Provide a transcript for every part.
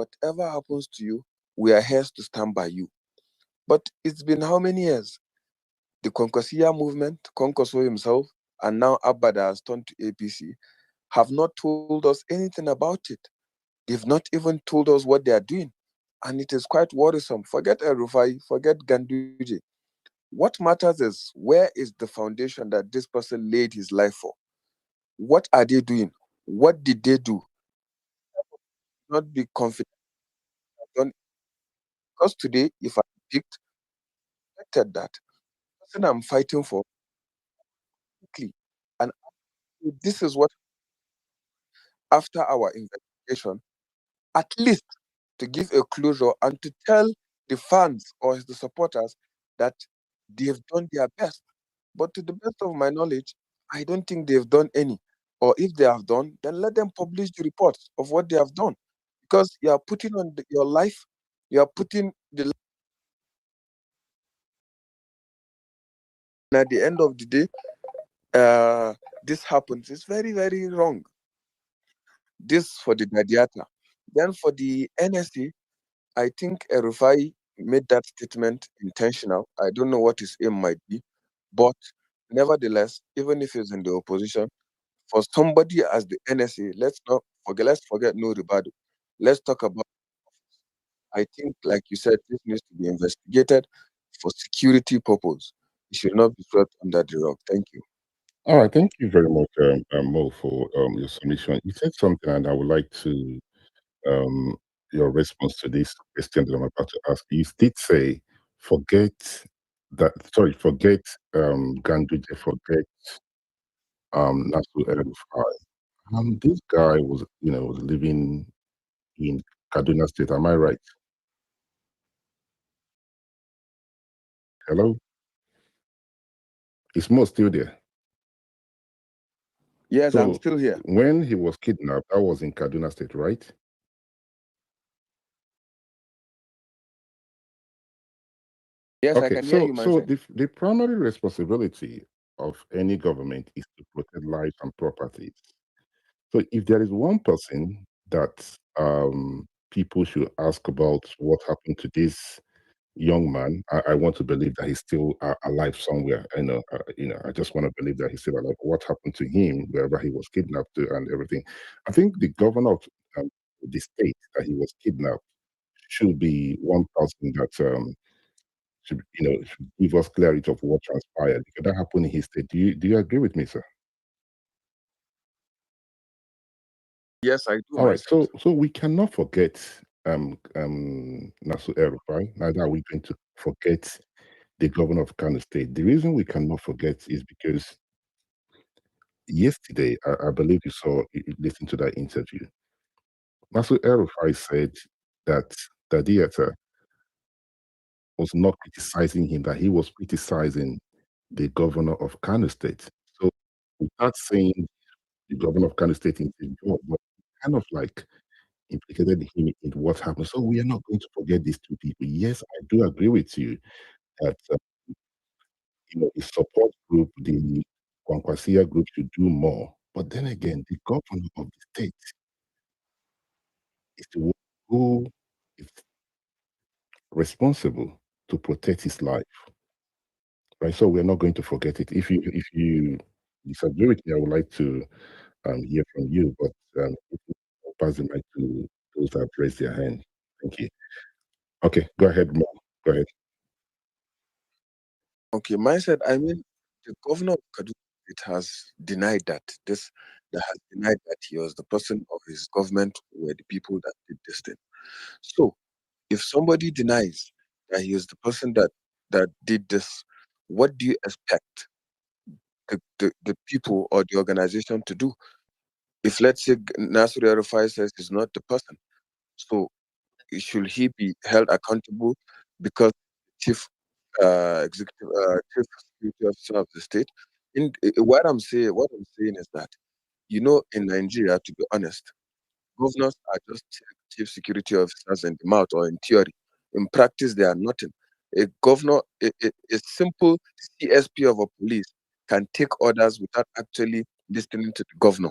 whatever happens to you, we are here to stand by you. But it's been how many years? The Konkosia movement, Konkoso himself, and now Abada has turned to APC, have not told us anything about it. They've not even told us what they are doing. And it is quite worrisome. Forget El-Rufai, forget Ganduje. What matters is, where is the foundation that this person laid his life for? What are they doing? What did they do? Not be confident. Because today, if I picked that person I'm fighting for quickly, and this is what, after our investigation, at least to give a closure and to tell the fans or the supporters that they've done their best. But to the best of my knowledge, I don't think they've done any. Or if they have done, then let them publish the reports of what they have done. Because you are putting on your life, you are putting the. And at the end of the day, this happens. It's very, very wrong. This for the Gladiator. Then for the NSA, I think Erufai made that statement intentional. I don't know what his aim might be, but nevertheless, even if he's in the opposition, for somebody as the NSA, let's forget no Ribado. Let's talk about. I think, like you said, this needs to be investigated for security purpose. It should not be swept under the rug. Thank you. All right, thank you very much, Mo, for your submission. You said something, and I would like to um, your response to this question that I'm about to ask. You did say, forget forget Ganduje, forget Nasu El-Rufai. This guy was living in Kaduna State. Am I right? Hello, is Mo still there? Yes, I'm So still here. when he was kidnapped, that was in Kaduna State, right? Yes, I Okay, can hear you, man. so the primary responsibility of any government is to protect lives and properties. So if there is one person that people should ask about what happened to this young man, I want to believe that he's still alive somewhere. I just want to believe that he's still alive. What happened to him wherever he was kidnapped to and everything? I think the governor of the state that he was kidnapped should be one person that should give us clarity of what transpired because that happened in his state. Do you agree with me, sir? Yes, I do, All right, myself. so we cannot forget Nasu El-Rufai. Neither are we going to forget the governor of Kano State. The reason we cannot forget is because yesterday, I believe you listened to that interview. Nasu El-Rufai said that the theater was not criticizing him, that he was criticizing the governor of Kano State. So without saying the governor of Kano State is involved, but kind of like implicated him in what happened. So we are not going to forget these two people. Yes, I do agree with you that the support group, the Kwankwasia group should do more. But then again, the governor of the state is the one who is responsible to protect his life. Right. So we're not going to forget it. If you disagree with me, I would like to hear from you. But if you pass the mic to those that have raised their hand. Thank you. Okay, go ahead, Mo. Go ahead. Okay, mine said, I mean, the governor of Kaduna State has denied that has denied that he was the person of his government were the people that did this thing. So, if somebody denies that he is the person that did this, what do you expect the people or the organization to do? If, let's say, Nasir El-Rufai says he's not the person, so should he be held accountable because chief chief security officer of the state? What I'm saying is that, in Nigeria, to be honest, governors are just chief security officers in the mouth or in theory. In practice, they are nothing. A governor, a simple CSP of a police can take orders without actually listening to the governor.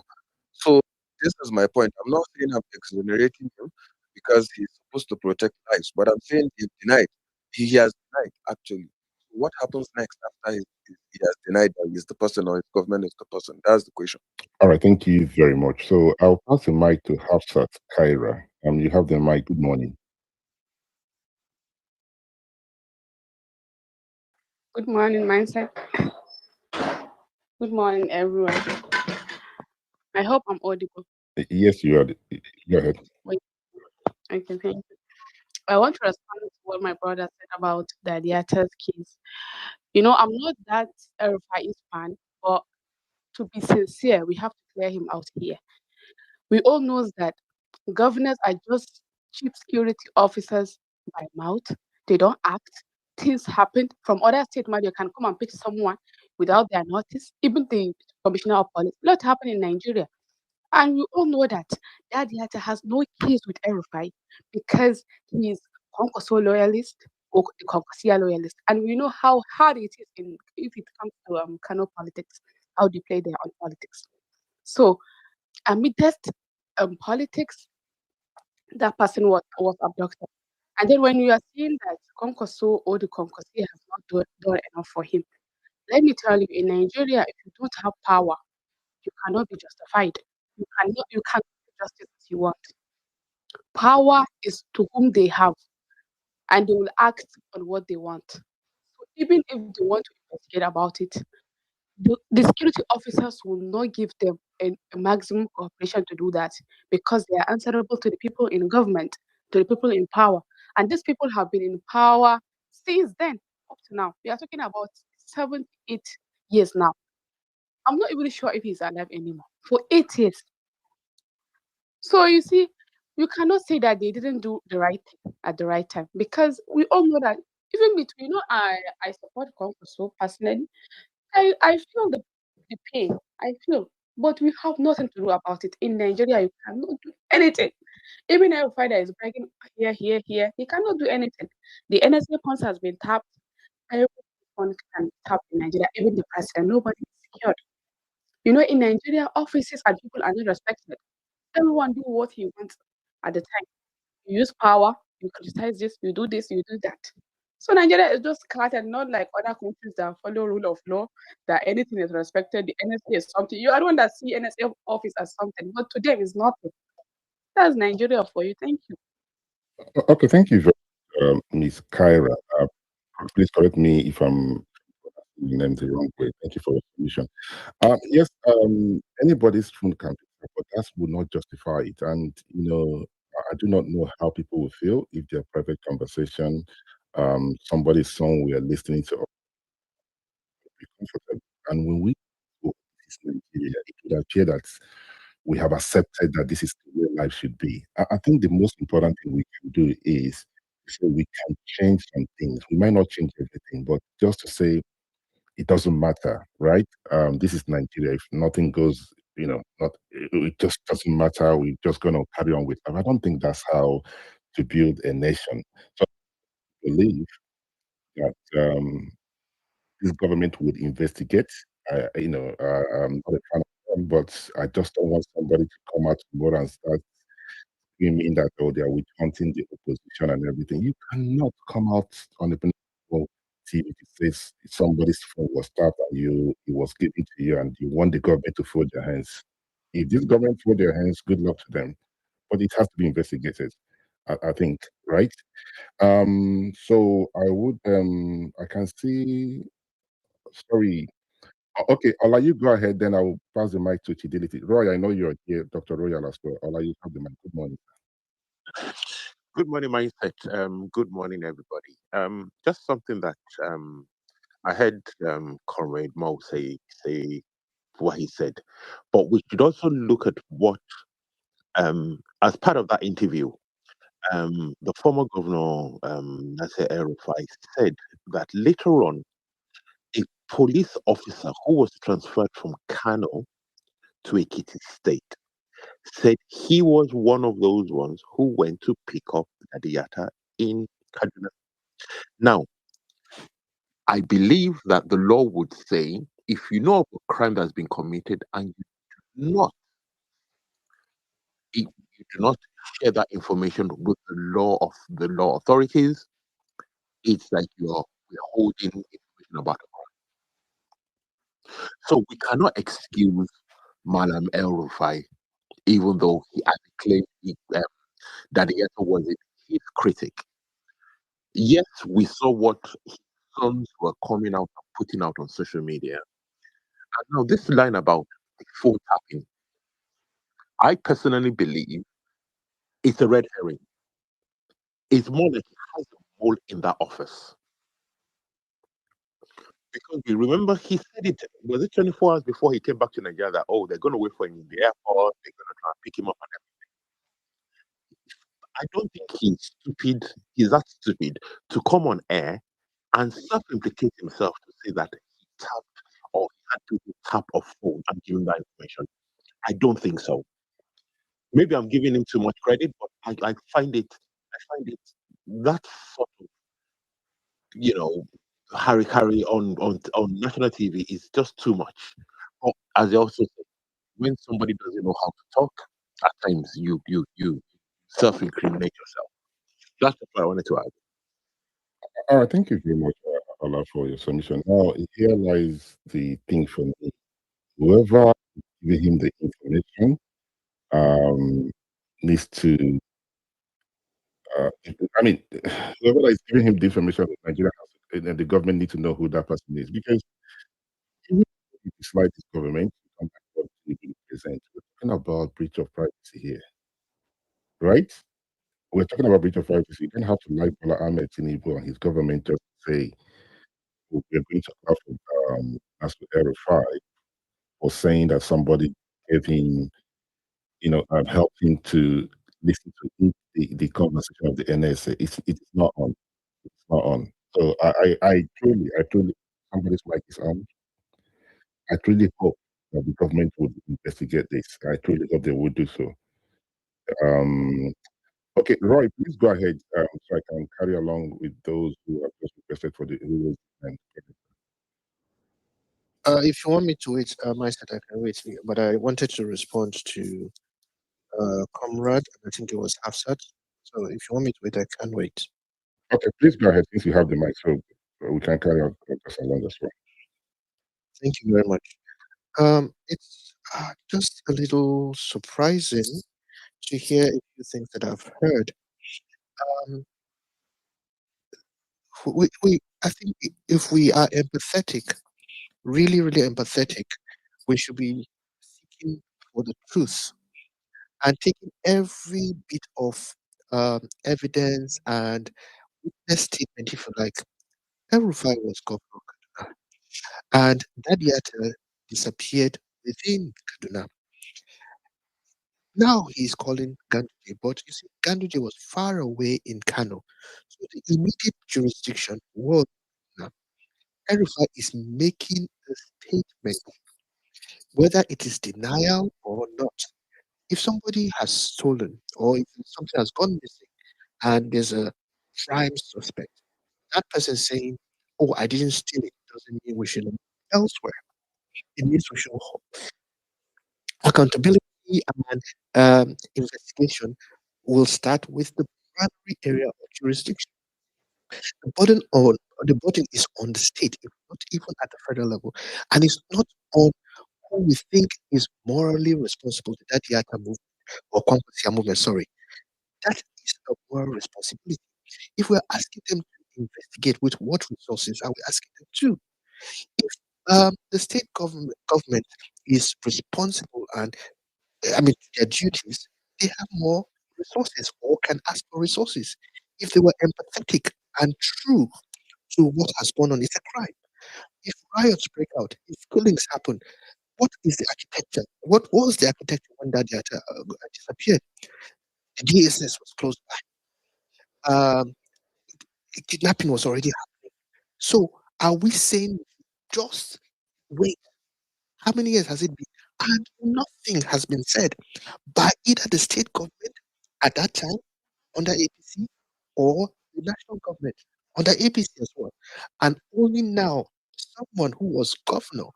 So this is my point. I'm not saying I'm exonerating him. because he's supposed to protect lives. But I'm saying he denied. He has denied actually. What happens next after he has denied that he's the person or his government is the person? That's the question. All right, thank you very much. So I'll pass the mic to Hafsat Kaira. You have the mic. Good morning. Good morning, mindset. Good morning, everyone. I hope I'm audible. Yes, you are. Go ahead. Wait, okay, thank you. I want to respond to what my brother said about the Adiata's case. I'm not that Rufai's fan, but to be sincere, we have to clear him out here. We all know that governors are just chief security officers by mouth. They don't act. Things happen from other states. Man, you can come and pick someone without their notice. Even the commissioner of police. Lot happen in Nigeria. And we all know that Diatta has no case with El-Rufai because he is Konkoso loyalist or the Konkosia loyalist. And we know how hard it is if it comes to Kano politics, how they play their own politics. So amidst politics, that person was abducted. And then when you are seeing that Konkoso or the Konkosia has not done enough for him, let me tell you, in Nigeria, if you don't have power, you cannot be justified. You cannot do justice as you want. Power is to whom they have, and they will act on what they want. So even if they want to investigate about it, the security officers will not give them a maximum cooperation to do that because they are answerable to the people in government, to the people in power. And these people have been in power since then up to now. We are talking about 7, 8 years now. I'm not even sure if he's alive anymore. For 8 years. So you see, you cannot say that they didn't do the right thing at the right time because we all know that even between I support Congress so personally. I feel the pain. I feel, but we have nothing to do about it. In Nigeria, you cannot do anything. Even if fighter is breaking here, he cannot do anything. The NSA funds has been tapped. Every fund can tap in Nigeria, even the president. Nobody is secured. In Nigeria, offices and people are not respected. Everyone do what he wants at the time. You use power, you criticize this, you do that. So Nigeria is just scattered, not like other countries that follow rule of law, that anything is respected. The NSA is something. You are the one that see NSA office as something, but to them it's nothing. That's Nigeria for you. Thank you. Okay, thank you, Ms. Kaira. Please correct me if I'm named the wrong way. Thank you for your submission. Yes, anybody's phone can be tapped, but that would not justify it. And I do not know how people will feel if their private conversation, somebody's song we are listening to, be comfortable. And when we go to this Nigeria, it would appear that we have accepted that this is the way life should be. I think the most important thing we can do is to say we can change some things. We might not change everything, but just to say it doesn't matter, right? This is Nigeria. If nothing goes, not it just doesn't matter. We're just gonna carry on with life. I don't think that's how to build a nation. So I believe that this government would investigate. I'm not a fan of them, but I just don't want somebody to come out tomorrow and start screaming that, oh, they are with hunting the opposition and everything. You cannot come out on the TV to say somebody's phone was tapped and it was given to you and you want the government to fold their hands. If this government fold their hands, good luck to them. But it has to be investigated, I think, right? So I can see, sorry. Okay, Ola, you go ahead, then I will pass the mic to Chidility. Roy, I know you're here, Dr. Royal as well. Ola, you have the mic. Good morning. Good morning, mindset. Good morning, everybody. Just something that I heard Comrade Mo say what he said, but we should also look at what as part of that interview, the former governor Nasser El-Rufai said that later on, a police officer who was transferred from Kano to Ekiti State said he was one of those ones who went to pick up Adiyata in Kaduna. Now, I believe that the law would say if you know of a crime that's been committed and you do not share that information with the law authorities, it's like we're holding information about a crime. So we cannot excuse Malam El-Rufai, even though he actually claimed that the editor was his critic. Yes, we saw what his sons were coming out and putting out on social media. And now this line about the phone tapping, I personally believe it's a red herring. It's more like he has a mole in that office. Because we remember he said it, was it 24 hours before he came back to Nigeria that, oh, they're going to wait for him in the airport, they're going to try and pick him up and everything. I don't think he's that stupid to come on air and self-implicate himself to say that he tapped or he had people tap a phone and give him that information. I don't think so. Maybe I'm giving him too much credit, but I find it that sort of, you know, Harry on national TV is just too much. But as I also said, when somebody doesn't know how to talk, at times you self-incriminate yourself. That's what I wanted to add. All right, thank you very much, Ola, for your submission. Now, here lies the thing for me. Whoever is giving him the information um, needs to, I mean, whoever is giving him the information, Nigeria has, and the government need to know who that person is, because even if you dislike this government, you come back to what you present. We're talking about breach of privacy here, right? We're talking about breach of privacy. You don't have to like Bola Ahmed Tinubu and his government just to say we're going to call for El-Rufai for saying that somebody gave him, helped him to listen to the conversation of the NSA. It's not on. It's not on. So I truly, somebody's mic is on. I truly hope that the government would investigate this. I truly hope they would do so. Um, okay, Roy, please go ahead so I can carry along with those who have just requested for the rules. And If you want me to wait, I said I can wait, but I wanted to respond to Comrade, and I think it was Hafsat. So if you want me to wait, I can wait. okay, please go ahead since you have the mic, so we can carry on just along as well. Thank you very much. It's just a little surprising to hear a few things that I've heard. Um, I think if we are empathetic, really, really empathetic, we should be seeking for the truth and taking every bit of evidence and witness statement, if you like. El-Rufai was governor of Kaduna, and Dadiata disappeared within Kaduna. Now he's calling Ganduje, but you see, Ganduje was far away in Kano, so the immediate jurisdiction was Kaduna. El-Rufai is making a statement, whether it is denial or not. If somebody has stolen or if something has gone missing and there's a crime suspect, that person saying, "Oh, I didn't steal it," doesn't mean we should look elsewhere. It means we should accountability and investigation will start with the primary area of jurisdiction. The burden is on the state, if not even at the federal level, and it's not on who we think is morally responsible. The Dadiata movement or Kwankwasia movement, sorry, that is a moral responsibility. If we're asking them to investigate, with what resources are we asking them to? If the state government is responsible and their duties, they have more resources or can ask for resources. If they were empathetic and true to what has gone on, it's a crime. If riots break out, if killings happen, what is the architecture? What was the architecture when Dadiata disappeared? The DSS was closed by. Kidnapping was already happening. So are we saying just wait? How many years has it been? And nothing has been said by either the state government at that time under APC or the national government under APC as well. And only now, someone who was governor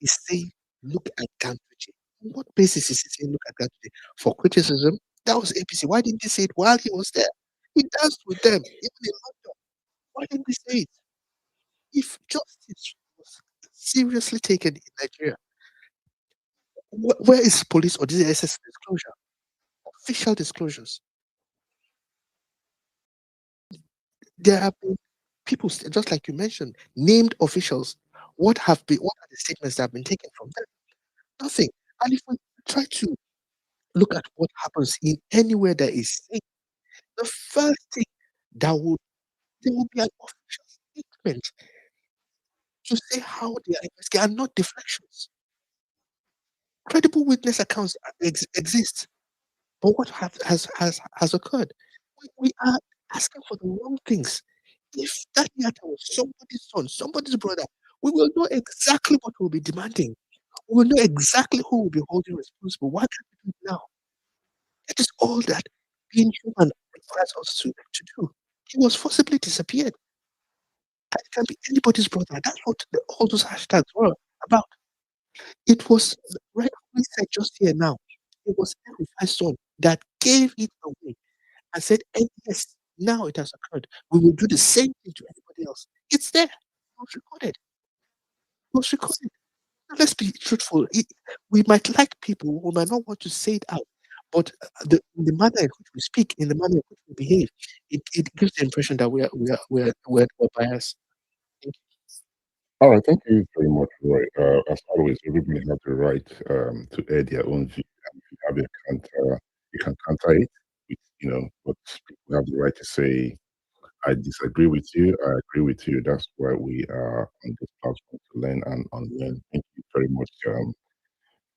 is saying, look at Ganduje. On what basis is he saying, look at Ganduje? For criticism? that was APC. Why didn't he say it while he was there? He danced with them, even in London. Why didn't he say it? If justice was seriously taken in Nigeria, where is police or DSS disclosure? Official disclosures. There have been people, just like you mentioned, named officials. What are the statements that have been taken from them? Nothing. And if we try to look at what happens in anywhere that is safe, the first thing that would there will be an official statement to say how they are investigating, and not deflections. Credible witness accounts exist, but what has occurred? We are asking for the wrong things. If that matter was somebody's son, somebody's brother, we will know exactly what we'll be demanding. We will know exactly who will be holding responsible. Why can't we do it now? That is all that being human requires us to do. He was forcibly disappeared. That can be anybody's brother. That's what all those hashtags were about. It was right we said just here now. It was El-Rufai's son that gave it away and said, yes, now it has occurred. We will do the same thing to anybody else. It's there. It was recorded. It was recorded. Now, let's be truthful. We might like people who might not want to say it out, but the manner in which we speak, in the manner in which we behave, it gives the impression that we're biased. Thank you. All right, thank you very much, Roy. As always, everybody has the right to air their own view. And if you have a counter, you can counter it. With, but people have the right to say, "I disagree with you. I agree with you." That's why we are on this platform to learn and unlearn. Thank you very much for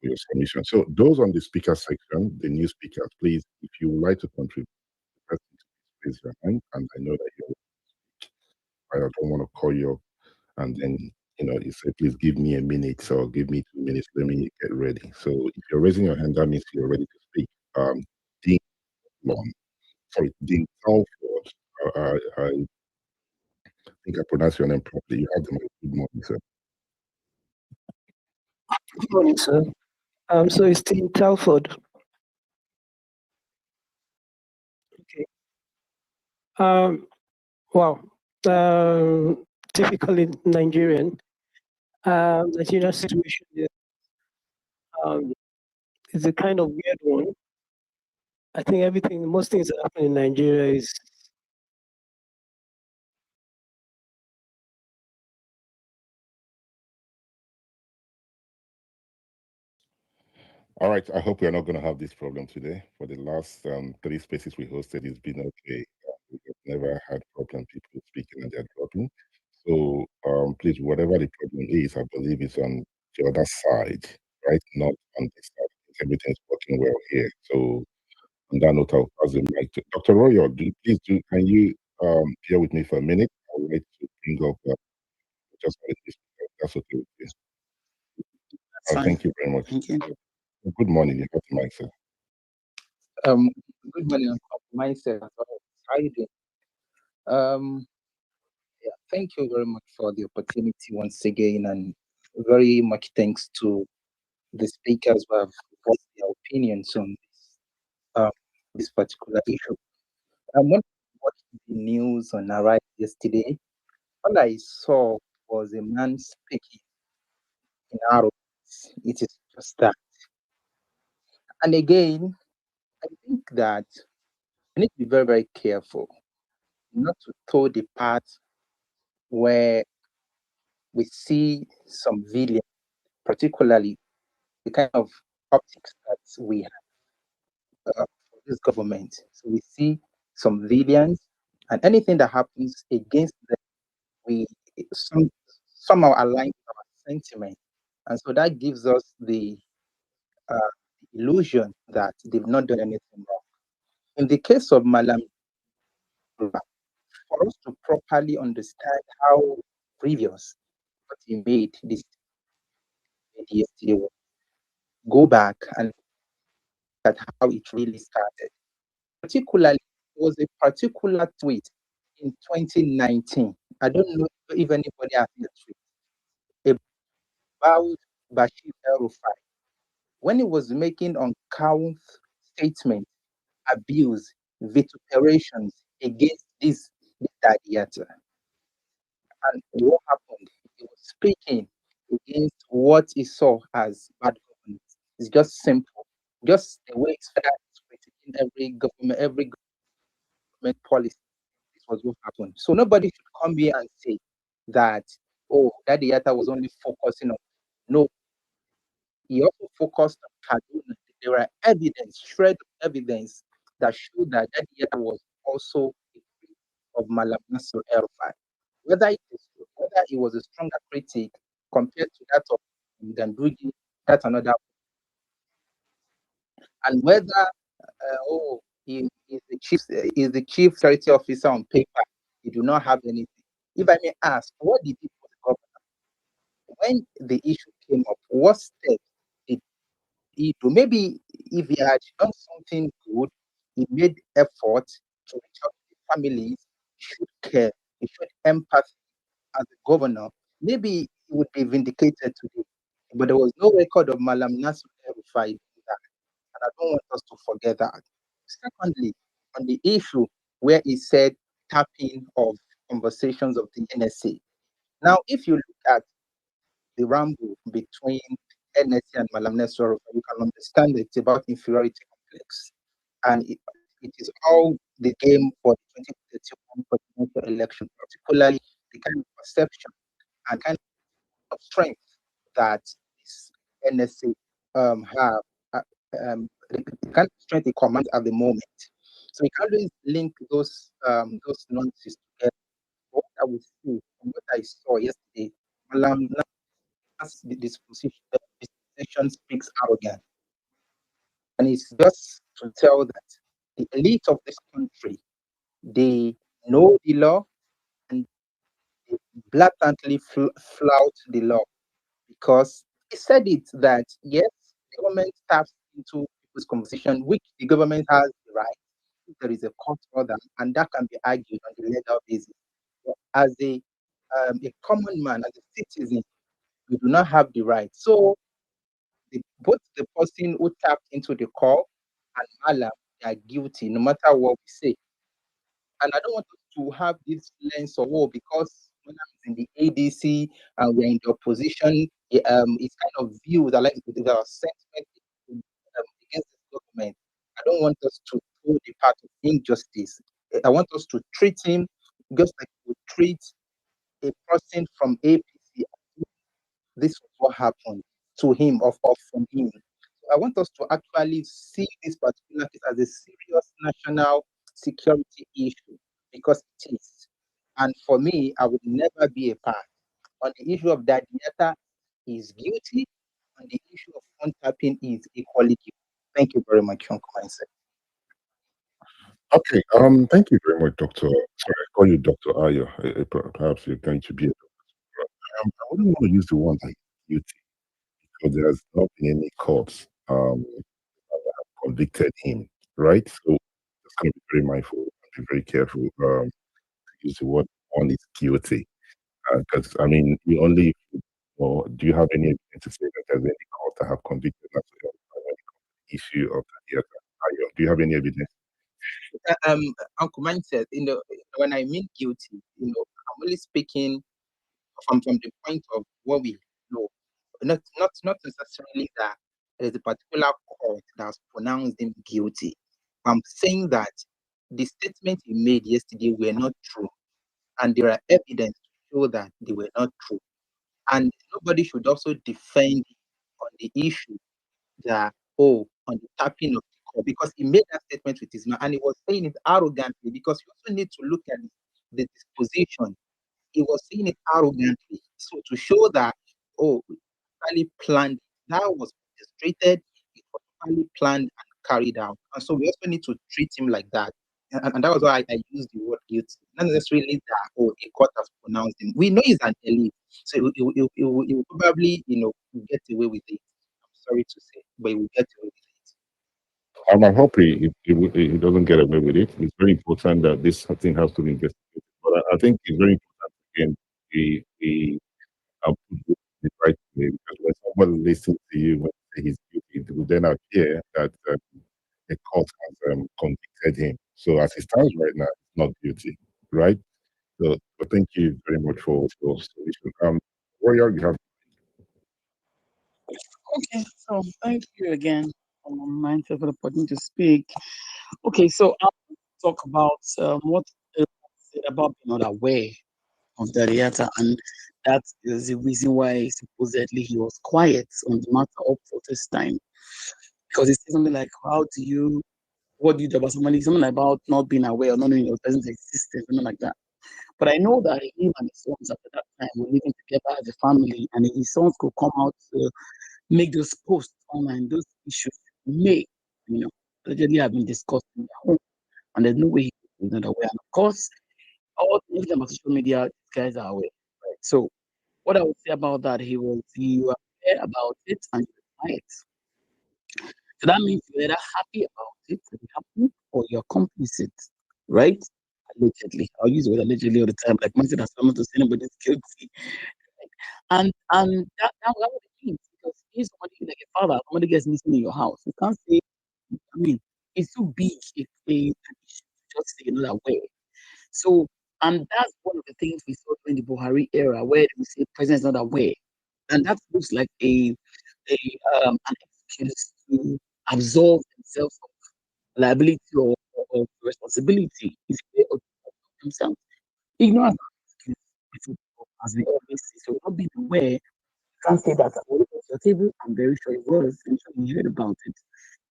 your submission. So, those on the speaker section, the new speakers, please, if you would like to contribute, the person to raise your hand, and I know that I don't want to call you up and then you say, please give me a minute or give me 2 minutes, let me get ready. So if you're raising your hand, that means you're ready to speak. Dean Long, sorry, Dean Talford. I think I pronounced your name properly. You have the mic. Good morning, sir. Good morning, sir. So it's Dean Talford. Okay. Wow. Typically Nigerian. Nigeria situation is a kind of weird one. I think most things that happen in Nigeria is All right. I hope we're not going to have this problem today. For the last 3 spaces we hosted, it's been okay. We've never had problem people speaking and they're dropping. So please, whatever the problem is, I believe it's on the other side, right? Not on this side. Everything's working well here. So on that note, I'll pass the mic to Dr. Royo. Can you bear with me for a minute? I would like to bring up just that's okay with you. Thank you very much. Thank you. Good morning. You have the mic, sir. Good morning, myself. How you doing? Yeah, thank you very much for the opportunity once again, and very much thanks to the speakers who have voiced their opinions on this particular issue. When I watched the news on Arise yesterday, all I saw was a man speaking in arrogance. It is just that. And again, I think that we need to be very, very careful not to toe the path where we see some villains, particularly the kind of optics that we have for this government. So we see some villains, and anything that happens against them, we somehow align with our sentiment, and so that gives us the illusion that they've not done anything wrong. In the case of Malam, for us to properly understand how previous what he made this yesterday, go back and look at how it really started. Particularly, it was a particular tweet in 2019. I don't know if anybody has the tweet about Bashir El-Rufai when he was making uncouth statements abuse, vituperations against this Dadiata. And what happened? He was speaking against what he saw as bad governance. It's just simple. Just the way he started critiquing every government policy. This was what happened. So nobody should come here and say that, oh, Daddy Yatta was only focusing on. No, he also focused on Kaduna. There were evidence, shred of evidence that showed that Daddy Yatta was also a critic of Malam Nasser El-Rufai. Whether he was a stronger critic compared to that of Ganduji, that's another. And whether he is the chief security officer on paper, he do not have anything. If I may ask, what did he put the governor when the issue came up? What steps did he do? Maybe if he had done something good, he made effort to reach out to the families. He should care. He should empathy as a governor. Maybe he would be vindicated today. But there was no record of Malam Nasir El-Rufai doing that, and I don't want us to forget that. Secondly, on the issue where he said tapping of conversations of the NSA. Now, if you look at the ramble between NSA and Malam Nasir, you can understand it's about inferiority complex. And it is all the game for the 2031 presidential election, particularly the kind of perception and kind of strength that this NSA have, the kind of strength it commands at the moment. So we can always link those nuances together. What I would see from what I saw yesterday, Malam disposition speaks arrogant, and it's just to tell that the elite of this country, they know the law and they blatantly flout the law, because he said it that yes, the government taps into people's conversation, which the government has the right if there is a court order, and that can be argued on the legal basis. But as a common man, as a citizen, you do not have the right. So both the person who tapped into the call and Malam, they are guilty, no matter what we say. And I don't want us to have this lens of, oh, because when I'm in the ADC and we're in the opposition, it's kind of view that like the sentiment against the government. I don't want us to throw the part of injustice. I want us to treat him just like we treat a person from APC. This was what happened to him or from him. I want us to actually see this particular case as a serious national security issue, because it is. And for me, I would never be a part. On the issue of Dadiata, he is guilty. On the issue of phone tapping, he is equally guilty. Thank you very much, Uncle Mindset. Okay. Thank you very much, Doctor. Sorry, I call you Doctor Ayo. Perhaps you're going to be a doctor. I wouldn't want to use the one like guilty because there's not been any courts that have convicted him, right? So just going to be very mindful and be very careful to use the word one is guilty. Because I mean, you only, or do you have any evidence to say that there's any court that have convicted us when it comes to the issue of the Ayo? Do you have any evidence? Uncle Mindset, when I mean guilty, I'm only speaking from the point of what we know, not necessarily that there's a particular court that has pronounced him guilty. I'm saying that the statement he made yesterday were not true, and there are evidence to show that they were not true. And nobody should also defend on the issue that, oh, on the tapping of the call, because he made that statement with his mouth and he was saying it arrogantly, because you also need to look at the disposition. He was saying it arrogantly. So to show that, oh, really planned, that was orchestrated, it was really planned and carried out. And so we also need to treat him like that. And that was why I used the word guilty. Not necessarily that, oh, a court has pronounced him. We know he's an elite. So he will probably, get away with it. I'm sorry to say, but he will get away with it. I'm happy he doesn't get away with it. It's very important that this thing has to be investigated. But I think it's very important again he put it the right way, because when someone listens to you when you say he's guilty, it will then appear that the court has convicted him. So as it stands right now, he's not guilty, right? So, but thank you very much for your solution. Royal, you have. Okay, so thank you again, Mindful, for the opportunity to speak. Okay, so I'll talk about what is said about being unaware of the Riata, and that is the reason why supposedly he was quiet on the matter up for this time. Because he said something like, "How do you, what do you do about somebody?" Something about not being aware or not knowing your person's existence, something like that. But I know that him and his sons at that time were living together as a family, and his sons could come out to make those posts online, those issues may, you know, allegedly have been discussed in their home, and there's no way he is not aware. And of course, all the everything about social media, these guys are aware, right? So, what I would say about that, he was aware about it and he was quiet. So that means you're either happy about it, that it happened, or you're complicit, right? Allegedly, I'll use the word allegedly all the time. Like man said, as someone to say anybody's guilty, and that what it means because if somebody like a father, somebody gets missing in your house, you can't say. I mean, it's too big if they just say another way. So, and that's one of the things we saw during the Buhari era, where we say president's not aware, and that looks like a an excuse to absolve themselves of liability or responsibility. Is themselves. Ignorance is an excuse, as we always say. So, not being aware can't say that when it was your table. I'm very sure it was. I'm sure he heard about it.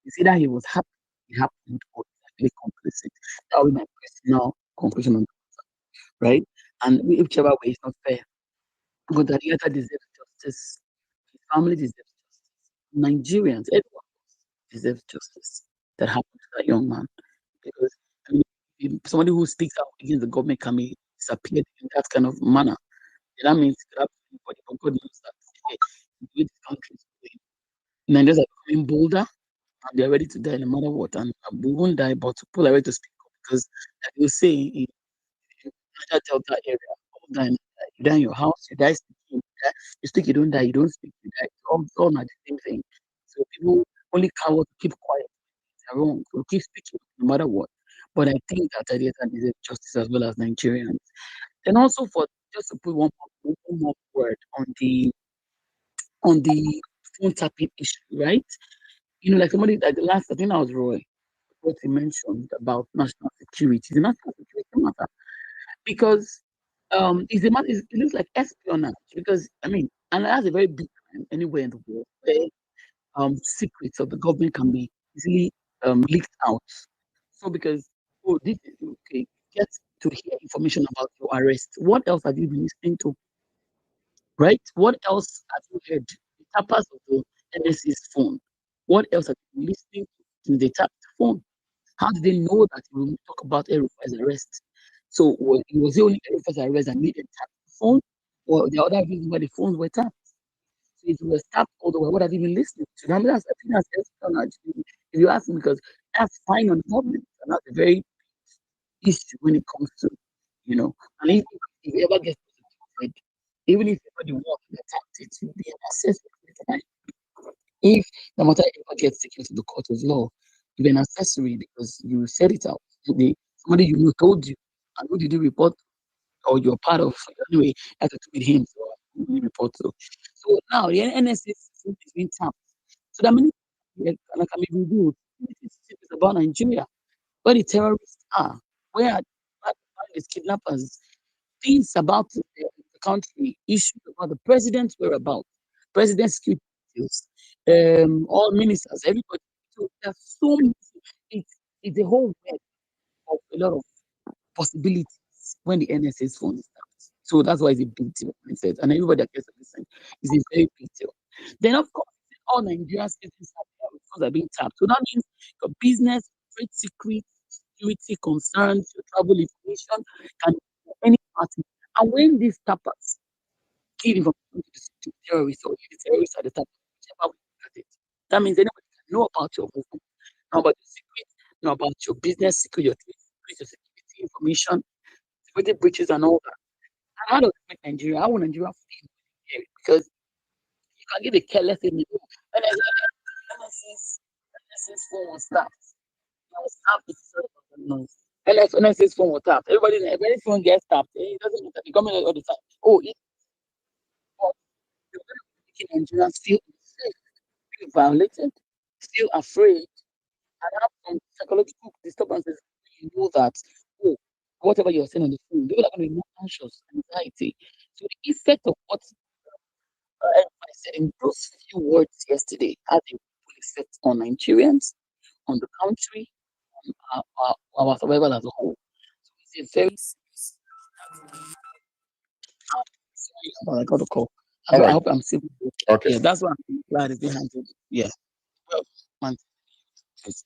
You see that he was happy it happened or exactly complicit. That would be my personal conclusion on that, right? And whichever way is not fair. Because the Ariata deserves justice. His family deserves justice. Nigerians, everyone deserves justice that happened to that young man. Because I mean, if somebody who speaks out against the government can be disappeared in that kind of manner. That means it could happen to anybody, but God knows that the way this country is going, Nigerians are becoming bolder and they're ready to die no matter what. And we won't die, but people are ready to speak up because, like you say, in Niger Delta area, all die, you die in your house, you die speaking, you speak, you don't die, you don't speak, you die. All not the same thing. So people only cowards keep quiet. They're wrong. We'll keep speaking no matter what. But I think that Arieta deserves justice as well as Nigerians. And also for just to put one more word on the phone tapping issue, right? Like somebody like the last I think that was Roy, what he mentioned about national security. The national security matter because it's a matter, it looks like espionage because I mean, and that's a very big crime anywhere in the world where secrets of the government can be easily leaked out. So because oh this is okay, get to hear information about your arrest. What else have you been listening to? Right? What else have you heard? The tappers of the NSA's phone. What else have you been listening to since they tapped the phone? How did they know that we will talk about El-Rufia's arrest? So was it only El-Rufia's arrest that made them tap the phone, or the other reason why the phones were tapped? So it was tapped all the way. What have you been listening to? I mean, I think that's espionage. If you ask me, because that's fine on the government, and that's a very issue when it comes to, and if it ever gets prosecuted, even if somebody wants to attack it, you'll be an accessory. If the matter ever gets taken to the court of law, you'll be an accessory because you said it out. Somebody you know told you, and who did you report? Or you're part of, anyway, you have to do with him, so who did you report to? So now the NSA is being tapped. So that many, like I mean, it's about Nigeria, where the terrorists are, where these kidnappers, things about the country, issues about the president's whereabouts, president's security details, all ministers, everybody. So there's so many. It's a whole web of a lot of possibilities when the NSA's phone starts. So that's why it's a big deal. I said, and everybody that gets to listen is a very big deal. Then of course, all Nigerian citizens are being tapped. So that means your business, trade secrets, security concerns, your travel information can any party. And when these tappers give information to the terrorists or the terrorists at the top, whichever way you look at it, that means anybody can know about your movement, know about your secret, know about your business secret, your trade secret, your security information, security breaches and all that. And how does it make Nigeria? How will Nigeria feel here? Because you can give a careless in the NSS phone will start. was tapped. It's sorry about that noise. NSA's phone was tapped. Everybody's phone gets tapped. It doesn't matter. The government all the time. Oh, but the way we're making Nigerians feel unsafe, feel violated, feel afraid, and have some psychological disturbances. You know that, oh, whatever you're saying on the phone, people are going to be more anxious, anxiety. So the effect of what I said in those few words yesterday has a full effect on Nigerians, on the country, on our survival as a whole. So it's a very sorry, I got a call. All I right. hope I'm still. Okay. Yeah, that's why I'm glad it's being handled. Yeah. Well, man, it's-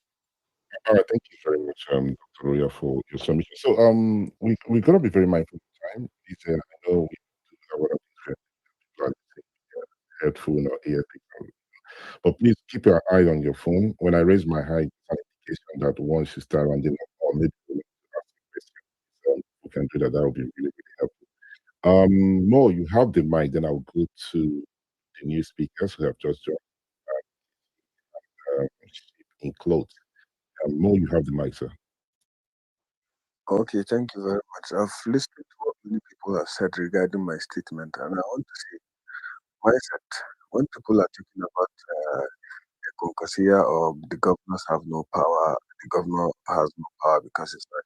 All right. Thank you very much, Dr. Roya, for your submission. So, we're gonna be very mindful of time. Please, I know we do a lot of different people are listening, headphone or earpiece, but please keep your eye on your phone. When I raise my hand, it's an indication that once you start rounding up, or maybe you want to ask a question, we can do that. That would be really, really helpful. Mo, you have the mic. Then I'll go to the new speakers who have just joined. In clothes. Mo, you have the mic, sir. Okay, thank you very much. I've listened to what many people have said regarding my statement, and I want to say, mindset. When people are talking about a concasia or the governors have no power, the governor has no power because it's not.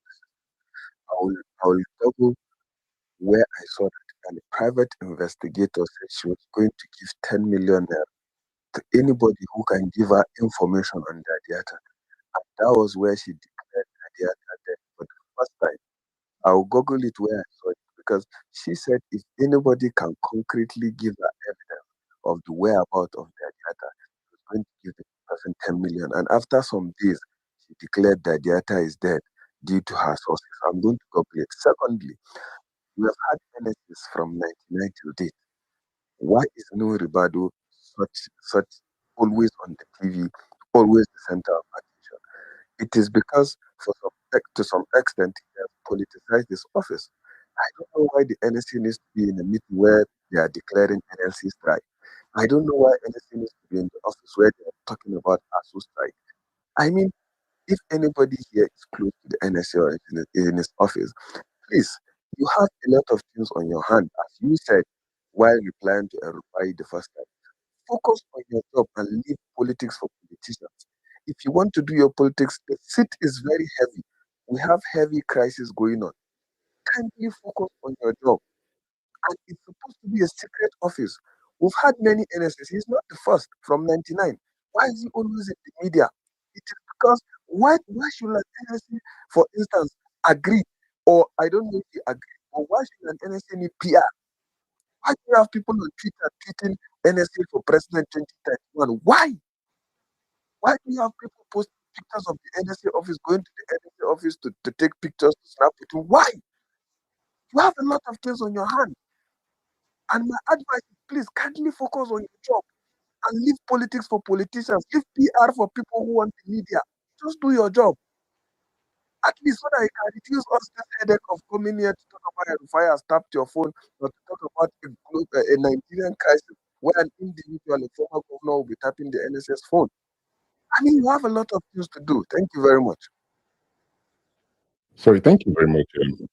I will double where I saw that and a private investigator said she was going to give 10 million naira to anybody who can give her information on that data. And that was where she declared that data dead for the first time. I'll Google it where I saw it because she said if anybody can concretely give her evidence of the whereabouts of their data, she was going to give the person 10 million. And after some days, she declared that data is dead due to her sources. I'm going to Google it. Secondly, we have had NSS from 99 till date. Why is no Ribado such always on the TV, always the center of attention? It is because to some extent he has politicized his office. I don't know why the NSC needs to be in a meeting where they are declaring NLC strike. I don't know why NSC needs to be in the office where they are talking about ASU strike. I mean, if anybody here is close to the NSC or in his office, please, you have a lot of things on your hand, as you said while replying to El-Rufai the first time. Focus on your job and leave politics for politicians. If you want to do your politics, the seat is very heavy. We have heavy crisis going on. Kindly focus on your job. And it's supposed to be a secret office. We've had many NSS. He's not the first from 99. Why is he always in the media? It is because why should an NSC, for instance, agree? Or I don't know if he agree, or why should an NSC need PR? Why do you have people on Twitter tweeting NSA for President 2031? Why? Why do you have people post pictures of the NSA office going to the NSA office to take pictures to snap with you? Why? You have a lot of things on your hand. And my advice is please kindly focus on your job and leave politics for politicians. Leave PR for people who want the media. Just do your job. At least so that you can reduce us this headache of coming here to talk about a fire tapped your phone or to talk about a Nigerian crisis where an individual, a former governor, will be tapping the NSS phone. I mean, you have a lot of things to do. Thank you very much. Sorry, thank you very much,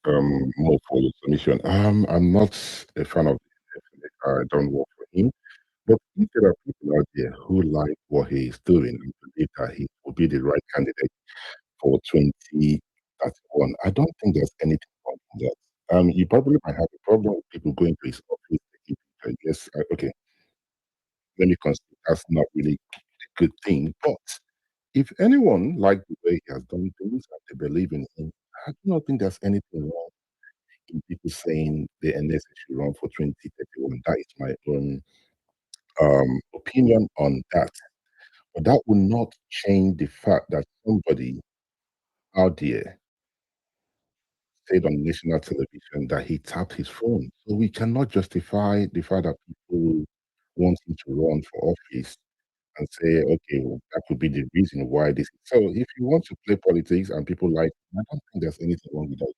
Mo, for your submission. I'm not a fan of the I don't work for him. But if there are people out there who like what he is doing and believe that he will be the right candidate for 2031, I don't think there's anything wrong with that. You probably might have a problem with people going to his office. Yes, okay, let me consider that's not really a good thing. But if anyone like the way he has done things and they believe in him, I do not think there's anything wrong in people saying the NS should run for 2031. That is my own opinion on that. But that will not change the fact that somebody out there said on national television that he tapped his phone. So we cannot justify the fact that people want him to run for office and say, okay, well, that could be the reason why this. So if you want to play politics and people like, I don't think there's anything wrong with that.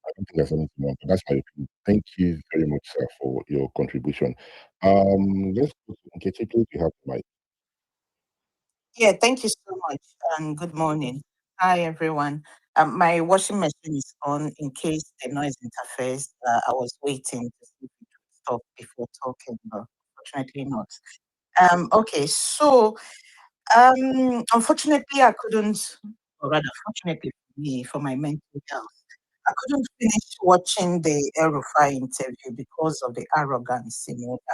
I don't think there's anything wrong. But that's my opinion. Thank you very much, sir, for your contribution. Let's go to Nkechi, please. You have the mic. Yeah, thank you so much, and good morning. Hi, everyone. My washing machine is on in case the noise interferes. I was waiting to see if it would stop before talking, but fortunately not. Okay, so unfortunately, I couldn't, or rather, fortunately for me, for my mental health, I couldn't finish watching the El-Rufai interview because of the arrogance, that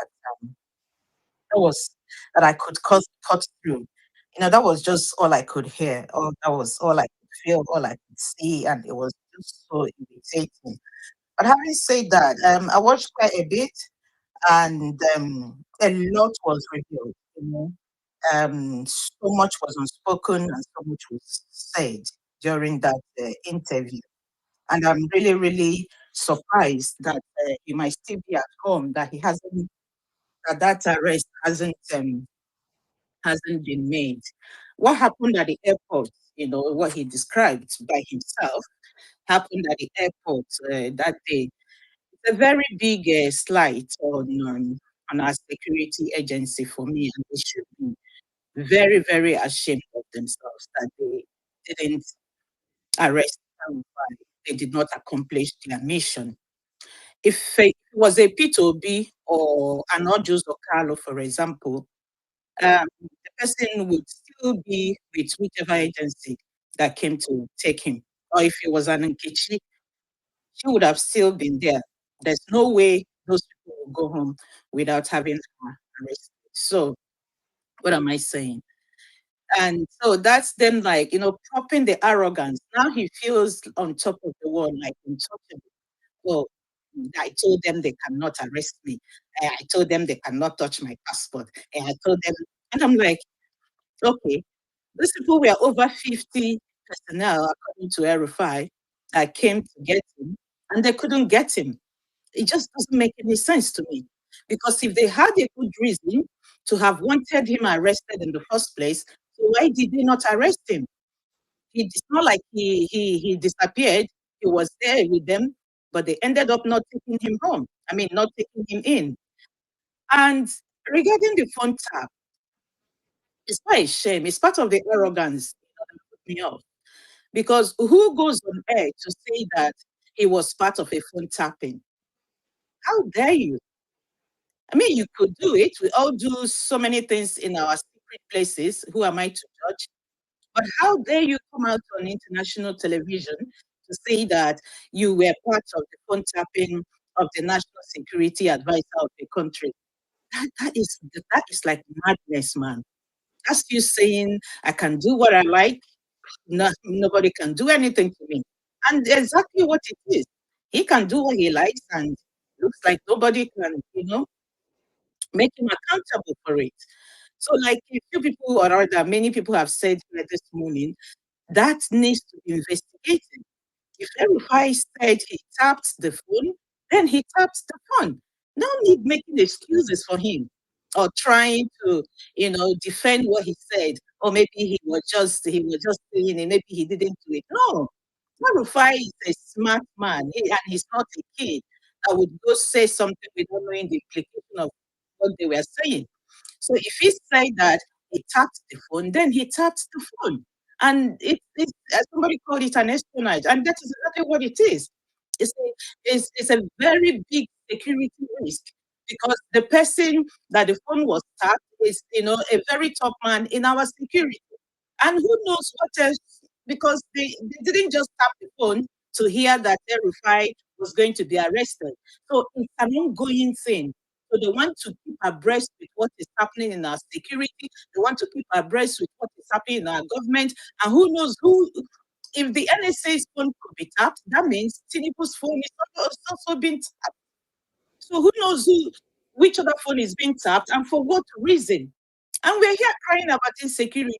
was that I could cut through. That was just all I could hear. That was all I could feel, all I could see, and it was just so irritating. But having said that, I watched quite a bit, and a lot was revealed. So much was unspoken, and so much was said during that interview. And I'm really, really surprised that he might still be at home, that he hasn't, that arrest hasn't been made. What happened at the airport, what he described by himself, happened at the airport that day. It's a very big slight on our security agency for me, and they should be very, very ashamed of themselves that they didn't arrest him. They did not accomplish their mission. If it was a P2B or an Odjus or Carlo, for example, the person would still be with whichever agency that came to take him. Or if it was an Nkechi, she would have still been there. There's no way those people will go home without having her arrested. So, what am I saying? And so that's them, like, propping the arrogance. Now he feels on top of the world, like untouchable. Well, I told them they cannot arrest me. I told them they cannot touch my passport. I told them, and I'm like, okay, these people were over 50 personnel, according to El-Rufai, that came to get him, and they couldn't get him. It just doesn't make any sense to me. Because if they had a good reason to have wanted him arrested in the first place, so why did they not arrest him? It's not like he disappeared. He was there with them, but they ended up not taking him home. I mean, not taking him in. And regarding the phone tap, it's not a shame. It's part of the arrogance that put me off. Because who goes on air to say that he was part of a phone tapping? How dare you? I mean, you could do it. We all do so many things in our secret places. Who am I to judge? But how dare you come out on international television to say that you were part of the phone tapping of the national security advisor of the country? That is like madness, man. That's you saying I can do what I like. No, nobody can do anything to me. And exactly what it is. He can do what he likes, and looks like nobody can, make him accountable for it. So, like a few people, or rather, many people have said here this morning, that needs to be investigated. If El-Rufai said he tapped the phone, then he tapped the phone. No need making excuses for him or trying to, defend what he said. Or maybe he was just saying it, maybe he didn't do it. No. El-Rufai is a smart man, and he's not a kid that would go say something without knowing the implication of what they were saying. So if he said that he tapped the phone, then he tapped the phone. And as somebody called it, an espionage. And that is exactly what it is. It's a very big security risk, because the person that the phone was tapped is, a very top man in our security. And who knows what else, because they didn't just tap the phone to hear that El-Rufai was going to be arrested. So it's an ongoing thing. So they want to keep abreast with what is happening in our security. They want to keep abreast with what is happening in our government. And who knows if the NSA's phone could be tapped, that means Tinubu's phone is also being tapped. So who knows which other phone is being tapped and for what reason? And we're here crying about insecurity.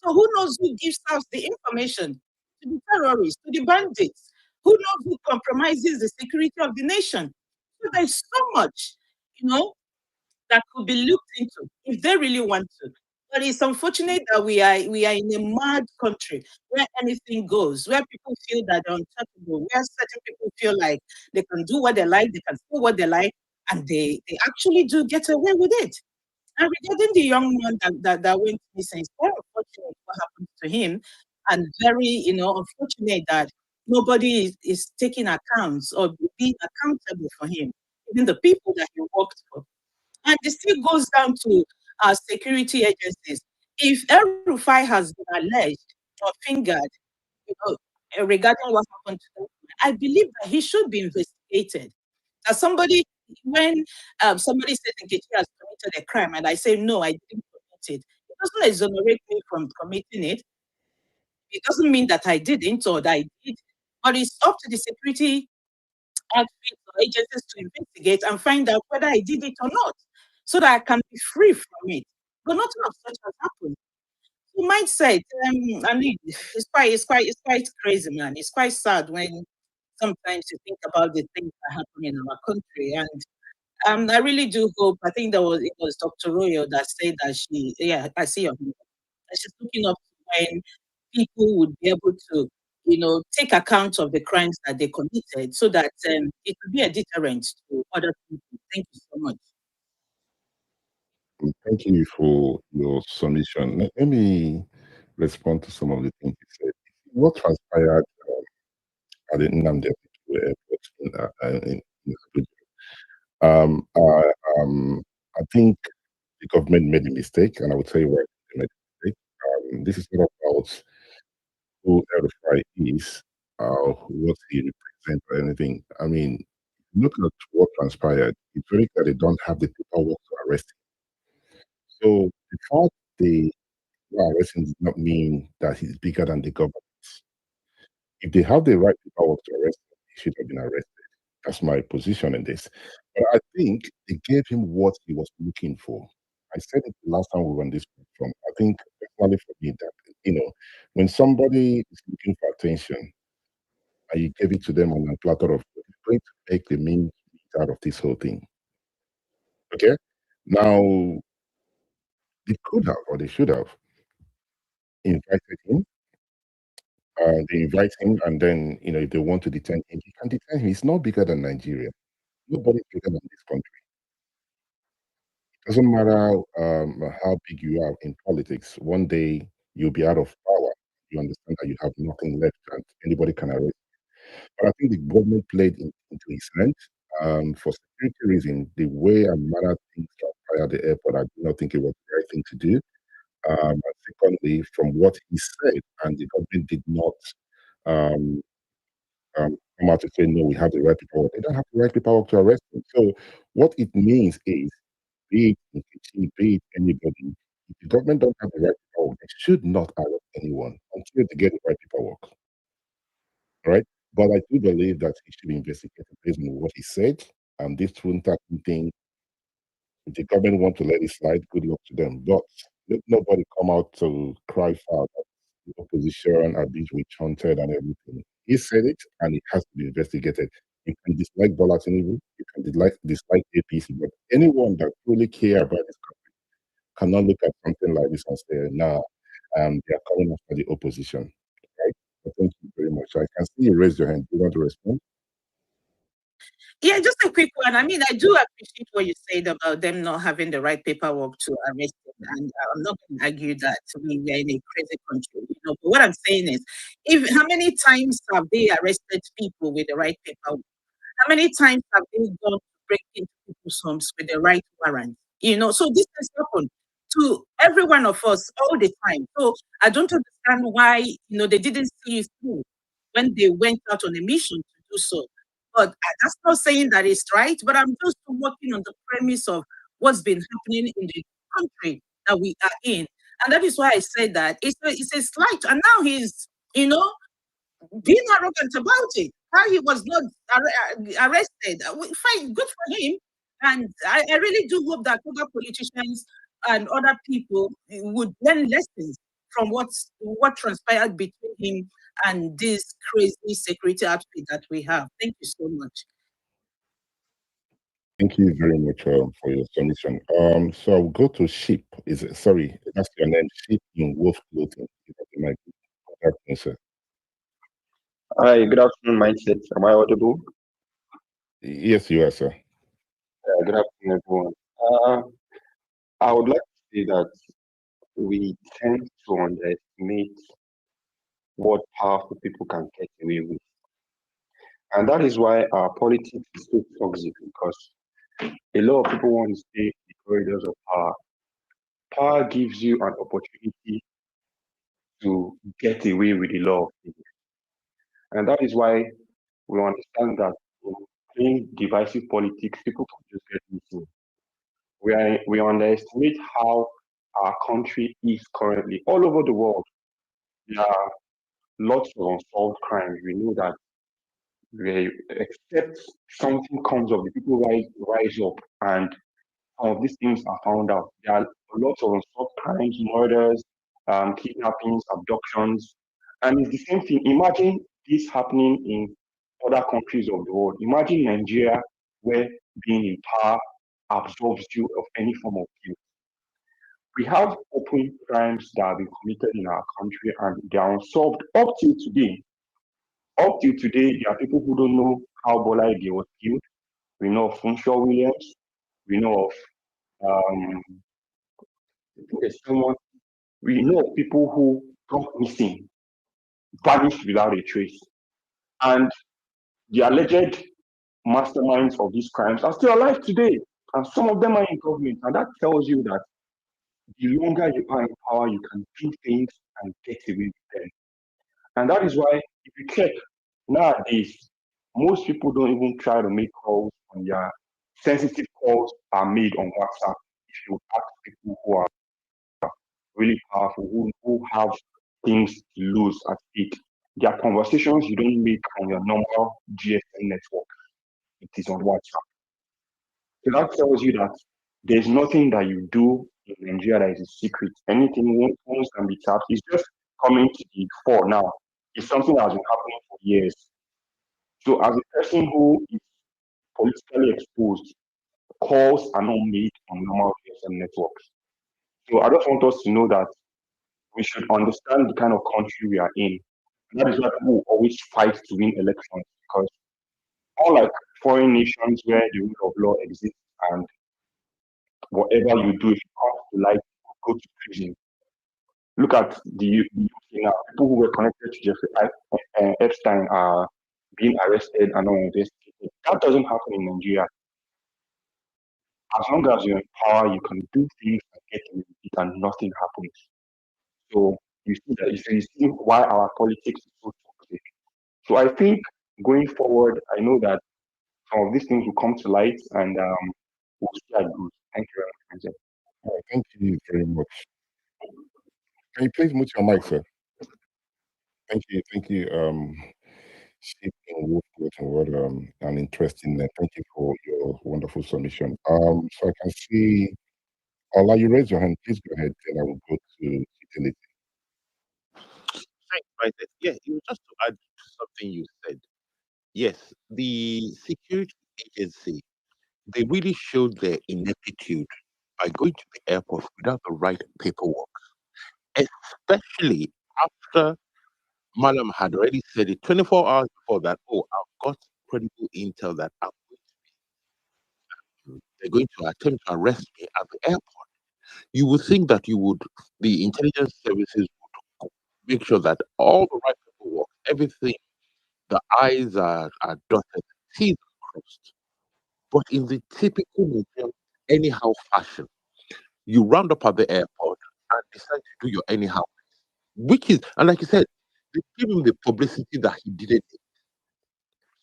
So who knows who gives out the information to the terrorists, to the bandits? Who knows who compromises the security of the nation? So there's so much, you know, that could be looked into if they really want to. But it's unfortunate that we are in a mad country where anything goes, where people feel that they're untouchable, where certain people feel like they can do what they like, they can say what they like, and they actually do get away with it. And regarding the young man that went missing, it's very unfortunate what happened to him, and very, unfortunate that nobody is taking accounts or being accountable for him, even the people that he worked for. And it still goes down to our security agencies. If El-Rufai has been alleged or fingered, regarding what happened to him, I believe that he should be investigated. As somebody, when somebody says Nkechi has committed a crime, and I say no, I didn't commit it, it doesn't exonerate me from committing it. It doesn't mean that I didn't or that I did, but it's up to the security outfits or agencies to investigate and find out whether I did it or not, so that I can be free from it. But nothing of such has happened. You might say, I mean, it's quite crazy, man. It's quite sad when sometimes you think about the things that happen in our country. And I really do hope. I think it was Dr. Royo that said that yeah, I see your hand. That she's looking up to when people would be able to, take account of the crimes that they committed, so that it would be a deterrent to other people. Thank you so much. Thank you for your submission. Let me respond to some of the things you said. What transpired at the Nnamdi Azikiwe airport in Abuja? I think the government made a mistake, and I would say why they made a mistake. This is not about who El-Rufai is, what he represents, or anything. I mean, look at what transpired. It's very clear they don't have the paperwork to arrest him. So the fact they are arresting does not mean that he's bigger than the government. If they have the right paperwork to arrest him, he should have been arrested. That's my position in this. But I think they gave him what he was looking for. I said it the last time we were on this platform. I think personally for me that when somebody is looking for attention and you give it to them on a platter of food, it's going to make the meat out of this whole thing. Okay? Now they could have or they should have invited him. They invite him, and then if they want to detain him, he can detain him. He's not bigger than Nigeria. Nobody's bigger than this country. It doesn't matter how big you are in politics. One day you'll be out of power. You understand that you have nothing left, and anybody can arrest. But I think the government played into his hand. For security reasons, the way and manner things transpired at the airport, I do not think it was the right thing to do. And secondly, from what he said, and the government did not um, come out to say, no, we have the right paperwork. They don't have the right paperwork to arrest him. So what it means is, be it Nkechi, be it anybody, if the government don't have the right paperwork, they should not arrest anyone until they get the right paperwork. Right? But I do believe that he should be investigated based on what he said. And this Trunta thing, if the government want to let it slide, good luck to them. But let nobody come out to cry foul that the opposition are being witch hunted and everything. He said it, and it has to be investigated. You can dislike Bola Tinubu, you can dislike APC, but anyone that really care about this country cannot look at something like this and say, nah, they are coming after the opposition. Right? So thank you very much. I can see you raise your hand. Do you want to respond? Yeah, just a quick one. I mean, I do appreciate what you said about them not having the right paperwork to arrest them, and I'm not going to argue that we are in a crazy country. But what I'm saying is, if how many times have they arrested people with the right paperwork? How many times have they gone to break into people's homes with the right warrant? So this has happened to every one of us all the time. So I don't understand why they didn't see it through when they went out on a mission to do so. But that's not saying that it's right. But I'm just working on the premise of what's been happening in the country that we are in, and that is why I said that it's a slight. And now he's being arrogant about it. How he was not arrested. Fine, good for him. And I really do hope that other politicians and other people would learn lessons from what transpired between him and this crazy security outfit that we have. Thank you so much. Thank you very much for your submission. So I'll go to Sheep. Sorry, that's your name, Sheep in Wolf Clothing. My good sir. Hi, good afternoon, Mindset. Am I audible? Yes, you are, sir. Good afternoon, everyone. I would like to say that we tend to underestimate what powerful people can get away with. And that is why our politics is so toxic because a lot of people want to stay in the corridors of power. Power gives you an opportunity to get away with a lot of things. And that is why we understand that in playing divisive politics, people can just get missing. We underestimate how our country is currently all over the world. There are lots of unsolved crimes. We know that except something comes up, the people rise up and some of these things are found out. There are lots of unsolved crimes, murders, kidnappings, abductions, and it's the same thing. Imagine this happening in other countries of the world. Imagine Nigeria, where being in power absolves you of any form of guilt. We have open crimes that have been committed in our country and they are unsolved up till today. Up till today, there are people who don't know how Bola Ige was killed. We know of Funshaw Williams. We know of um, I think there's someone. We know of people who got missing, vanished without a trace, and the alleged masterminds of these crimes are still alive today, and some of them are in government. And that tells you that the longer you are in power, you can do things and get away with them. And that is why, if you check nowadays, most people don't even try to make calls on their sensitive calls are made on WhatsApp. If you ask people who are really powerful, who have things to lose at stake, their conversations you don't make on your normal GSM network. It is on WhatsApp. So that tells you that there's nothing that you do in Nigeria that is a secret. Anything once can be tapped. It's just coming to the fore now. It's something that has been happening for years. So as a person who is politically exposed, calls are not made on normal GSM networks. So I just want us to know that we should understand the kind of country we are in. And that is why people always fight to win elections because unlike foreign nations where the rule of law exists and whatever you do, if you come to light, you go to prison. Look at the UK now. People who were connected to Epstein are being arrested and not investigated. That doesn't happen in Nigeria. As long as you're in power, you can do things and get away with it and nothing happens. So you see why our politics is so toxic. So I think going forward, I know that some of these things will come to light and we'll see how it goes. Thank you very much, Vincent. All right, thank you very much. Can you please mute your mic, sir? Thank you. Stephen Wolfwood and what an interesting. Thank you for your wonderful submission. So I can see. Ola, you raise your hand. Please go ahead, and I will go to utility. Thanks, right. Yeah, it was just to add to something you said. Yes, the security agency, they really showed their ineptitude by going to the airport without the right paperwork, especially after Malam had already said it 24 hours before that, oh, I've got credible intel that they're going to attempt to arrest me at the airport. You would think that the intelligence services would make sure that all the right paperwork, everything, the I's are dotted, T's are crossed. But in the typical Nigerian anyhow fashion, you round up at the airport and decide to do your anyhow, which is, and like you said, they give him the publicity that he didn't need.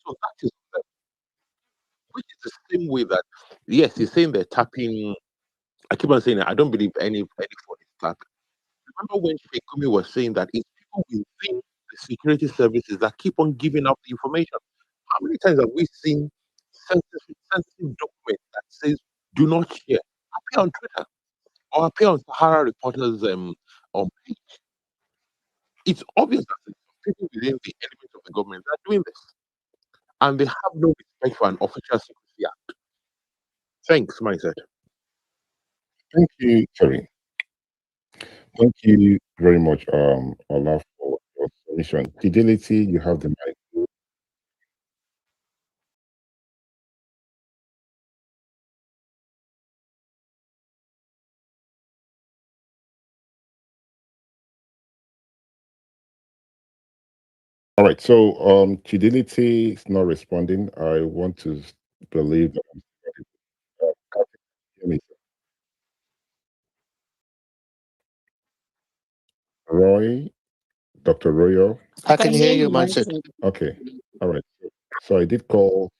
So that is, which is the same way that, yes, he's saying they're tapping. I keep on saying that I don't believe any phone is tapping. Remember when Shekumi was saying that it's people within the security services that keep on giving out the information? How many times have we seen sensitive document that says do not share appear on Twitter or appear on Sahara Reporters page? It's obvious that people within the elements of the government are doing this, and they have no respect for an official secrecy act. Thanks, mindset. Thank you, Terry. Thank you very much, Ola, for your submission. Fidelity, you have the mic. All right. So Fidelity is not responding. I want to believe that Captain, hear me, Roy, Dr. Royal. I can can hear hear you, you, mindset. mindset. Okay. All right. So I did call.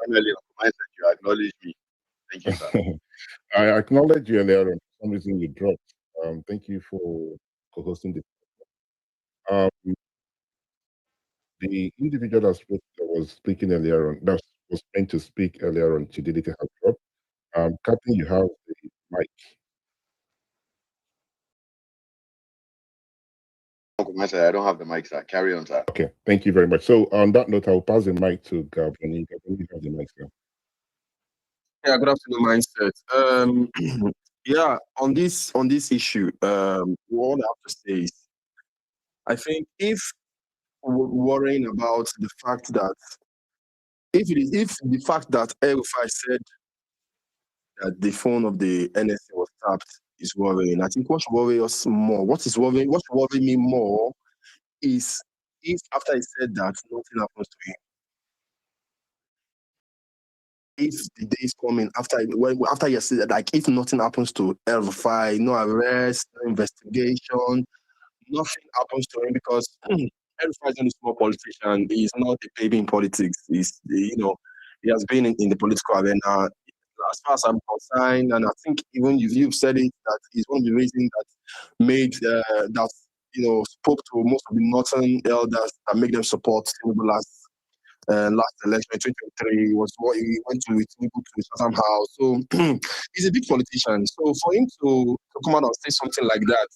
Finally, mindset, you acknowledge me. Thank you, sir. I acknowledged you earlier. And for some reason, you dropped. Thank you for co-hosting the. Um, the individual that was speaking earlier on, that was meant to speak earlier on, Fidelity has dropped. Captain, you have the mic. Uncle Mindset, I don't have the mic, sir. Carry on, sir. Okay. Thank you very much. So on that note, I'll pass the mic to Gaboni. Gaboni, you have the mic now. Yeah, good afternoon, mindset. Yeah, on this issue, what I have to say is, I think if we're worrying about the fact that if the fact that El-Rufia said that the phone of the NSA was tapped is worrying, I think what should worry us more, what should worry me more is if after he said that nothing happens to him. If the day is coming after you said that, like if nothing happens to El-Rufia, no arrest, no investigation, nothing happens to him because El-Rufia is not a small politician. He's not a baby in politics. He has been in the political arena as far as I'm concerned, and I think even you've said it that he's one of the reasons that made that spoke to most of the northern elders that make them support Tinubu last election in 2023 was what he went to with Tinubu to Chatham House. So he's a big politician. So for him to come out and say something like that,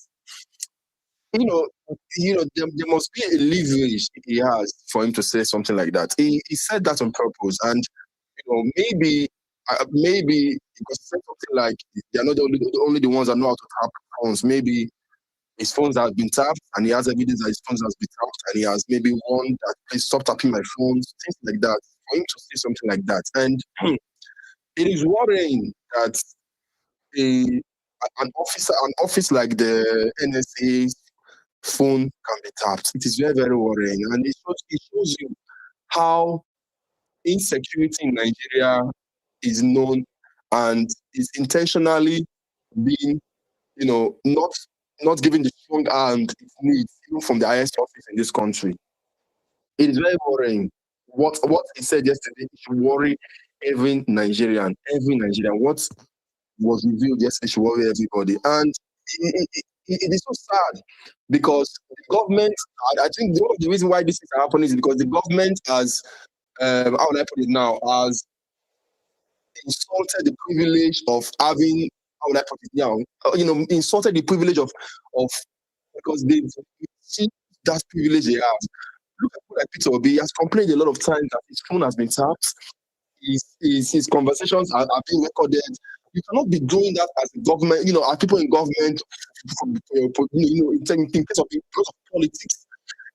there must be a leverage he has for him to say something like that. He said that on purpose, and maybe because he said something like they're not the only the ones that know how to tap phones. Maybe his phones have been tapped, and he has evidence that his phones has been tapped, and he has maybe warned that please stop tapping my phones, things like that. For him to say something like that, and it is worrying that an office like the NSA's phone can be tapped. It is very, very worrying. And it shows you how insecurity in Nigeria is known and is intentionally being, not given the strong hand it needs, even from the highest office in this country. It is very worrying. What he said yesterday should worry every Nigerian. Every Nigerian. What was revealed yesterday should worry everybody. And it is so sad because the government, I think one of the reasons why this is happening is because the government has, how will I put it now, has insulted the privilege of having, how will I put it now, insulted the privilege of because they see that privilege they have. Look at people like Peter Obi. He has complained a lot of times that his phone has been tapped. His conversations are being recorded. You cannot be doing that as a government, as people in government, in case of politics.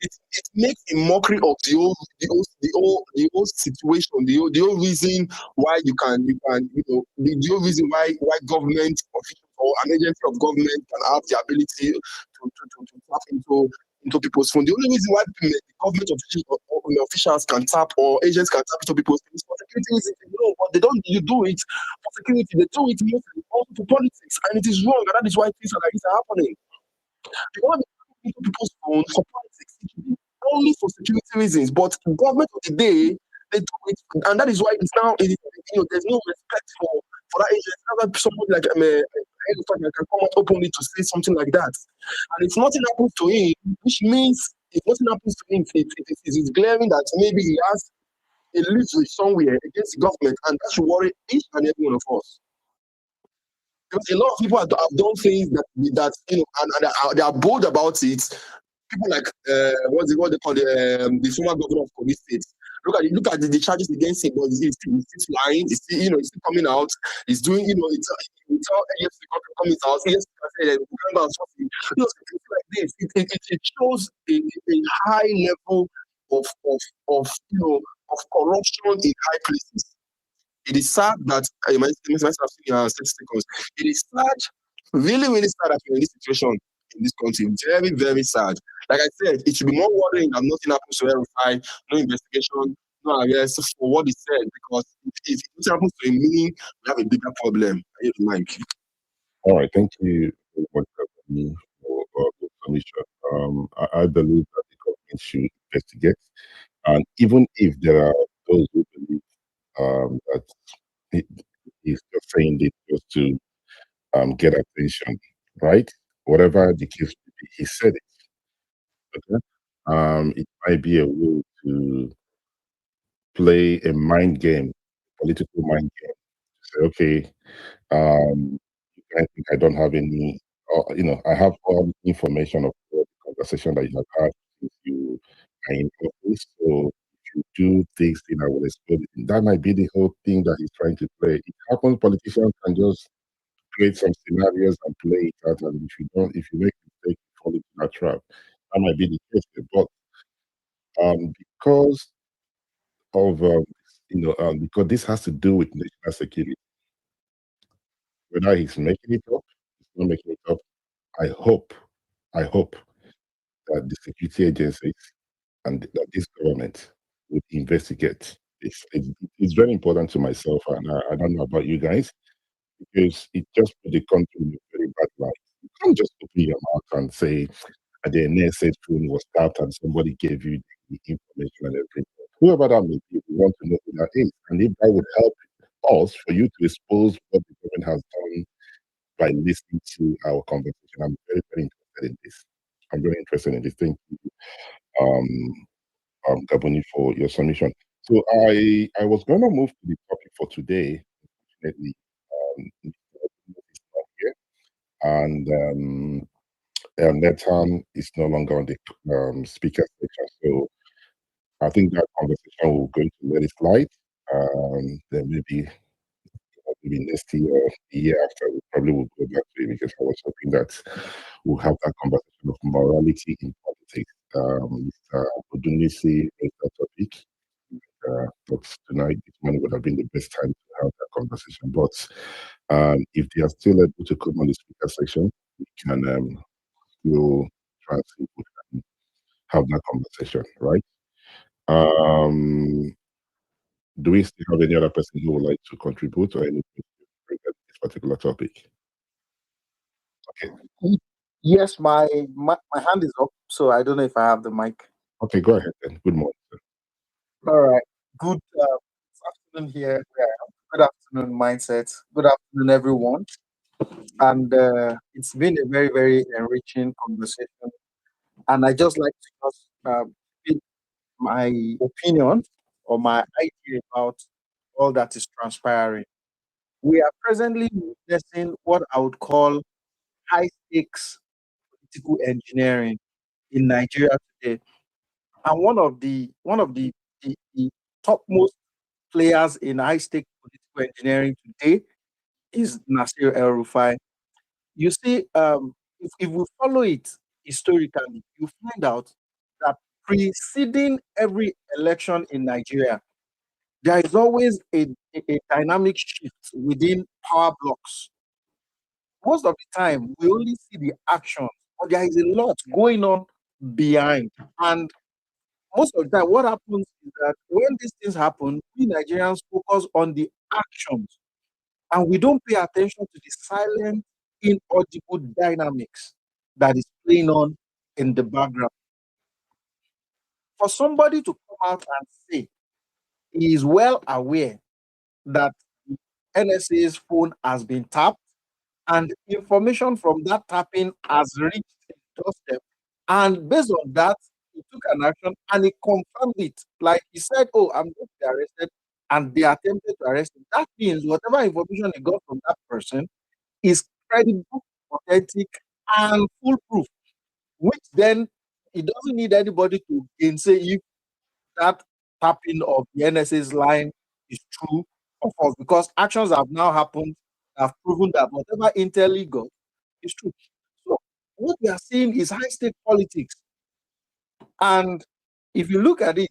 It makes a mockery of the whole situation, the whole reason why the whole reason why government officials or an agency of government can have the ability to tap into people's phone. The only reason why the government officials can tap or agents can tap into people's phone is for security reasons. But they don't. You do it for security. They do it mostly also for politics, and it is wrong. And that is why things like this are happening. You want to tap into people's phones for politics. It should be only for security reasons. But the government of the day, they do it, and that is why it's now. There's no respect for that agent. Never somebody like can come out openly to say something like that. And if nothing happens to him, which means if nothing happens to him, it is glaring that maybe he has a leverage somewhere against the government, and that should worry each and every one of us. Because a lot of people have done things that and they are bold about it. People like what they call the former governor of Kogi State. Look at the charges against him, but he's still lying. He's still coming out. He's doing without coming out. Things like this. It shows a high level of corruption in high places. It is sad that myself 6 seconds. It is sad, really, really sad that we're in this situation in this country. Very, very sad. Like I said, it should be more worrying that nothing happens to El-Rufai, no investigation, no arrest for what he said, because if it happens to a meaning, we have a bigger problem. I yield the mic. All right, thank you very much, Stephanie, for the submission. I believe that the government should investigate, and even if there are those who believe that he, he's just saying this just to get attention, right? Whatever the case may be, he said it. Okay? It might be a way to play a mind game, political mind game. Say, okay, um, I think I don't have any, I have all the information of the conversation that you have had since you are in office. So if you do this thing, I will expose it. That might be the whole thing that he's trying to play. It happens, politicians can just create some scenarios and play it out. And if you make a mistake, you fall into that trap. That might be the case. But because of, because this has to do with national security, whether he's making it up, he's not making it up, I hope that the security agencies and that this government would investigate this. It's very important to myself, and I don't know about you guys, because it just put the country in a very bad light. You can't just open your mouth and say the NSA phone was tapped and somebody gave you the information and everything. Whoever that may be, we want to know who that is, and if that would help us for you to expose what the government has done by listening to our conversation. I'm very, very interested in this. I'm very interested in this. Thank you, Gaboni, for your submission. So I was going to move to the topic for today. Unfortunately, Mr. is not here, and Nathan is no longer on the speaker section. So I think that conversation will going to let it slide. Then maybe next year or the year after, we probably will go back to it, because I was hoping that we'll have that conversation of morality in politics. Mr. Odunisi raised that topic. But tonight, this morning would have been the best time to have that conversation. But if they are still able to come on the speaker section, we can still try and see if we can have that conversation, right? Um, do we still have any other person who would like to contribute or anything regarding this particular topic? Okay. Yes, my hand is up, so I don't know if I have the mic. Okay, go ahead then. Good morning, sir. All right. Good afternoon here. Good afternoon, mindset. Good afternoon, everyone. And it's been a very, very enriching conversation. And I just like to just speak my opinion or my idea about all that is transpiring. We are presently witnessing what I would call high stakes political engineering in Nigeria today. And one of the topmost players in high stake political engineering today is Nasir El-Rufai. You see, if we follow it historically, you find out that preceding every election in Nigeria, there is always a dynamic shift within power blocks. Most of the time, we only see the action, but there is a lot going on behind. And most of the time, what happens is that when these things happen, we Nigerians focus on the actions and we don't pay attention to the silent, inaudible dynamics that is playing on in the background. For somebody to come out and say he is well aware that the NSA's phone has been tapped and information from that tapping has reached his doorstep, and based on that, he took an action and he confirmed it. Like he said, "Oh, I'm going to be arrested," and they attempted to arrest him. That means whatever information he got from that person is credible, authentic, and foolproof, which then it doesn't need anybody to say if that tapping of the NSA's line is true or false, because actions have now happened that have proven that whatever intel he got is true. So what we are seeing is high stake politics. And if you look at it,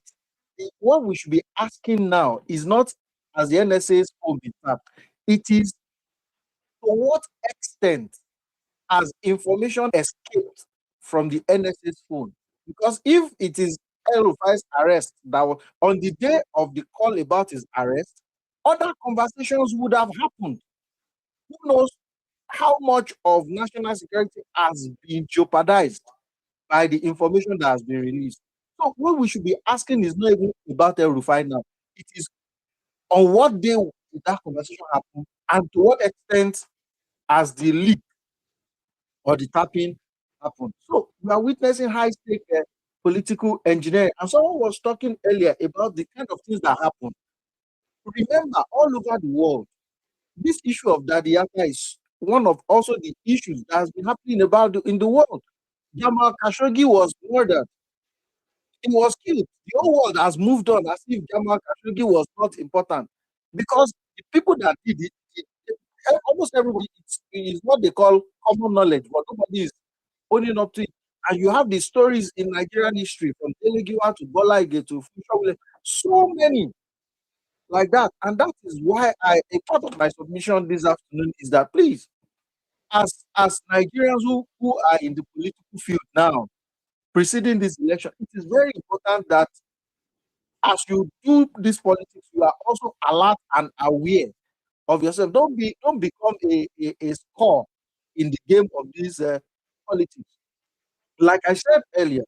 what we should be asking now is not as the NSA's phone been tapped, it is to what extent as information escaped from the NSA's phone. Because if it is El-Rufai's arrest that was on the day of the call about his arrest, other conversations would have happened. Who knows how much of national security has been jeopardized by the information that has been released? So what we should be asking is not even about El-Rufai now. It is on what day did that conversation happen, and to what extent has the leak or the tapping happened? So we are witnessing high-stake political engineering. And someone was talking earlier about the kind of things that happen. Remember, all over the world, this issue of Dadiaka is one of also the issues that has been happening in the world. Jamal Khashoggi was murdered. He was killed. The whole world has moved on as if Jamal Khashoggi was not important because the people that did almost everybody, it's what they call common knowledge, but nobody is owning up to it. And you have the stories in Nigerian history from Telegiwa to Bola Ige to Fushawule, so many like that. And that is why a part of my submission this afternoon is that please, as Nigerians who are in the political field now, preceding this election, it is very important that as you do this politics, you are also alert and aware of yourself. Don't become a score in the game of this politics. Like I said earlier,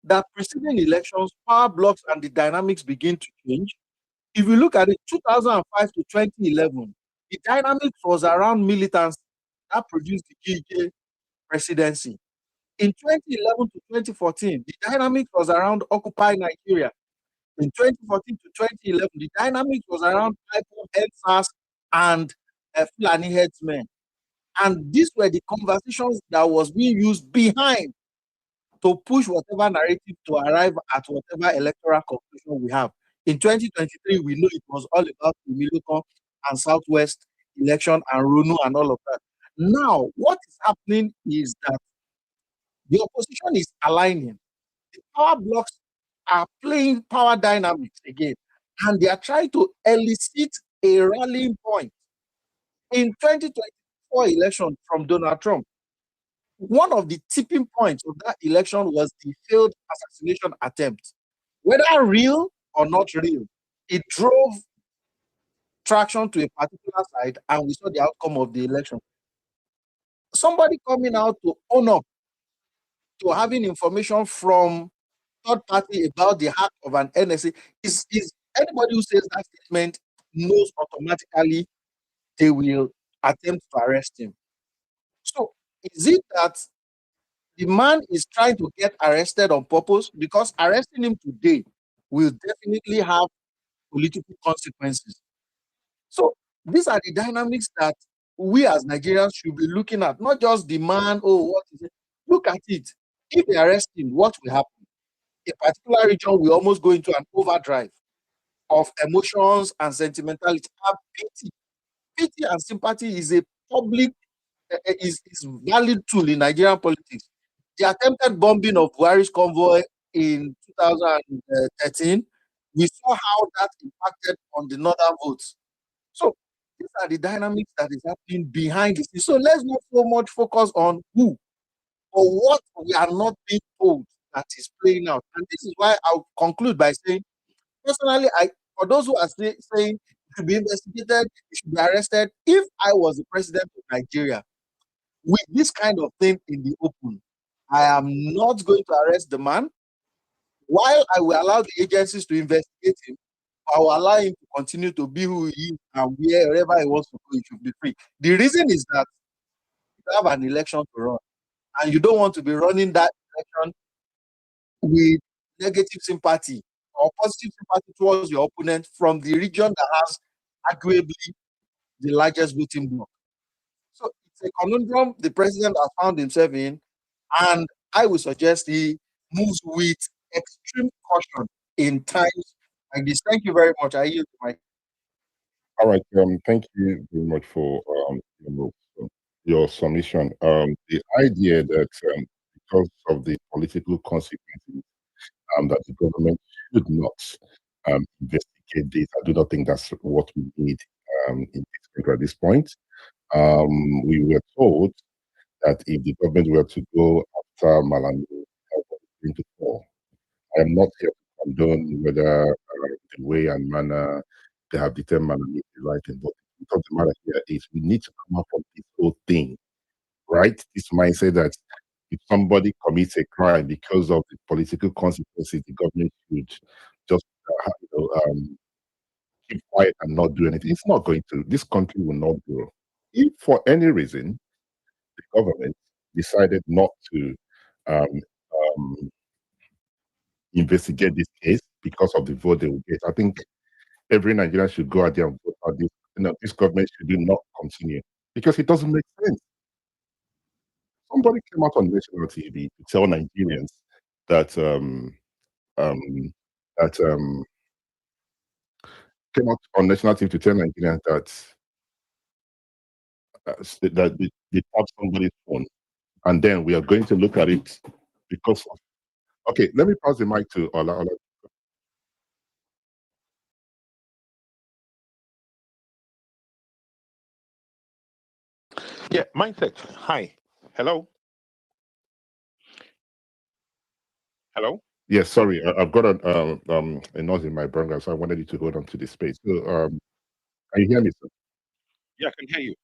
that preceding elections, power blocks and the dynamics begin to change. If you look at it, 2005 to 2011, the dynamics was around militants that produced the GJ presidency. In 2011 to 2014, the dynamics was around Occupy Nigeria. In 2014 to 2011, the dynamics was around IPOB, NSAS, and Fulani headsmen. And these were the conversations that was being used behind to push whatever narrative to arrive at whatever electoral conclusion we have. In 2023, we know it was all about the Miloko and Southwest election and Runu and all of that. Now, what is happening is that the opposition is aligning. The power blocks are playing power dynamics again, and they are trying to elicit a rallying point. In 2024 election from Donald Trump, one of the tipping points of that election was the failed assassination attempt. Whether real or not real, it drove traction to a particular side, and we saw the outcome of the election. Somebody coming out to own up to having information from third party about the hack of an NSA is anybody who says that statement knows automatically they will attempt to arrest him. So is it that the man is trying to get arrested on purpose? Because arresting him today will definitely have political consequences. So these are the dynamics that we as Nigerians should be looking at, not just the man, oh, what is it? Look at it. If they arrest him, what will happen? A particular region will almost go into an overdrive of emotions and sentimentality. And pity and sympathy is a public, is valid tool in Nigerian politics. The attempted bombing of Buhari's convoy in 2013, we saw how that impacted on the northern votes. So these are the dynamics that is happening behind the scenes. So let's not so much focus on who or what we are not being told that is playing out. And this is why I'll conclude by saying, personally, for those who are saying it should be investigated, it should be arrested, if I was the president of Nigeria with this kind of thing in the open, I am not going to arrest the man. While I will allow the agencies to investigate him, I will allow him to continue to be who he is and wherever he wants to go, he should be free. The reason is that you have an election to run, and you don't want to be running that election with negative sympathy or positive sympathy towards your opponent from the region that has arguably the largest voting bloc. So it's a conundrum the president has found himself in, and I would suggest he moves with extreme caution in times like this. Thank you very much. I yield to my. All right. Thank you very much for your submission. The idea that because of the political consequences, that the government should not investigate this, I do not think that's what we need in this country at this point. We were told that if the government were to go after Malam, how was it going to fall? I am not here to condone whether the way and manner they have determined is the right thing, but the truth of the matter here is we need to come up with this whole thing, right? This mindset that if somebody commits a crime because of the political consequences, the government should just keep quiet and not do anything. It's not going to. This country will not grow. If for any reason the government decided not to um, um, investigate this case because of the vote they will get, I think every Nigerian should go out there and vote for this. This government should not continue because it doesn't make sense. Somebody came out on national TV to tell Nigerians that um, that came out on national TV to tell Nigerians that they tapped somebody's phone, and then we are going to look at it because of. Okay, let me pass the mic to Ola. Ola. Yeah, mindset. Hi. Hello. Hello. Yes, sorry, I've got a noise in my background, so I wanted you to hold on to the space. So, can you hear me, sir? Yeah, I can hear you.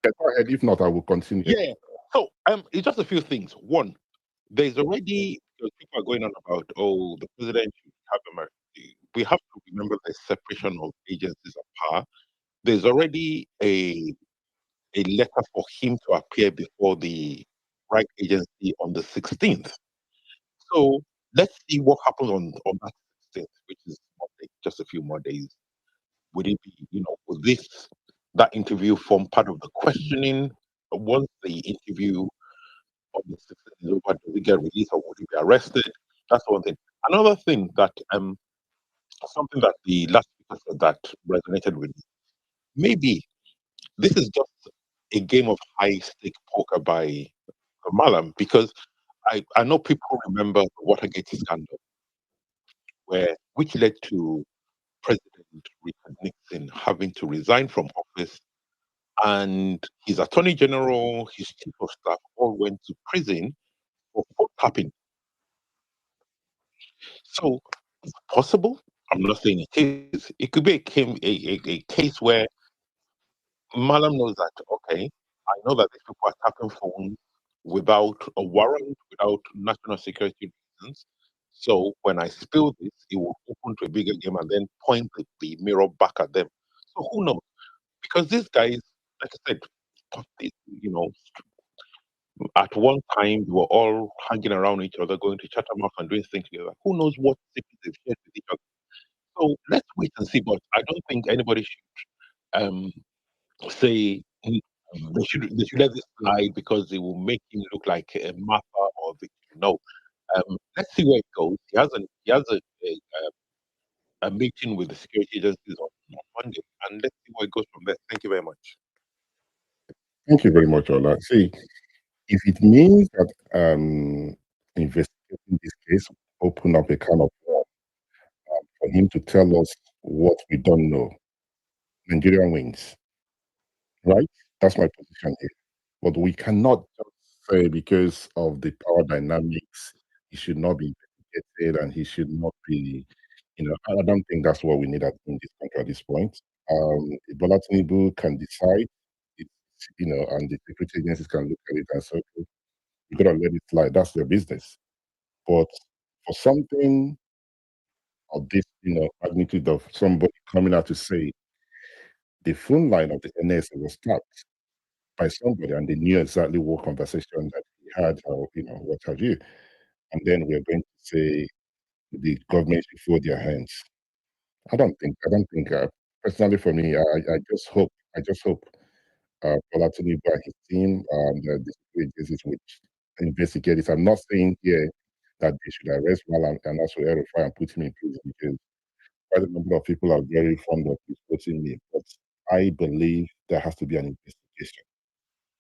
Yeah, go ahead. If not, I will continue. Yeah. So it's just a few things. One, there's already because people are going on about the president should have we have to remember the separation of agencies of power. There's already a letter for him to appear before the right agency on the 16th. So let's see what happens on that 16th, which is Monday, just a few more days. Would it be, will that interview form part of the questioning? Once the interview on the 16th is over, does he get released or would he be arrested? That's one thing. Another thing that something that the last speaker said that resonated with me. Maybe this is just a game of high stake poker by Malam because I know people remember the Watergate scandal, which led to President Richard Nixon having to resign from office, and his Attorney General, his Chief of Staff, all went to prison for phone tapping. So, it's possible. I'm not saying it is. It could be a case where Malam knows that, okay, I know that these people are tapping phones without a warrant, without national security reasons. So when I spill this, it will open to a bigger game and then point the mirror back at them. So who knows? Because these guys, like I said, you know, at one time they were all hanging around each other, going to Chatham House and doing things together. Who knows what secrets they've shared with each other? So let's wait and see. But I don't think anybody should say they should let this slide because it will make him look like a Martha or victim. No, let's see where it goes. He has a meeting with the security agencies on Monday, and let's see where it goes from there. Thank you very much. Thank you very much, Ola. See, if it means that investigating this case open up a kind of for him to tell us what we don't know, Nigerian wins, right? That's my position here. But we cannot just say because of the power dynamics, he should not be investigated and he should not be, I don't think that's what we need in this country at this point. Bola Tinubu can decide, and the security agencies can look at it and say, okay, you gotta let it slide. That's their business. But for something of this, magnitude of somebody coming out to say the phone line of the NSA was tapped by somebody and they knew exactly what conversation that he had or what have you, and then we're going to say the government should fold their hands. I don't think personally for me, I just hope Bola Tinubu and his team, the security agencies which investigate this. I'm not saying here that they should arrest Malam and also El-Rufia and put him in prison because quite a number of people are very fond of quoting me, but I believe there has to be an investigation.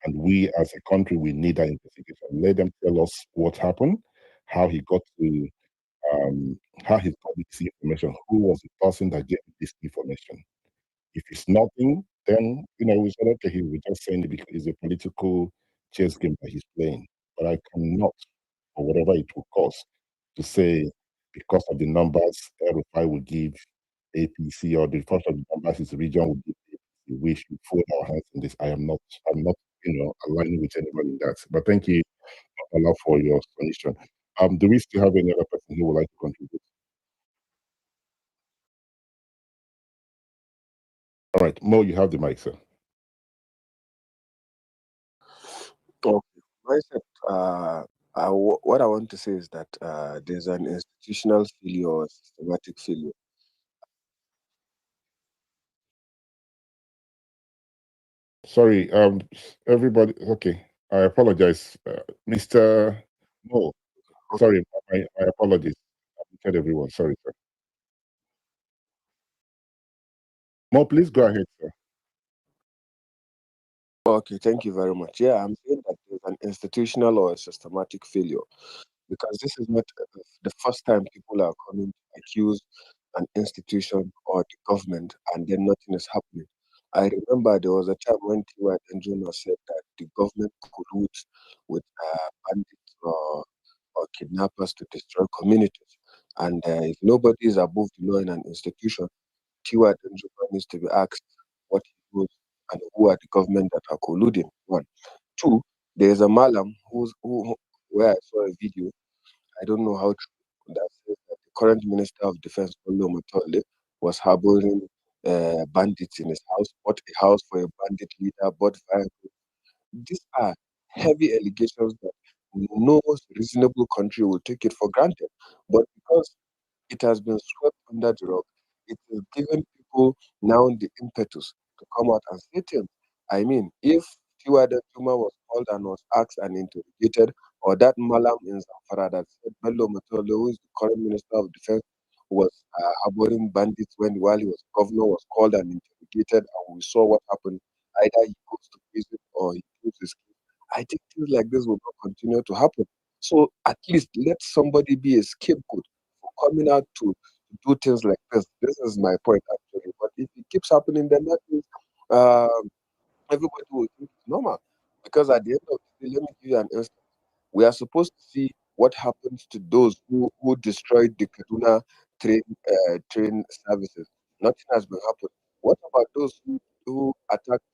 And we as a country, we need that investigation. Let them tell us what happened, how he got to, how he got this information, who was the person that gave this information. If it's nothing, then we said, okay, he was just saying it because it's a political chess game that he's playing. But I cannot, or whatever it will cost, to say because of the numbers El-Rufai will give APC, or because of the numbers his region will give APC, we should fold our hands in this. I'm not, aligning with anybody in that. But thank you, Allah, for your explanation. Do we still have any other person who would like to contribute? All right, Mo, you have the mic, sir. Okay. What I want to say is that there's an institutional failure or systematic failure. Sorry, everybody. Okay, I apologize, Mr. Mo. Sorry, my apologies. I tell everyone. Sorry, sir. Mo, please go ahead, sir. Okay, thank you very much. Yeah, I'm saying that there's an institutional or a systematic failure because this is not the first time people are coming to accuse an institution or the government and then nothing is happening. I remember there was a time when T.Y. Danjuma said that the government colludes with bandits or kidnappers to destroy communities. And if nobody is above the law in an institution, T.Y. Danjuma needs to be asked what he knows and who are the government that are colluding. One. Two, there is a Malam where I saw a video, I don't know how true, that says that the current Minister of Defense, Olo Matole, was harboring bandits in his house, bought a house for a bandit leader, bought vehicles. These are heavy allegations that no reasonable country will take it for granted. But because it has been swept under the rug, it is giving people now the impetus to come out and say things. I mean, if Tiwa Tuma was called and was asked and interrogated, or that Malam in Zamfara that said Bello Matolo, who is the current Minister of Defense, was harboring bandits while he was governor, was called and interrogated, and we saw what happened. Either he goes to prison or he proves his case. I think things like this will not continue to happen. So at least let somebody be a scapegoat for coming out to do things like this. This is my point actually. But if it keeps happening, then that means everybody will think it's normal. Because at the end of the day, let me give you an instance. We are supposed to see what happens to those who destroyed the Kaduna train services. Nothing has been happened. What about those who attacked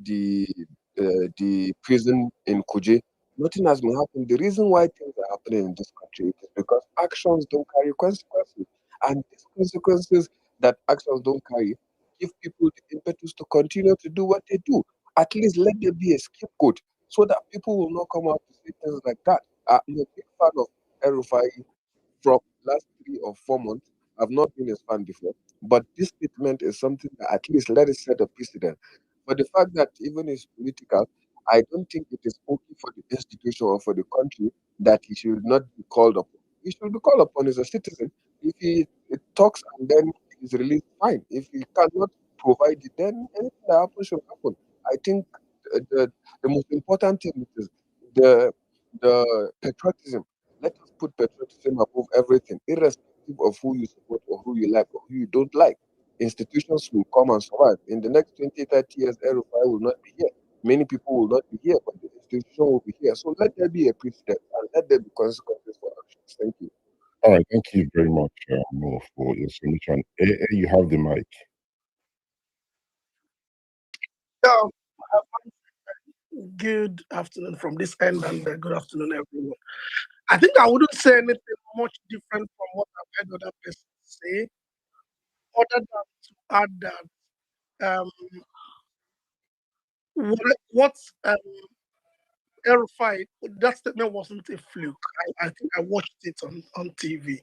the the prison in Kuje? Nothing has been happening. The reason why things are happening in this country is because actions don't carry consequences, and these consequences that actions don't carry give people the impetus to continue to do what they do. At least let there be a scapegoat so that people will not come out to say things like that. I'm a big fan of El-Rufai from last 3 or 4 months. I've not been his fan before, but this statement is something that at least let it set a precedent. But the fact that even is political, I don't think it is okay for the institution or for the country that he should not be called upon. He should be called upon as a citizen. If he it talks and then is released, fine. If he cannot provide it, then anything that happens should happen. I think the most important thing is the patriotism. Let us put patriotism above everything, irrespective of who you support or who you like or who you don't like. Institutions will come and survive. In the next 20, 30 years, RFI will not be here. Many people will not be here, but the institution will be here. So let there be a precedent and let there be consequences for actions. Thank you. All right, thank you very much, Mo, for your submission. You have the mic. Yeah, good afternoon from this end, and good afternoon, everyone. I think I wouldn't say anything much different from what I've heard other persons say, other than to add that what El-Rufai, that statement wasn't a fluke. I think I watched it on TV.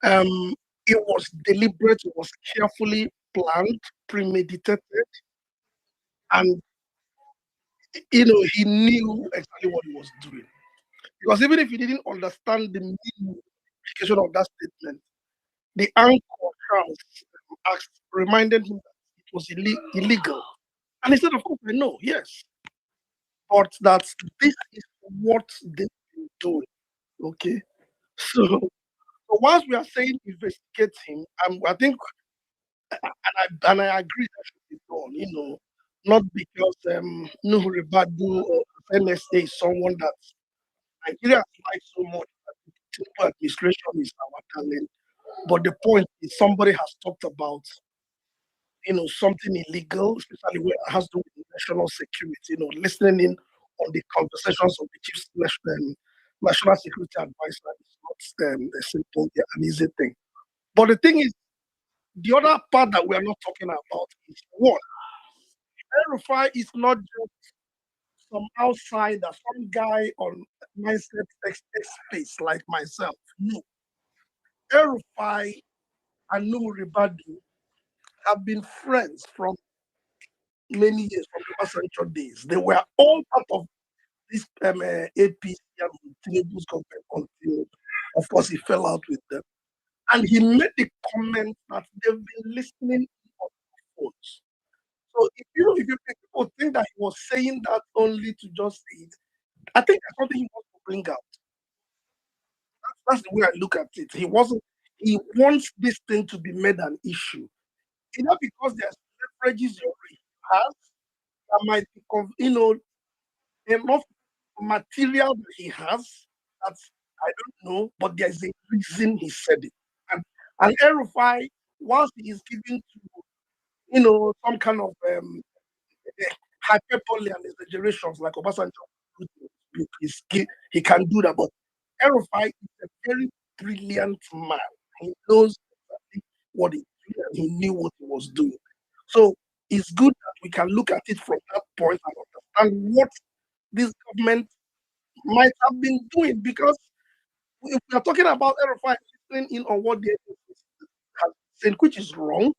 It was deliberate, it was carefully planned, premeditated, and he knew exactly what he was doing. Because even if he didn't understand the meaning implication of that statement, the anchor Charles reminded him that it was illegal. And he said, of course, I know, yes. But that this is what they've been doing. Okay. So whilst we are saying investigate him, I think and I agree that should be done. Not because Nuhu Ribadu or NSA is someone that Nigeria has liked so much that the Tinubu administration is our darling. But the point is, somebody has talked about something illegal, especially when it has to do with national security. Listening in on the conversations of the chief national security advisor is not a simple, an easy thing. But the thing is, the other part that we are not talking about is one, El-Rufai is not just some outsider, some guy on mindset space like myself. No. El-Rufai and Nuhu Ribadu have been friends from many years, from the Obasanjo days. They were all part of this APC and Tinubu's government until, of course, he fell out with them. And he made the comment that they've been listening on phones. So if people think that he was saying that only to just say it, I think that's something he wants to bring out. That's the way I look at it. He wants this thing to be made an issue. Because there's leverages he already has, that might be, enough material that he has that I don't know, but there's a reason he said it. And El-Rufai, whilst he is giving to, some kind of hyperbole and exaggerations like Obasanjo, he can do that. But El-Rufai is a very brilliant man. He knows exactly what he's doing, and he knew what he was doing. So it's good that we can look at it from that point and understand what this government might have been doing, because if we are talking about El-Rufai listening in on what the has said, which is wrong,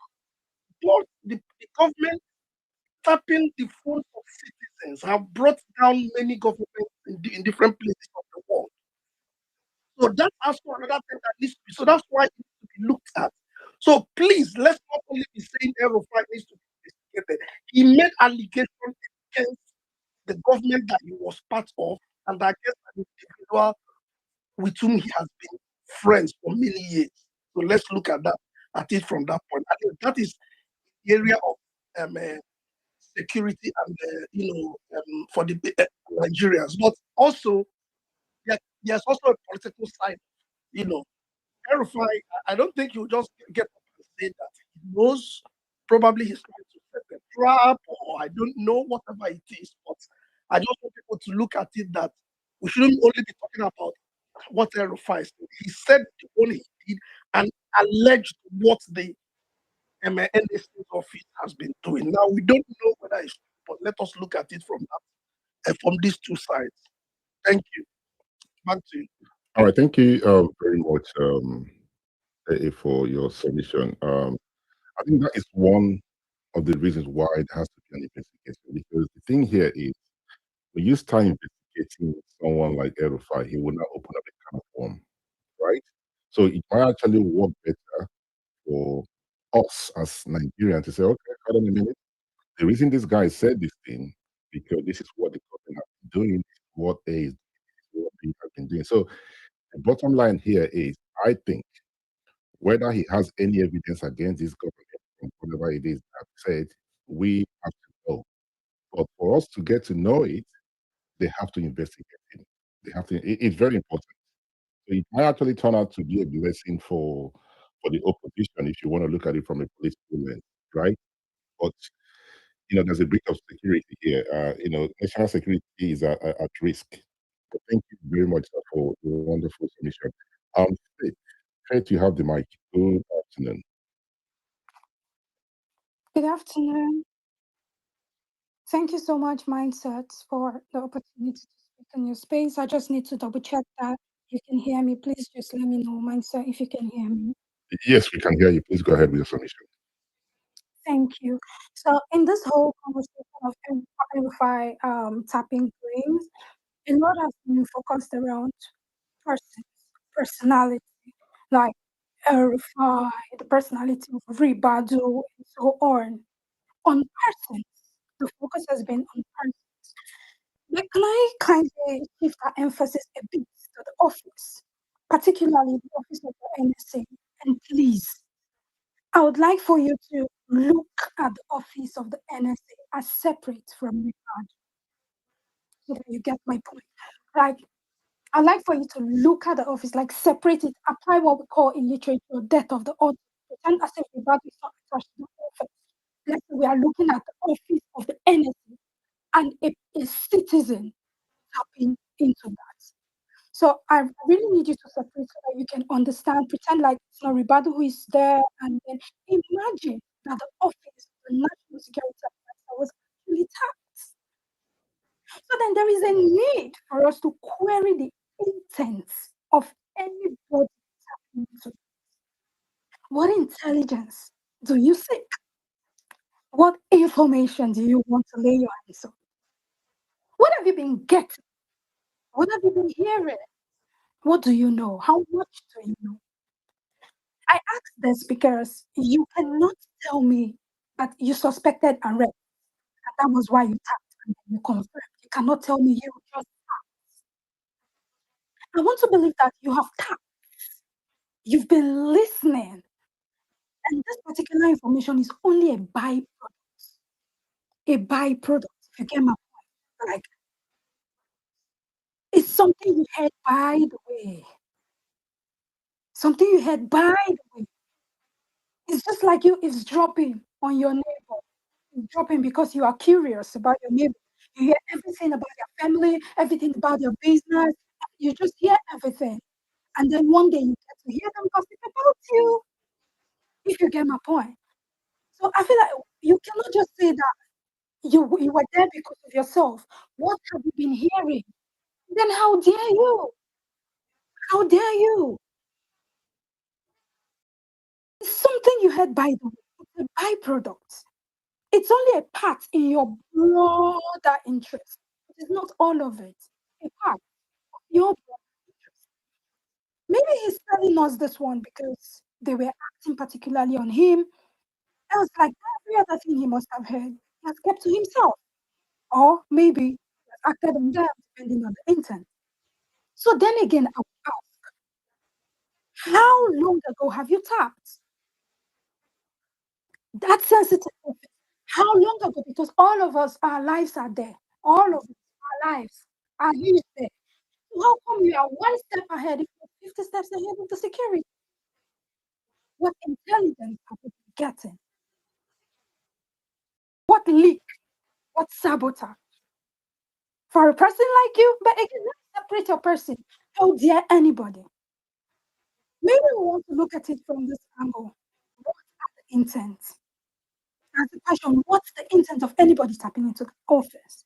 but the government tapping the phones of citizens have brought down many governments in different places of the world. So that's also another thing that needs to be. So that's why it needs to be looked at. So please, let's not only be saying El-Rufai needs to be investigated. He made allegations against the government that he was part of, and against an individual with whom he has been friends for many years. So let's look at it from that point. I think that is the area of security and for the Nigerians. But also there's also a political side. El-Rufai, I don't think you just get up and say that. He knows probably he's trying to set a trap, or I don't know, whatever it is. But I just want people to look at it that we shouldn't only be talking about what El-Rufai said. He said the only he did and alleged what the NSA's office has been doing. Now we don't know whether it's true, but let us look at it from these two sides. Thank you. Back to you. All right, thank you very much for your submission. I think that is one of the reasons why it has to be an investigation, because the thing here is when you start investigating someone like El-Rufai, he will not open up a can of worm, right? So it might actually work better for us as Nigerians to say, okay, hold on a minute. The reason this guy said this thing, because this is what the government has been doing, what A is what B has been doing. So the bottom line here is, I think, whether he has any evidence against this government from whatever it is that said, we have to know. But for us to get to know it, they have to investigate it. They have to. It's very important. So it might actually turn out to be a blessing for the opposition if you want to look at it from a political lens, right? But there's a breach of security here. National security is at risk. But thank you very much for the wonderful submission. Faith, Faith, you have the mic. Good afternoon. Good afternoon. Thank you so much, Mindsets, for the opportunity to speak in your space. I just need to double check that you can hear me. Please just let me know, Mindset, if you can hear me. Yes, we can hear you. Please go ahead with your submission. Thank you. So in this whole conversation of El-Rufai tapping brains, a lot has been focused around personality, like El-Rufai, the personality of Ribadu, and so on persons. The focus has been on persons. But can I kindly shift our emphasis a bit to the office, particularly the office of the NSA? And please, I I would like for you to look at the office of the NSA as separate from Ribadu, so that you get my point. Like, I'd like for you to look at the office, like separate it, apply what we call in literature death of the author. Pretend as if Ribadu is not attached to the office. Let's say we are looking at the office of the NSA and a citizen tapping into that. So I really need you to separate so that you can understand, pretend like it's not Ribadu who is there, and then imagine that the office, the National Security Advisor, was actually tapped. So then there is a need for us to query the intents of anybody tapping into. What intelligence do you seek? What information do you want to lay your hands on? What have you been getting? What have you been hearing? What do you know? How much do you know? I ask this because you cannot tell me that you suspected arrest and that was why you tapped and then you confirmed. You cannot tell me you just tapped. I want to believe that you have tapped. You've been listening. And this particular information is only a byproduct. A byproduct, if you get my point. Like, it's something you heard by the way. Something you heard by the way. It's just like you eavesdropping on your neighbor. Dropping because you are curious about your neighbor. You hear everything about your family, everything about your business. You just hear everything. And then one day you get to hear them gossip about you, if you get my point. So I feel like you cannot just say that you were there because of yourself. What have you been hearing? Then how dare you? How dare you? It's something you heard by the way. It's a byproduct. It's only a part in your broader interest. It is not all of it. A part of your broader interest. Maybe he's telling us this one because they were acting particularly on him. Else, like every other thing he must have heard, he has kept to himself. Or maybe he has acted on them, depending on the intent. So then again, I would ask, how long ago have you tapped? That sensitive topic. How long ago? Because all of us, our lives are there. All of us, our lives are used there. So how come you are one step ahead if you're 50 steps ahead of the security? What intelligence are we getting? What leak? What sabotage? For a person like you, but again, let's separate your person. How dare anybody? Maybe we want to look at it from this angle. What are the intents? As a question, what's the intent of anybody tapping into office?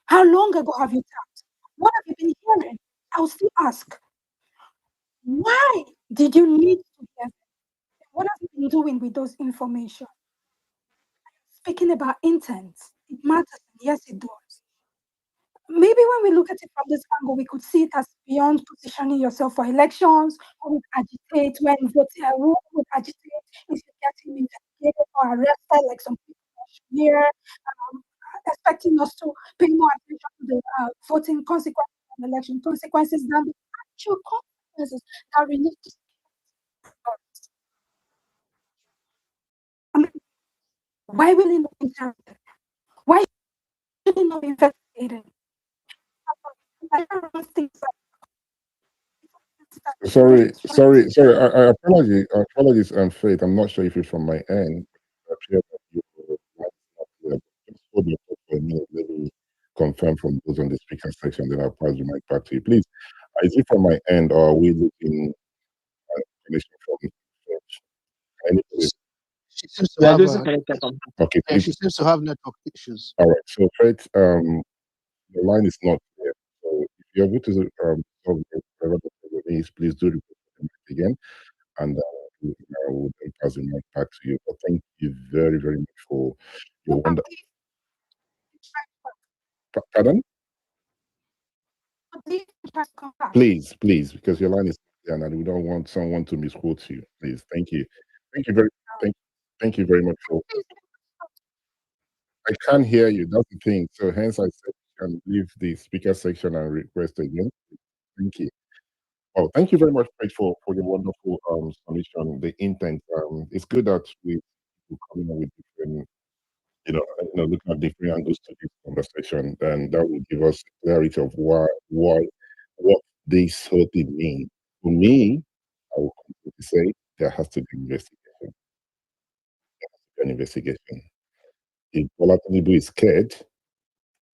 How long ago have you tapped? What have you been hearing? I'll still ask, why did you need to hear them? What have you been doing with those information? Speaking about intent, it matters. Yes, it does. Maybe when we look at it from this angle, we could see it as beyond positioning yourself for elections, who would agitate when voting, who would agitate if you're getting investigated or arrested, like some people here, expecting us to pay more attention to the voting consequences and election consequences than the actual consequences that relate to. I mean, why will it not be interrogated? Why should it not be investigated? Sorry. Apologies, Faith. I'm not sure if it's from my end. I appear that you were not clear. Just hold your thought for a minute. Let me confirm from those on the speaker section. Then I'll pass the mic back to you, please. Is it from my end, or are we looking at connection from French? Anybody? She seems to We are have losing connection from her. Okay, yeah, please. she seems to have network issues. All right. So, Faith, the line is not clear. So, if you're able to solve whatever the problem is, please do report the mic again, and I will then pass the mic back to you. But thank you very, very much for your wonder. Pardon? Please, because your line is clear and we don't want someone to misquote you. Please, thank you. Thank you very thank thank you very much for I can't hear you. That's the thing. So hence I said you can leave the speaker section and request again. Thank you. Oh, thank you very much, Fred, for the wonderful submission. The intent. It's good that we coming up with different, looking at different angles to this conversation, and that will give us clarity of what this whole thing means. For me, I will completely say there has to be investigation. An investigation. If Bola Tinubu is scared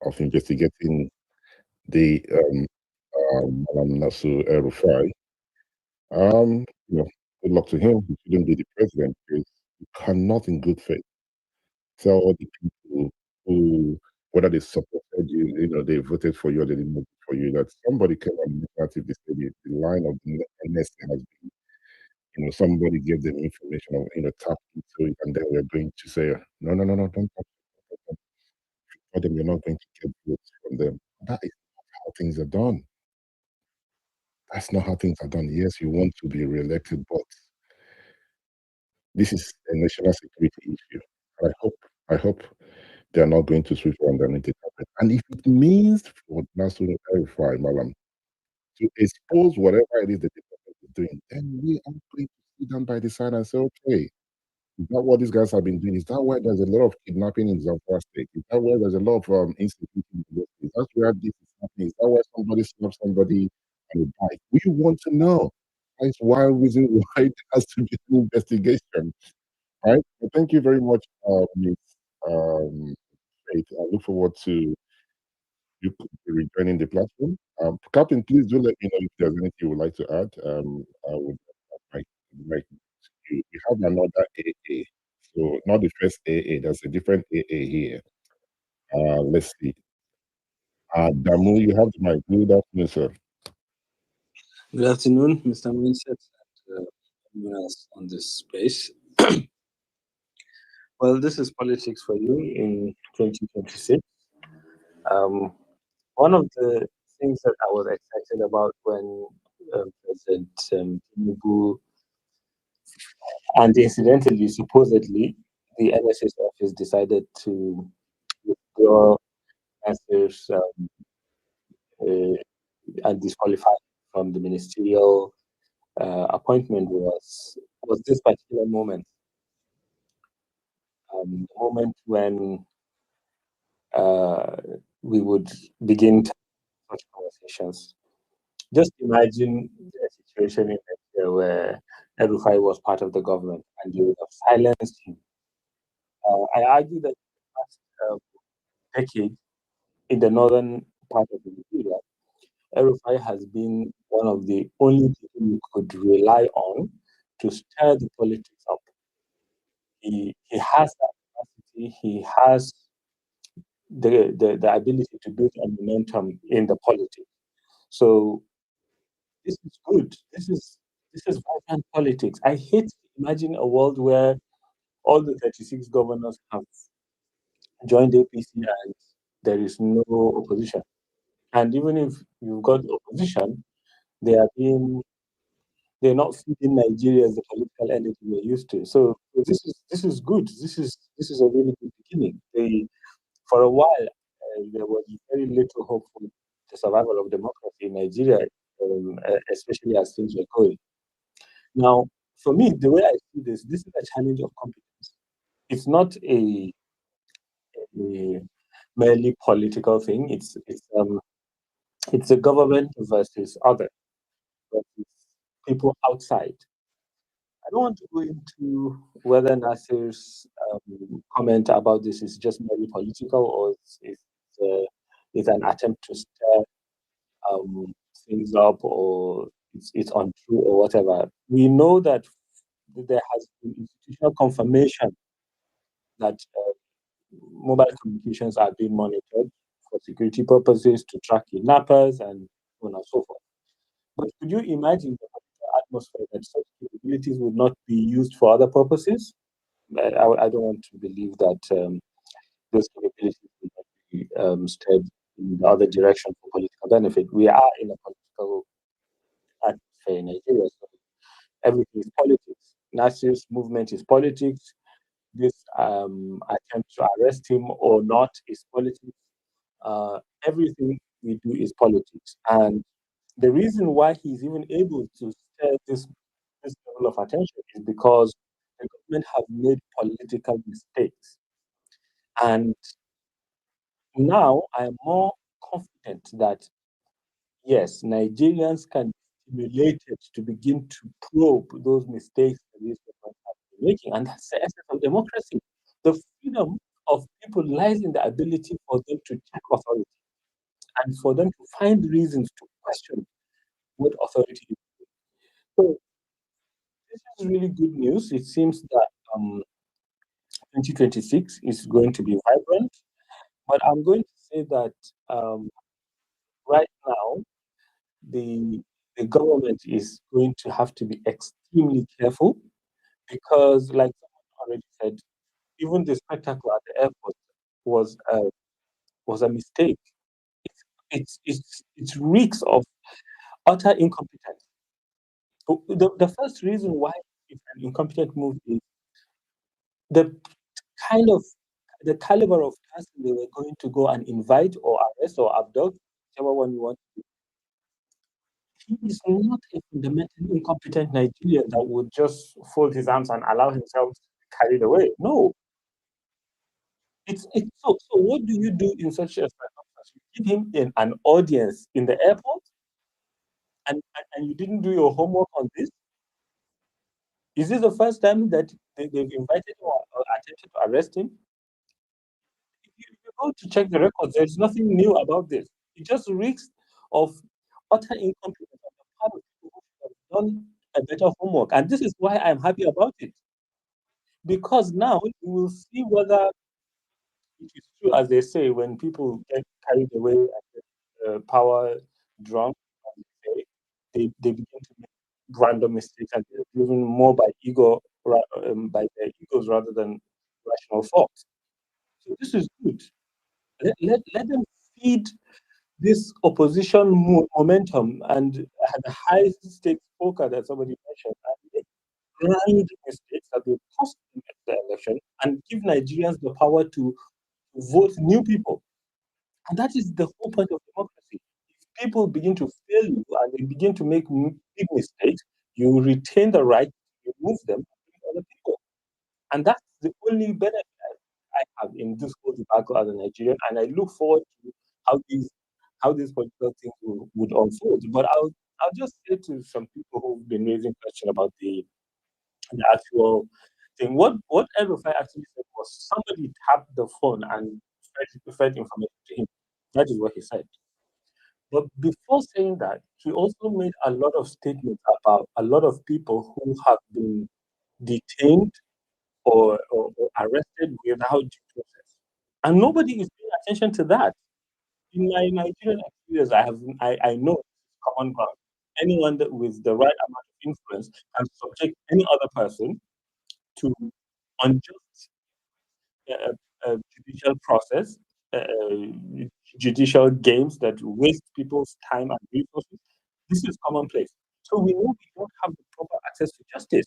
of investigating the Malam Nasu El-Rufai, good luck to him. He shouldn't be the president because you cannot, in good faith, tell all the people who, whether they supported you, they voted for you or they didn't vote for you, that somebody came on the narrative, they said the line of the NSA has been, somebody gave them information of, tap into it, and then we're going to say, no, no, no, no, don't tap it. For them, you're not going to get votes from them. That is not how things are done. That's not how things are done. Yes, you want to be reelected, but this is a national security issue. And I hope they are not going to sweep underneath the carpet. And if it means for National Verify, Malam, to expose whatever it is that the government is doing, then we are going to sit down by the side and say, okay, is that what these guys have been doing? Is that why there's a lot of kidnapping in Zamfara State? Is that why there's a lot of insecurity in the state? Is that where this is happening? Is that why somebody slapped somebody on the bike? We want to know. That's why reason why it has to be an investigation. Right? Well, thank you very much, Ms. Faith. I look forward to you rejoining the platform. Captain, please do let me know if there's anything you would like to add. I would like you. We have another AA, so not the first AA. There's a different AA here. Let's see. Damu, you have the mic. Good afternoon, sir. Good afternoon, Mr. Mindset, and everyone else on this space. Well, this is politics for you in 2026. One of the things that I was excited about when President Tinubu, and incidentally, supposedly, the NSS office decided to withdraw answers and disqualify from the ministerial appointment was this particular moment. The moment when we would begin such conversations. Just imagine a situation in Nigeria where El-Rufai was part of the government and you would have silenced him. I argue that in the past decade, in the northern part of Nigeria, El-Rufai has been one of the only people you could rely on to stir the politics up. He has that capacity. He has the ability to build a momentum in the politics. So this is good. This is vibrant politics. I hate to imagine a world where all the 36 governors have joined APC and there is no opposition. And even if you've got opposition, they're not feeding Nigeria as the political entity we're used to. So this is good. This is a really good beginning. For a while, there was very little hope for the survival of democracy in Nigeria, especially as things were going. Now, for me, the way I see this is a challenge of competence. It's not a merely political thing. It's a government versus other, versus people outside. I don't want to go into whether Nasir's comment about this is just merely political or it's an attempt to stir things up or it's untrue or whatever. We know that there has been institutional confirmation that mobile communications are being monitored for security purposes to track kidnappers and so on and so forth. But could you imagine the atmosphere that such capabilities would not be used for other purposes? I don't want to believe that those capabilities would not be stirred in the other direction for political benefit. We are in a political atmosphere in Nigeria, so everything is politics. Nasir's movement is politics. This attempt to arrest him or not is politics. Everything we do is politics. And The reason why he's even able to stir this level of attention is because the government have made political mistakes. And now I'm more confident that yes, Nigerians can be stimulated to begin to probe those mistakes that these governments have been making. And that's the essence of democracy. The freedom of people lies in the ability for them to check authority and for them to find reasons to question what authority is. So this is really good news. It seems that 2026 is going to be vibrant, but I'm going to say that right now the government is going to have to be extremely careful because, like someone already said, even the spectacle at the airport was a mistake. It reeks of utter incompetence. The first reason why it's an incompetent move is the kind of the caliber of person they were going to go and invite or arrest or abduct, whichever one you want to do. He is not a fundamentally incompetent Nigerian that would just fold his arms and allow himself to be carried away. No. So what do you do in such a circumstance? You give him an audience in the airport and you didn't do your homework on this? Is this the first time that they've invited or attempted to arrest him? If you go to check the records, there's nothing new about this. It just reeks of utter incompetence on the part of people who have done a better homework. And this is why I'm happy about it. Because now we will see whether it is true, as they say, when people get carried away and get power drunk, as they say, they begin to make random mistakes and they're driven more by by their egos rather than rational thoughts. So this is good. Let them feed this opposition momentum and the high stakes poker that somebody mentioned and make grand mistakes that will cost them the election and give Nigerians the power to vote new people. And that is the whole point of democracy. If people begin to fail you and they begin to make big mistakes, you retain the right to remove them and bring other people. And that's the only benefit I have in this whole debacle as a Nigerian. And I look forward to how these political things would unfold. But I'll just say to some people who've been raising questions about the actual thing, what El-Rufai actually said was somebody tapped the phone and fed information to him. That is what he said. But before saying that, he also made a lot of statements about a lot of people who have been detained or arrested without due process. And nobody is paying attention to that. In my Nigerian experience, I know it's common ground. Anyone with the right amount of influence can subject any other person to unjust judicial process, judicial games that waste people's time and resources. This is commonplace. So we know we don't have the proper access to justice.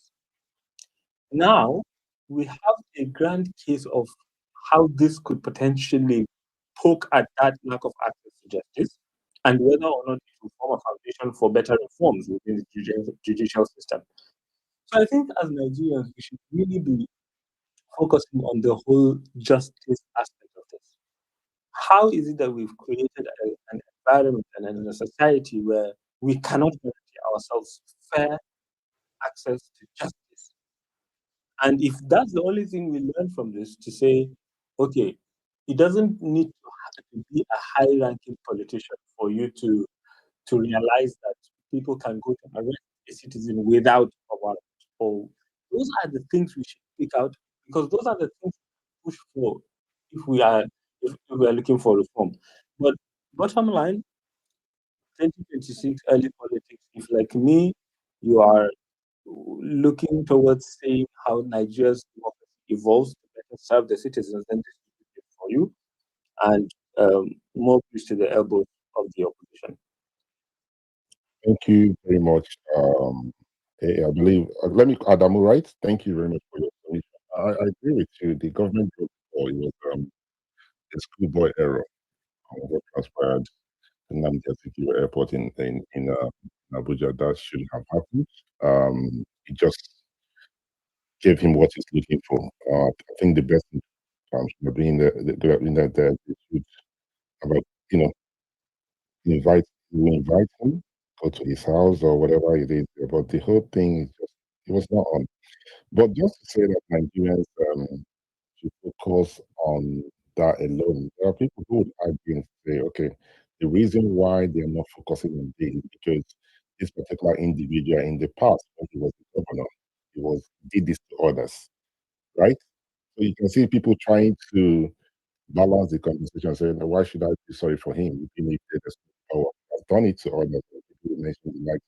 Now, we have a grand case of how this could potentially poke at that lack of access to justice and whether or not it will form a foundation for better reforms within the judicial system. So I think as Nigerians, we should really be focusing on the whole justice aspect of this. How is it that we've created an environment and a society where we cannot guarantee ourselves fair access to justice? And if that's the only thing we learn from this, to say, okay, it doesn't need to be a high-ranking politician for you to realize that people can go to arrest a citizen without a warrant. Or those are the things we should pick out because those are the things we push for if we are looking for reform. But bottom line, 2026 early politics. If like me, you are looking towards seeing how Nigeria's democracy evolves to better serve the citizens, then this is good for you. And more push to the elbows of the opposition. Thank you very much. I believe, let me, Adamu, right? Thank you very much for your submission. I agree with you. The government broke the law. It was a schoolboy error on what transpired. Nnamdi Azikiwe Airport in Abuja. That shouldn't have happened. It just gave him what he's looking for. I think the best thing should be in the they should about invite invite him, go to his house or whatever it is. But the whole thing is just it was not on. But just to say that Nigerians should focus on that alone. There are people who would argue and say, okay, the reason why they're not focusing on this is because this particular individual in the past, when he was the governor, did this to others, right? So you can see people trying to balance the conversation, saying, why should I be sorry for him? Even if there's power, I've done it to others. People mentioned the likes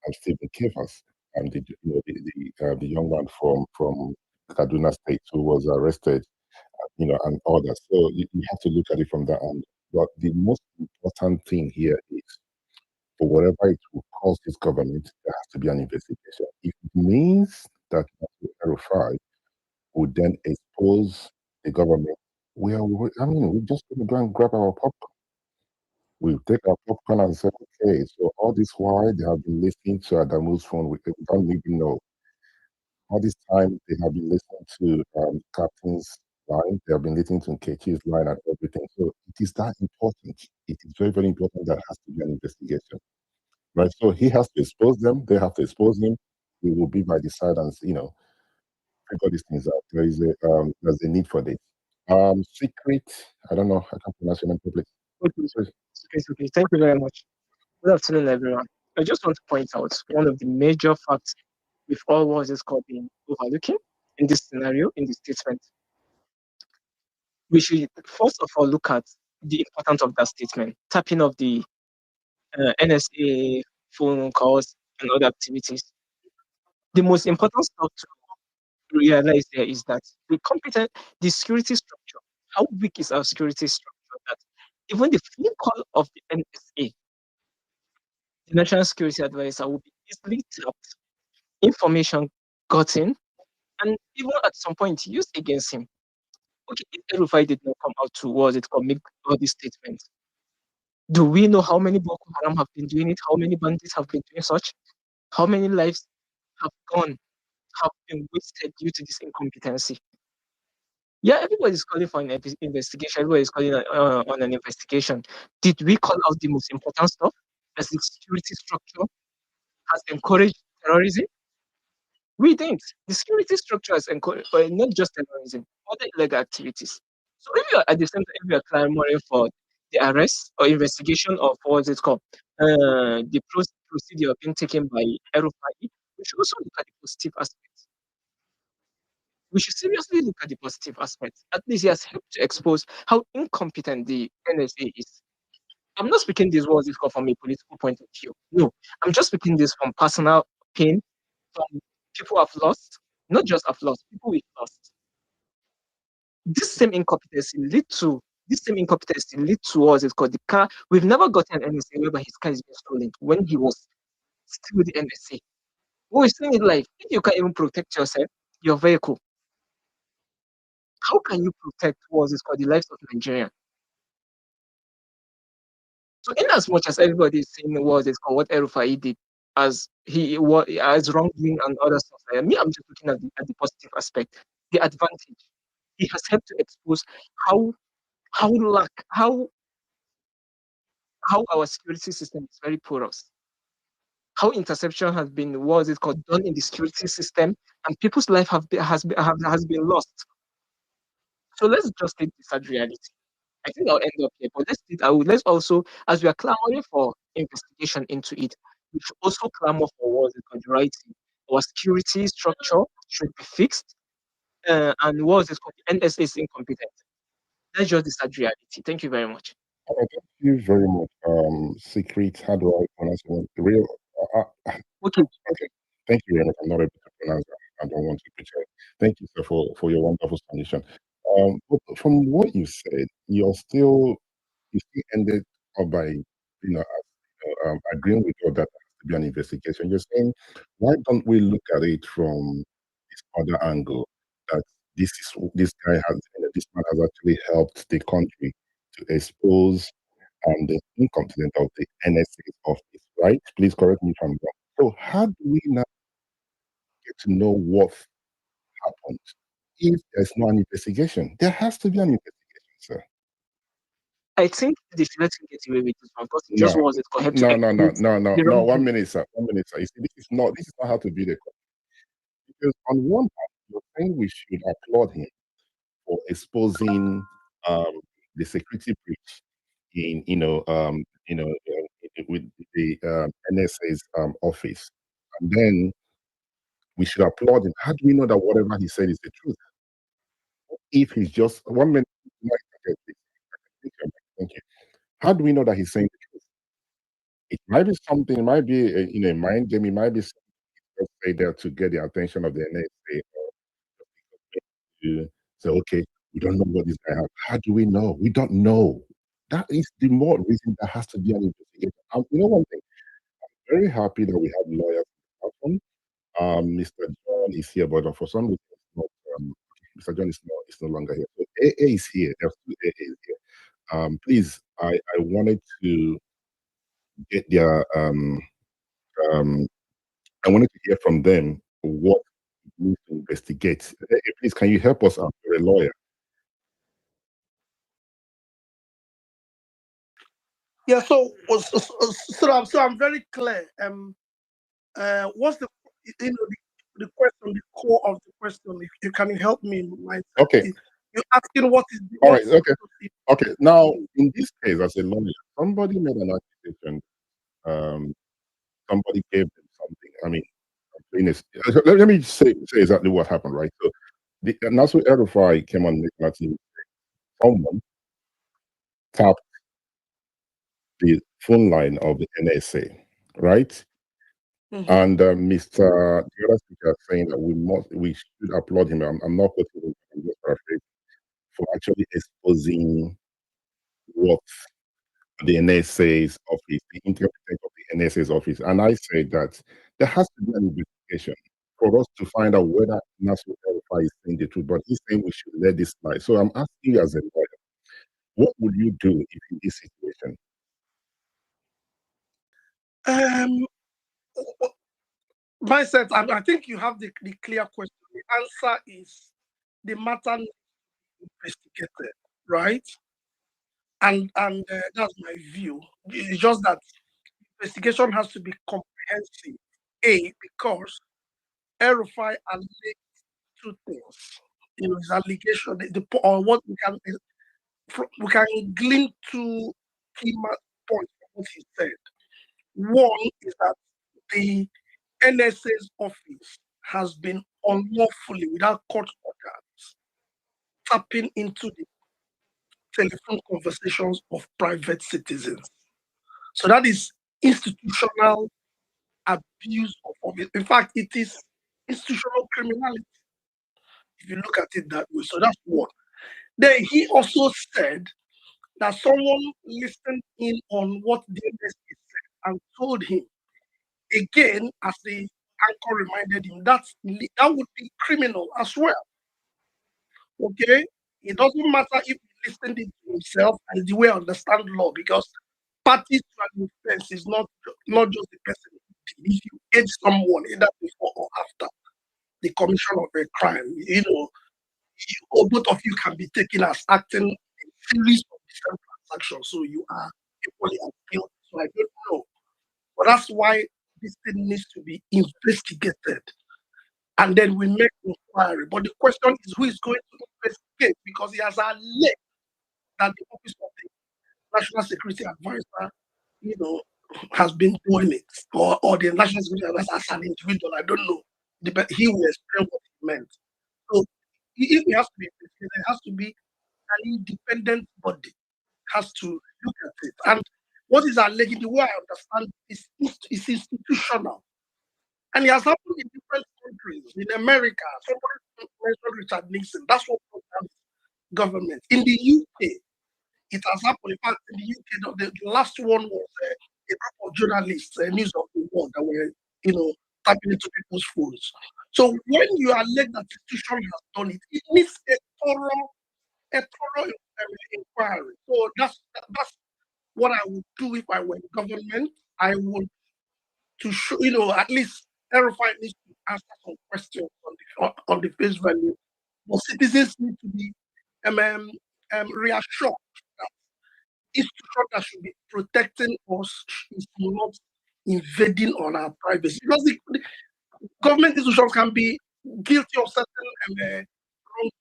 of Stephen Kefas, and the young man from Kaduna State who was arrested, and others. So you have to look at it from that angle. But the most important thing here is, for whatever it will cost this government, there has to be an investigation. If it means that El-Rufai would then expose the government, we're just going to go and grab our popcorn. We take our popcorn and say, okay, so all this while they have been listening to Adamu's phone, we don't even know. All this time they have been listening to Captain's line, they have been listening to Nkechi's line and everything. So it is that important. It is very, very important that has to be an investigation. Right? So he has to expose them, they have to expose him. We will be by the side and figure these things out. There's a need for this. Secret, I don't know, I can't pronounce your name properly. Okay. Thank you very much. Good afternoon, everyone. I just want to point out one of the major facts with all what is called being overlooking in this scenario, in this statement. We should first of all look at the importance of that statement, tapping of the NSA phone calls and other activities. The most important stuff to realize there is that the security structure, how weak is our security structure that even the phone call of the NSA, the National Security Advisor, will be easily tapped, information gotten, and even at some point used against him. Okay, if El-Rufai did not come out to make all these statements, do we know how many Boko Haram have been doing it? How many bandits have been doing such? How many lives have been wasted due to this incompetency? Yeah, everybody's calling for an investigation. Everybody's calling on an investigation. Did we call out the most important stuff? As the security structure has encouraged terrorism? We didn't. The security structure has encouraged not just terrorism, other illegal activities. So if you are at the same time, if you are clamoring for the arrest or investigation of what is it called, the procedure being taken by El-Rufai, we should also look at the positive aspects. We should seriously look at the positive aspects. At least he has helped to expose how incompetent the NSA is. I'm not speaking these words from a political point of view. No, I'm just speaking this from personal pain, from people who have lost, not just have lost, people we've lost. This same incompetency lead to us. It's called the car. We've never gotten an NSA whereby his car is being stolen when he was still with the NSA. We've seen it live. If you can't even protect yourself, your vehicle, how can you protect what is called the lives of Nigerians? So, in as much as everybody is saying what is called what El-Rufai did as wrongdoing and other stuff, like me, I'm just looking at the positive aspect, the advantage. He has helped to expose how our security system is very porous. How interception has been done in the security system, and people's life has been lost. So let's just take this as reality. I think I'll end up here, but let's also, as we are clamoring for investigation into it, we should also clamor for what is called the right thing. Our security structure should be fixed, and what is called the NSA is incompetent. That's just the sad reality. Thank you very much. Thank you very much. Secret, how do I pronounce it? Real. Okay. Thank you very much. I'm not able to pronounce that. I don't want to betray. Thank you, sir, for your wonderful submission. But from what you said, you still ended up by agreeing with you that there has to be an investigation. You're saying, why don't we look at it from this other angle, that this man has actually helped the country to expose and the incompetence of the NSA's office, right? Please correct me if I'm wrong. So how do we now get to know what happened if there's no investigation? There has to be an investigation, sir. I think the Senate can get away with this one because it just No, wants it for him to no, execute the no. wrong 1 minute, sir. 1 minute, sir. You see, this is not how to be the because on one hand, you're saying we should applaud him for exposing the security breach in with the NSA's office, and then we should applaud him. How do we know that whatever he said is the truth? If he's just 1 minute, okay, please. Thank you. How do we know that he's saying the truth? It might be something. It might be a mind game. It might be something he just say there to get the attention of the NSA, to say, okay, we don't know what this guy has. How do we know? We don't know. That is the more reason there has to be an investigation. You know one thing, I'm very happy that we have lawyers on the platform. Mr. John is here, but for some reason, it's not, Mr. John is no longer here. So AA is here. There's two AAs here. Please, I wanted to get their I wanted to hear from them what we need to investigate. Please, can you help us out? You're a lawyer. Yeah, so I'm very clear. What's the the question, the core of the question? If you can help me, Okay. you're asking what is the, All right. Okay. Okay. Now, in this case, as a lawyer, somebody made an accusation. Somebody gave them something. I mean, let me say exactly what happened, right? So, the Nasser El-Rufai came on national TV. Someone tapped the phone line of the NSA, right? And Mr. The other speaker saying that we should applaud him. I'm not quoting him, I'm just paraphrasing, for actually exposing what the NSA's office, the incompetence of the NSA's office. And I say that there has to be an investigation for us to find out whether Nasser El-Rufai is saying the truth. But he's saying we should let this slide. So I'm asking you as a lawyer, what would you do if in this situation? Mindset, I think you have the clear question. The answer is the matter needs to be investigated, right? And that's my view. It's just that investigation has to be comprehensive. Because El-Rufai alleged two things. His allegation, or what we can glean two key points from what he said. One is that the NSA's office has been unlawfully, without court orders, tapping into the telephone conversations of private citizens. So that is institutional abuse of office. In fact, it is institutional criminality, if you look at it that way. So that's one. Then he also said that someone listened in on what the NSA said and told him, again, as the anchor reminded him, that would be criminal as well. Okay? It doesn't matter if he listened it to himself and the way I understand law, because parties to an offense is not just the person. If you aid someone either before or after the commission of a crime, both of you can be taken as acting in a series of different transactions. So you are equally at guilt. So I don't know. But that's why this thing needs to be investigated. And then we make inquiry. But the question is, who is going to investigate? Because he has alleged that the office of the National Security Advisor, has been doing it, or the National Security Advisor as an individual. I don't know. He will explain what he meant. So if it has to be investigated, it has to be an independent body. Has to look at it. And what is alleged, the way I understand, is institutional. And it has happened in different countries. In America, somebody mentioned Richard Nixon. That's what programmed government. In the UK, it has happened. In fact, in the UK, the last one was a group of journalists, News of the World, that were, tapping into people's phones. So when you allege that the institution has done it, it needs a thorough inquiry. So that's what I would do if I were in government, I would to show, at least El-Rufai needs to answer some questions on the face value. But citizens need to be reassured that institution that should be protecting us is not invading on our privacy. Because the government institutions can be guilty of certain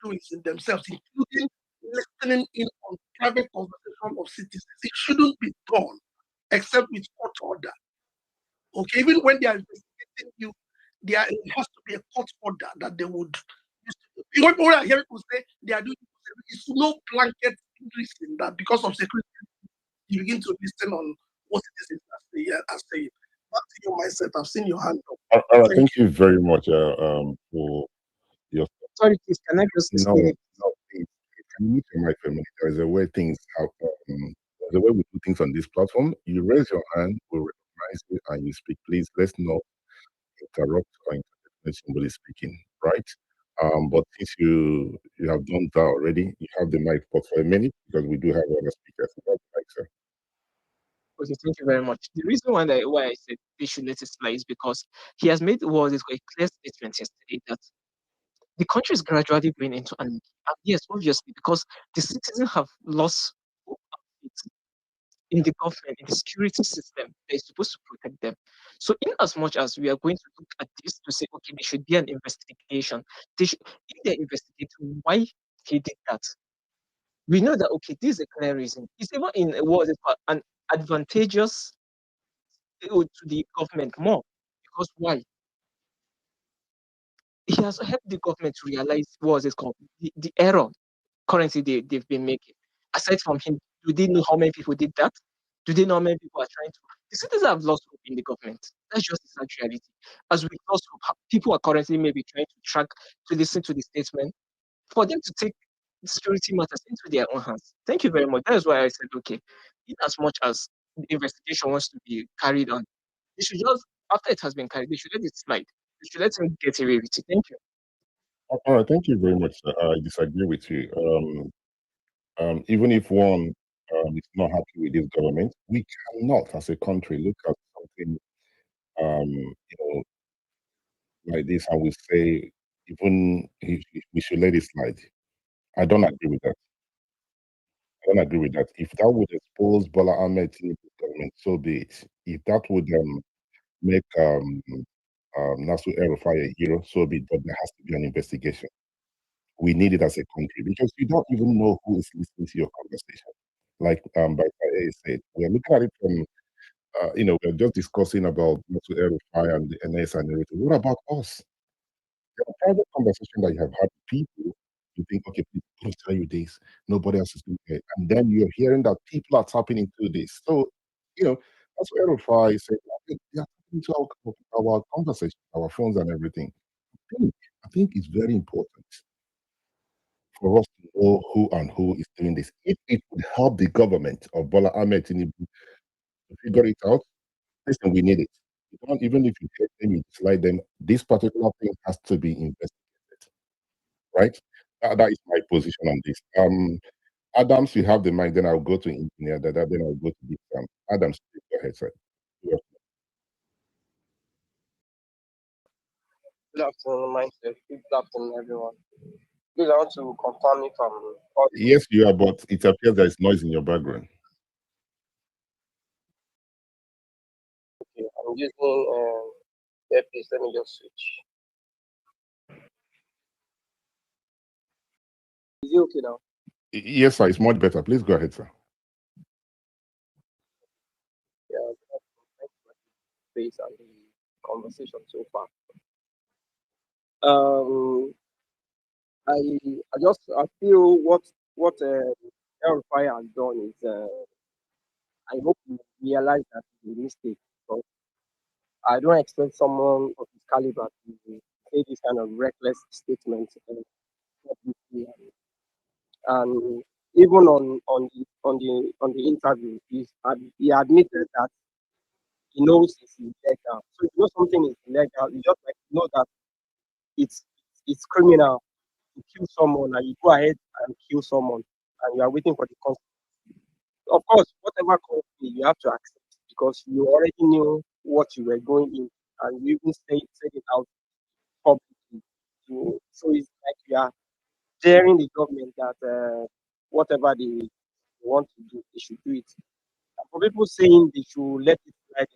wrongdoings in themselves, including listening in on private conversation of citizens. It shouldn't be done except with court order. Okay, even when they are investigating you, it has to be a court order that they would. When I hear people say they are doing it's no blanket reason that because of security, you begin to listen on what citizens are saying. Back to you, myself. I've seen your hand up. All right, thank you very much for your. Sorry, please, can I just No, say no, please. Can you mute your mic for a minute? There is a way things happen. There's a way we do things on this platform. You raise your hand, we recognize you, and you speak. Please, let's not interrupt or interrupt when somebody is speaking, right? But since you have done that already, you have the mic for a minute because we do have other speakers. You have the mic, sir. Okay, thank you very much. The reason why I said they should let it slide is because he has made a clear statement yesterday that the country is gradually going into anarchy. And yes, obviously, because the citizens have lost hope and faith in the government, in the security system that is supposed to protect them. So, in as much as we are going to look at this to say, okay, there should be an investigation, if they investigate why he did that, we know that okay, this is a clear reason. It's even in what is called an advantageous to the government more. Because why? He has helped the government to realize what is it called the error currently they've been making. Aside from him, do they know how many people did that? Do they know how many people are trying to? The citizens have lost hope in the government. That's just the sad reality. As we lost hope, people are currently maybe trying to track, to listen to the statement, for them to take security matters into their own hands. Thank you very much. That is why I said, okay, in as much as the investigation wants to be carried on, they should just, after it has been carried, they should let it slide. They should let him get away with it. Thank you. All right, thank you very much, sir. I disagree with you. Even if one is not happy with this government, we cannot, as a country, look at something like this and we say even we should let it slide. I don't agree with that. I don't agree with that. If that would expose Bola Ahmed Tinubu's government, so be it. If that would make Nasu El-Rufai a hero, so be it. But there has to be an investigation. We need it as a country because you don't even know who is listening to your conversation. Like Baitae said, we're looking at it from, we're just discussing about Nasu El-Rufai and the NS and everything. What about us? A private conversation that you have had with people, you think, okay, people will tell you this, nobody else is doing it. And then you're hearing that people are tapping into this. So, that's what Erufai said. They are tapping into our conversation, our phones and everything. I think it's very important for us to know who and who is doing this. If it would help the government of Bola Ahmed Tinubu to figure it out, listen, we need it. Even if you hate them, you dislike them, this particular thing has to be investigated, right? That is my position on this. Adams, you have the mic, then I'll go to engineer, then I'll go to this. Adams, please go ahead, sir. Good afternoon, myself. Good afternoon, everyone. Please, I want to confirm if I'm audible. Yes, you are, but it appears there is noise in your background. Okay, I'm using earpiece. Let me just switch. Is it okay now? Yes, sir, it's much better. Please go ahead, sir. Yeah, thanks for the space and the conversation so far. I feel what El-Rufai has done is I hope you realize that it's a mistake. But I don't expect someone of his caliber to say this kind of reckless statement publicly. And even on the interview, he admitted that he knows it's illegal. So if you know something is illegal, you just like know that it's criminal to kill someone, and you go ahead and kill someone, and you are waiting for the consequence. Of course, whatever comes in, you have to accept it because you already knew what you were going in, and you even said it out publicly. So it's like you are daring the government that whatever they want to do, they should do it. And for people saying they should let it slide,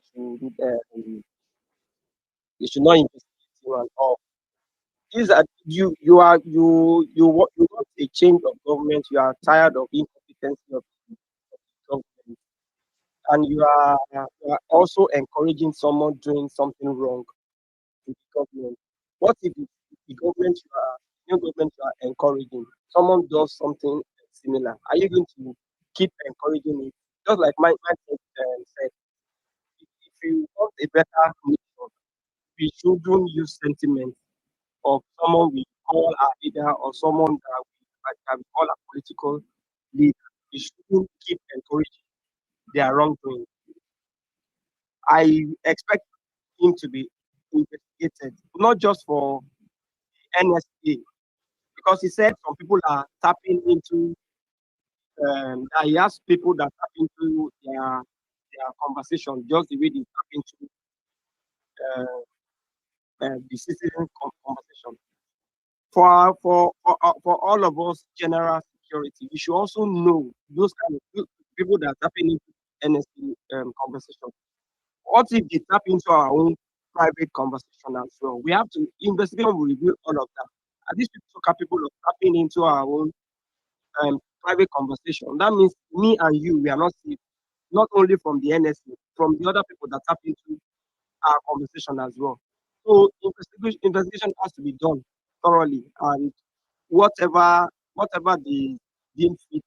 they should not investigate you and all. These are you want a change of government. You are tired of incompetency of the government, and you are also encouraging someone doing something wrong to the government. What if the government new government you are encouraging, someone does something similar? Are you going to keep encouraging it? Just like my friend said, if you want a better nation, we shouldn't use sentiment of someone we call our leader or someone that we call a political leader. We shouldn't keep encouraging their wrongdoing. I expect him to be investigated, not just for NSA, because he said some people are tapping into, that he has people that tap into their conversation just the way they tap into the citizen conversation. For all of us, general security, we should also know those kind of people that are tapping into NSA conversation. What if they tap into our own private conversation as well? We have to investigation will reveal all of that. Are these people so capable of tapping into our own private conversation? That means me and you, we are not safe, not only from the NSA, from the other people that tap into our conversation as well. So investigation has to be done thoroughly, and whatever the deem fit,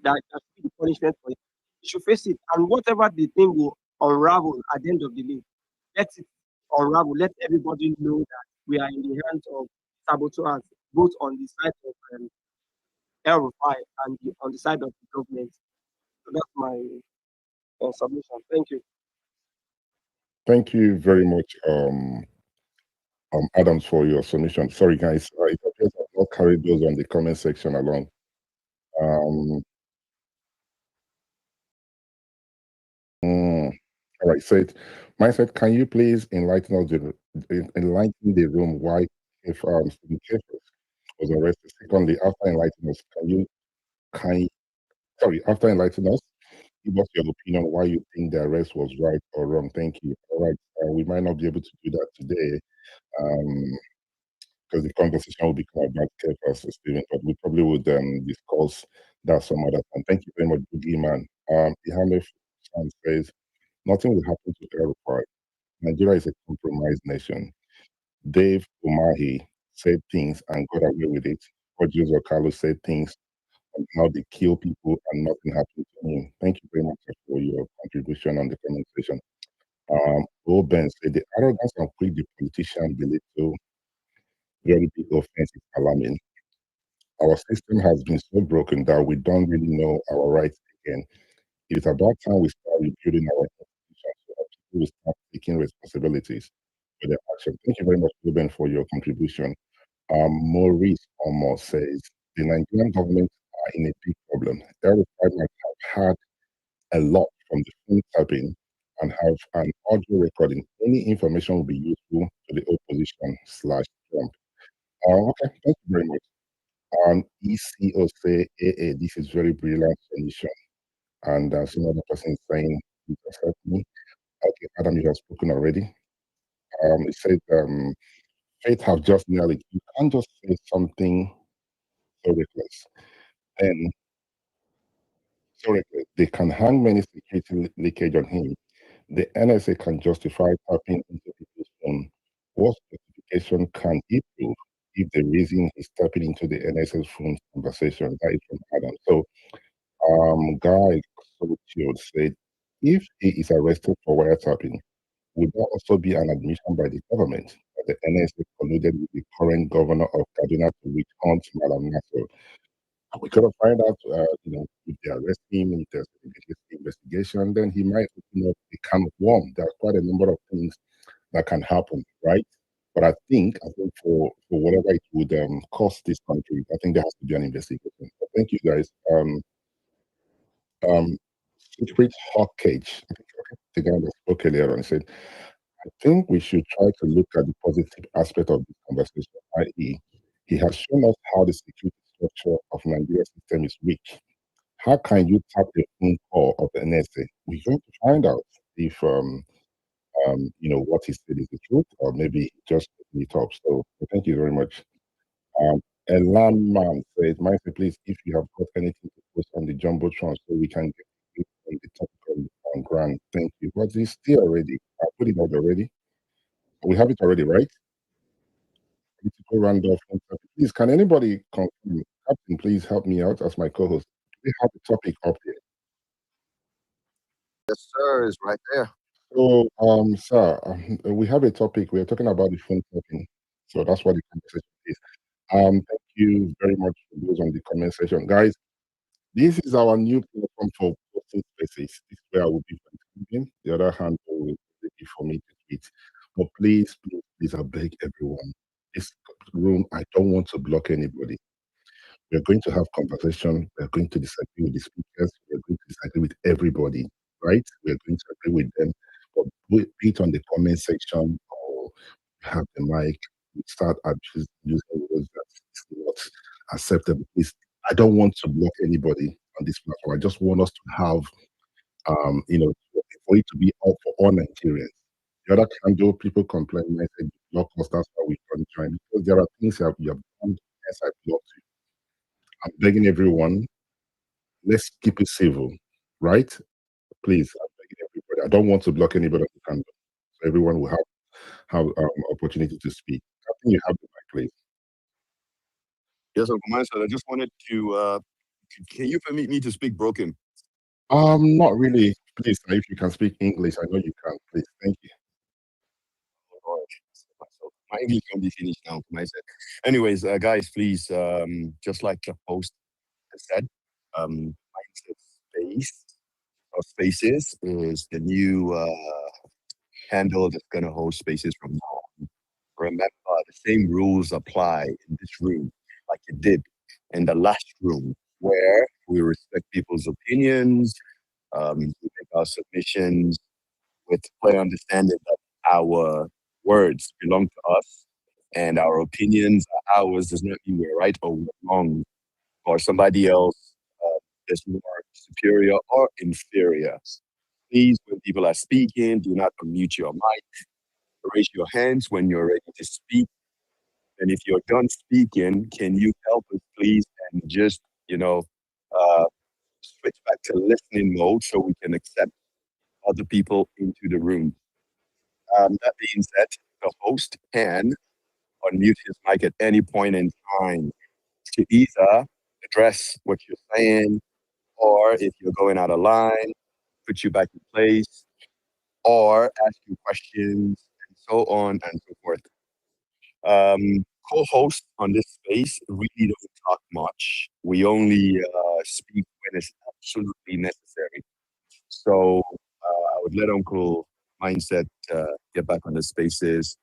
that should be the punishment for it. You should face it, and whatever the thing will unravel at the end of the day, let it unravel. Let everybody know that we are in the hands of saboteurs, both on the side of El-Rufai and on the side of the government. So that's my submission. Thank you. Thank you very much, Adams, for your submission. Sorry, guys, it appears I've not carried those on the comment section along. All right, so Mindset, can you please enlighten the room why if Stephen Cephas was arrested? Secondly, after enlightening us, give us your opinion why you think the arrest was right or wrong. Thank you. All right, we might not be able to do that today, because the conversation will become about Cephas, Stephen, but we probably would discuss that some other time. Thank you very much, Boogie Man. Ihame says, nothing will happen to El-Rufai. Nigeria is a compromised nation. Dave Umahi said things and got away with it. Roger Carlos said things on how they kill people and nothing happened to him. Thank you very much for your contribution on the conversation. Ben said the arrogance and quick the politician belittle very big offense is alarming. Our system has been so broken that we don't really know our rights again. It is about time we start rebuilding our institutions so that people will start taking responsibilities for their action. Thank you very much, Ruben, for your contribution. Maurice Omo says the Nigerian government are in a big problem. Every might have had a lot from the phone tapping and have an audio recording. Any information will be useful to the opposition slash Trump. Okay, thank you very much. ECO say, this is very brilliant solution. And some other person is saying, it accept me. Okay, Adam, you have spoken already. It said, faith have just nailed it. You can't just say something so reckless. And so reckless. They can hang many security leakage on him. The NSA can justify tapping into people's phone. What justification can he prove if the reason he's tapping into the NSA's phone conversation? That is from Adam. So, Guy Solitude said, if he is arrested for wiretapping, would that also be an admission by the government that the NSA colluded with the current governor of Kaduna to witch hunt Malam Nasser? We could have find out, if they arrest him, if there's an investigation, then he might open up a can of worms. There are quite a number of things that can happen, right? But I think for whatever it would cost this country, I think there has to be an investigation. So thank you guys. um, secret hawkage. I think the guy that spoke earlier on said, I think we should try to look at the positive aspect of this conversation, i.e., he has shown us how the security structure of Nigeria's system is weak. How can you tap the phone call of the NSA? We're going to find out if what he said is the truth, or maybe he just made it up. So thank you very much. Um, a landman says, Michael, please, if you have got anything to post on the jumbotron, so we can get it on the topic on ground. Thank you. But it's still already. I put it out already. We have it already, right? Political Randolph. Please, can anybody confirm? Captain, please help me out as my co-host. We have the topic up there. Yes, sir, is right there. So, sir, we have a topic. We're talking about the phone tapping. So that's what the conversation is. Thank you very much for those on the comment section. Guys, this is our new platform for posting spaces. This is where I will be contributing. The other hand will be for me to tweet. But please, please, please, I beg everyone. This room, I don't want to block anybody. We're going to have conversation. We're going to disagree with the speakers. We're going to disagree with everybody, right? We're going to agree with them. But be it on the comment section or have the mic, we start using words that's not acceptable. I don't want to block anybody on this platform. I just want us to have, for it to be all for all Nigerians. The other time, though, people complain, I said, block us, that's why we can't join. Because there are things you have done as I blocked you. I'm begging everyone, let's keep it civil, right? Please, I'm begging everybody. I don't want to block anybody who can. So everyone will have opportunity to speak. Captain, you have the mic, please. Yes, Uncle Mindset. I just wanted to. Can you permit me to speak broken? Not really. Please, if you can speak English, I know you can. Please, thank you. My English can be finished now, Uncle Mindset. Anyways, guys, please, just like the host has said, Mindset Space or Spaces is the new handle that's going to host Spaces from now on. Remember, the same rules apply in this room like it did in the last room, where we respect people's opinions, we make our submissions with clear understanding that our words belong to us and our opinions are ours. Does not mean we're right or we're wrong, or somebody else is more superior or inferior. Please, when people are speaking, do not unmute your mic. Raise your hands when you're ready to speak. And if you're done speaking, can you help us, please, and just, uh, switch back to listening mode so we can accept other people into the room. That being said, the host can unmute his mic at any point in time to either address what you're saying, or if you're going out of line, put you back in place, or ask you questions, and so on and so forth. Co-hosts on this space really don't talk much. We only speak when it's absolutely necessary. So I would let Uncle Mindset get back on the spaces,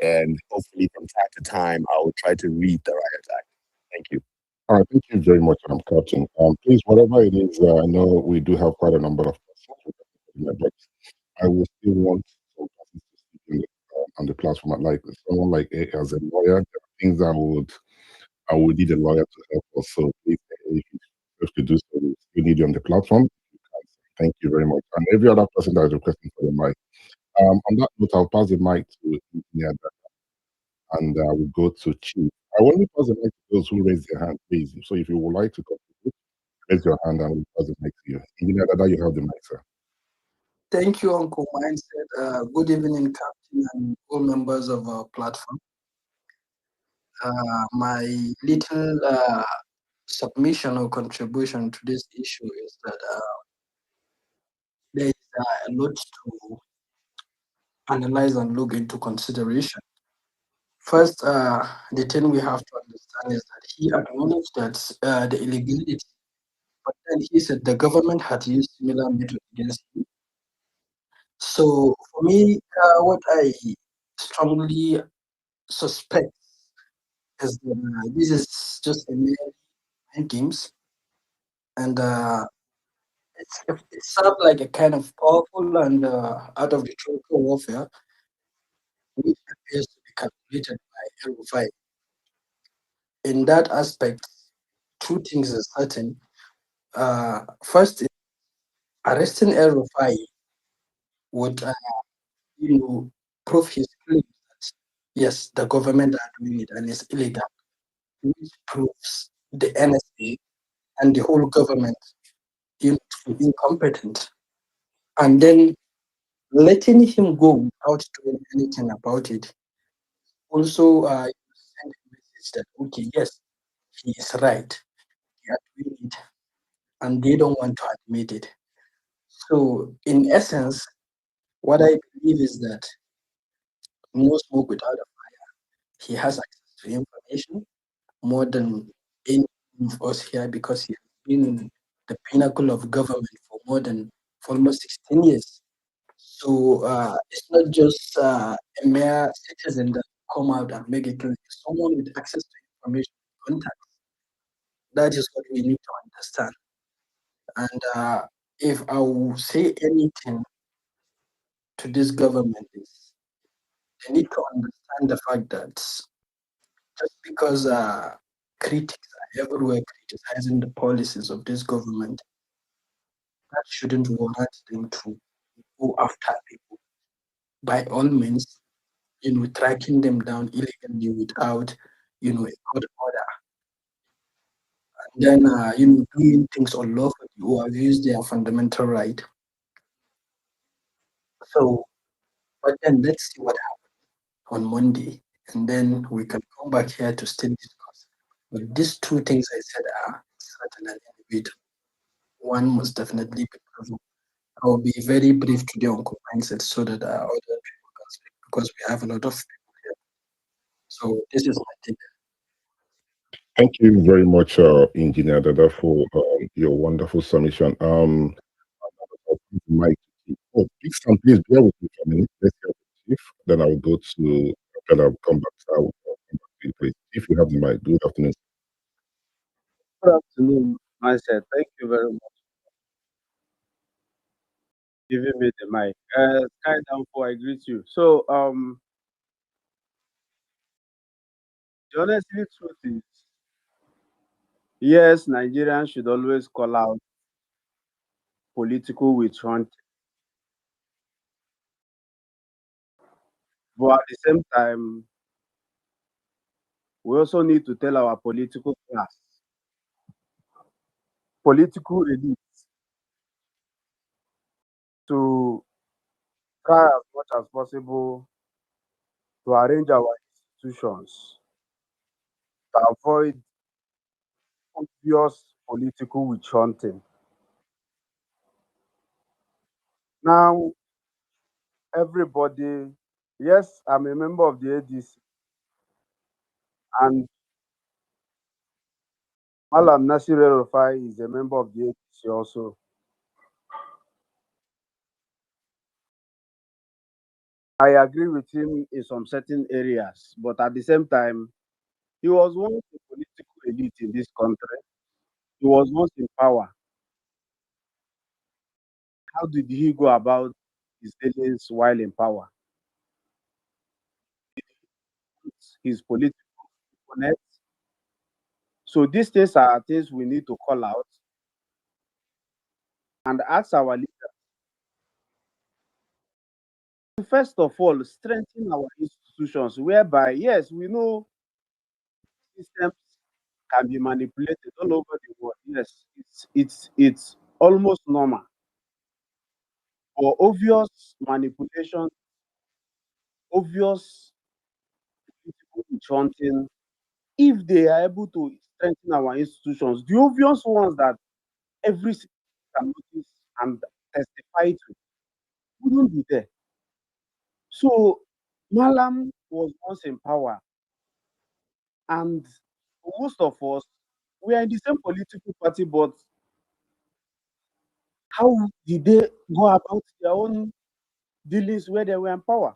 and hopefully from time to time I will try to read the riot act. Thank you. All right, thank you very much, Captain. Please, whatever it is, I know we do have quite a number of questions, but I will still want some persons to speak on the platform. Like someone like as a lawyer, there are things I would need a lawyer to help us. So please, if you have to do so, we need you on the platform. Thank you very much. And every other person that is requesting for the mic. On that note, I'll pass the mic to Engineer and we'll go to Chief. I will only pass the mic to those who raise their hand, please. So if you would like to contribute, raise your hand and we'll pass the mic to you. Engineer Dada, you have the mic, sir. Thank you, Uncle Mindset. Good evening, Captain, and all members of our platform. My little submission or contribution to this issue is that there is a lot to analyze and look into consideration. First, the thing we have to understand is that he acknowledged that the illegality, but then he said the government had used similar methods against him. So for me, what I strongly suspect is that this is just a mere mind games, and it served like a kind of powerful and out of the tropical warfare, which appears to be calculated by El-Rufai. In that aspect, two things are certain. First, arresting El-Rufai would, prove his claim that yes, the government are doing it and it's illegal, which proves the NSA and the whole government to be incompetent. And then letting him go without doing anything about it also send a message that okay, yes, he is right. They are doing it, and they don't want to admit it. So, in essence, what I believe is that no smoke without a fire. He has access to information more than any of us here because he has been in the pinnacle of government for almost 16 years. So it's not just a mere citizen that come out and make it clear. Someone with access to information, contact. That is what we need to understand. And if I will say anything to this government is they need to understand the fact that just because critics are everywhere criticizing the policies of this government, that shouldn't warrant them to go after people. By all means, tracking them down illegally without, a court order. And then, doing things unlawfully or abuse their fundamental right. So, but then let's see what happens on Monday, and then we can come back here to still discuss. But these two things I said are certain and inevitable. One must definitely be proven. I will be very brief today on mindset so that other people can speak because we have a lot of people here. So this is my take. Thank you very much, Engineer Dada, for your wonderful submission. Mike, oh, please, please bear with me for a minute. Let's hear the chief. Then I will go to. Then I'll come back. I will come back to you, please. If you have the mic, good afternoon. Good afternoon, myself. Thank you very much for giving me the mic. Sky Downfall, I greet you. So, the honestly truth is, yes, Nigerians should always call out political witch hunt, but at the same time, we also need to tell our political class, political elite, to try as much as possible to arrange our institutions to avoid obvious political witch hunting. Now, everybody, yes, I'm a member of the ADC, and Malam Nasir El-Rufai is a member of the ADC also. I agree with him in some certain areas, but at the same time, he was once a political elite in this country. He was once in power. How did he go about his dealings while in power? His political opponents. So these things are things we need to call out and ask our leaders to first of all strengthen our institutions, whereby yes, we know systems can be manipulated all over the world. Yes, it's almost normal. For obvious manipulation, obvious political chanting, if they are able to strengthen our institutions, the obvious ones that every citizen can notice and testify to wouldn't be there. So Malam was once in power, and most of us we are in the same political party, but how did they go about their own dealings where they were in power?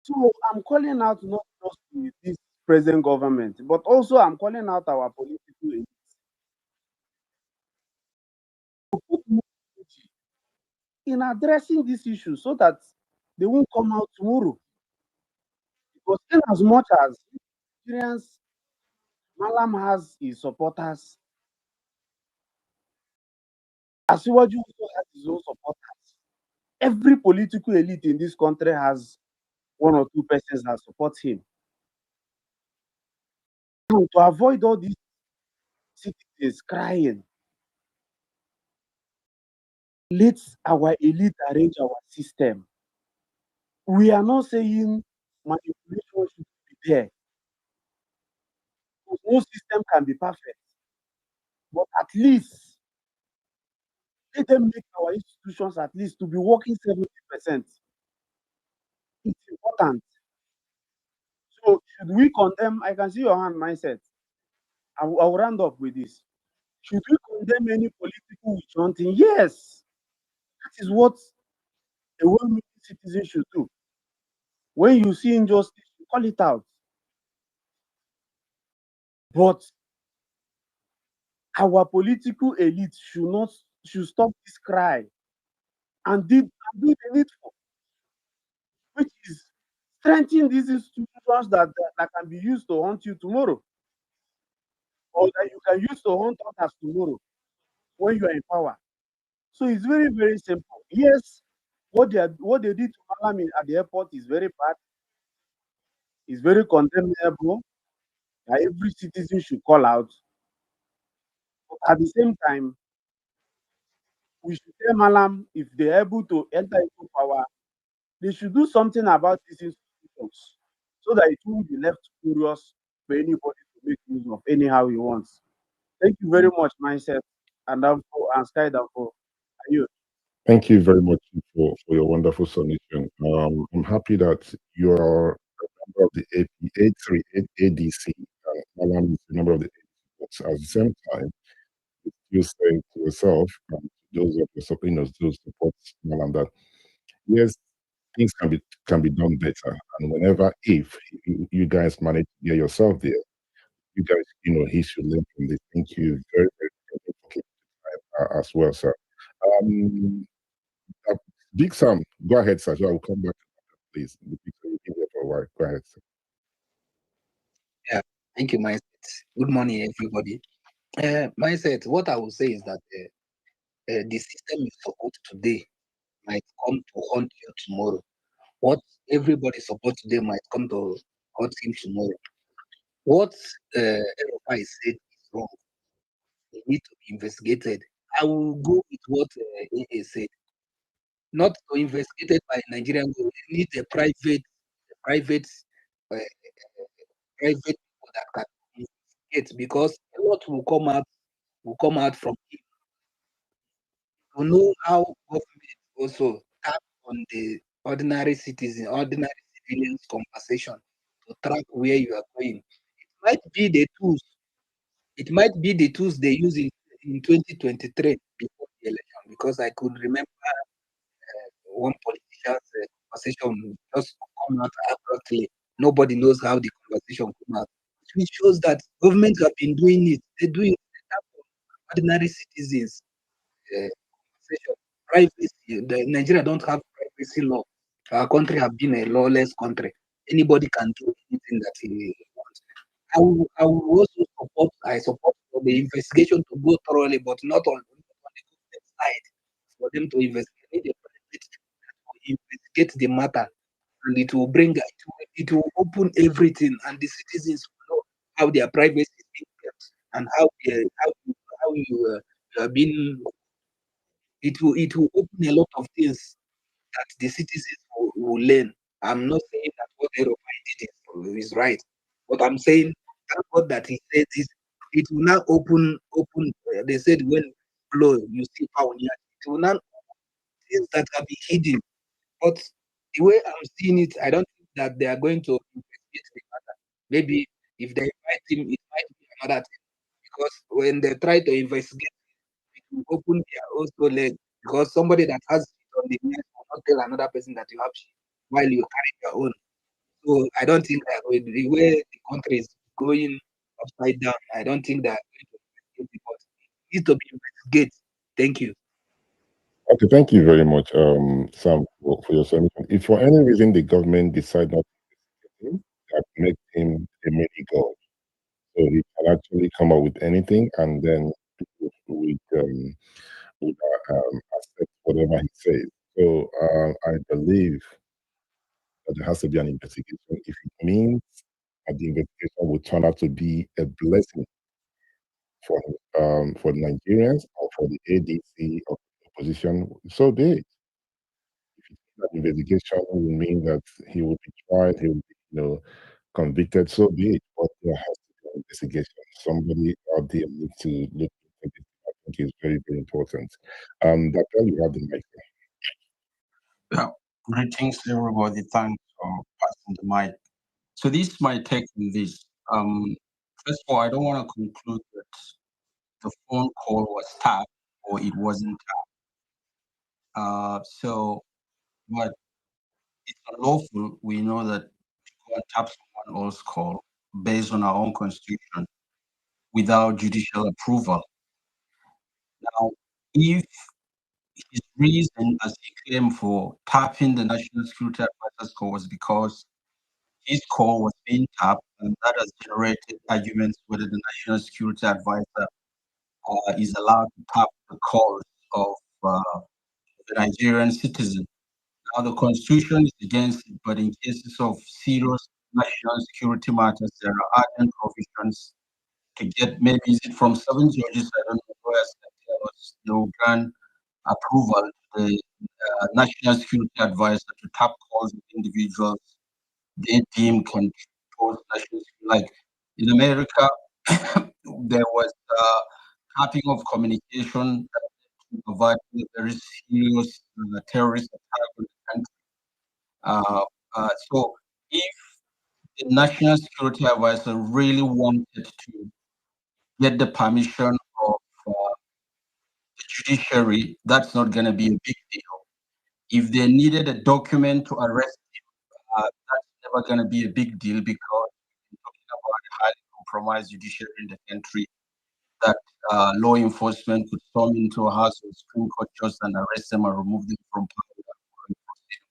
So I'm calling out not just this present government, but also I'm calling out our political elites in addressing these issues so that they won't come out tomorrow. Because in as much as Nigerians, Malam has his supporters, Asiwaju also has his own supporters. Every political elite in this country has one or two persons that support him. So to avoid all these citizens crying, let our elite arrange our system. We are not saying manipulation should be there. Because no system can be perfect. But at least let them make our institutions at least to be working 70%. It's important. So should we condemn? I can see your hand mindset. I'll round up with this. Should we condemn any political witch hunting? Yes. That is what a well-meaning citizen should do. When you see injustice, you call it out. But our political elite should stop this cry and do the needful, which is strengthen these institutions that can be used to hunt you tomorrow, or that you can use to hunt others tomorrow when you are in power. So it's very, very simple. Yes, what they did to Malam at the airport is very bad. It's very condemnable. That every citizen should call out. But at the same time, we should tell Malam if they're able to enter into power, they should do something about these institutions so that it won't be left curious for anybody to make use of anyhow he wants. Thank you very much, Mindset and Sky Danfo. Are you? Thank you very much for your wonderful submission. I'm happy that you're a member of the ADC. Malam is a member of the ADC, but at the same time, you say to yourself, those of your supporters, those support Malam, that yes, things can be done better. And whenever, if you guys manage to get yourself there, you guys, he should learn from this. Thank you very, very much for keeping time as well, sir. Um, uh, Big Sam, go ahead, sir. So I will come back, please. Big Sam, you've been there for a while. Go ahead, sir. Yeah, thank you, Mindset. Good morning, everybody. Mindset, what I will say is that the system you support today might come to haunt you tomorrow. What everybody supports today might come to haunt him tomorrow. What Erofai said is wrong. They need to be investigated. I will go with what AA said. Not to investigated by Nigerian government. They need a private, uh, private people that can investigate, because a lot will come out from him. To know how government also tap on the ordinary citizen, ordinary civilians conversation to track where you are going. It might be the tools. It might be the tools they use in 2023 before the election, because I could remember one politician's conversation just come out abruptly. Nobody knows how the conversation come out, which shows that government have been doing it. They do it for ordinary citizens. Conversation. Privacy. Nigeria don't have privacy law. Our country have been a lawless country. Anybody can do anything that he wants. I will also support for the investigation to go thoroughly, but not on the government side. For them to investigate the private, to investigate the matter, and it will it will open everything, and the citizens will know how their privacy is being kept, and how you are being. It will open a lot of things that the citizens will learn. I'm not saying that what Erofai did is right, but I'm saying thank God that he said this. It will now open. They said when blow you see power. It will now things that can be hidden. But the way I'm seeing it, I don't think that they are going to investigate the matter. Maybe if they invite him, it might be another thing. Because when they try to investigate, it will open their also leg. Because somebody that has it on the net will not tell another person that you have shit while you carry your own. So I don't think that with the way the country is going upside down, I don't think that going to investigate the court. It needs to be investigated. Thank you. Okay, thank you very much, Sam, for your submission. If for any reason the government decide not to investigate him, that makes him a mini god. So he can actually come up with anything, and then people would accept whatever he says. So I believe that there has to be an investigation. If it means that the investigation will turn out to be a blessing for the Nigerians or for the ADC or the opposition, so be it. That investigation will mean that he will be tried, he will be, convicted, so be it. But there has to be an investigation. Somebody out there needs to look into this. I think it's very, very important. Dr. You have the mic. Yeah. Greetings, everybody. Thanks for passing the mic. So this is my take on this. First of all, I don't want to conclude that the phone call was tapped or it wasn't tapped. But it's unlawful. We know that to go and tap someone else's call based on our own constitution without judicial approval. Now, if his reason, as he claimed, for tapping the National Security Advisor's call was because his call was being tapped, and that has generated arguments whether the National Security Advisor is allowed to tap the calls of the Nigerian citizen. Now, the Constitution is against it, but in cases of serious national security matters, there are urgent provisions to get, maybe is it from 7 judges, I don't know where they will grant approval to the National Security Advisor to tap calls of individuals they deem can pose national security. Like in America, there was tapping of communication that provided a very serious terrorist attack on the country. So if the National Security Advisor really wanted to get the permission of the judiciary, that's not going to be a big deal. If they needed a document to arrest him, that's never going to be a big deal because we're talking about a highly compromised judiciary in the country that law enforcement could storm into a house of Supreme Court judges and arrest them and remove them from power.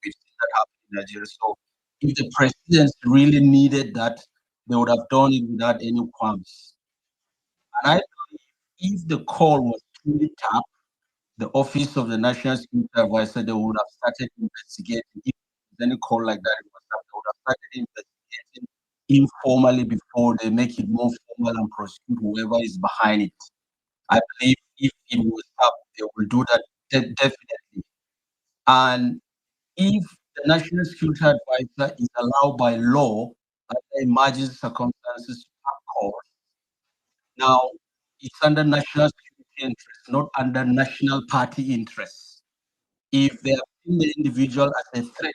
We've seen that happen in Nigeria. So if the presidents really needed that, they would have done it without any qualms. And I believe if the call was truly tapped, the Office of the National Security Advisor, they would have started investigating. If there's any call like that, they would have started investigating informally before they make it more formal and prosecute whoever is behind it. I believe if it was up, they will do that definitely. And if the National Security Advisor is allowed by law under emergency circumstances to have calls, now it's under national security interest, not under national party interests. If they have seen the individual as a threat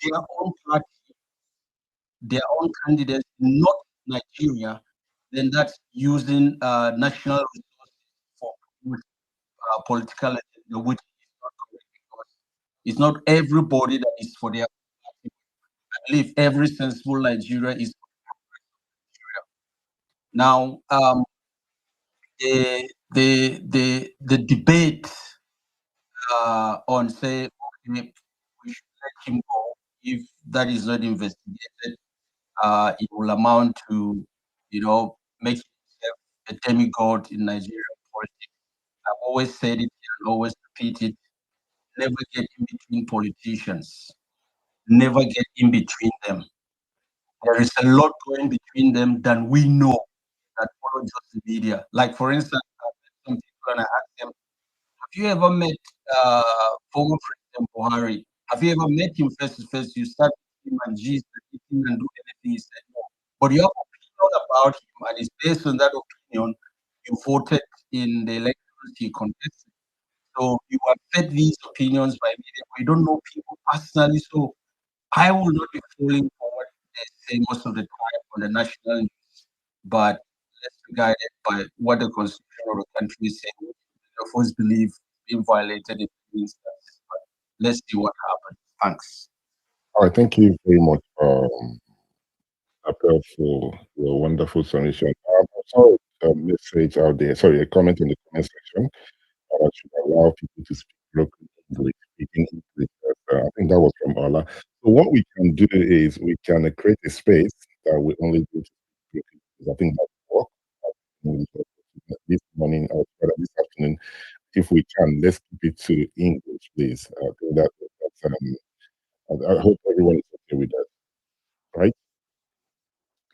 to their own party, their own candidates, not Nigeria, then that's using national resources for political agenda, which is not correct because it's not everybody that is for their party. I believe every sensible Nigeria is for Nigeria. Now, the debate on say, okay, we should let him go if that is not investigated, it will amount to, making himself a demigod in Nigerian politics. I've always said it and always repeat it. Never get in between politicians. Never get in between them. There is a lot going between them than we know that follow just the media. Like, for instance, I met some people and I asked them, have you ever met former President Buhari? Have you ever met him face to face? You start with him and gist and eating and do anything. He said no. But your opinion about him, and it's based on that opinion, you voted in the elections he contested. So you have fed these opinions by media. We don't know people personally, so I will not be falling for what they say most of the time on the national news, but let's be guided by what the constitution of the country is saying, which many of us believe is being violated in many instances. But let's see what happens. Thanks. All right, thank you very much, Appel, for your wonderful submission. I saw a message out there, sorry, a comment in the comment section that I should allow people to speak locally English speaking English. I think that was from Ola. So what we can do is we can create a space that we only do to speak English. I think that will work. This morning or rather this afternoon, if we can, let's keep it to English, please. I think that's I hope everyone is okay with that. Right?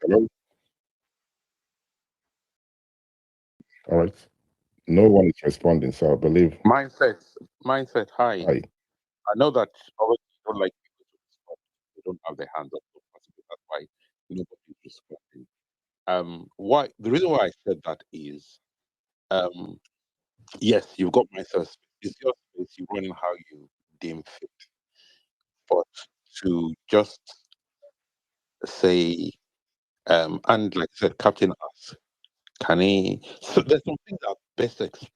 Hello? All right. No one is responding, so I believe. Mindset. Hi. Hi. I know that obviously you don't like people to respond. They don't have their hands up, so possibly that's why nobody is responding. Why the reason why I said that is, um, yes, you've got myself. It's your space. You run how you deem fit, but to just say, and like I said, Captain us, can he? So there's something that best expressed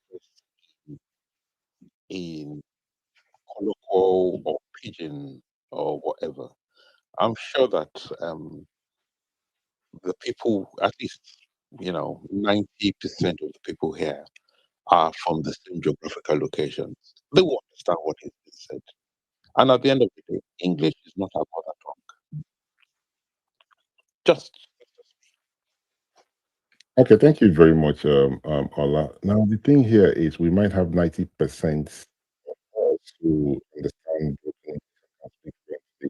in colloquial or pidgin or whatever. I'm sure that the people, at least 90% of the people here are from the same geographical locations. They will understand what is being said. And at the end of the day, English is not our mother tongue. Just Okay, thank you very much, Ola. Now, the thing here is we might have 90% of us who understand broken English and speak fluently,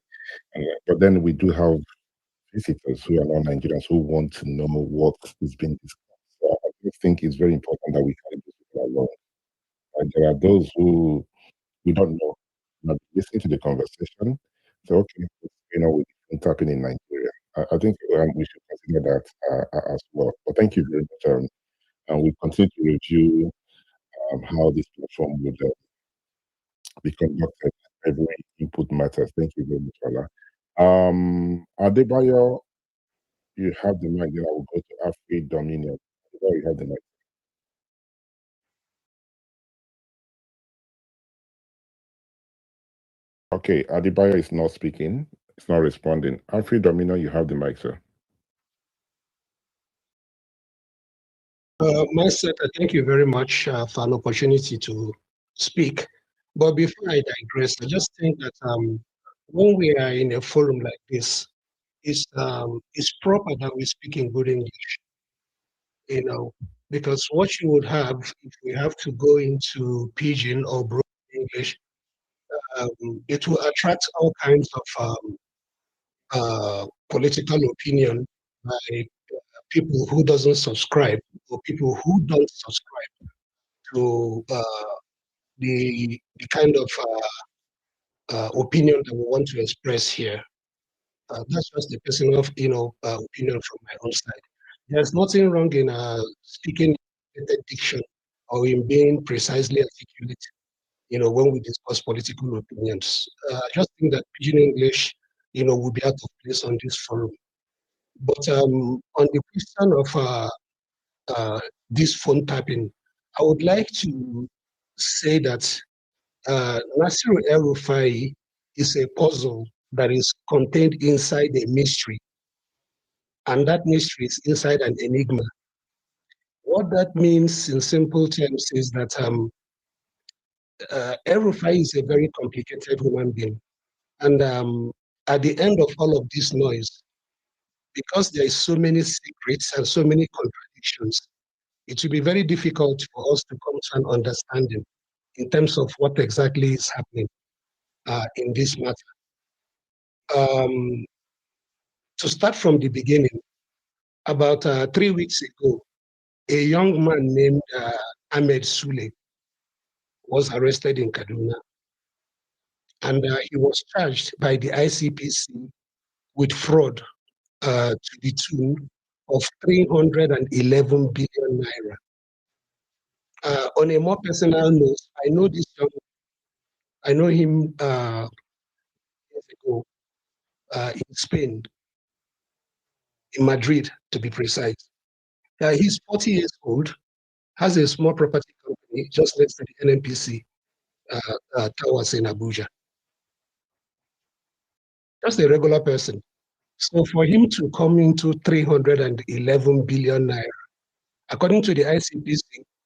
but then we do have visitors who are not Nigerians who want to know what is being discussed. So I just think it's very important that we carry these people along. And there are those who we don't know, not listen to the conversation. So, okay, with what's happening in Nigeria. I think we should consider that as well. But thank you very much. And we continue to review how this platform would be conducted. Every input matters. Thank you very much, Ola. Adebayo, you have the mic. Then I will go to Afri Dominion. Adebayo, you have the mic. Okay, Adebayo is not speaking. It's not responding. Afri Dominion, you have the mic, sir. Mindset, thank you very much for an opportunity to speak. But before I digress, I just think that when we are in a forum like this, it's proper that we speak in good English, because what you would have if we have to go into pidgin or broken English, it will attract all kinds of political opinion by people who doesn't subscribe or people who don't subscribe to the kind of opinion that we want to express here. That's just the personal, opinion from my own side. There's nothing wrong in speaking diction or in being precisely articulate, when we discuss political opinions. I just think that pidgin English, would be out of place on this forum. But on the question of this phone tapping, I would like to say that Nasiru El-Rufai is a puzzle that is contained inside a mystery, and that mystery is inside an enigma. What that means in simple terms is that El-Rufai is a very complicated human being, and at the end of all of this noise, because there is so many secrets and so many contradictions, it will be very difficult for us to come to an understanding in terms of what exactly is happening in this matter. Um, to start from the beginning, about 3 weeks ago, a young man named Ahmed Sule was arrested in Kaduna, and he was charged by the ICPC with fraud to the tune of 311 billion naira. On a more personal note, I know this young man. I know him years ago in Spain, in Madrid to be precise. He's 40 years old, has a small property company just next to the NNPC towers in Abuja. Just a regular person. So for him to come into 311 billion naira, according to the ICPC,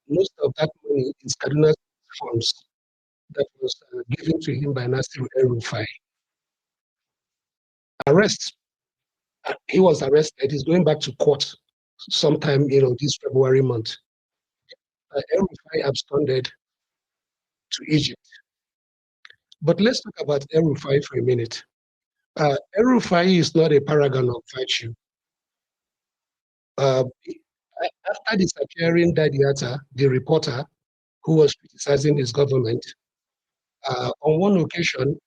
most of that money is Kaduna funds. that was given to him by Nasir El-Rufai. Arrest. He was arrested. He's going back to court sometime, this February month. El-Rufai absconded to Egypt. But let's talk about El-Rufai for a minute. El-Rufai is not a paragon of virtue. After disappearing Dadiata, the reporter who was criticizing his government, on one occasion,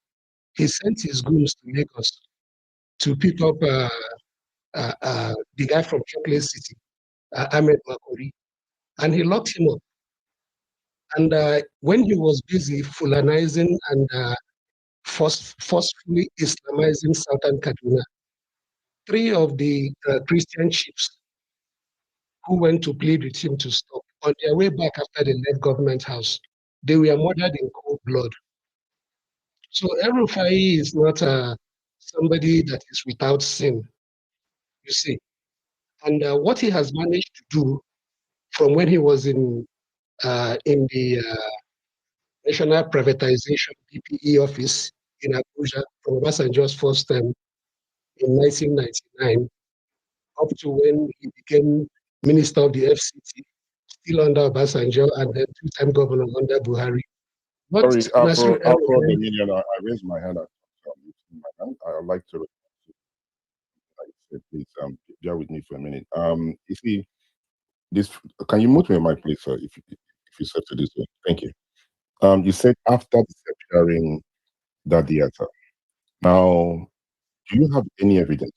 he sent his goons to Lagos to pick up the guy from Chocolate City, Ahmed Makori, and he locked him up. And when he was busy Fulanizing and forcefully Islamizing Southern Kaduna, three of the Christian chiefs who went to plead with him to stop, on their way back after they left government house, they were murdered in cold blood. So El-Rufai is not somebody that is without sin, you see. And what he has managed to do from when he was in the National Privatization PPE office in Abuja from Obasanjo's first term in 1999 up to when he became Minister of the FCT, still under Obasanjo, and then two-time governor under Buhari. What Sorry, Nasir Afro El-Rufai, Dominion, I raised my hand. I'd like to, like I said, please, bear with me for a minute. You see, this, can you mute me, mic, please, sir, if you said to this way? Thank you. You said after disappearing Dadiata. Now, do you have any evidence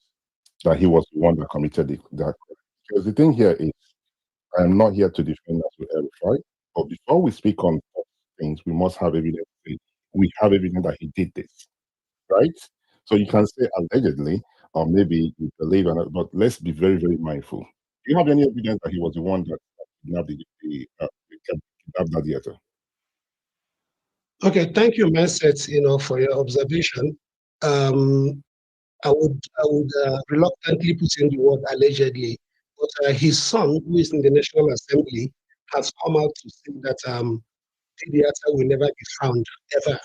that he was the one that committed that crime? Because the thing here is, I am not here to defend Nasir El-Rufai, but before we speak on things, we must have evidence. We have evidence that he did this, right? So you can say allegedly, or maybe you believe in it, but let's be very, very mindful. Do you have any evidence that he was the one that kidnapped Dadiata? okay, thank you, Manset, for your observation. I would reluctantly put in the word allegedly, but his son, who is in the National Assembly, has come out to say that Didiata will never be found ever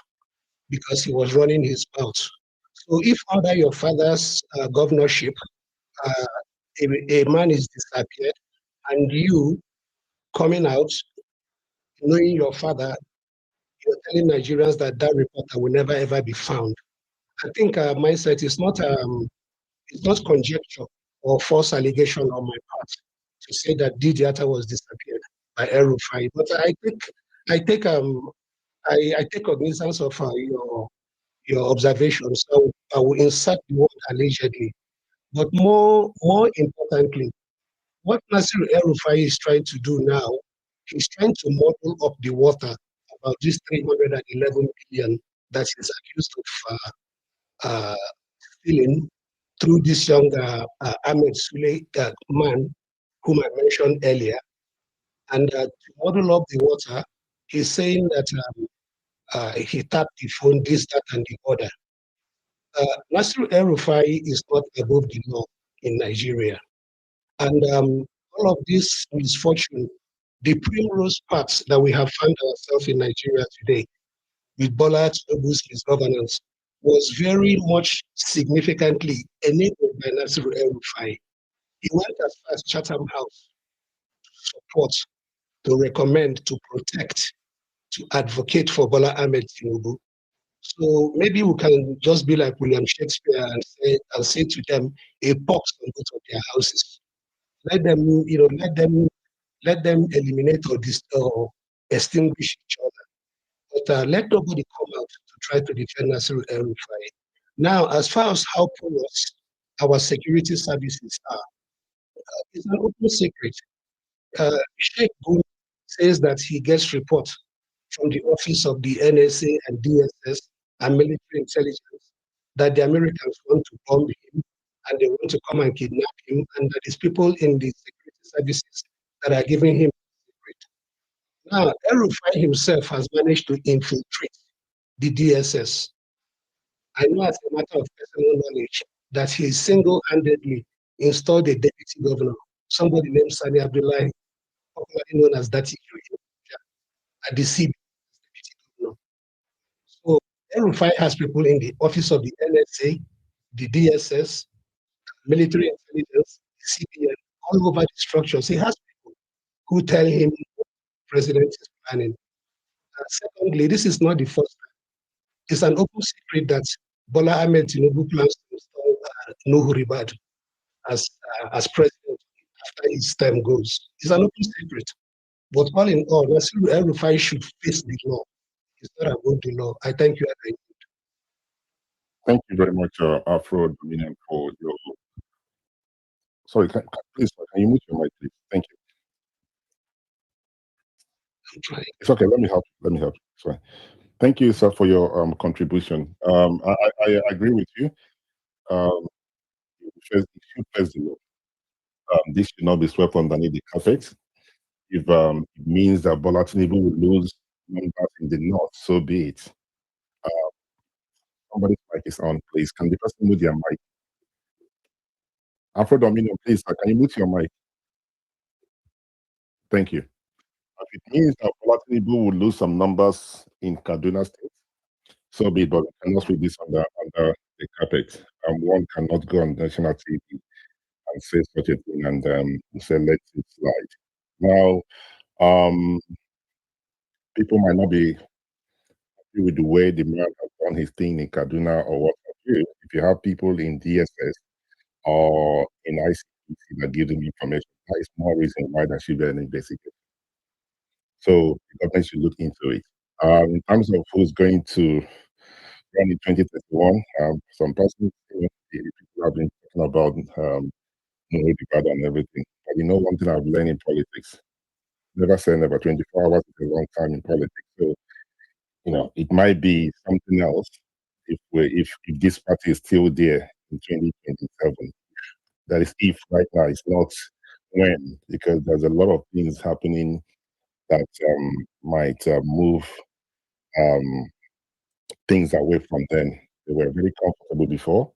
because he was running his mouth. So if under your father's governorship, a man is disappeared, and you coming out, knowing your father, you're telling Nigerians that that reporter will never ever be found. I think mindset is not it's not conjecture or false allegation on my part to say that Didiata was disappeared by El-Rufai. But I take cognizance of your observations. So I will insert the word allegedly. But more importantly, what Nasir El-Rufai is trying to do now, he's trying to model up the water about this 311 billion that he's accused of stealing through this young Ahmed Sule man whom I mentioned earlier. And to model up the water, he's saying that he tapped the phone, this, that, and the other. Nasir El-Rufai is not above the law in Nigeria. And all of this misfortune, the primrose paths that we have found ourselves in Nigeria today, with Bola Tinubu's misgovernance, was very much significantly enabled by Nasir El-Rufai. He went as far as Chatham House to support, to recommend, to protect, to advocate for Bola Ahmed Tinubu. So maybe we can just be like William Shakespeare and say to them, a pox on both of their houses. Let them, let them eliminate or extinguish each other. But let nobody come out to try to defend Nasir El-Rufai. Now, as far as how porous our security services are, it's an open secret. Sheikh Gun says that he gets reports from the office of the NSA and DSS and military intelligence that the Americans want to bomb him and they want to come and kidnap him, and that it's people in the security services that are giving him secret. Now, El-Rufai himself has managed to infiltrate the DSS. I know as a matter of personal knowledge that he single-handedly installed a deputy governor, somebody named Sani Abdullahi, popularly known as Dati at the CB. El-Rufai has people in the office of the NSA, the DSS, military intelligence, CBN, all over the structures. He has people who tell him what the president is planning. Secondly, this is not the first time. It's an open secret that Bola Ahmed Tinubu plans to install Nuhu Ribad as president after his term goes. It's an open secret. But all in all, Nasiru El-Rufai should face the law. It's not about the law. I thank you. Thank you very much, Afro Dominion, for your. Sorry, please, can you mute your mic, please? Thank you. It's okay. Let me help. Sorry. Thank you, sir, for your contribution. I agree with you. You should face the law. This should not be swept underneath the carpet. If it means that Bola Tinubu will lose members in the north, so be it. Somebody's mic is on, please. Can the person mute their mic? Afro Dominion, please, can you mute your mic? Thank you. If it means that Bola Tinubu will lose some numbers in Kaduna State, so be it, but we cannot sweep this under the carpet. One cannot go on national TV and say such a thing and say let it slide. Now, people might not be happy with the way the man has done his thing in Kaduna or what have you. If you have people in DSS or in ICPC that give them information, that is more reason why there should be an investigation. So the government should look into it. In terms of who's going to run in 2031, some persons, people have been talking about Nuhu and everything. But you know, one thing I've learned in politics, never say never. 24 hours is a long time in politics. So, you know, it might be something else if this party is still there in 2027. That is if right now, it's not when, because there's a lot of things happening that might move things away from them. They were very comfortable before,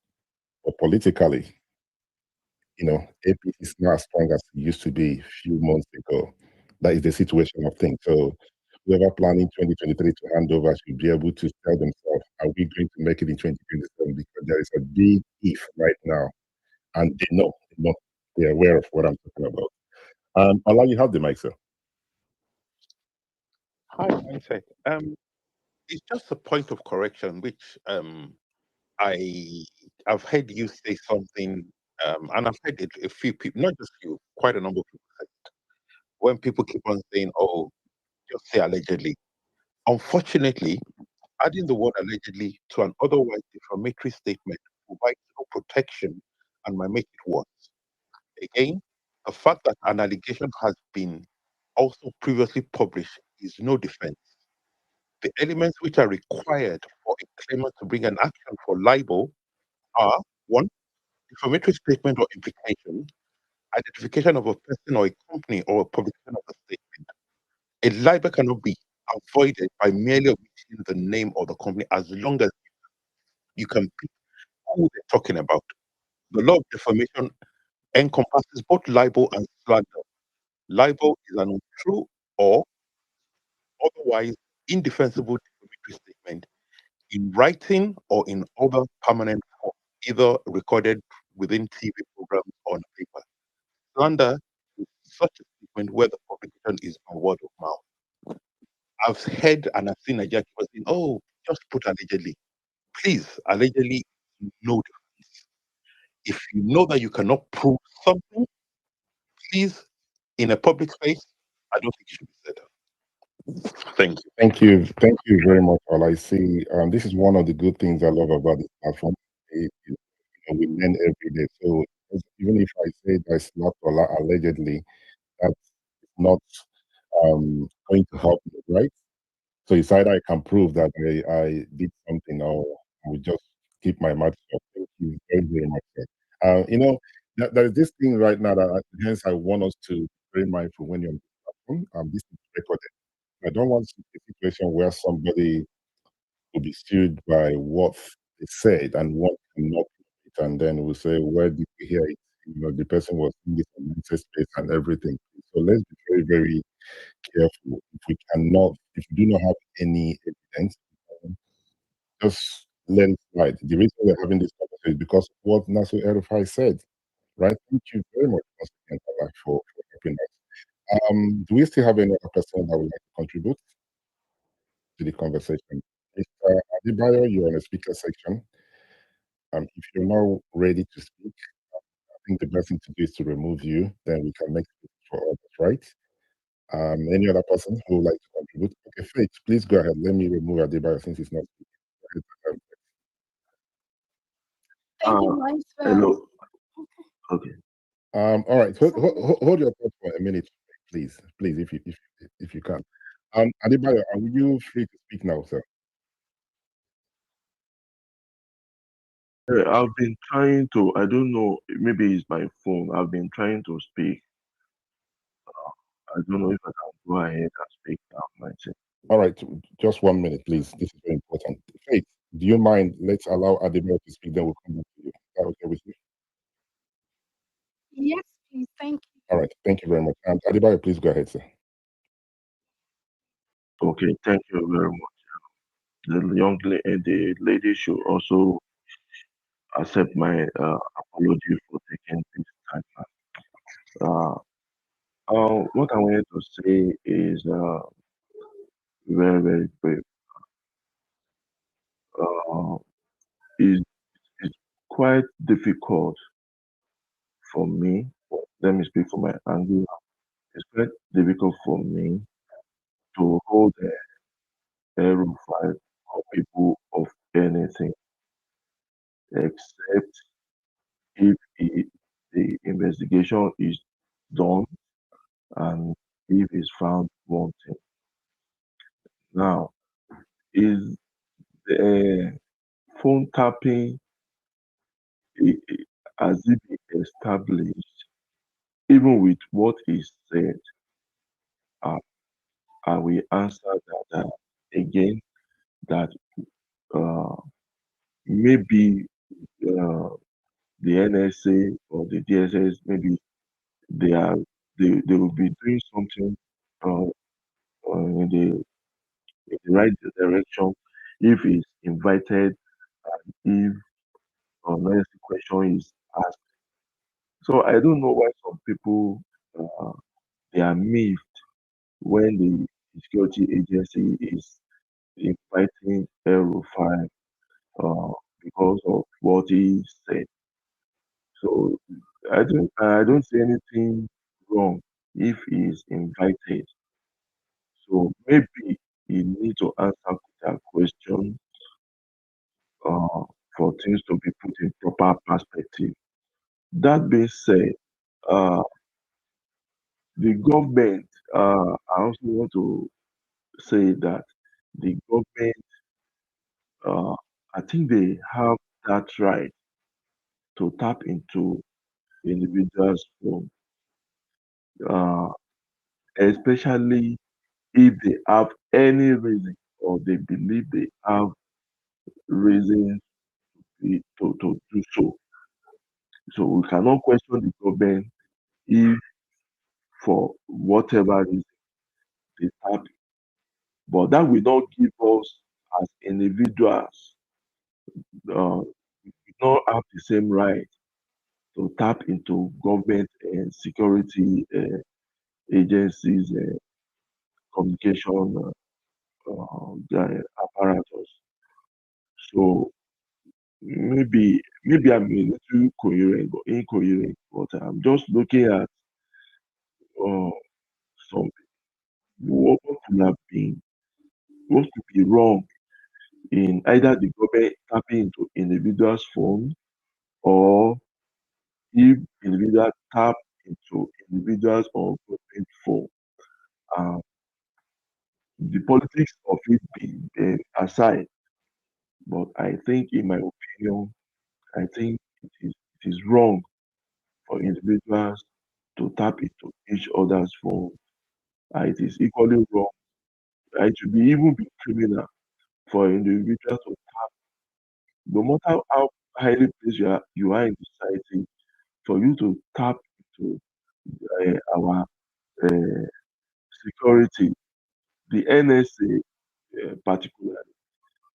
but politically, you know, APC is not as strong as it used to be a few months ago. That is the situation of things. So whoever planning 2023 to hand over should be able to tell themselves, are we going to make it in 2027? Because there is a big if right now. And they're aware of what I'm talking about. Allah, you have the mic, sir. Hi, Mindset. It's just a point of correction, which I've heard you say something, and I've heard it a few people, not just you, quite a number of people said it. When people keep on saying, "Oh, just say allegedly," unfortunately, adding the word allegedly to an otherwise defamatory statement provides no protection and might make it worse. Again, the fact that an allegation has been also previously published is no defense. The elements which are required for a claimant to bring an action for libel are: one, defamatory statement or implication, identification of a person or a company, or a publication of a statement. A libel cannot be avoided by merely omitting the name of the company as long as you can pick who they're talking about. The law of defamation encompasses both libel and slander. Libel is an untrue or otherwise indefensible defamatory statement in writing or in other permanent form, either recorded within TV programs or on paper. Slander is such a statement where the publication is by word of mouth. I've heard and I've seen Nigeria people saying, "Oh, just put allegedly." Please, allegedly, no difference. If you know that you cannot prove something, please, in a public space, I don't think it should be said. Thank you. Thank you very much, all. I see. This is one of the good things I love about this platform. We learn every day. So even if I say that's not allegedly, that's not going to help me, right? So it's either I can prove that I did something, or I will just keep my mouth shut. Thank you very, very much, sir. You know, there is this thing right now that hence I want us to be very mindful when you're on the platform. This is recorded. I don't want a situation where somebody will be sued by what they said and what cannot prove it, and then we'll say, where did we hear it? You know, the person was in this mental space and everything. So let's be very, very careful. If we do not have any evidence, just let it slide. The reason we're having this conversation is because of what Nasser El-Rufai said, right? Thank you very much once again, Ola, for helping us. Do we still have any other person that would like to contribute to the conversation? Mr. Adebayo, you're on the speaker section. If you're now ready to speak, I think the best thing to do is to remove you, then we can make space for others, right? Any other person who would like to contribute? Okay, Faith, please go ahead. Let me remove Adebayo since he's not speaking. Go ahead. Thank you, Vice. Hello. Okay. All right. Hold your thoughts for a minute, please. Please, if you can. Adebayo, are you free to speak now, sir? I've been trying to, I don't know, maybe it's my phone. I've been trying to speak. I don't know if I can go ahead and speak now myself. All right. Just 1 minute, please. This is very important. Faith, do you mind? Let's allow Adebayo to speak, then we'll come back to you. Is that okay with you? Yes, please. Thank you. All right. Thank you very much. Adebayo, please go ahead, sir. Okay, thank you very much. The lady should also accept my apology for taking this time. What I wanted to say is very, very brief. Is it's quite difficult for me. Let me speak for my angle. It's quite difficult for me to hold a fight or people of anything except if the investigation is done and if it's found wanting. Now, is the phone tapping as it be established, even with what is said, I will answer that again, that uh, maybe the NSA or the DSS, maybe they are they will be doing something uh, in the right direction if it's invited and if next question is asked. So I don't know why some people they are miffed when the security agency is inviting El-Rufai because of what he said. So I don't see anything wrong if he is invited. So maybe he need to answer that question uh, for things to be put in proper perspective. That being said, uh, the government, I also want to say that the government, I think they have that right to tap into individuals' phone, uh, especially if they have any reason or they believe they have reason to do so. So we cannot question the government if for whatever reason they tap, but that will not give us as individuals, we do not have the same right to tap into government and security agencies, communication apparatus. So maybe I'm a little coherent or incoherent, but I'm just looking at uh, some what could have been, what could be wrong in either the government tapping into individuals' phone or if individuals tap into individuals or government phone. Um, the politics of it being aside, but I think, in my opinion, I think it is wrong for individuals to tap into each other's phone. It is equally wrong. It should be even be criminal for individuals to tap, no matter how highly placed you are in society, for you to tap into our uh, security, the NSA particularly.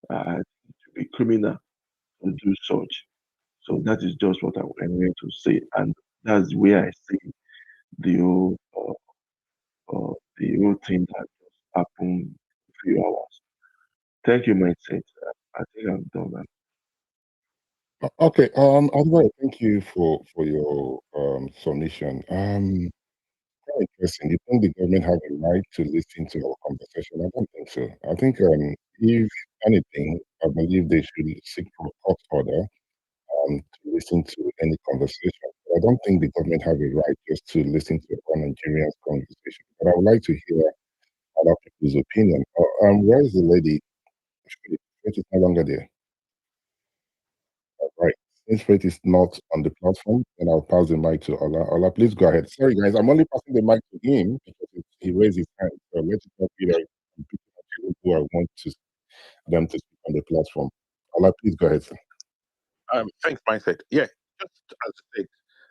It a criminal to do such. So that is just what I wanted to say, and that's where I see the whole thing that just happened a few hours. Thank you, mindset. I think I'm done now. Okay. Adwai, thank you for your submission. Quite interesting. You think the government have a right to listen to our conversation? I don't think so. I think if anything, I believe they should seek for court order to listen to any conversation. I don't think the government have a right just to listen to one Nigerian's conversation. But I would like to hear other people's opinion. Where is the lady? Faith is no longer there. All right. Since Faith is not on the platform, then I'll pass the mic to Ola. Ola, please go ahead. Sorry, guys, I'm only passing the mic to him because he raised his hand. So let it not be like people who I want them to speak on the platform. Ola, please go ahead, sir. Thanks, mindset. Yeah, just as I said,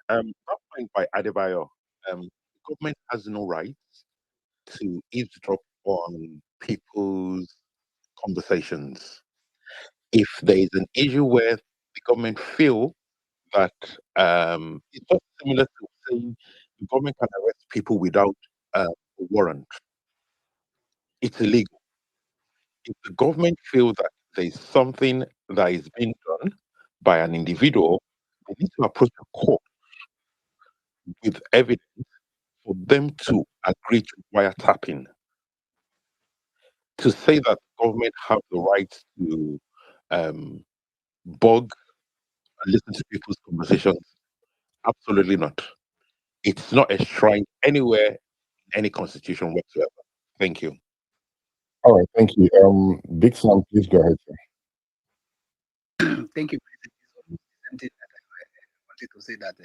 that point by Adebayo, the government has no right to eavesdrop on people's conversations. If there is an issue where the government feel that it's just similar to saying the government can arrest people without a warrant. It's illegal. If the government feels that there is something that is being done by an individual, they need to approach the court with evidence for them to agree to wiretapping. To say that government have the right to bug and listen to people's conversations, absolutely not. It's not enshrined anywhere in any constitution whatsoever. Thank you. All right, thank you. Big Sam, please go ahead, sir. Thank you. Something that I wanted to say that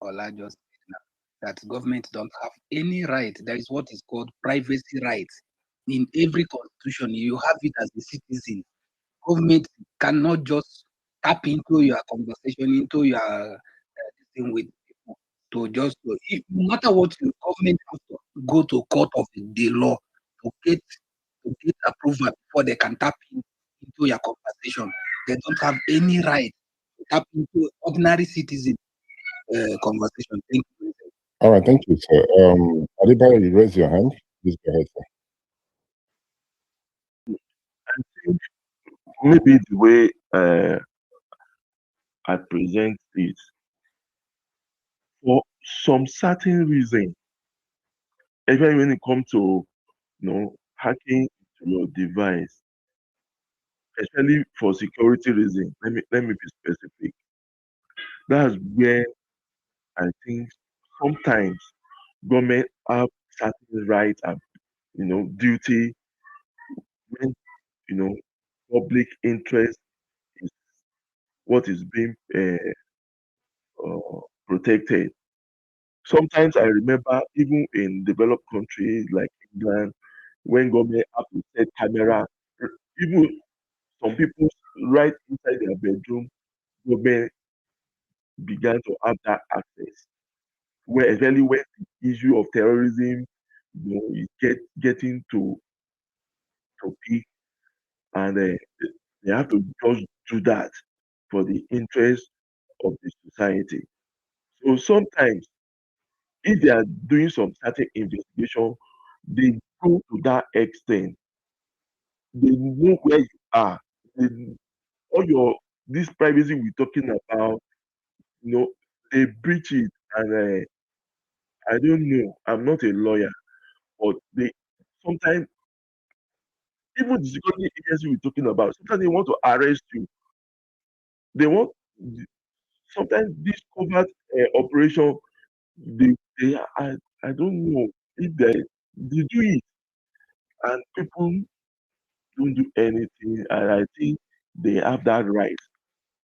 Ola just said now, that government don't have any right. There is what is called privacy rights. In every constitution, you have it as a citizen. Government cannot just tap into your conversation, into your thing with people to just no matter what, the government has to go to court of the law to get approval before they can tap into your conversation. They don't have any right to tap into ordinary citizen conversation. Thank you. All right, thank you, sir. Adebayo, you raise your hand. Please go ahead, sir. I think maybe the way I present it, for some certain reason, even when it comes to hacking into your device, especially for security reasons, let me be specific. That's where I think sometimes government have certain rights and duty when public interest is what is being protected. Sometimes I remember even in developed countries like England, when government have to set camera, even some people right inside their bedroom, government began to have that access. Where especially when the issue of terrorism, is getting to peak, and they have to just do that for the interest of the society. So sometimes, if they are doing some certain investigation, they go to that extent. They know where you are. They, all your this privacy we're talking about, they breach it, and I don't know. I'm not a lawyer, but they sometimes even the security agency we're talking about, sometimes they want to arrest you. They want sometimes this covert operation. They I don't know if they do it, and people don't do anything, and I think they have that right.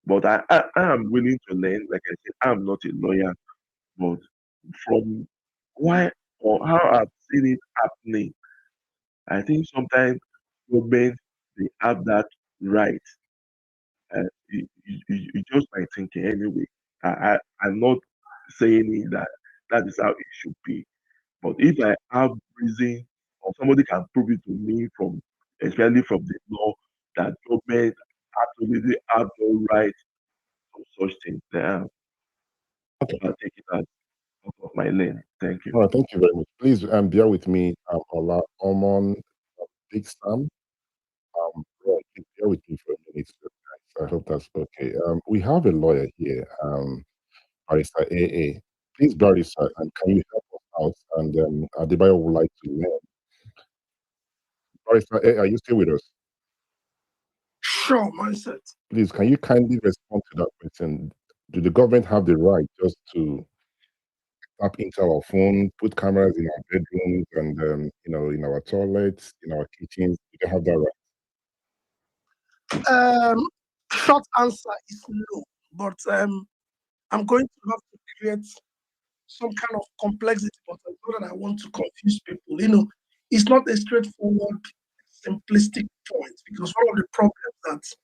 But I am willing to learn. Like I said, I'm not a lawyer, but from why or how I've seen it happening, I think sometimes government they have that right. It's just my thinking anyway. I'm not saying it that that is how it should be. But if I have reason or somebody can prove it to me from especially from the law that government absolutely have no right to such things. Okay. I'll take it as out of my lane. Thank you. All right. Thank you very much. Please bear with me, Ola Omon, Big Sam. Yeah, please bear with me for a minute, guys. I hope that's okay. We have a lawyer here, Barrister AA. Please, Barrister, and can you help us out? And Adebayo would like to learn. Barrister AA, are you still with us? Sure, mindset. Please, can you kindly respond to that question? Do the government have the right just to tap into our phone, put cameras in our bedrooms, and in our toilets, in our kitchens? Do they have that right? Short answer is no, but I'm going to have to create some kind of complexity, but I know that I want to confuse people. It's not a straightforward, simplistic point because one of the problems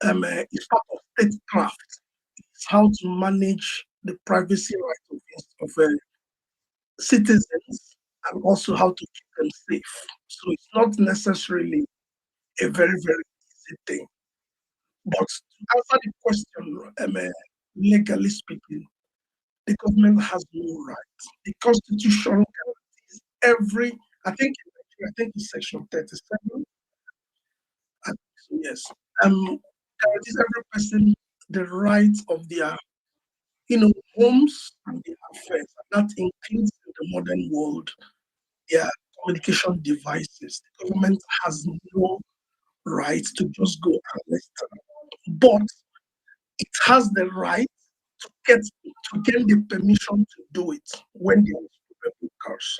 that is part of statecraft is how to manage the privacy right of citizens and also how to keep them safe. So it's not necessarily a very, very easy thing. But to answer the question, legally speaking, the government has no right. The Constitution guarantees I think it's section 37. So yes, guarantees every person the right of their, homes and their affairs. And that includes in the modern world their communication devices. The government has no right to just go and listen, but it has the right to get the permission to do it when there is probable cause.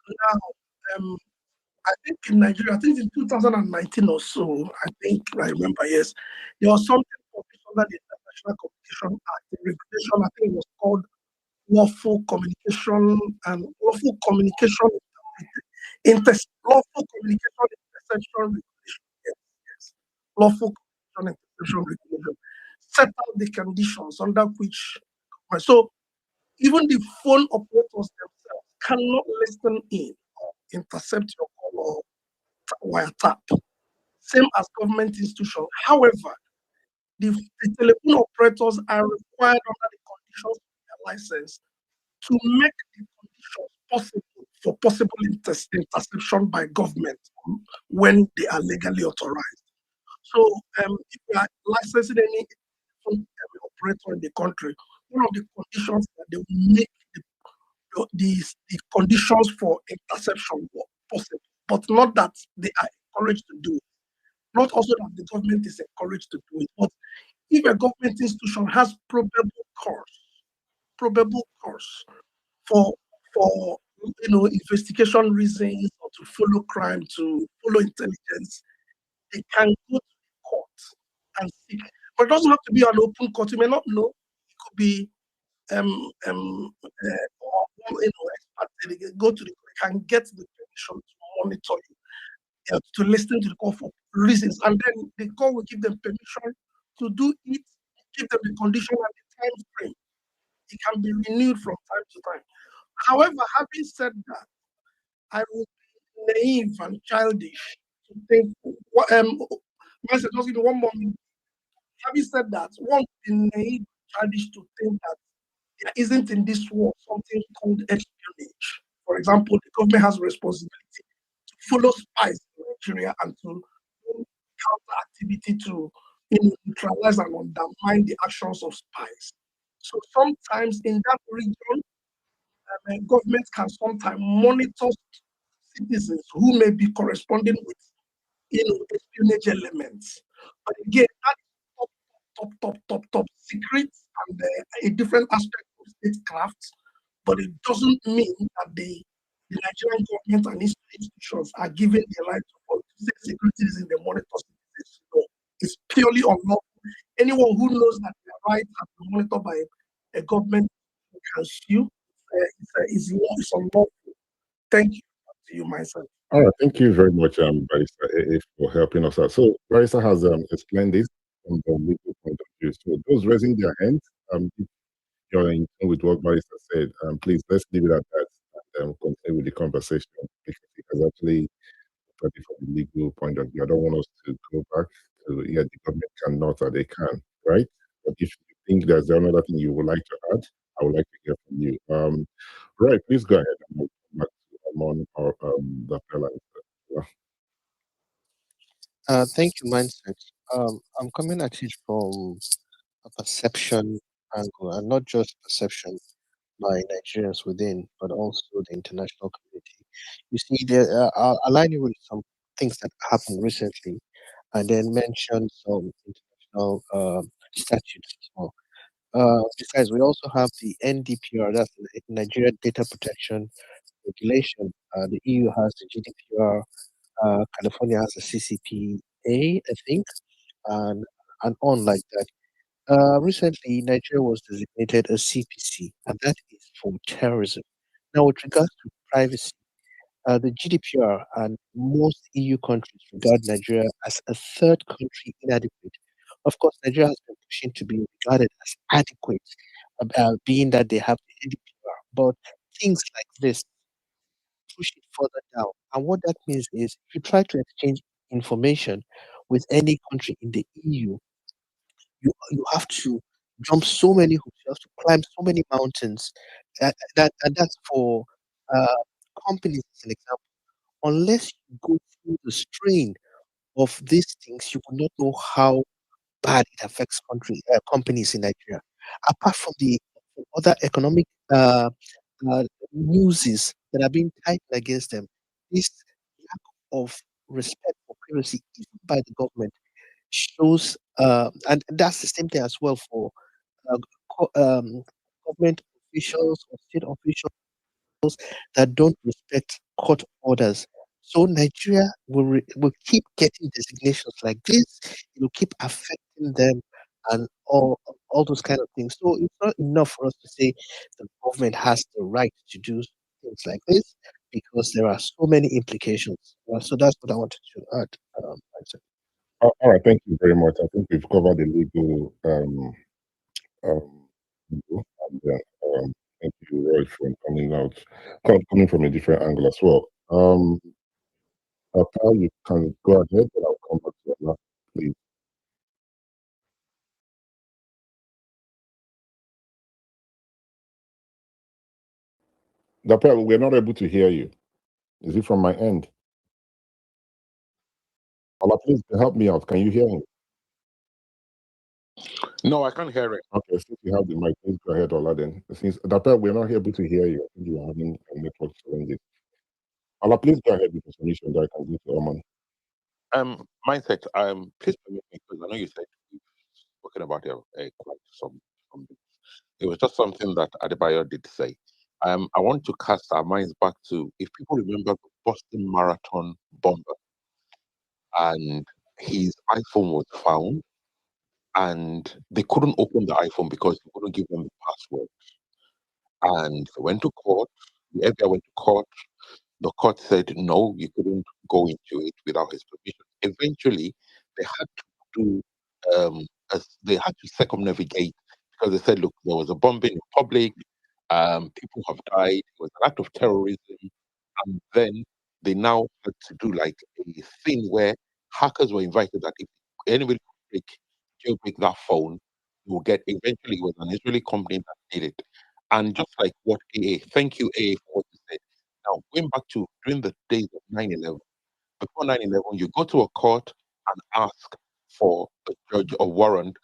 Now, I think in Nigeria, I think in 2019 or so, I remember, yes, there was something published under the International Communication Act, the regulation, I think it was called lawful communication and lawful communication lawful communication interception regulation. Yes, yes. Lawful communication interception regulation set out the conditions under which so even the phone operators themselves cannot listen in or intercept your call or wiretap, same as government institutions. However, the telephone operators are required under the conditions of their license to make the conditions possible for possible interception by government when they are legally authorized. So, if you are licensing any operator in the country, one of the conditions that they will make the conditions for interception possible, but not that they are encouraged to do it. Not also that the government is encouraged to do it, but if a government institution has probable cause for investigation reasons or to follow crime, to follow intelligence, they can go to the court and seek. But it doesn't have to be an open court. You may not know. It could be expert, go to the court, can get the permission to monitor you, to listen to the court for reasons, and then the court will give them permission to do it, give them the condition and the time frame. It can be renewed from time to time. However, having said that, I would be naive and childish to think. Just give me one more minute. Having said that, one would be naive and childish to think that there isn't in this world something called espionage. For example, the government has a responsibility to follow spies in Nigeria and to do counter activity to neutralize and undermine the actions of spies. So sometimes in that region, government can sometimes monitor citizens who may be corresponding with espionage elements. But again, that is top secret and a different aspect of statecraft. But it doesn't mean that the Nigerian government and institutions are given the right to say security is in the monitor citizens. No, it's purely unlawful. Anyone who knows that their rights have been monitored by a government can sue. It's unlawful. Thank you. To you, myself. All right, thank you very much, Barrister AA, for helping us out. So, Barrister has explained this from the legal point of view. So, those raising their hands, if you're in tune with what Barrister said, please let's leave it at that and continue with the conversation because it has actually study from the legal point of view. I don't want us to go back to, yeah, the government cannot or they can, right? But if you think there's another thing you would like to add, I would like to hear from you. Right, please go ahead. And we'll come back to Amon or Dr. Lanza. Thank you, Mindset. I'm coming at it from a perception angle, and not just perception by Nigerians within, but also the international community. You see, I'll align you with some things that happened recently, and then mention some international statutes as well. Besides, we also have the NDPR, that's the Nigeria Data Protection Regulation. The EU has the GDPR, California has the CCPA, I think, and on like that. Recently, Nigeria was designated a CPC, and that is for terrorism. Now, with regards to privacy, the GDPR and most EU countries regard Nigeria as a third country inadequate. Of course, Nigeria has been pushing to be regarded as adequate, being that they have the GDPR. But things like this push it further down. And what that means is if you try to exchange information with any country in the EU, you have to jump so many hoops, you have to climb so many mountains. And that's for uh, companies, as an example. Unless you go through the strain of these things, you will not know how bad it affects companies in Nigeria. Apart from the other economic uh, newses that are being tightened against them, this lack of respect for privacy, even by the government, shows, and that's the same thing as well for uh, government officials or state officials that don't respect court orders. So Nigeria will keep getting designations like this. It will keep affecting them and all those kind of things. So it's not enough for us to say the government has the right to do things like this because there are so many implications. So that's what I wanted to add. Isaac. All right, thank you very much. I think we've covered the legal legal, and then thank you, Roy, for coming from a different angle as well. Pal, you can go ahead, but I'll come back to that, please. Dapel, we're not able to hear you. Is it from my end? Ola, please help me out. Can you hear me? No, I can't hear it. Okay, since you have the mic, please go ahead, Ola, then. Since Dapel, we're not able to hear you. I think you are having a network challenges. Ola, please go ahead with the solution that I can do to Oman. Mindset. Please permit me because I know you said we've spoken about it quite some. It was just something that Adebayo did say. I want to cast our minds back to if people remember the Boston Marathon bomber, and his iPhone was found, and they couldn't open the iPhone because they couldn't give them the password. And they went to court. The FBI went to court. The court said no, you couldn't go into it without his permission. Eventually, they had to do they had to circumnavigate because they said, look, there was a bombing in public, people have died, it was an act of terrorism, and then they now had to do like a thing where hackers were invited that if anybody could jailbreak that phone, you will get eventually it was an Israeli company that did it. And just like what AA, thank you AA for what you said. Now, going back to during the days of 9/11, before 9/11, you go to a court and ask for a judge or warrant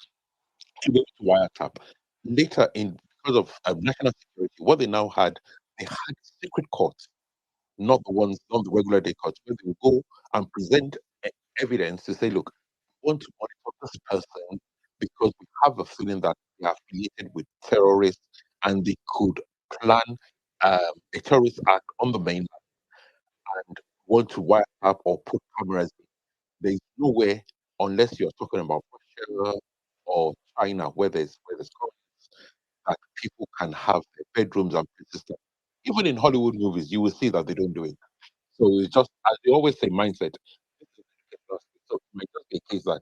to be able to wiretap. Later, because of national security, what they now had, they had secret courts, not not the regular day courts, where they will go and present evidence to say, look, we want to monitor this person because we have a feeling that they are affiliated with terrorists and they could plan a terrorist act on the mainland and want to wire up or put cameras in. There's nowhere, unless you're talking about Russia or China, where there's conflicts, that people can have their bedrooms and places. Even in Hollywood movies, you will see that they don't do it. So it's just, as they always say, mindset. So it might just be a case that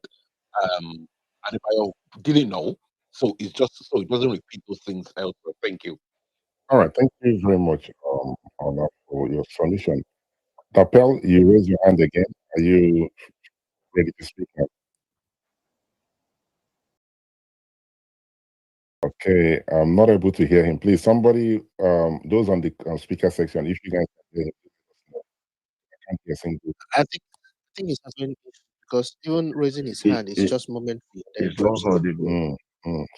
Adebayo didn't know. So it's just so it doesn't repeat those things elsewhere. Thank you. All right, thank you very much, Ola, for your solution. Tapel, you raise your hand again. Are you ready to speak now? Okay, I'm not able to hear him. Please, somebody, those on the speaker section, if you guys can hear him, I can't hear a single. I think it's happening because even raising his hand is just momentary. Then It's it not drops again. audible.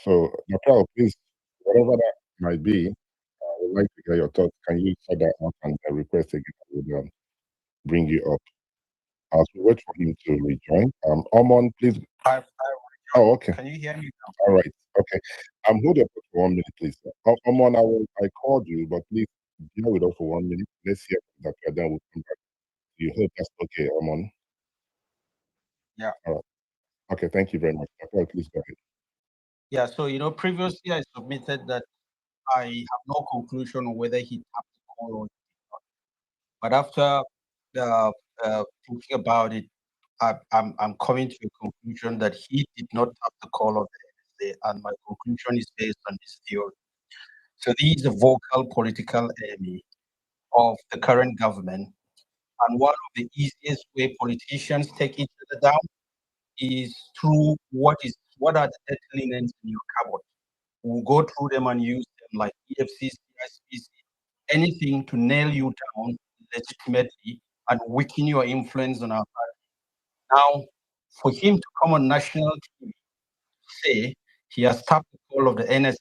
So, Tapel, please, whatever that might be, I would like to hear your thoughts. Can you sort that out and request again? I would bring you up. As we wait for him to rejoin, Omon, please. Oh, okay. Can you hear me now? All right. Okay. Hold up for 1 minute, please. Omon, I called you, but please deal with us for 1 minute. Let's hear that. Then we'll come back. You hope that's okay, Omon. Yeah. All right. Okay. Thank you very much. Tapel, please go ahead. Yeah. So, previously I submitted that I have no conclusion on whether he tapped the call or not. But after thinking about it, I'm coming to a conclusion that he did not tap the call of the NSA, and my conclusion is based on this theory. So he is a vocal political enemy of the current government, and one of the easiest way politicians take each other down is through what are the dead linens in your cupboard. We'll go through them and use them like EFCC, ICC, anything to nail you down legitimately and weaken your influence on our party. Now, for him to come on national TV say he has tapped the call of the NSA,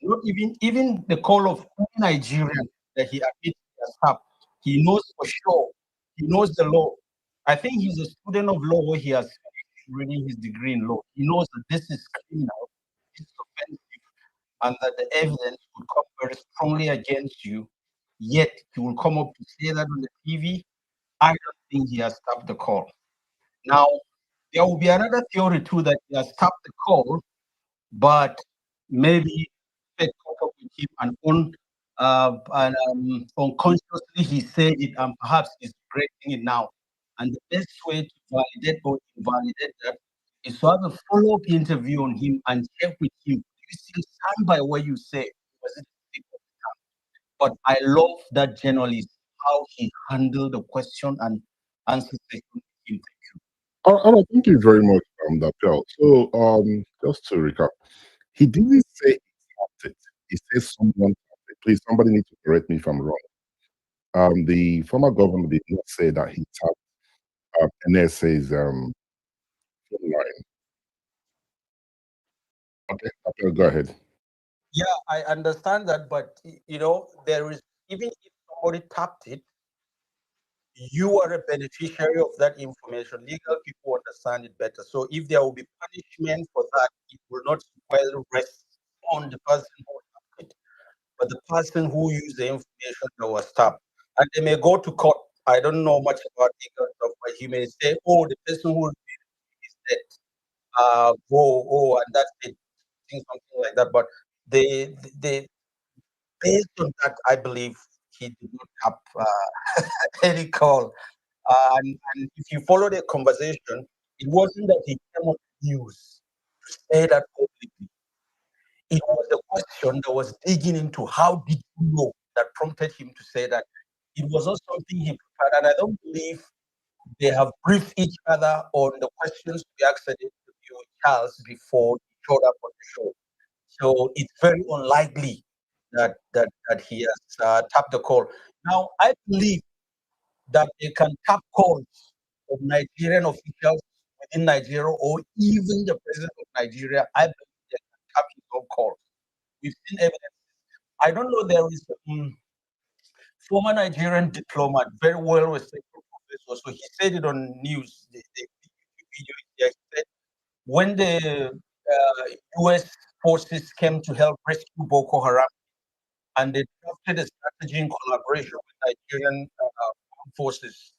not even the call of Nigerian that he admits he has tapped. He knows for sure. He knows the law. I think he's a student of law. He has finished reading his degree in law. He knows that this is criminal, it's offensive, and that the evidence would come very strongly against you. Yet he will come up to say that on the TV. I don't think he has tapped the call. Now, there will be another theory too that he has tapped the call, but maybe Fed caught up with him and unconsciously he said it, and perhaps he's regretting it now. And the best way to validate or invalidate that is to have a follow-up interview on him and check with him. Do you still stand by what you say? Was it a mistake of the time? But I love that journalist, how he handled the question and answered the question with him. Thank you very much, Tapel. So, just to recap, he didn't say he tapped it. He said someone tapped it. Please, somebody needs to correct me if I'm wrong. The former governor did not say that he tapped NSA's phone line. Okay, Tapel, go ahead. Yeah, I understand that, but there is, even if somebody tapped it, you are a beneficiary of that information. Legal people understand it better. So if there will be punishment for that, it will not well rest on the person who tapped it, but the person who used the information that was tapped. And they may go to court. I don't know much about legal stuff, but he may say, "Oh, the person who did it is dead." And that's it. Something like that. But they based on that, I believe he did not have any call. And if you follow the conversation, it wasn't that he came on the news to say that publicly. It was the question that was digging into how did you know that prompted him to say that. It was not something he prepared, and I don't believe they have briefed each other on the questions to be asked at the interview with Charles before he showed up on the show. So it's very unlikely that he has tapped the call. Now, I believe that they can tap calls of Nigerian officials within Nigeria or even the president of Nigeria. I believe they can tap his own calls. We've seen evidence. I don't know, there is a former Nigerian diplomat, very well respected professor. So he said it on news, the video. He said when the US forces came to help rescue Boko Haram, and they drafted a strategy in collaboration with Nigerian armed forces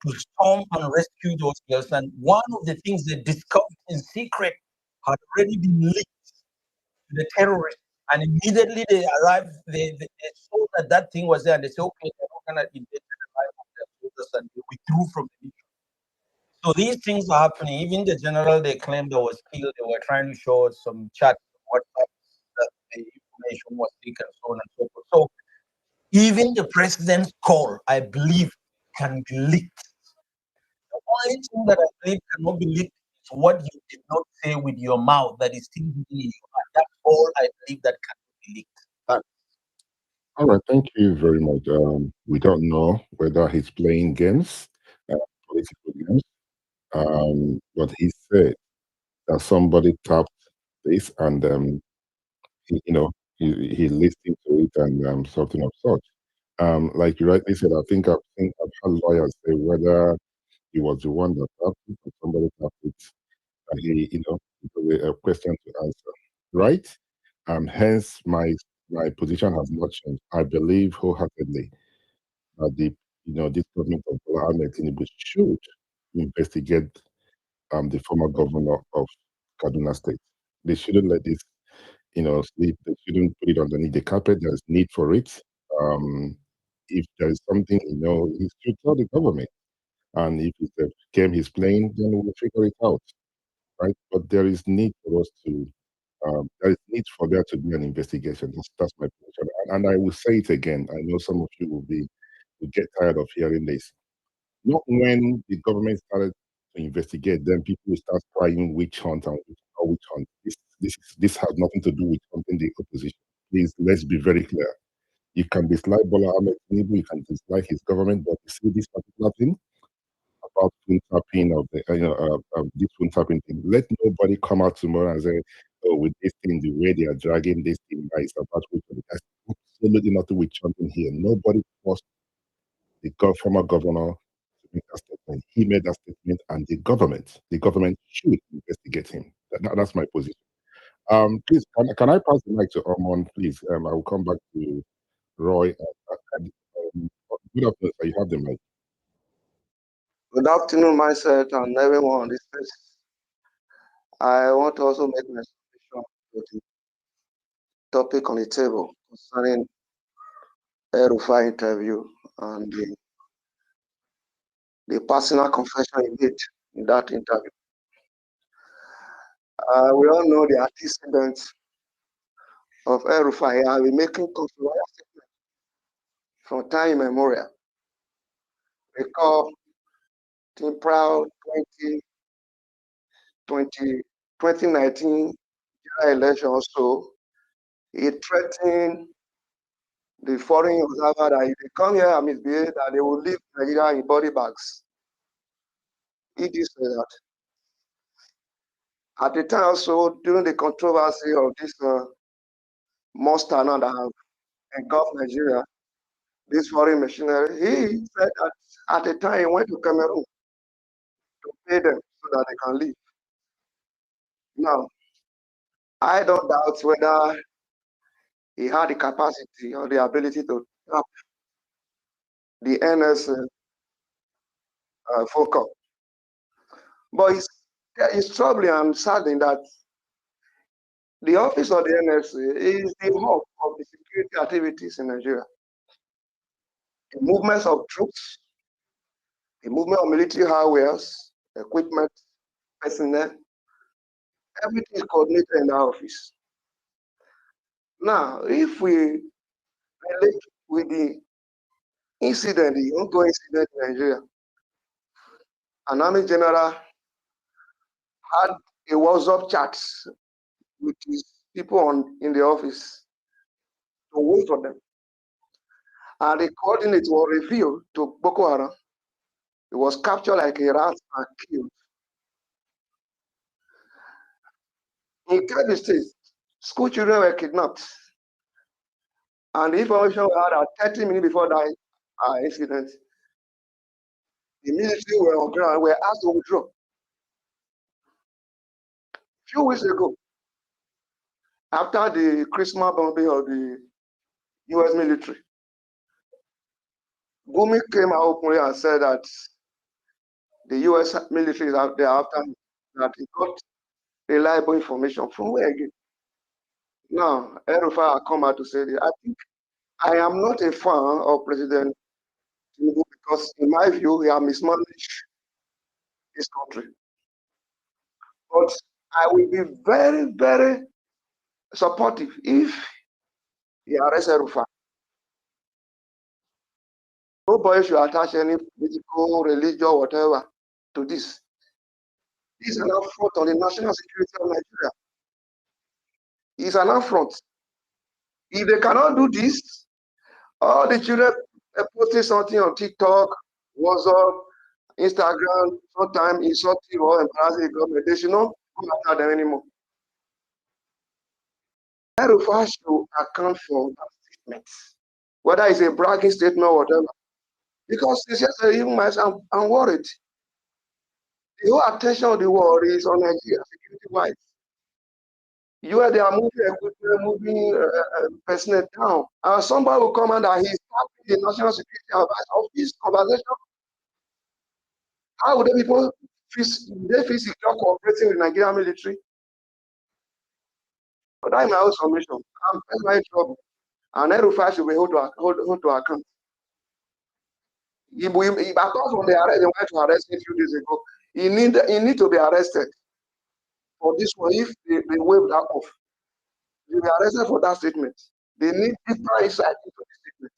to storm and rescue those girls. And one of the things they discovered in secret had already been leaked to the terrorists. And immediately they arrived, they saw that thing was there, and they said, okay, they're not going to invade the life of their soldiers, and they withdrew from the mission. So these things are happening. Even the general they claimed that was killed, they were trying to show some chats on WhatsApp that the information was leaked and so on and so forth. So even the president's call, I believe, can be leaked. The only thing that I believe cannot be leaked is what you did not say with your mouth that is still within your heart. That's all I believe that cannot be leaked. All right, thank you very much. We don't know whether he's playing games, political games, but he said that somebody tapped this and he listened to it and something of such. Like you rightly said, I've had lawyers say whether he was the one that tapped it or somebody tapped it, and it was a question to answer, right? Hence my position has not changed. I believe wholeheartedly that this government of Bola Ahmed Tinubu should investigate the former governor of Kaduna State. They shouldn't let this sleep. They shouldn't put it underneath the carpet. There's need for it. If there is something, he should tell the government. And if it's a game he's playing, then we'll figure it out, right? But there is need for us to, there is need for there to be an investigation. That's my position. And I will say it again. I know some of you will get tired of hearing this. Not when the government started to investigate, then people will start crying witch hunt and witch hunt. This has nothing to do with something the opposition. Please, let's be very clear. You can dislike Bola Ahmed Tinubu, you can dislike his government, but you see this particular thing about phone tapping of the this phone tapping thing. Let nobody come out tomorrow and say, "Oh, with this thing, the way they are dragging this thing, is about which one." That's absolutely nothing with champion here. Nobody forced the former governor to make that statement. He made that statement, and the government should investigate him. That's my position. Please, can I pass the mic to Ormond, please? I will come back to Roy. Good afternoon, sir. You have the mic. Good afternoon, myself and everyone on this place. I want to also make my submission to the topic on the table concerning El-Rufia interview and the personal confession he made in that interview. We all know the antecedents of El-Rufia. He has been making controversial statements from time immemorial. Recall Team Proud 2019 general election also, he threatened the foreign observer that if they come here and misbehave, that they will leave Nigeria in body bags. He did say that. At the time also, during the controversy of this monster now that have engulfed Nigeria, this foreign machinery, he said that at the time he went to Cameroon to pay them so that they can leave. Now, I don't doubt whether he had the capacity or the ability to tap the NS phone call. But it's troubling and saddening that the office of the NSA is the hub of the security activities in Nigeria. The movements of troops, the movement of military hardwares, equipment, personnel, everything is coordinated in the office. Now, if we relate with the incident, the ongoing incident in Nigeria, an army general had a WhatsApp chat with his people in the office to wait for them. And the coordinates were revealed to Boko Haram. He was captured like a rat and killed. In Kebbi State, school children were kidnapped. And the information we had at 30 minutes before that incident, the military were on ground, were asked to withdraw. A few weeks ago, after the Christmas bombing of the US military, Gumi came out openly and said that the US military is out there after him, that he got reliable information. From where again? Now, El-Rufia come out to say that I think I am not a fan of President Tinubu because, in my view, he has mismanaged this country. But I will be very, very supportive if he arrests El-Rufia. Nobody should attach any political, religion, whatever to this. This is an affront on the national security of Nigeria. It's an affront. If they cannot do this, all the children posting something on TikTok, WhatsApp, Instagram, sometimes insulting or embarrassing the government, they should not go after them anymore. El-Rufai should account for that statement, whether it's a bragging statement or whatever. Because since yesterday, even myself, I'm worried. The whole attention of the world is on Nigeria, security-wise. They are moving personnel down. Somebody will come and he's tapping the national security advice of this conversation. How would they people feel secure cooperating with the Nigerian military? But that is my own submission. I'm personally in trouble. And El-Rufai should be held to account. Apart from the arrest, they wanted to arrest him a few days ago. He need to be arrested for this one if they waive that off. They will be arrested for that statement. They need deeper insight into the statement.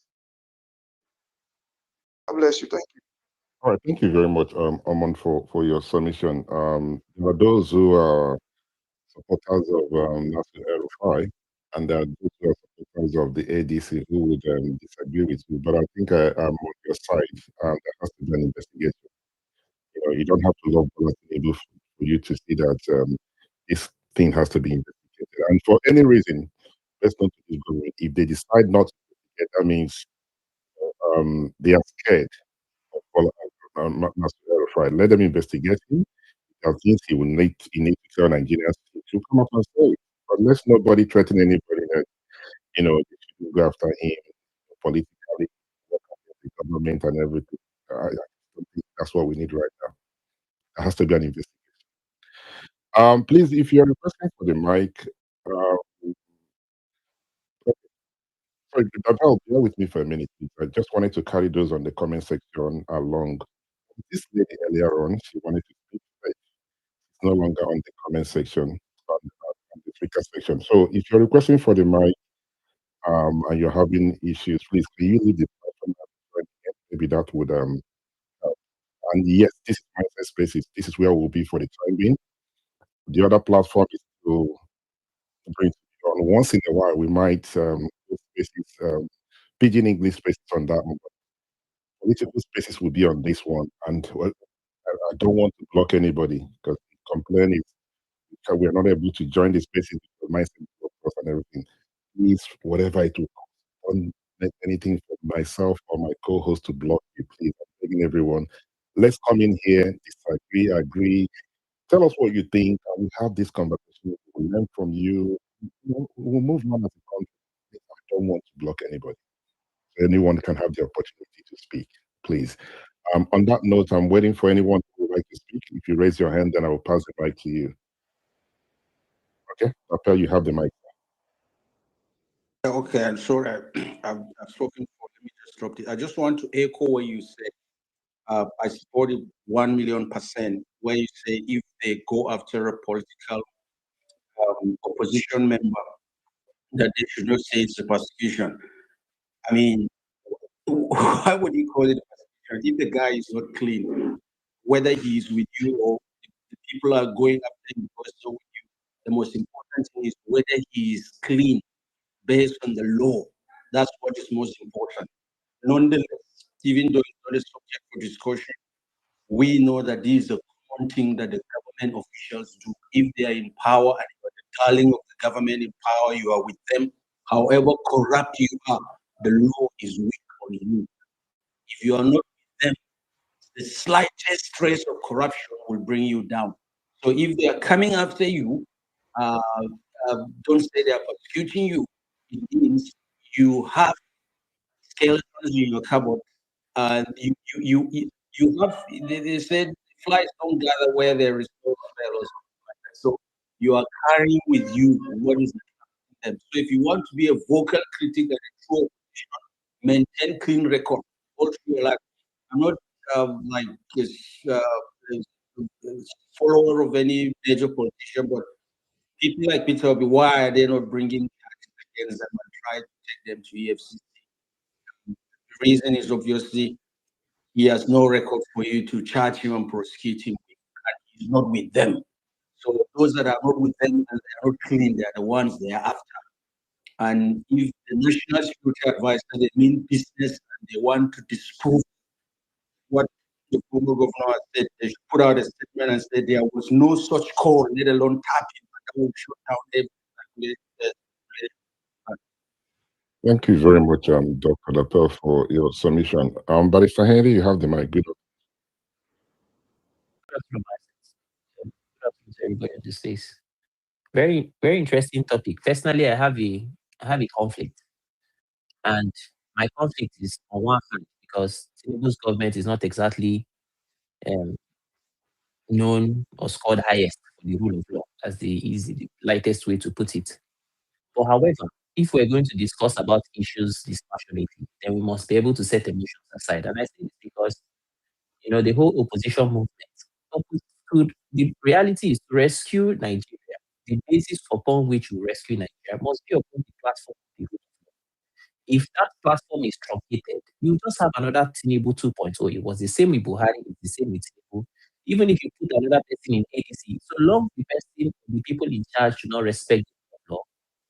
God bless you. Thank you. All right, thank you very much, Amon, for your submission. There are those who are supporters of Nasir El-Rufai, and there are those who are supporters of the ADC who would disagree with you. But I think I am on your side. There has to be an investigation. You don't have to love Bola Tinubu for you to see that this thing has to be investigated. And for any reason, let's not this government. If they decide not to investigate, that means they are scared of Bola Nasir El-Rufai. Let them investigate him. I think he need to tell Nigerians to come up and say it. But let's nobody threaten anybody that they should go after him politically, the government and everything. I don't think that's what we need right now. There has to be an investigation. Please, if you're requesting for the mic, sorry, Dabal, bear with me for a minute, please. I just wanted to carry those on the comment section along. This lady earlier on, she wanted to speak, but it's no longer on the comment section, on the speaker section. So if you're requesting for the mic and you're having issues, please can you leave the platform? Maybe that would help. And yes, this is Mindset Spaces. This is where we'll be for the time being. The other platform is to bring on once in a while. We might do spaces, pidgin English spaces on that one. Political spaces will be on this one, and well, I don't want to block anybody because the complaint is that we are not able to join the spaces because Mindset workforce and everything. Please, whatever it will cost, don't let anything for myself or my co-host to block you. Please, I'm begging everyone. Let's come in here, disagree, agree. Tell us what you think, and we have this conversation. We learn from you. We'll move on as a country. I don't want to block anybody. So anyone can have the opportunity to speak, please. On that note, I'm waiting for anyone who would like to speak. If you raise your hand, then I will pass the mic to you. Okay, Appel, you have the mic. Okay, I'm sorry. I've spoken for. Let me just drop it. I just want to echo what you said. I support it 1,000,000%. Where you say if they go after a political opposition member, that they should not say it's a persecution. I mean, why would you call it a persecution if the guy is not clean? Whether he's with you or the people are going after him because so with you, the most important thing is whether he is clean based on the law. That's what is most important. Nonetheless, even though it's not a subject for discussion, we know that this is a common thing that the government officials do. If they are in power and you are the darling of the government in power, you are with them. However corrupt you are, the law is weak on you. If you are not with them, the slightest trace of corruption will bring you down. So if they are coming after you, uh, don't say they are persecuting you. It means you have skeletons in your cupboard. You have. They said flies don't gather where there is no smell or something like that. So you are carrying with you what is them. So if you want to be a vocal critic and a true opposition, maintain clean record all through your life. I'm not like a follower of any major politician, but people like Peter Obi, why are they not bringing charges against them and try to take them to EFCC? The reason is obviously he has no record for you to charge him and prosecute him, and he's not with them. So those that are not with them and they are not clean, they are the ones they are after. And if the National Security Advisor, they mean business and they want to disprove what the former governor has said, they should put out a statement and say there was no such call, let alone tapping, but that will shut down everything. Thank you very much, Dr. Lato, for your submission. Barrister Henry, you have the mic. Good. Good afternoon to everybody on the space. Very, very interesting topic. Personally, I have a conflict, and my conflict is on one hand because Tinubu's government is not exactly um, known or scored highest for the rule of law, as the lightest way to put it. But however, if we're going to discuss about issues dispassionately, then we must be able to set emotions aside. And I say this because the whole opposition movement. The reality is to rescue Nigeria. The basis upon which we rescue Nigeria must be upon the platform of the rule of law. If that platform is truncated, you just have another Tinubu 2.0. It was the same with Buhari, it's the same with Tinubu. Even if you put another person in ADC, so long the people in charge do not respect the rule of law,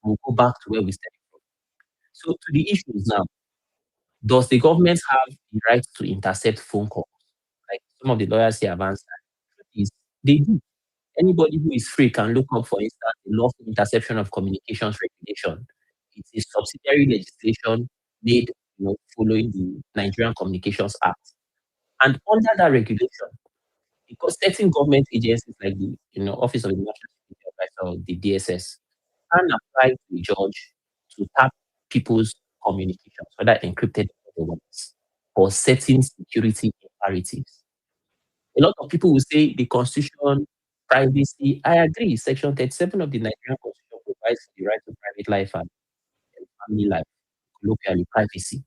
we'll go back to where we started from. So to the issues now, does the government have the right to intercept phone calls? Like some of the lawyers here have answered. Is they do. Anybody who is free can look up, for instance, the lawful interception of communications regulation. It's a subsidiary legislation made, following the Nigerian Communications Act. And under that regulation, because certain government agencies like the, Office of the National Security Advisor, or the DSS, can apply to the judge to tap people's communications, whether encrypted or otherwise, for certain security imperatives. A lot of people will say the constitution, privacy. I agree. Section 37 of the Nigerian constitution provides for the right to private life and family life, colloquially privacy.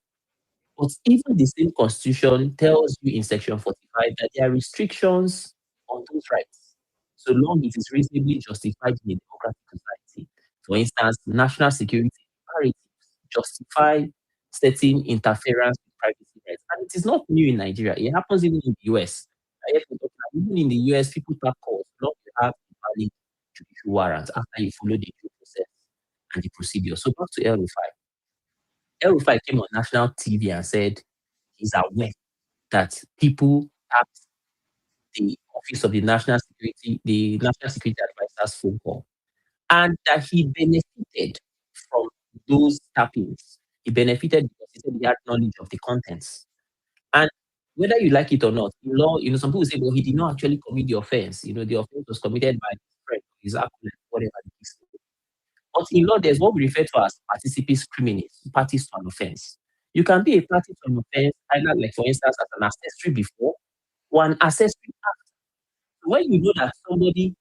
But even the same constitution tells you in section 45 that there are restrictions on those rights, so long it is reasonably justified in a democratic society. For instance, national security imperatives justify certain interference with privacy rights. And it is not new in Nigeria. It happens even in the US. Even in the US, people tap calls. Not to have a valid judicial warrant after you follow the due process and the procedure. So back to El-Rufai. El-Rufai came on national TV and said he's aware that people tapped the Office of the National Security Advisor's phone call, and that he benefited from those tappings. He benefited because he said he had knowledge of the contents. And whether you like it or not, in law, some people say, well, he did not actually commit the offense. The offense was committed by his friend, his acolyte, whatever the case may be. But in law, there's what we refer to as participes criminis, parties to an offense. You can be a party to an offense, either, like, for instance, as an accessory before or an accessory after. So when you know that somebody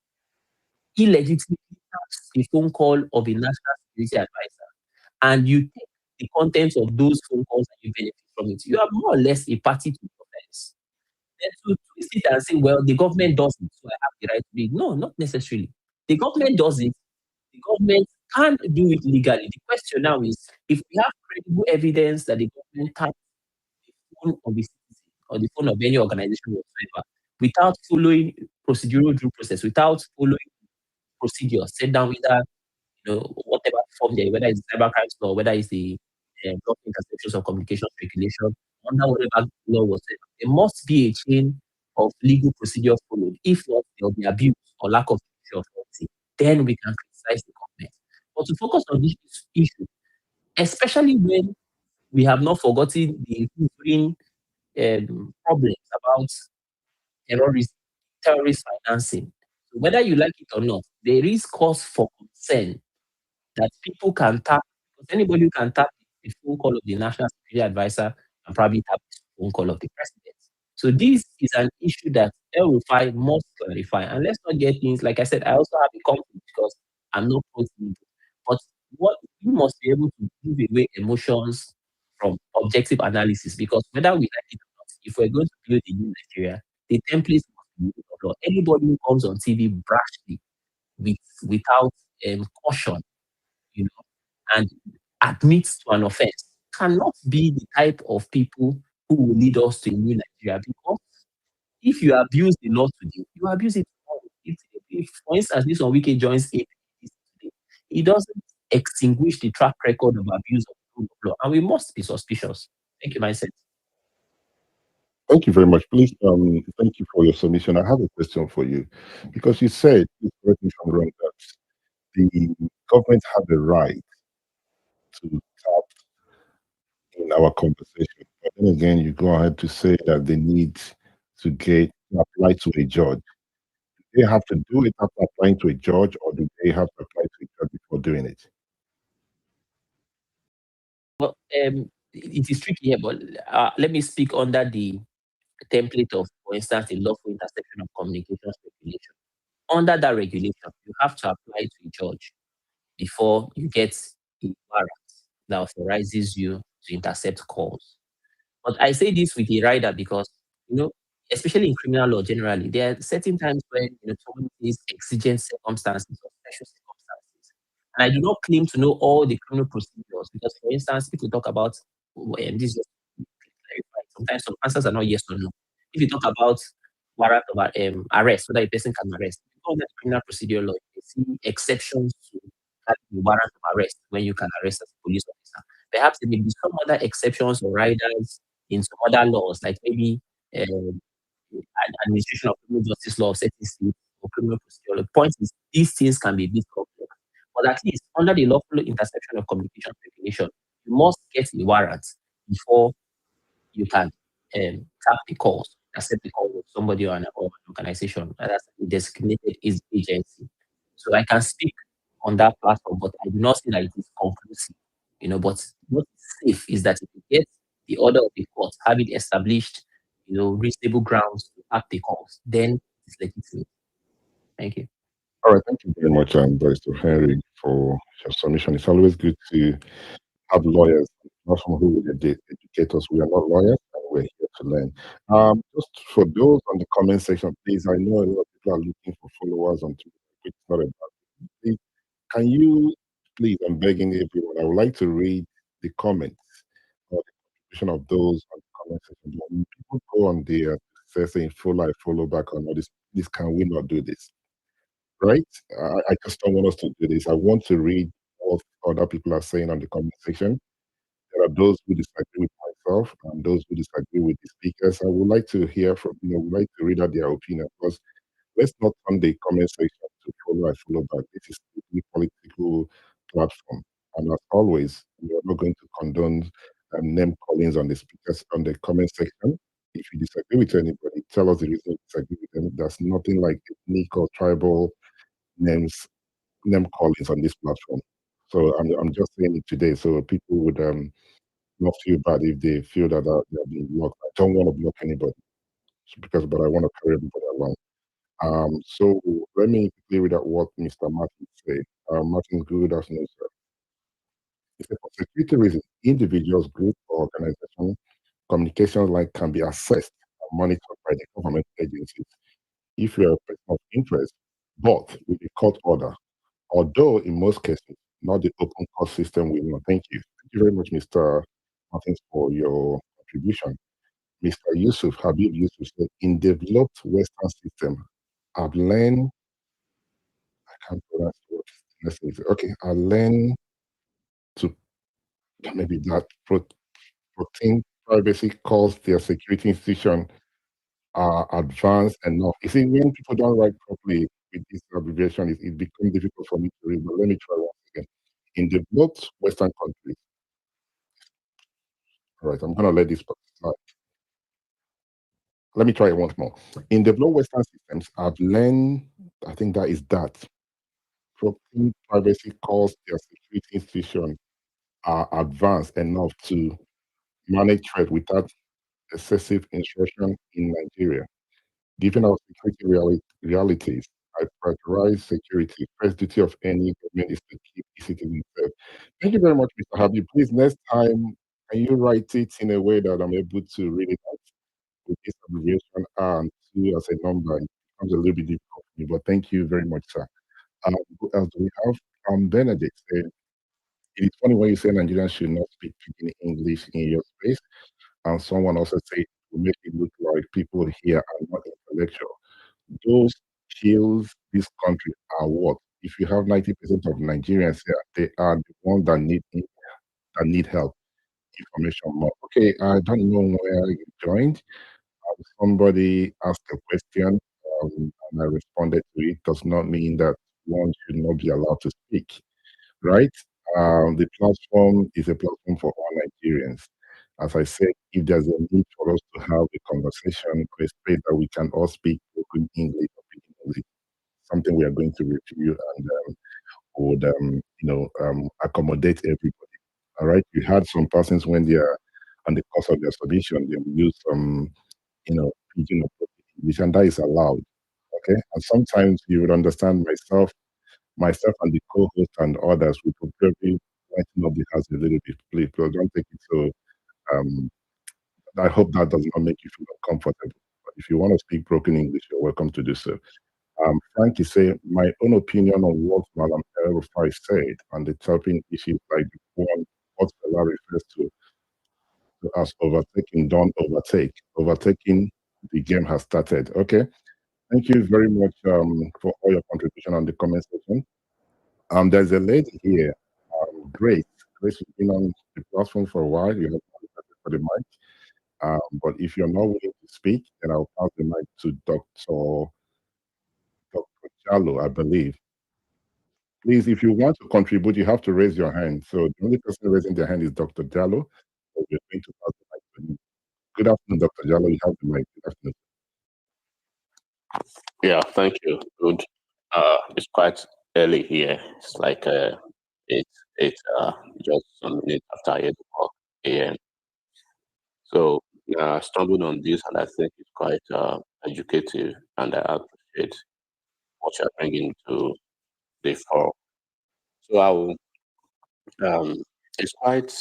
illegitimately taps the phone call of a national security advisor, and you take the contents of those phone calls and you benefit from it, you are more or less a party to the offense. Then to twist it and say, well, the government does it, so I have the right to do it. No, not necessarily. The government does it. The government can't do it legally. The question now is, if we have credible evidence that the government taps the phone of a citizen or the phone of any organization whatsoever without following procedural due process, without following procedures set down whether whatever form there, whether it's cyber crimes law, whether it's the block interceptions or communications regulation, under whatever law was set, there must be a chain of legal procedure followed. If not, there will be abuse or lack of judicial authority. Then we can criticize the government. But to focus on this issue, especially when we have not forgotten the green problems about terrorist financing. So whether you like it or not, there is cause for concern that people can tap, because anybody who can tap the phone call of the National Security Advisor can probably tap the phone call of the president. So this is an issue that El-Rufai must clarify. And let's not get things, like I said, I also have a conflict because I'm not pro-Tinubu. But what we must be able to give away emotions from objective analysis, because whether we like it or not, if we're going to build a new Nigeria, the templates must be used. Anybody who comes on TV brashly without caution, and admits to an offense cannot be the type of people who will lead us to a new Nigeria, because if you abuse the law today, you abuse it tomorrow. If, for instance, this one Wike joins APC today, it doesn't extinguish the track record of abuse of the rule of law, and we must be suspicious. Thank you, my sense. Thank you very much. Please, thank you for your submission. I have a question for you, because you said, please correct me if I'm wrong, that the government had the right to tap in our conversation. But then again, you go ahead to say that they need to get to apply to a judge. Do they have to do it after applying to a judge, or do they have to apply to a judge before doing it? Well, it is tricky here, but let me speak under the template of, for instance, the lawful interception of communications regulation. Under that regulation, you have to apply to a judge before you get a warrant that authorizes you to intercept calls. But I say this with a rider because, especially in criminal law generally, there are certain times when someone needs exigent circumstances or special circumstances. And I do not claim to know all the criminal procedures because, for instance, if we talk about this, is just to clarify, sometimes some answers are not yes or no. If you talk about warrant of arrest, whether a person can arrest, all that criminal procedure law, you see exceptions to having a warrant of arrest when you can arrest as a police officer. Perhaps there may be some other exceptions or riders in some other laws, like maybe administration of criminal justice law of certain states or criminal procedure. The point is, these things can be a bit complex. But at least under the lawful interception of communication regulation, you must get a warrant before you can tap the calls, accept the call of somebody or an organization that's a designated agency. So I can speak on that platform, but I do not say that it is conclusive. But what is safe is that if you get the order of the court, having established, reasonable grounds to tap the calls, then it's legitimate. Thank you. All right, thank you very much, Barrister Henry, for your submission. It's always good to have lawyers, not someone who will educate us. We are not lawyers, and we're here to learn. Just for those on the comment section, please, I know a lot of people are looking for followers on Twitter, which is not about it. Please, can you, please, I'm begging everyone, I would like to read the comments or the contribution of those on the comment section. When people go on there, saying follow back on all this, please, can we not do this? Right? I just don't want us to do this. I want to read what other people are saying on the comment section. There are those who disagree with myself and those who disagree with the speakers. I would like to hear from, would like to read out their opinion, because let's not turn the comment section to follow back. This is a political platform. And as always, we are not going to condone name callings on the speakers on the comment section. If you disagree with anybody, tell us the reason you disagree with them. There's nothing like ethnic or tribal name callings on this platform. So I'm just saying it today so people would not feel bad if they feel that they're being blocked. I don't want to block anybody but I want to carry everybody along. So let me quickly read out what Mr. Martin said. Martin, good afternoon, sir. He said, for security reasons, individuals, group, or organization communication line can be assessed and monitored by the government agencies if you are a person of interest, but with a court order. Although in most cases, not the open court system we know. Thank you. Thank you very much, Mr. Martins, for your contribution. Mr. Habib Yusuf said, in developed Western system, I've learned, I can't pronounce what message. Okay, I learned to maybe that protein privacy calls their security institution advanced enough. You see, when people don't write properly with this abbreviation, it becomes difficult for me to read. But let me try once again. In developed Western countries, all right, I'm going to let this slide. Let me try it once more. In developed Western systems, I've learned, I think that is that. Protein privacy calls their security institution are advanced enough to manage threat without excessive intrusion in Nigeria. Given our security realities, I prioritize security. First duty of any government is to keep the citizen safe. Thank you very much, Mr. Habib. Please, next time, can you write it in a way that I'm able to read it out with this abbreviation and two as a number? It becomes a little bit difficult for me, but thank you very much, sir. Who else do we have? Benedict said, It is funny when you say Nigerians should not speak in English in your space, and someone also say it will make it look like people here are not intellectual. Those skills this country are what? If you have 90% of Nigerians here, they are the ones that need help, information more. Okay, I don't know where you joined. Somebody asked a question, and I responded to it. Does not mean that one should not be allowed to speak, right? The platform is a platform for all Nigerians. As I said, if there's a need for us to have a conversation, a space that we can all speak broken English or speaking English, something we are going to review and would accommodate everybody. All right. You had some persons when they are on the course of their submission, they will use some, pidgin or broken English, and that is allowed. Okay. And sometimes you would understand myself and the co-host and others, we could probably lighten up the house a little bit, please. So don't take it so. Um, I hope that does not make you feel uncomfortable. But if you want to speak broken English, you're welcome to do so. Frank is saying, my own opinion on what Madam El-Rufai said on the topping issues like the one what Bella refers to as overtaking, don't overtake. Overtaking, the game has started. Okay. Thank you very much for all your contribution on the comment section. There's a lady here, Grace. Grace has been on the platform for a while. You have for the mic. But if you're not willing to speak, then I'll pass the mic to Dr. Jallo, I believe. Please, if you want to contribute, you have to raise your hand. So the only person raising their hand is Dr. Jallo. So we're going to pass the mic to him. Good afternoon, Dr. Jallo. You have the mic. Good afternoon. Yeah, thank you. Good. It's quite early here. It's like it's just some minutes after 8 o'clock a.m. So I stumbled on this, and I think it's quite educative, and I appreciate what you're bringing to the fore. So I will. It's quite.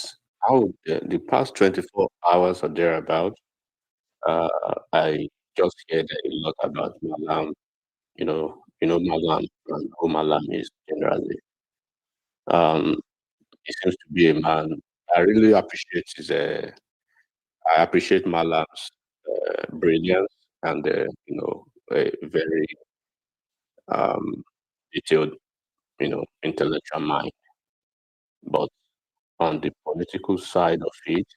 The past 24 hours or thereabout. I just heard a lot about Malam. Malam and who Malam is generally. He seems to be a man. I really appreciate I appreciate Malam's brilliance and a very detailed, intellectual mind. But on the political side of it,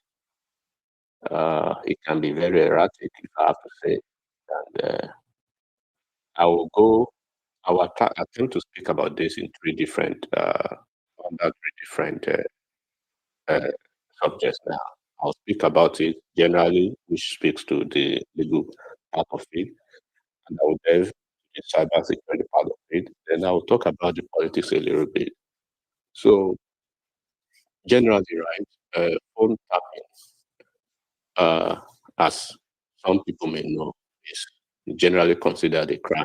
it can be very erratic, if I have to say. And I will attempt to speak about this in under three different subjects now. I'll speak about it generally, which speaks to the legal part of it, and I will delve into the cybersecurity part of it. Then I will talk about the politics a little bit. So, generally, right, phone tapping, as some people may know, is generally considered a crime,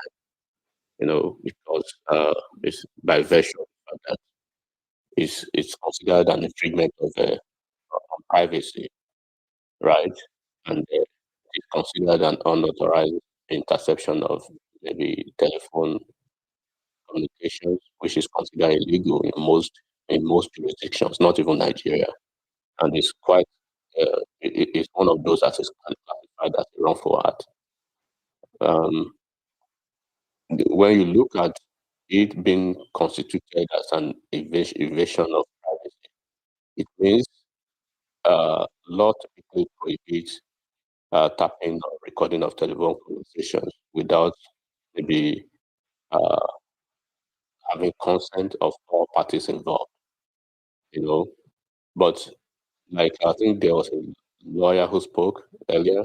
because it's by virtue of the fact that it's considered an infringement of privacy, right? And it's considered an unauthorized interception of maybe telephone communications, which is considered illegal in most jurisdictions, not even Nigeria. And it's quite it's one of those that is classified as a wrongful act. When you look at it being constituted as an evasion of privacy, it means law typically prohibits tapping or recording of telephone conversations without maybe having consent of all parties involved, But like I think there was a lawyer who spoke earlier,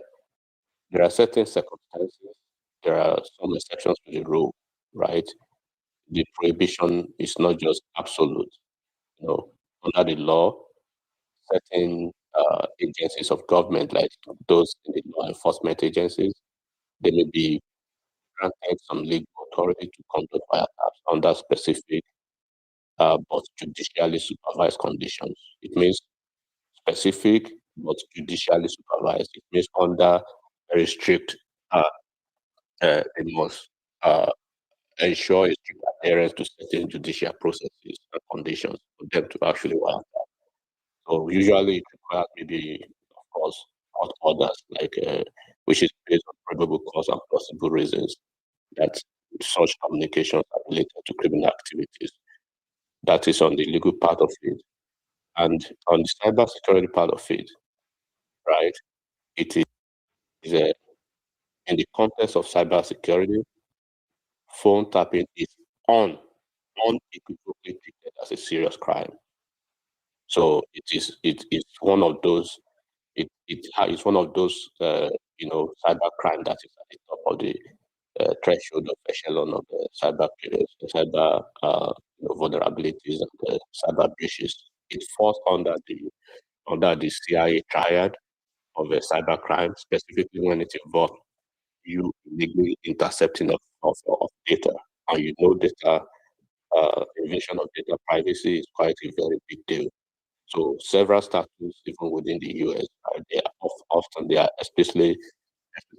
there are certain circumstances, there are some exceptions to the rule, right? The prohibition is not just absolute, Under the law, certain agencies of government, like those in the law enforcement agencies, they may be granted some legal authority to conduct wiretaps under specific but judicially supervised conditions. It means specific but judicially supervised. It means under very strict, they must ensure a strict adherence to certain judicial processes and conditions for them to actually wiretap. So usually it requires maybe, of course, court orders, like which is based on probable cause and possible reasons that such communications are related to criminal activities. That is on the legal part of it. And on the cyber security part of it, right, it is in the context of cyber security, phone tapping is unequivocally treated as a serious crime. So it's one of those it's one of those cyber crime that is at the top of the threshold of echelon of the cyber vulnerabilities and the cyber breaches. It falls under the CIA triad of cyber crime, specifically when it involves you illegally intercepting of data, and data invasion of data privacy is quite a very big deal. So several statutes, even within the US, they are often especially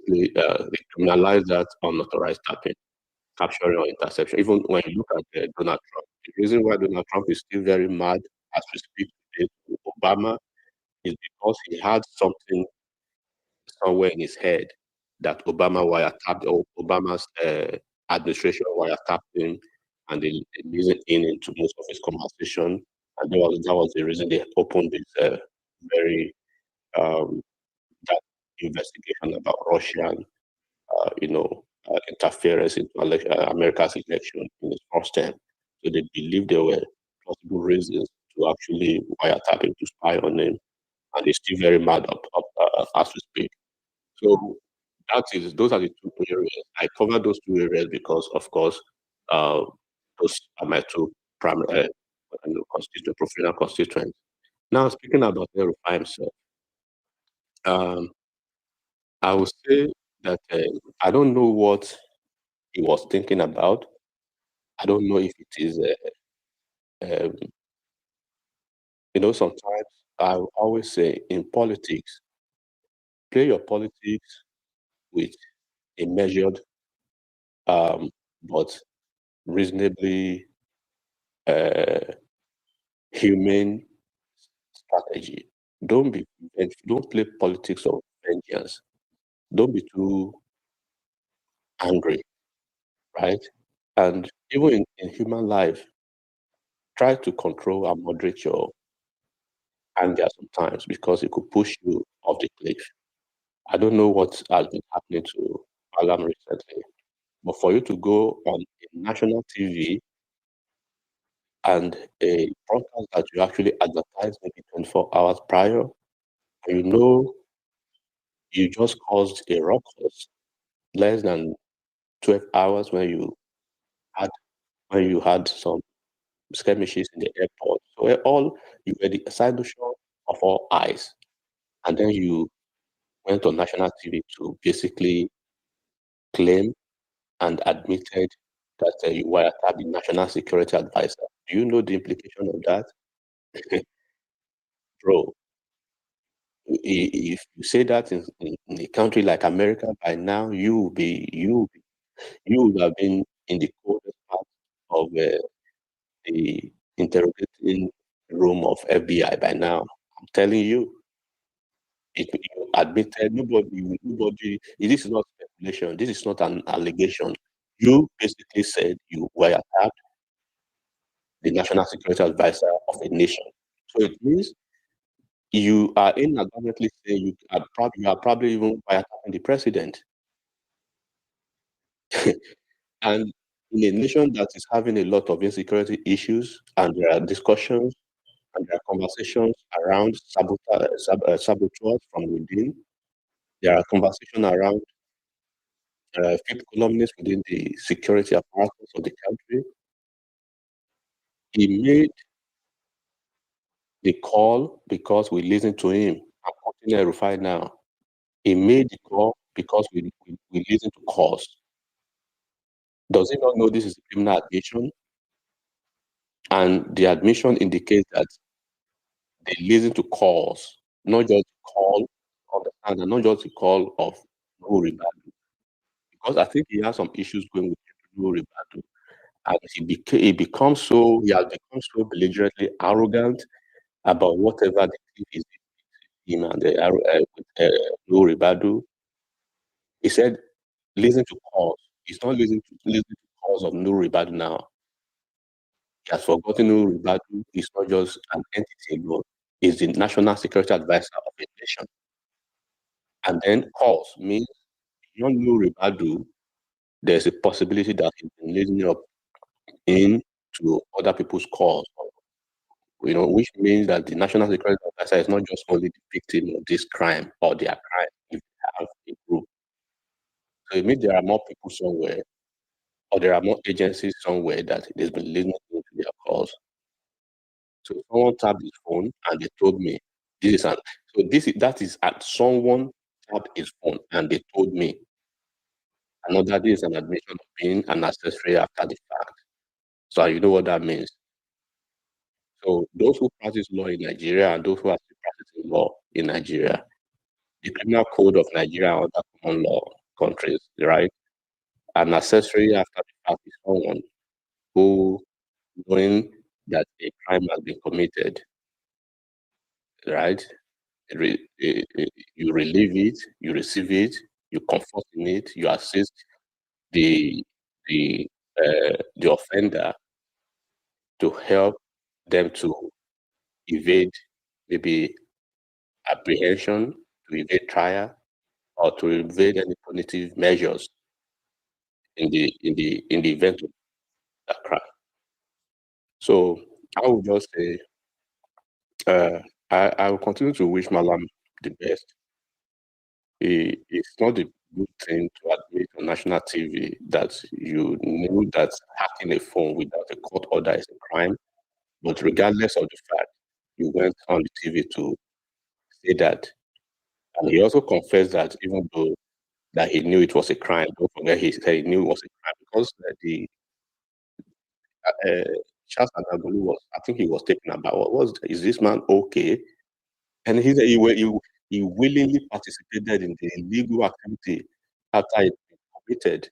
they criminalize that unauthorized tapping, capturing or interception. Even when you look at Donald Trump, the reason why Donald Trump is still very mad as we speak today to Obama is because he had something somewhere in his head that Obama wiretapped, or Obama's administration wiretapped him, and they listened into most of his conversation, and that was the reason they opened this very that investigation about Russian, interference into America's election in his first term. So they believed there were possible reasons to actually wiretap him, to spy on him, and they're still very mad up as we speak. So those are the two areas. I cover those two areas because, of course, those are my two primary professional constituents. Now, speaking about El-Rufai himself, I would say that I don't know what he was thinking about. I don't know if it is, sometimes I always say in politics, play your politics with a measured but reasonably humane strategy. Don't play politics of vengeance. Don't be too angry, right? And even in human life, try to control and moderate your anger sometimes, because it could push you off the cliff. I don't know what has been happening to Alam recently, but for you to go on a national TV and a broadcast that you actually advertise maybe 24 hours prior, and you just caused a ruckus less than 12 hours when you had some skirmishes in the airport. So you were the signal of all eyes, and then you went on national TV to basically claim and admitted that you wiretapped the national security advisor. Do you know the implication of that? Bro, if you say that in a country like America, by now you would have been in the coldest part of the interrogating room of FBI by now. I'm telling you, you admitted. Nobody. This is not speculation. This is not an allegation. You basically said you wiretapped the national security advisor of a nation. So it means you are inadvertently saying you are probably even wiretapping the president. And in a nation that is having a lot of insecurity issues, and there are discussions and there are conversations around saboteurs from within, there are conversations around fifth columnists within the security apparatus of the country. He made the call because we listened to him. I'm quoting El-Rufai now. He made the call because we listened to calls. Does he not know this is a criminal admission? And the admission indicates that they listen to calls, not just call of the and not just the call of no Ribadu. Because I think he has some issues going with no Ribadu. and he becomes so he has become so belligerently arrogant about whatever the thief is him and Lou Ribadu. He said, listen to calls. He's not listening to calls of Nur Ribadu now. He has forgotten Nur Ribadu is not just an entity alone. He's the national security advisor of a nation. And then calls means beyond Nur Ribadu, there's a possibility that he's been leading up into other people's calls. Which means that the national security advisor is not just only the victim of this crime or their crime if they have a group. So it means there are more people somewhere, or there are more agencies somewhere that it has been listening to their calls. So someone tapped his phone and they told me that is at someone tapped his phone and they told me. Another this is an admission of being an accessory after the fact. So you know what that means. So those who practice law in Nigeria and those who are still practicing law in Nigeria, the criminal code of Nigeria and other common law countries, right? An accessory after the fact is someone who, knowing that a crime has been committed, right? You relieve it, you receive it, you comfort in it, you assist the offender to help them to evade maybe apprehension, to evade trial, or to evade any punitive measures in the event of that crime. So I would just say I will continue to wish Malam the best. It's not a good thing to admit on national TV that you knew that hacking a phone without a court order is a crime. But regardless of the fact, you went on the TV to say that. And he also confessed that even though that he knew it was a crime, don't forget he said he knew it was a crime because Charles Adagolu I think he was taken about, is this man okay? And he said he willingly participated in the illegal activity after it was committed.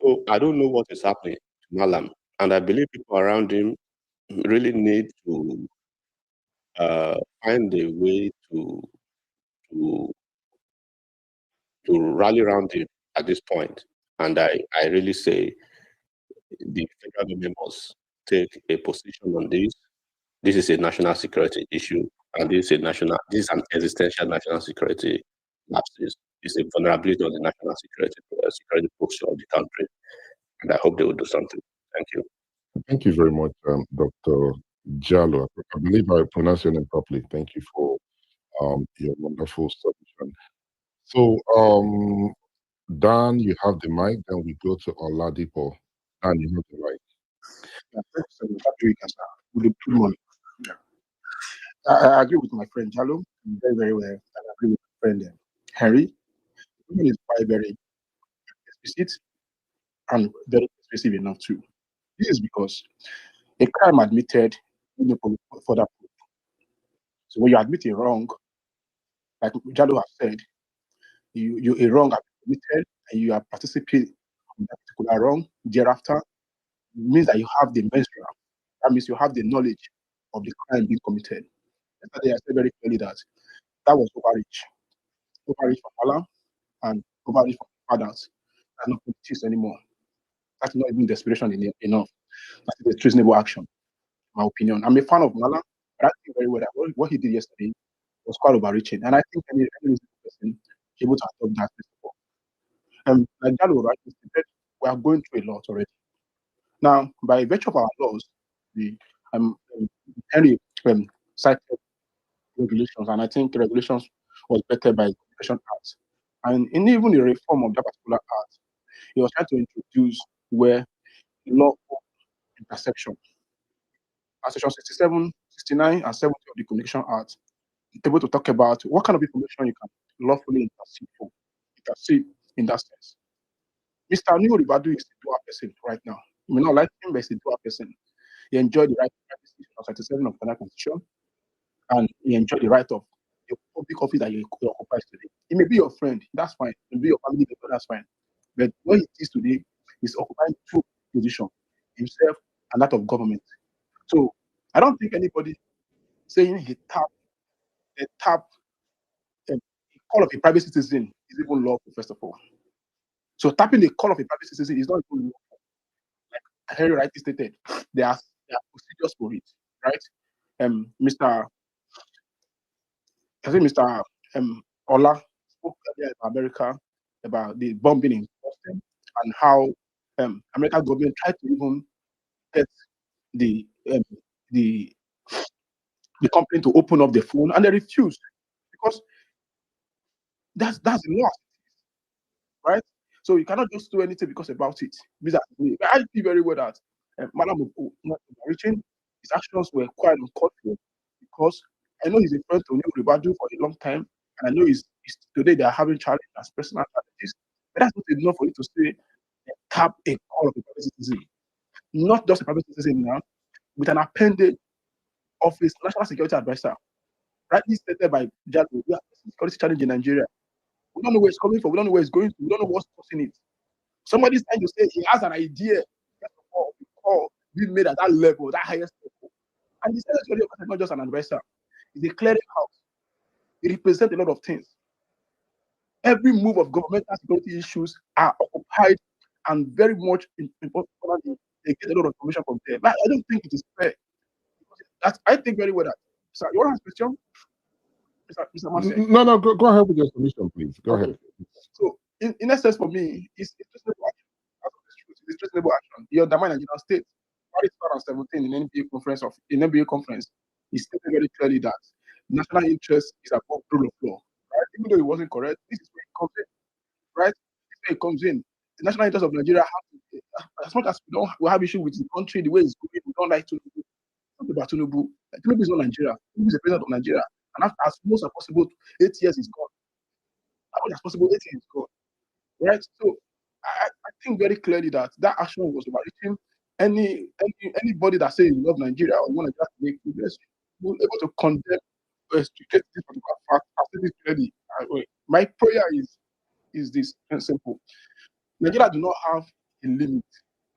So I don't know what is happening to Malam, and I believe people around him really need to find a way to rally around him at this point. And I really say the federal government must take a position on this. This is a national security issue, and this is an existential national security lapses. It's a vulnerability of the national security posture of the country, and I hope they will do something. Thank you. Thank you very much, Dr. Jallo. I believe I pronounced your name properly. Thank you for your wonderful submission. So, Dan, you have the mic. Then we go to Oladipo. Dan, you have the mic. Yeah, thanks so much. After you can start. Good morning. Yeah. I agree with my friend Jallo very, very well. And I agree with my friend Henry. The woman is quite very explicit and very expressive enough too. This is because a crime admitted for that proof. So when you admit a wrong, like Jallo has said, a wrong has been committed and you are participating in that particular wrong thereafter, means that you have the menstrual. That means you have the knowledge of the crime being committed. Yesterday, I said very clearly that was overreach. Overreach from Allah and overreach from fathers. That's not politics anymore. That's not even desperation enough. That's a treasonable action, in my opinion. I'm a fan of Mala, but I think very well that what he did yesterday was quite overreaching. And I think any reasonable person is able to adopt that principle. Like Jallo rightly stated, we are going through a lot already. Now, by virtue of our laws, the Henry cited regulations, and I think regulations was better by the Communication Act. And in even the reform of that particular act, he was trying to introduce where lawful interception. And section 67, 69, and 70 of the Communication Act, able to talk about what kind of information you can lawfully intercede in that sense. Mr. New Ribadu is a dual person right now. You may not like him, but he's a dual person. He enjoyed the right to privacy of 37 of the Ghana Constitution, and he enjoyed the right of the public office that he occupies today. He may be your friend, that's fine. He may be your family member, that's fine. But what he is today is occupying two positions. himself and that of government. So I don't think anybody saying he tap a call of a private citizen is even lawful, first of all. So tapping the call of a private citizen is not even lawful. Like Henry rightly stated, there are procedures for it, right? Mr. I think Mr. Ola spoke earlier about America, about the bombing in Boston, and how American government tried to even get the um, the the company to open up the phone, and they refused because that's the law, right? So you cannot just do anything because about it. I feel very well that Madam Richin, his actions were quite uncalled for because I know he's a friend to New Ribadu for a long time, and I know he's today they are having challenges as personal challenges, but that's not enough for you to say tap a call of a private citizen, not just a private citizen now, with an appendage of his national security advisor, rightly stated by Jalo, we have a security challenge in Nigeria. We don't know where it's coming from. We don't know where it's going to. We don't know what's causing it. Somebody's trying to say he has an idea first of all, before being made at that level, that highest level. And the security officer is not just an advisor. He's a clearinghouse. He represents a lot of things. Every move of governmental security issues are occupied and very much important. They get a lot of information from there. But I don't think it is fair. I think very well that. Sir, you want to ask a question? Mr. Marcel? No, go ahead with your submission, please. Go Okay. ahead. So, in essence, for me, it's reasonable action. Out of the truth, it's reasonable action. You undermine Nigerian state. Paris 2017 in NBA conference, he stated very clearly that national interest is above rule of law. Right? Even though it wasn't correct, this is where it comes in. Right? This is where it comes in. The national interest of Nigeria as much as we have issue with the country, the way it's going, we don't like to talk about Tinubu. Tinubu is not Nigeria. Tinubu is the president of Nigeria. And as most as possible, 8 years is gone. As much as possible, 8 years is gone. Right? So I think very clearly that action was overreaching. Anybody that says you love Nigeria or you want to just make progress will be able to condemn or extricate this particular fact. I say this clearly. My prayer is this simple. Nigeria do not have a limit.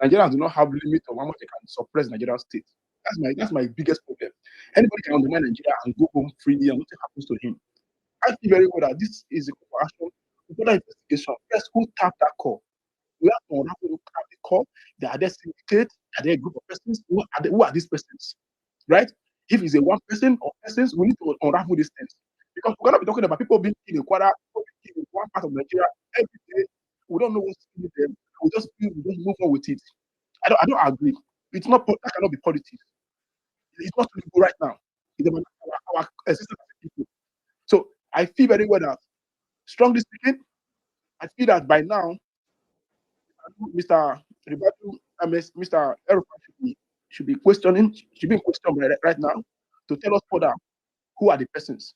Nigeria do not have limit of how much they can suppress Nigerian state. That's my biggest problem. Anybody can undermine Nigeria and go home freely and nothing happens to him. I feel very well that this is a call for action. Further investigation. First, who tapped that call? We have to unravel who tapped the call. Are there syndicates? Are there a group of persons? Who are these persons? Right? If it's a one person or persons, we need to unravel these things. Because we're gonna be talking about people being killed in Kwara, people being killed in one part of Nigeria every day. We don't know what's killing them. We just move on with it. I don't agree. It's not that cannot be politics. It's not legal right now. It's about our existence as a people. So I feel very well that, strongly speaking, I feel that by now, Mr. Ribadu, Mr. El-Rufia should be questioned right now to tell us further who are the persons.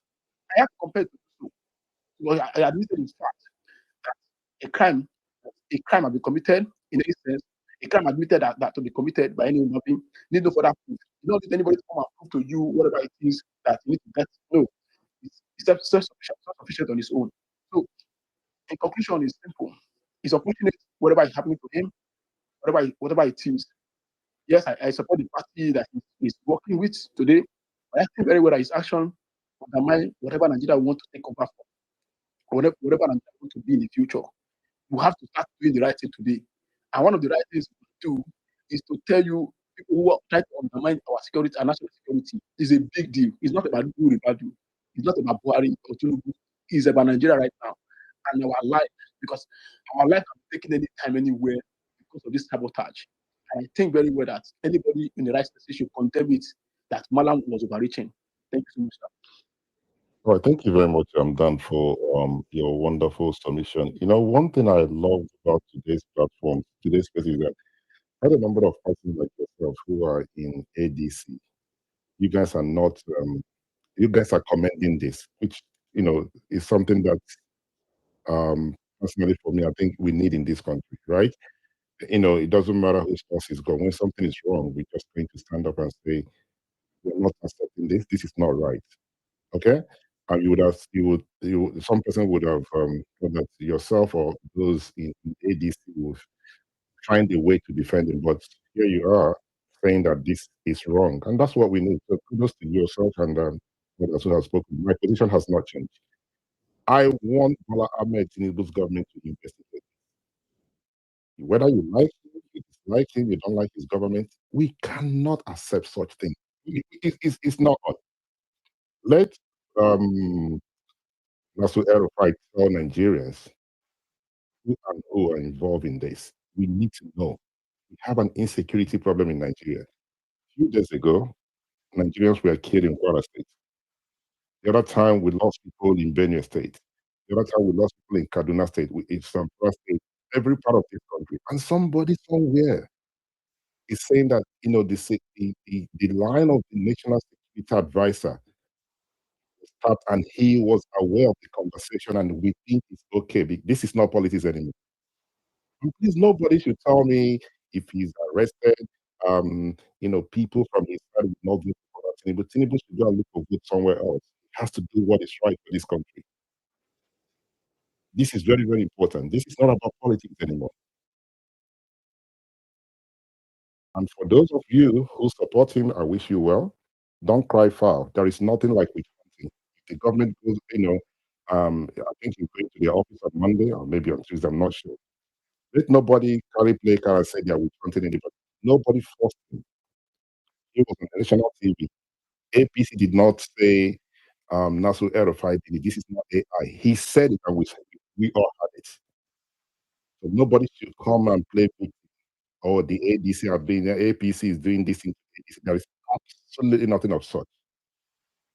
I have compared to two. Because I admitted in fact that a crime has been committed in any sense. A crime admitted that to be committed by any human being need no further proof. You don't need anybody to come and prove to you whatever it is that you need to get. No, it's self-sufficient on its own. So, in conclusion, it's simple. It's unfortunate whatever is happening to him, whatever it is. Yes, I support the party that he's working with today, but I think very well that his action undermine whatever Nigeria want to take over for, or whatever Nigeria want to be in the future. We have to start doing the right thing today. And one of the right things to do is to tell you people who are trying to undermine our security and national security is a big deal. It's not about who about you. It's not about Buhari or Tinubu. It's about Nigeria right now and our life, because our life can be taken anytime, anywhere because of this sabotage. And I think very well that anybody in the right position should condemn it that Malam was overreaching. Thank you so much, sir. All right, thank you very much, Dan, for your wonderful submission. You know, one thing I love about today's platform, today's space, is that quite a number of persons like yourself who are in ADC, you guys are not, you guys are commending this, which, you know, is something that personally for me, I think we need in this country, right? You know, it doesn't matter whose spouse is gone. When something is wrong, we're just going to stand up and say, we're not accepting this. This is not right. Okay? And some person would have, that yourself or those in ADC would find a way to defend him. But here you are saying that this is wrong, and that's what we need. So kudos to yourself and others who have spoken. My position has not changed. I want Bola Ahmed Tinubu's government to investigate. Whether you like him, you dislike him, you don't like his government, we cannot accept such things. It's not on. Let Nasu El-Rufai tell Nigerians who and who are involved in this. We need to know. We have an insecurity problem in Nigeria. A few days ago, Nigerians were killed in Kwara State. The other time, we lost people in Benue State. The other time, we lost people in Kaduna State, in Zamfara State, every part of this country. And somebody somewhere is saying that, the line of the National Security Advisor stopped and he was aware of the conversation and we think it's okay. This is not politics anymore. And please, nobody should tell me if he's arrested, people from his side will not vote for Tinubu. Tinubu should go and look for vote somewhere else. He has to do what is right for this country. This is very, very important. This is not about politics anymore. And for those of you who support him, I wish you well. Don't cry foul. There is nothing like witch hunting. If the government goes, I think he's going to the office on Monday or maybe on Tuesday, I'm not sure. Let nobody carry play card and say they are witch hunting anybody. Nobody forced him. He was on national TV. APC did not say Nasu El-Rufai did it. This is not AI. He said it and we all had it. So nobody should come and play victim. Or the ADC are doing, the APC is doing this. There is absolutely nothing of such.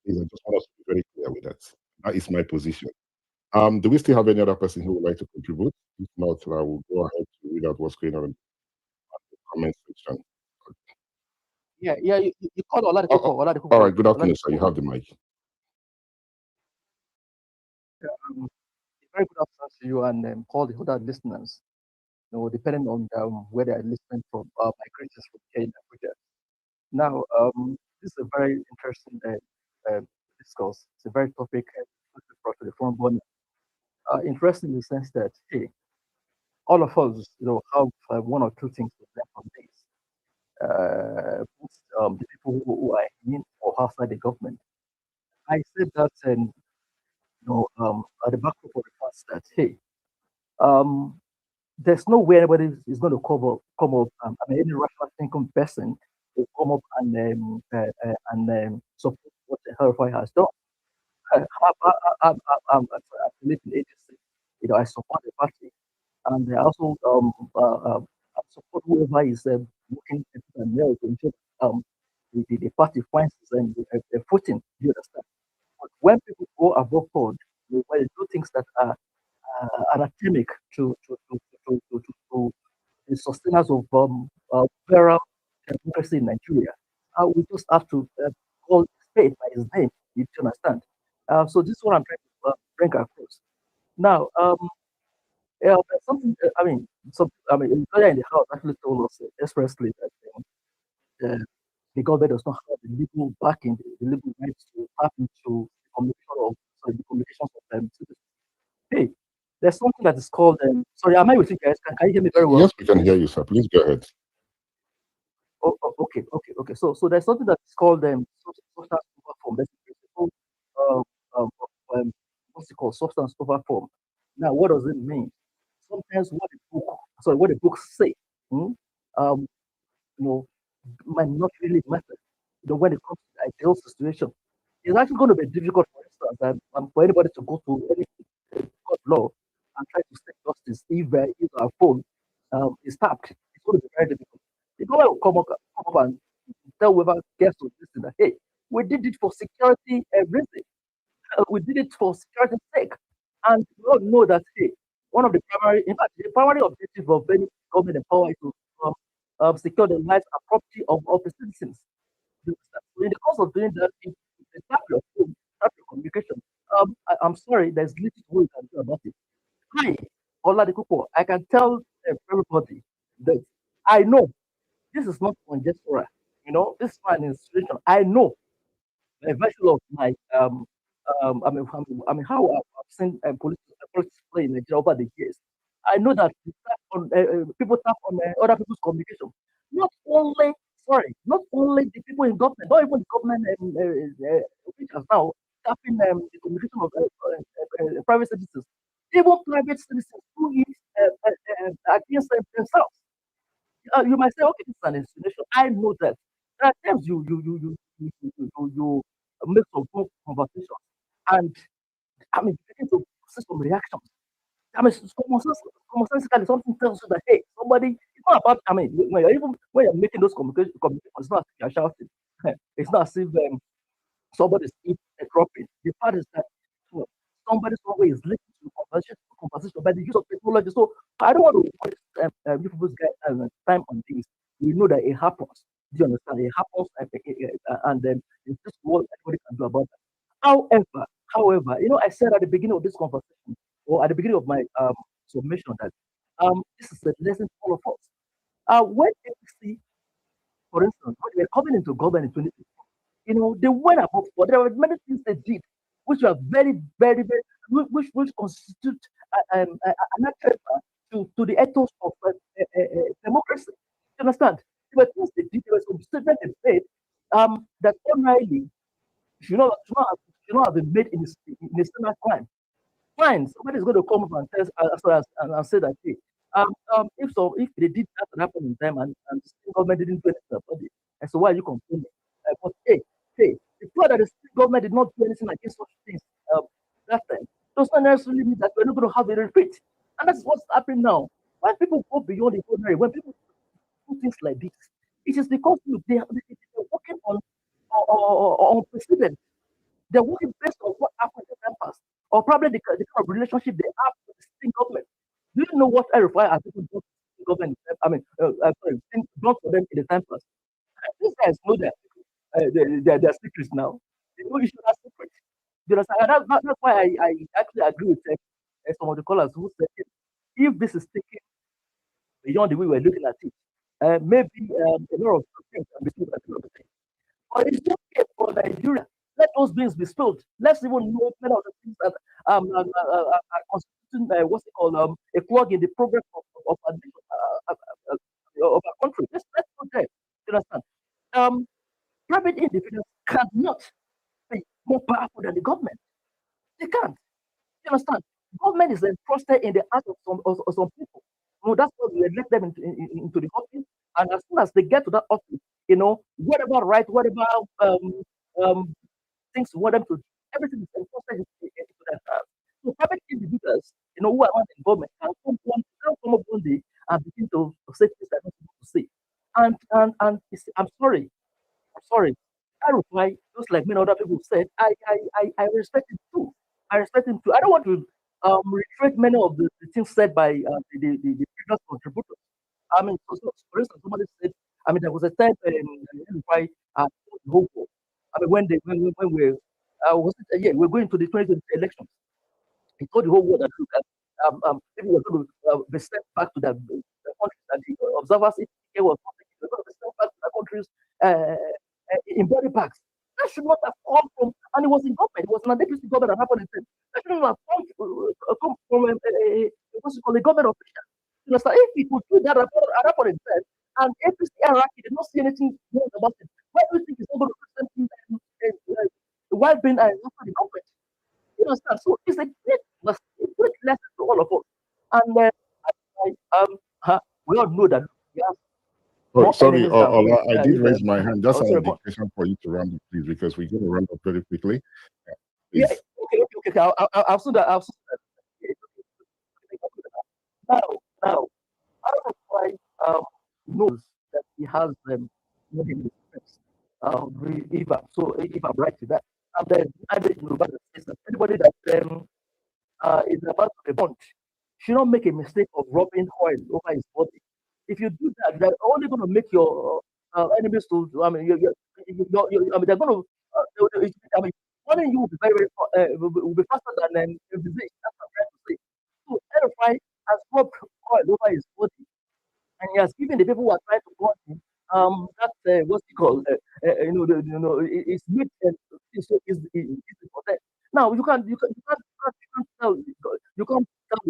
I just want us to be very clear with that. That is my position. Do we still have any other person who would like to contribute? If not, I will go ahead to read out what's going on in the comment section. Yeah, you called Oladipo. All right, good afternoon, sir. You have the mic. Very good afternoon to you and all the other listeners. Depending on where they are listening from, my greetings from Kenya, Abuja. Now, this is a very interesting discourse. It's a very topic brought to the front burner. Interesting in the sense that, hey, all of us, have one or two things to learn from this. The people who are in or outside the government. I said that, at the back of the fact that, hey, there's no way anybody is going to come up. Any rational thinking person will come up and support what the El-Rufai has done. I'm affiliated in agency. I support the party, and I also I support whoever is working to ensure the party finds a footing. You understand? But when people go above board, when they do things that are anatomic to the sustenance of federal democracy in Nigeria, we just have to call state by his name. You understand? So this is what I'm trying to bring across. Now, something. Earlier in the house actually told us expressly that the government does not have the legal backing, the legal rights to tap into the communications of citizens. Hey, there's something that is called. Sorry, am I with you guys? Can you hear me very well? Yes, we can hear you, sir. Please go ahead. Okay. So there's something that is called substance over form. That's the principle what's it called? Substance over form. Now, what does it mean? Sometimes what the books say, um, might not really matter. When it comes to the ideal situation, it's actually going to be difficult, for instance, for anybody to go to any court law and try to seek justice if our phone is tapped. It's going to be very difficult. The government will come up and tell whoever gets to listen that, hey, we did it for security reason. We did it for security's sake. And we all know that, hey, one of the the primary objective of any government in power is to secure the lives and property of the citizens. So in the course of doing that, if they tap your phone, tap your communication, I'm sorry, there's little we can do about it. Hi, Oladipo, I can tell everybody that I know this is not conjectural. This is an institution. I know a version of my how I've seen politics play in Nigeria over the years. I know that people tap on other people's communication, not only not only the people in government, not even the government officials now tapping the communication of private citizens, even private citizens do it against themselves. You might say, okay, this is an insinuation. I know that. There are times you make some good conversations, and I mean, you begin to see some reactions. I mean, common sensically, something tells you that hey, somebody. It's not about. I mean, when you're making those communications, it's not as if you're shouting. It's not as if somebody's dropping. The part is that you know, somebody somewhere is listening to the conversation by the use of technology. So I don't want to waste you people's time on this. We know that it happens. Do you understand? It happens, and then it's just what anybody can do about that. However, I said at the beginning of this conversation, or at the beginning of my submission, that this is a lesson for all of us. When APC, for instance, when they were coming into government in 2016, they went above board. There were many things they did which were very, very, very, which constitute an attempt to the ethos of democracy. You understand? There were things they did, there were some statements they made that ordinarily should not have been made in a similar crime. Fine, somebody's going to come up and say that hey, if they did that happen in time and the state government didn't do anything about it, and so why are you complaining? But hey, the fact that the state government did not do anything against such things that time does not necessarily mean that we're not going to have a repeat. And that's what's happening now. When people go beyond the ordinary, when people do things like this, it is because look, they're working on precedent. They're working based on what happened in the time past, or probably the kind of relationship they have with the state government. Do you know what El-Rufia has people done to the government? I mean, sorry, done for them in the time past? These guys know that their secrets now. They know each other's secrets. You understand? And that's why I actually agree with some of the callers who said if this is taken beyond the way we're looking at it, maybe a lot of things can be spilled at the end of the day. But it's okay for Nigeria. Let those beings be spilled. Let's even know many of the things that are constituting what's it called a plug in the progress of our country. Let's go there. You understand? Private individuals cannot be more powerful than the government. They can't. You understand? Government is entrusted in the hands of some people. That's why we elect them into the office. And as soon as they get to that office, whatever right, whatever things we want them to do, everything is entrusted into their hands. So private individuals, who are not in government, can come up one day and begin to say things they're not supposed to say. And I'm sorry. I reply, just like many other people said, I respect him too. I respect him too. I don't want to reiterate many of the things said by the previous contributors. I mean, for instance, somebody said, I mean, there was a time why the whole world. I mean, when we're going to the 2020 elections. He told the whole world that look, people were going to be sent back to the countries, and the observers, if it was not taken, they were going to be sent back to their countries in body bags. That should not have come from, and it was in government, it was an APC government that happened in time. That should not have come from what's it called, a government official. You know, so if it would do that at that point in time, and APC hierarchy did not see anything wrong about it, why do you think it's not going to do something while being after the government? You understand? So it's a great lesson to all of us. And we all know that we have Oh, more sorry, enemies than friends. I did raise my hand. That's an sorry, indication for you to round up, please, because we're going to round up very quickly. yeah, Please. okay. I'll soon that. Now, I don't know why knows that he has in his friends. If I'm right with that, and then I don't know about anybody that is about to be burnt should not make a mistake of rubbing oil over his body. If you do that, they're only going to make your enemies to. I mean, I mean, they're going to. I mean, warning you will be will be faster than disease. That's what I'm trying to say. So, Erifai has rubbed oil over his body, and he has given the people who are trying to burn him that what's it called? It's made it's so easy for them. Now you can't tell the whole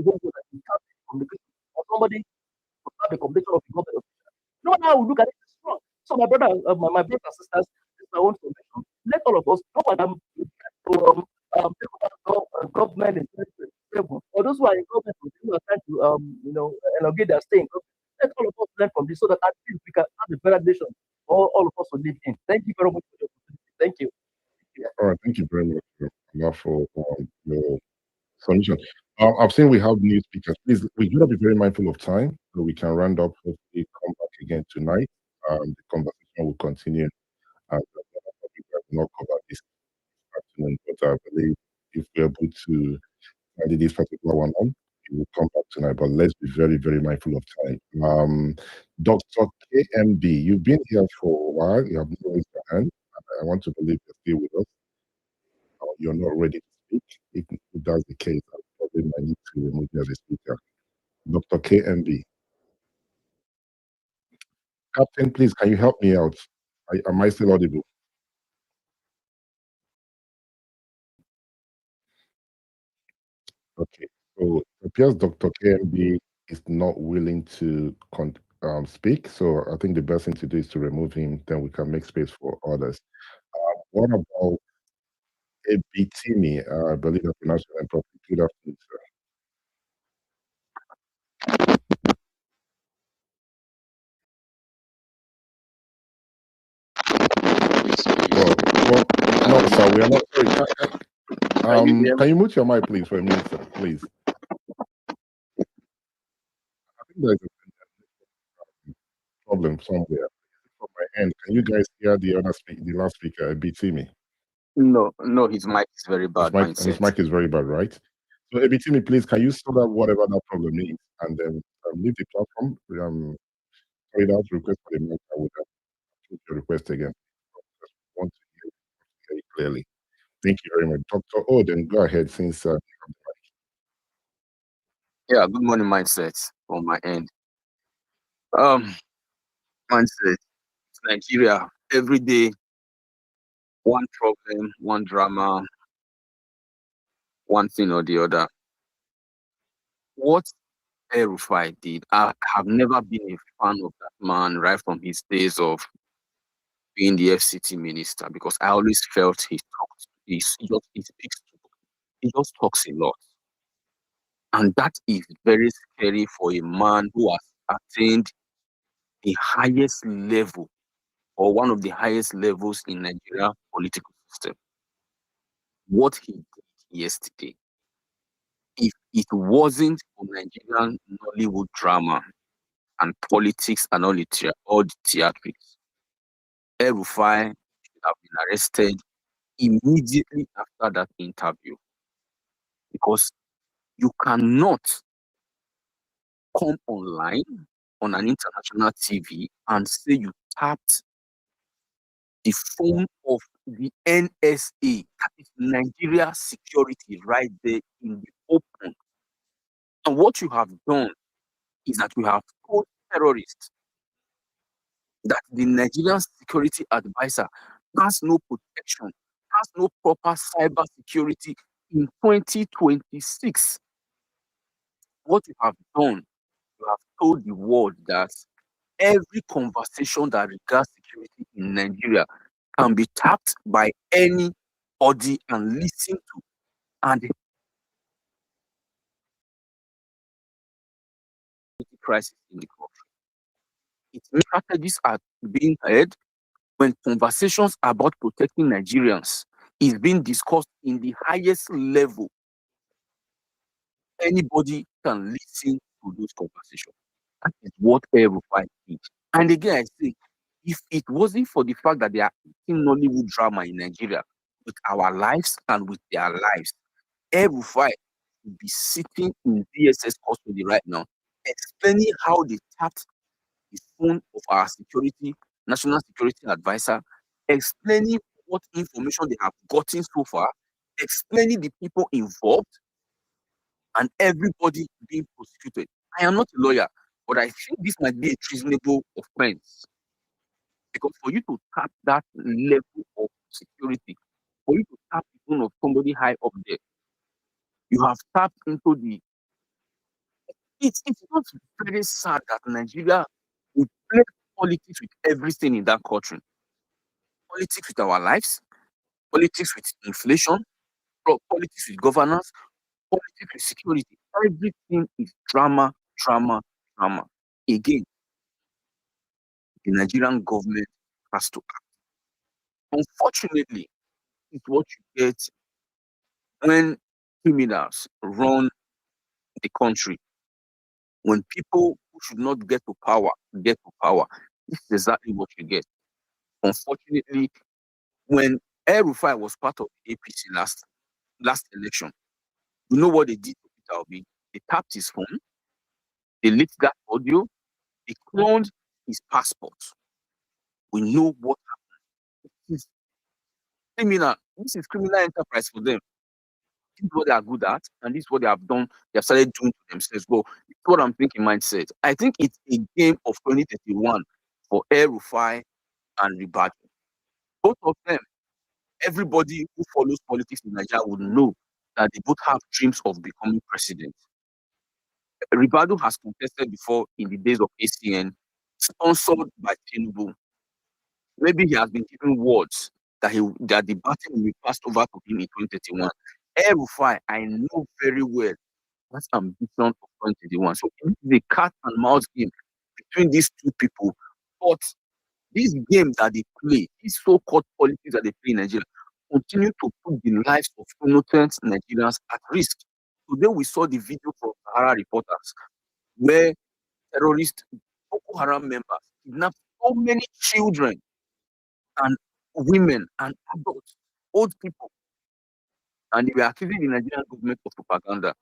world that you can't have communication or somebody to have the communication of the government. No, now look at it strong. my brothers and sisters, this is my own suggestion. Let all of us, no one take over government in 2027, or those who are in government who are trying to elongate their stay in government. Let all of us learn from this so that at least we can have a better nation all of us will live in. Thank you very much for the opportunity. Thank you. All right, thank you very much for your solution. I've seen we have new speakers. Please, we gotta be very mindful of time so we can round up. Hopefully, come back again tonight. The conversation will continue. We will not cover this afternoon, but I believe if we're able to carry this particular one on, we will come back tonight. But let's be very, very mindful of time. Dr. KMB, you've been here for a while. You have not raised your hand. I want to believe you're still with us. You're not ready to speak. If that's the case, I probably might need to remove you as a speaker. Dr. KMB. Captain, please, can you help me out? Am I still audible? Okay, so it appears Dr. KMB is not willing to speak, so I think the best thing to do is to remove him, then we can make space for others. What about Ebitimi? I believe I pronounced your name properly. Good afternoon, sir. Well, no, sir, we are not. Sorry, can you mute your mic, please, for a minute, sir, please? I think there's a problem somewhere. From my end, can you guys hear the last speaker, Ebitimi? No, his mic is very bad. His mic is very bad, right? So, Ebitimi, please, can you sort out whatever that problem is, and then leave the platform. Read out request for the mic. I would put your request again. I want to hear it very clearly. Thank you very much, Dr. Oden. Go ahead, since Yeah, good morning, mindset on my end. Mindset, Nigeria, every day, one problem, one drama, one thing or the other. What El-Rufia did, I have never been a fan of that man right from his days of being the FCT minister, because I always felt he just talks a lot. And that is very scary for a man who has attained the highest level or one of the highest levels in Nigeria political system. What he did yesterday, if it wasn't for Nigerian Nollywood drama and politics and all the theatrics, El-Rufia should have been arrested immediately after that interview, because you cannot come online on an international TV and say you tapped the phone of the NSA, that is Nigeria security, right there in the open. And what you have done is that you have told terrorists that the Nigerian security advisor has no protection, has no proper cyber security in 2026. What you have done, you have told the world that every conversation that regards security in Nigeria can be tapped by anybody and listened to. And the crisis in the country, its strategies are being heard when conversations about protecting Nigerians is being discussed in the highest level. Anybody can listen to those conversations. That is what El-Rufia did. And again, I say, if it wasn't for the fact that they are eating Nollywood drama in Nigeria with our lives and with their lives, El-Rufia would be sitting in DSS custody right now, explaining how they tapped the phone of our national security advisor, explaining what information they have gotten so far, explaining the people involved, and everybody being prosecuted. I am not a lawyer, but I think this might be a treasonable offense. Because for you to tap that level of security, for you to tap the phone of somebody high up there, you have tapped into the. It's not very sad that Nigeria would play politics with everything in that country. Politics with our lives, politics with inflation, politics with governance, politics with security. Everything is drama, drama, drama. Again, the Nigerian government has to act. Unfortunately, it's what you get when criminals run the country. When people who should not get to power get to power, this is exactly what you get. Unfortunately, when El-Rufia was part of the APC last election, you know what they did to Peter Obi? They tapped his phone, they leaked that audio, they cloned his passport. We know what happened. This is criminal. This is criminal enterprise for them. This is what they are good at, and this is what they have done. They have started doing to themselves. But it's what I'm thinking mindset. I think it's a game of 2031 for El-Rufia and Ribadu. Both of them, everybody who follows politics in Nigeria would know that they both have dreams of becoming president. Ribadu has contested before in the days of ACN, sponsored by Tinubu. Maybe he has been given words that the battle will be passed over to him in 2031. El-Rufai, I know very well that's ambition of 2031. So it is a cat and mouse game between these two people. But this game that they play, these so-called politics that they play in Nigeria, continue to put the lives of innocent Nigerians at risk. Today we saw the video from Sahara reporters where terrorist Boko Haram members kidnapped so many children and women and adults, old people, and they were accusing the Nigerian government of propaganda.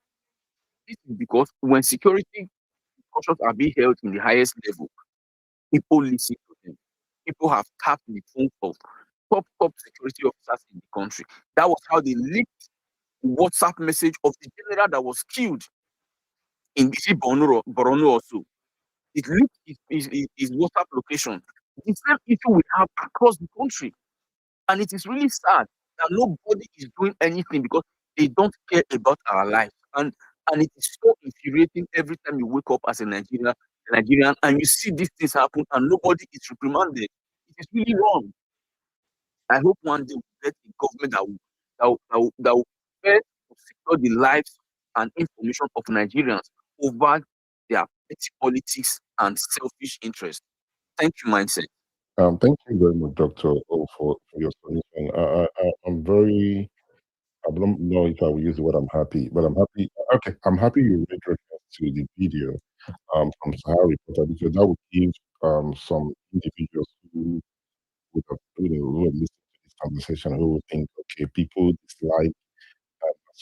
This is because when security precautions are being held in the highest level, people listen to them. People have tapped the phones of top security officers in the country. That was how they leaked the WhatsApp message of the general that was killed in Borno also. It leaked his WhatsApp location. The same issue we have across the country. And it is really sad that nobody is doing anything because they don't care about our lives. And it is so infuriating every time you wake up as a Nigerian and you see these things happen and nobody is reprimanded. It is really wrong. I hope one day we get a government that will prepare to secure the lives and information of Nigerians over their petty politics and selfish interests. Thank you, mindset. Thank you very much, Doctor, O, for your submission. I'm very, I don't know if I will use the word I'm happy, but I'm happy. Okay, I'm happy you made reference to the video from Sahara Reporter because that would give some individuals who would have, who would listen to this conversation who would think, okay, people dislike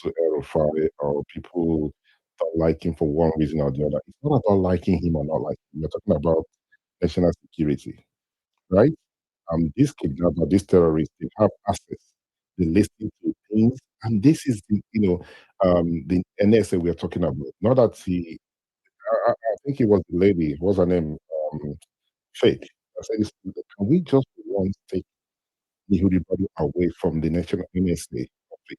to Erofai or people don't like him for one reason or the other. It's not about liking him or not liking him. We're talking about national security, right? These kidnappers, these terrorists, they have access. They listen to things, and this is the NSA we are talking about. Not that I think it was the lady. What's her name? Fake. I said, can we just once take everybody away from the national NSA office?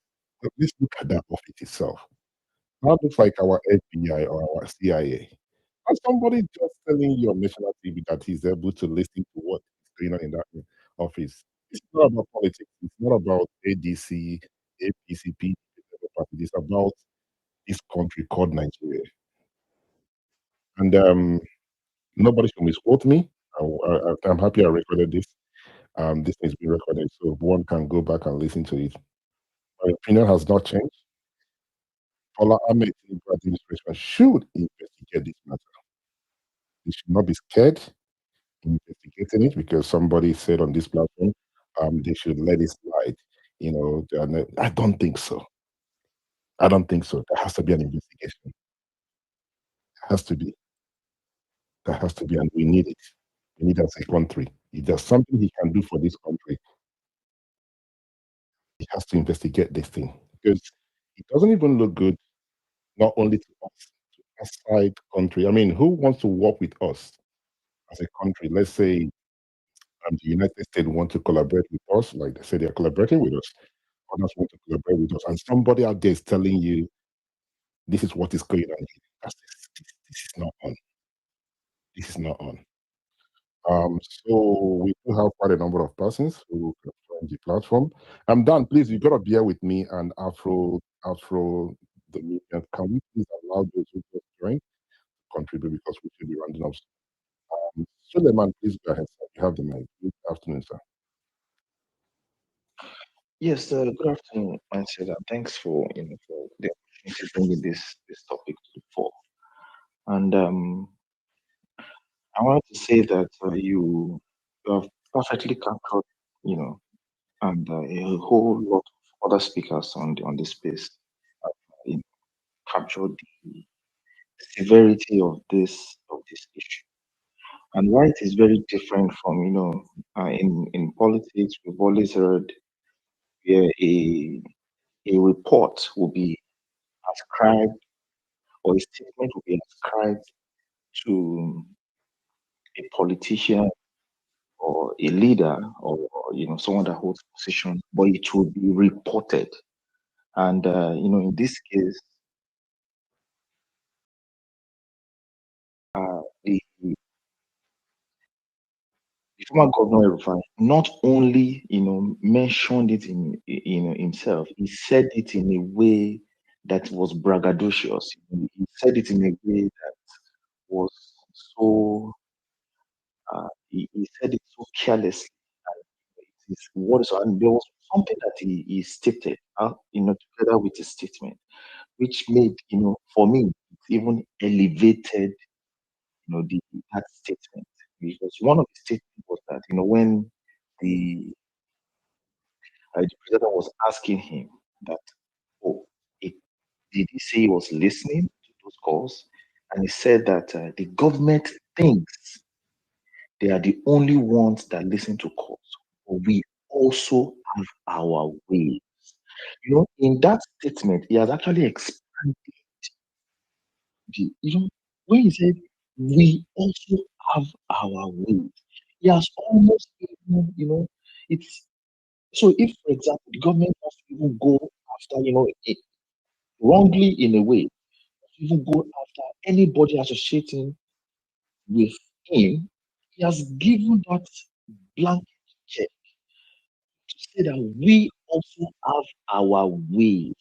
Let's look at that office itself. That looks like our FBI or our CIA. And somebody just telling you on national TV that he's able to listen to what is going on in that office. It's not about politics. It's not about ADC, APCP. It's about this country called Nigeria. And nobody should misquote me. I'm happy I recorded this. This needs to be recorded so one can go back and listen to it. My opinion has not changed. Paula Ahmed administration should investigate this matter. They should not be scared investigating it because somebody said on this platform they should let it slide. I don't think so. I don't think so. There has to be an investigation. There has to be. There has to be, and we need it. We need it as a country. If there's something he can do for this country, he has to investigate this thing because it doesn't even look good. Not only to us, to outside country. I mean, who wants to work with us as a country? Let's say the United States want to collaborate with us, like they say they're collaborating with us. Others want to collaborate with us, and somebody out there is telling you this is what is going on. This is not on. This is not on. So we do have quite a number of persons who can join the platform. Dan, please, you gotta bear with me and Afro Dominion. Can we please allow those who just joined to contribute because we should be rounding up. Suleiman, please go ahead, sir. You have the mic. Good afternoon, sir. Yes, good afternoon, Ansel, and thanks for for the opportunity to bringing this topic to the fore. And I wanted to say that you have perfectly captured, you know, and a whole lot of other speakers on this space have captured the severity of this issue and why it is very different from in politics. We've always heard where a report will be ascribed or a statement will be ascribed to a politician or a leader or someone that holds position, but it will be reported. And in this case, the former governor El-Rufia not only mentioned it in himself, he said it in a way that was braggadocious. He said it in a way that was so he said it so carelessly. And it is what is, and there was something that he stated, together with his statement, which made for me it even elevated that statement, because one of the statements was that when the the president was asking him that, oh, it, did he say he was listening to those calls? And he said that the government thinks they are the only ones that listen to calls, but we also have our ways. In that statement, he has actually expanded when he said we also have our ways. He has almost even, it's so if, for example, the government wants to even go after, wrongly in a way, even go after anybody associating with him, he has given that blanket check to say that we also have our ways.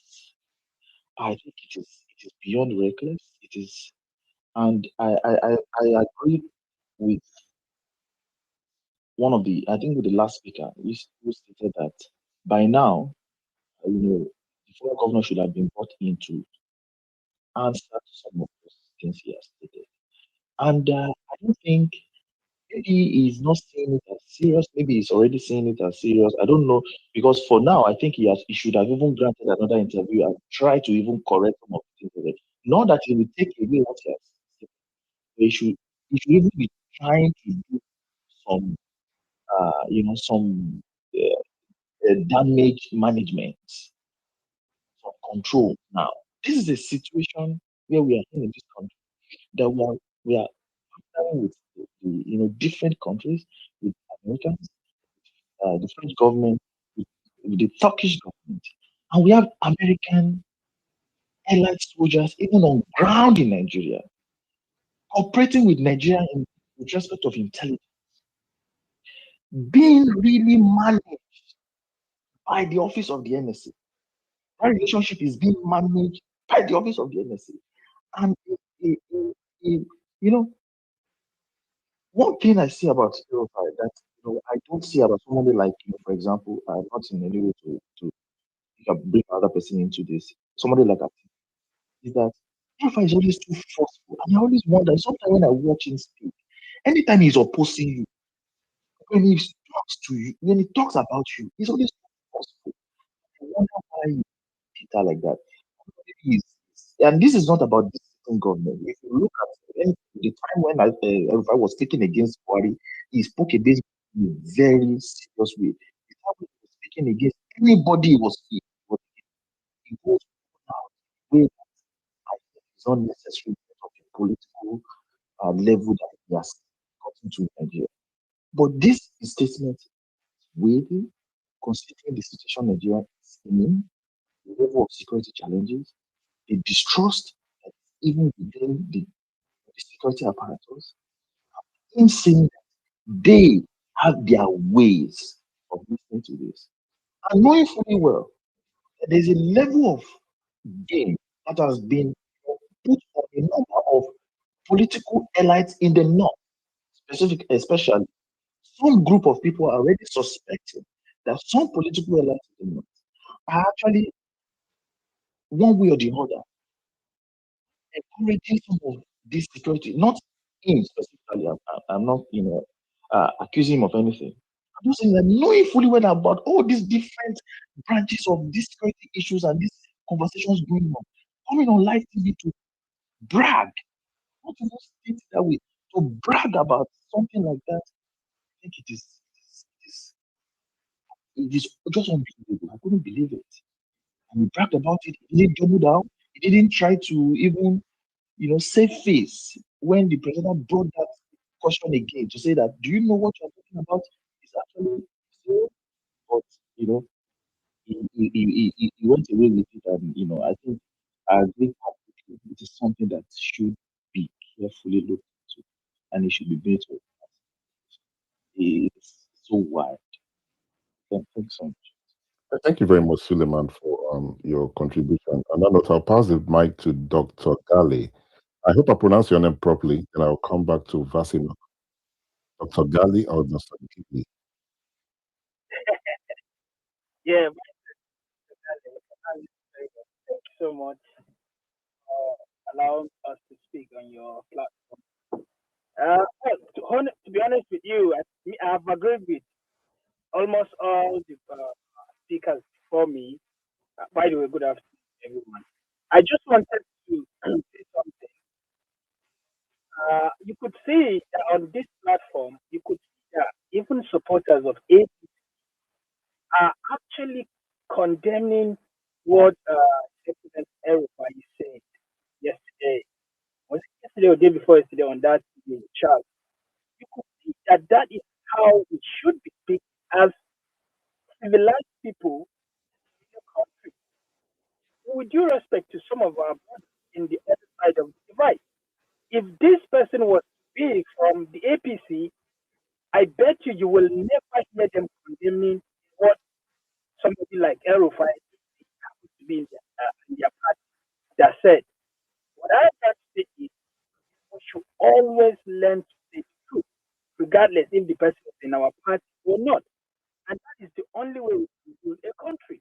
I think it is beyond reckless. It is, and I agree with one of the, I think with the last speaker who stated that by now, the former governor should have been brought in to answer to some of those things he has stated. And I don't think maybe he's not seeing it as serious. Maybe he's already seeing it as serious. I don't know, because for now I think he should have even granted another interview and try to even correct some of the things already. Not that he will take away what he has said. He should even be trying to do some some damage management, some control. Now, this is a situation where we are in this country that we are partnering with different countries, with Americans, the French government, with the Turkish government, and we have American allied soldiers even on ground in Nigeria, cooperating with Nigeria with respect of intelligence, being really managed by the office of the NSA. That relationship is being managed by the office of the NSA. And you know, one thing I see about Eurofi that I don't see about somebody like for example, I'm not in any way to bring another person into this. Somebody like a is that Eurofi is always too forceful. And I always wonder, sometimes when I watch him speak, anytime he's opposing you, when he talks to you, when he talks about you, he's always too forceful. I wonder why he did that like that. Maybe and this is not about the sitting government. If you look at the time when I was speaking against Buhari, he spoke against in a very serious way. The time when he was speaking against anybody he goes out way that I think is not necessary of the political level that he has gotten to in Nigeria. But this statement is weighty, considering the situation Nigeria is in, the level of security challenges, the distrust that even within the security apparatus, in saying that they have their ways of listening to this. And knowing fully well that there's a level of game that has been put on a number of political elites in the north, especially some group of people are already suspecting that some political elites in the north are actually, one way or the other, encouraging some of this security, not him specifically. I'm not, accusing him of anything. I'm just saying that knowing fully well about all these different branches of these security issues and these conversations going on, coming on live TV to brag, not to just state it that way, to brag about something like that, I think it is just unbelievable. I couldn't believe it. And he bragged about it. He didn't double down. He didn't try to even, save face when the president brought that question again to say that, do you know what you're talking about is actually so? But, he went away with it. And, I think I agree completely. It is something that should be carefully looked into and it should be made to. It's so wide. Thanks so much. Thank you very much, Suleiman, for your contribution. And now I'll pass the mic to Dr. Gali. I hope I pronounce your name properly, and I'll come back to Vasino. Dr. Gali or Dr. Gali? Yeah, thank you so much for allowing us to speak on your platform. Well, to be honest with you, I've agreed with almost all the speakers before me. By the way, good afternoon, everyone. I just wanted to say something. You could see that on this platform, you could see that even supporters of AP are actually condemning what President El-Rufia said yesterday. Was it yesterday or the day before yesterday on that TV chart? You could see that that is how it should be picked as civilized people in the country. With due respect to some of our brothers in the other side of the divide, if this person was to be from the APC, I bet you you will never hear them condemning what somebody like El-Rufai happens to be in their party that said. What I can say is we should always learn to say the truth, regardless if the person is in our party or not. And that is the only way we can build a country.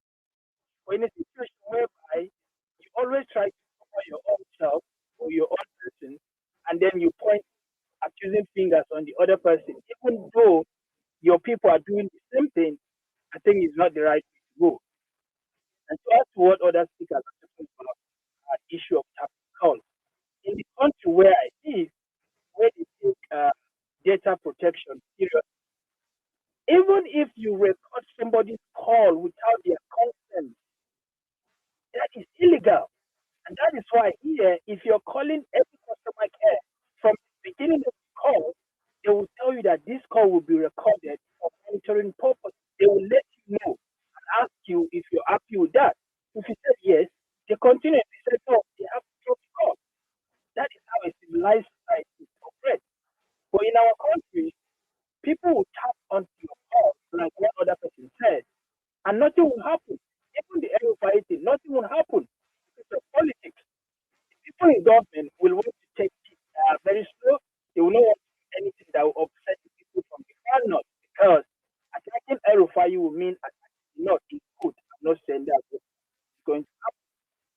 Or in a situation whereby you always try to cover your own self or your own person, and then you point accusing fingers on the other person, even though your people are doing the same thing, I think it's not the right way to go. And to add to what other speakers are talking about, issue of tapping calls. In the country where I live, where they take data protection serious, even if you record somebody's call without their consent, that is illegal. And that is why here, if you're calling every customer care from the beginning of the call, they will tell you that this call will be recorded for monitoring purposes. They will let you know and ask you if you're happy with that. If you said yes, they continue. If you said no, they have to drop the call. That is how a civilized society operates. But in our country, people will tap onto your call, like what other person said, and nothing will happen. Even the air fighting, nothing will happen because of politics. People in government will want to take it very slow. They will not want to do anything that will upset the people from the far north because attacking El-Rufai will mean attacking the north is good. I'm not saying that it's going to happen.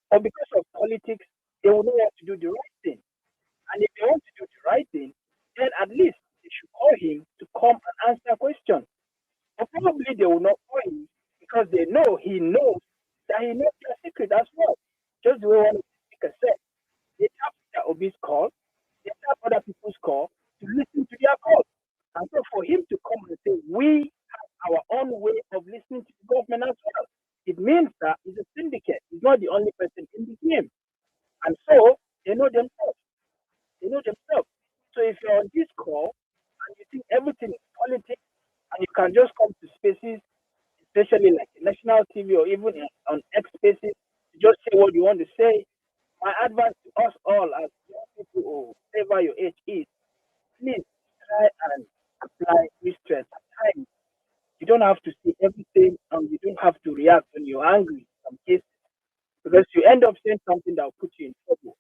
But because of politics, they will not want to do the right thing. And if they want to do the right thing, then at least they should call him to come and answer questions. But probably they will not call him because they know he knows that he knows their secret as well. Just the way one of the speakers said. They tap Peter Obi's call, they tap other people's call to listen to their calls. And so for him to come and say, we have our own way of listening to the government as well, it means that he's a syndicate. He's not the only person in the game. And so they know themselves. They know themselves. So if you're on this call and you think everything is politics and you can just come to spaces, especially like national TV or even on X spaces, to just say what you want to say, my advice to us all as young people or whatever your age is, please try and apply restraint at times. You don't have to say everything, and you don't have to react when you're angry in some cases, because you end up saying something that will put you in trouble.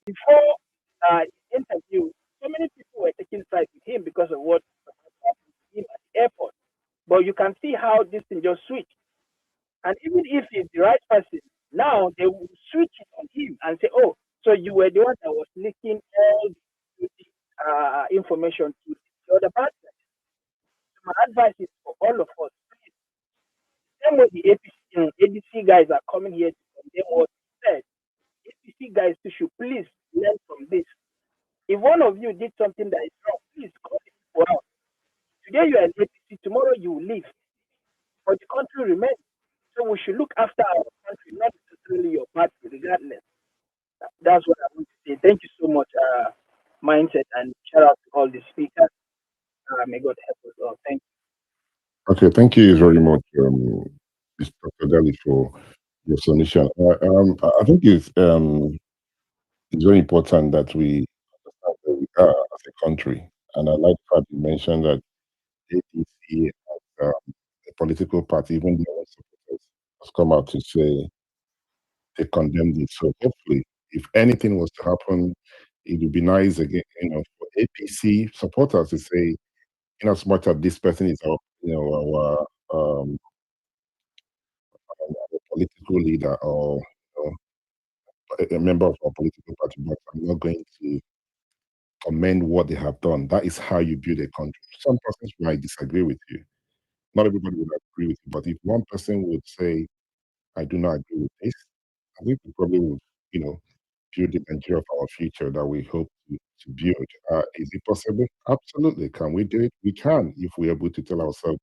Before the interview, so many people were taking sides with him because of what happened to him at the airport. But you can see how this thing just switched. And even if he's the right person, now they will switch it on him and say, "Oh, so you were the one that was leaking all the information to the other person." So my advice is for all of us: same way the ADC guys are coming here to condemn what he said. APC guys too should please learn from this. If one of you did something that is wrong, please call the people out. Today you are an APC, tomorrow you will leave, but the country remains. So we should look after our country, not necessarily your party, regardless. That's what I want to say. Thank you so much, Mindset, and shout out to all the speakers. May God help us all. Thank you. Okay, thank you very much, Mr. Dali, for your submission. I think it's very important that we understand where we are as a country. And I like how you mentioned that APC as a political party, even their own supporters, has come out to say they condemned it. So hopefully, if anything was to happen, it would be nice again, for APC supporters to say, in as much as this person is our, um, our political leader or a member of our political party, but I'm not going to commend what they have done. That is how you build a country. Some persons might disagree with you. Not everybody would agree with you, but if one person would say, I do not agree with this, I think we probably would, build the Nigeria of our future that we hope to build. Is it possible? Absolutely. Can we do it? We can if we're able to tell ourselves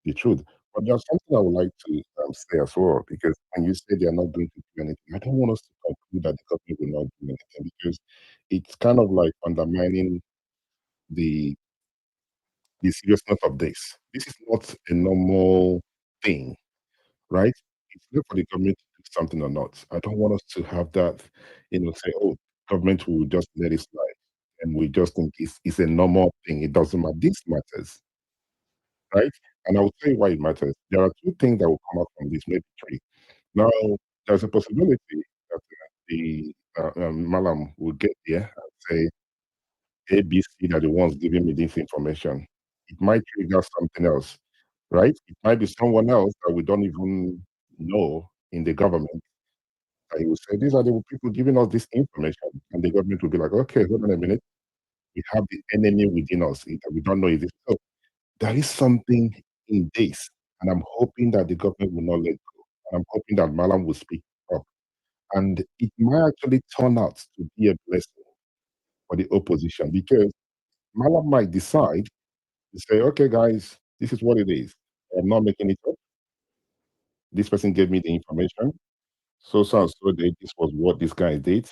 the truth. But there's something I would like to say as well, because when you say they are not going to do anything, I don't want us to conclude that the government will not do anything, because it's kind of like undermining the the seriousness of this. This is not a normal thing, right? It's not for the government to do something or not. I don't want us to have that, say, oh, government will just let it slide. And we just think it's a normal thing. It doesn't matter. This matters, right? And I will tell you why it matters. There are two things that will come out from this, maybe three. Now, there's a possibility that the Malam will get there and say, ABC are the ones giving me this information. It might trigger something else, right? It might be someone else that we don't even know in the government. That he will say, these are the people giving us this information. And the government will be like, okay, hold on a minute. We have the enemy within us. We don't know if this. So there is something in this. And I'm hoping that the government will not let go. And I'm hoping that Malam will speak up. And it might actually turn out to be a blessing for the opposition, because Malam might decide to say, okay, guys, this is what it is. I'm not making it up. This person gave me the information. So and so did. This was what this guy did.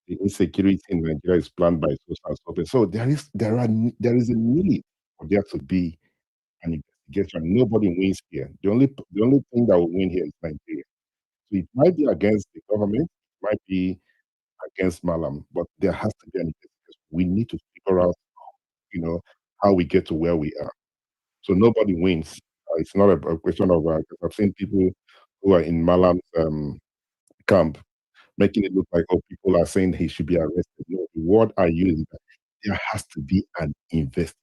The insecurity in Nigeria is planned by so and so. So there is a need for there to be an investigation. Nobody wins here. The only thing that will win here is Nigeria. So it might be against the government, it might be against Malam, but there has to be an investigation. We need to figure out, how we get to where we are. So nobody wins. It's not a question of. I've seen people who are in Malam's camp making it look like, oh, people are saying he should be arrested. No, the word I use is that there has to be an investigation.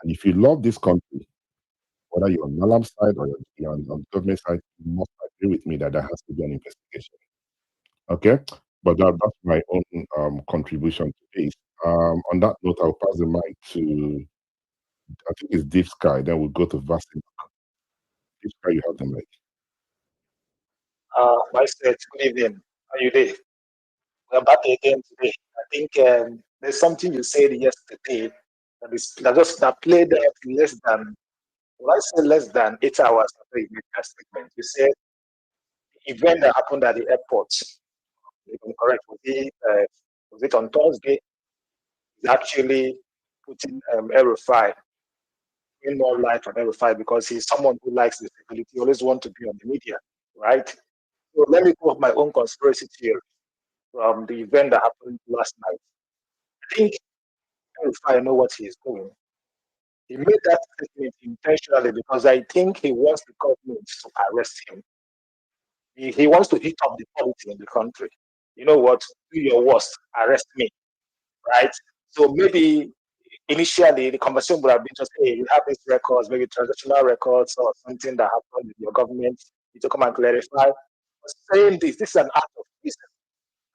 And if you love this country, whether you're on Malam's side or you're on the government side, you must agree with me that there has to be an investigation. Okay? But that's my own contribution to this. On that note, I'll pass the mic to, I think it's Deep Sky. Then we'll go to Vasim. Deep Sky, you have the mic. Vice Chair, good evening. How are you doing? We're back again today. I think there's something you said yesterday that played less than, well, I say less than 8 hours after you made that statement. You said the event that happened at the airport, if I'm correct, was it on Thursday? Is actually putting El-Rufia in more light on El-Rufia because he's someone who likes visibility, he always wants to be on the media, right? So let me put my own conspiracy theory from the event that happened last night. I think El-Rufai know what he is doing. He made that statement intentionally because I think he wants the government to arrest him. He wants to heat up the polity in the country. You know what? Do your worst, arrest me, right? So maybe initially the conversation would have been just, hey, you have these records, maybe transactional records or something that happened with your government. You to come and clarify. But saying this is an act of treason.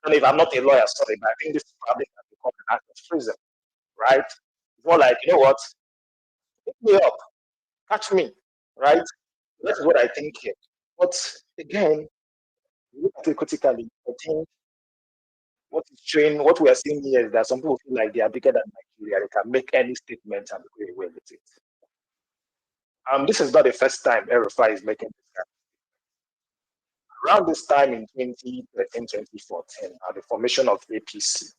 And if I'm not a lawyer, sorry, but I think this probably can become an act of treason, right? It's more like, you know what? Pick me up, catch me, right? That's what I think here. But again, look at it critically. I think what we are seeing here is that some people feel like they are bigger than Nigeria. They can make any statement and go away with it. This is not the first time El-Rufai is making this kind of. Around this time in 2013, 2014, the formation of APC,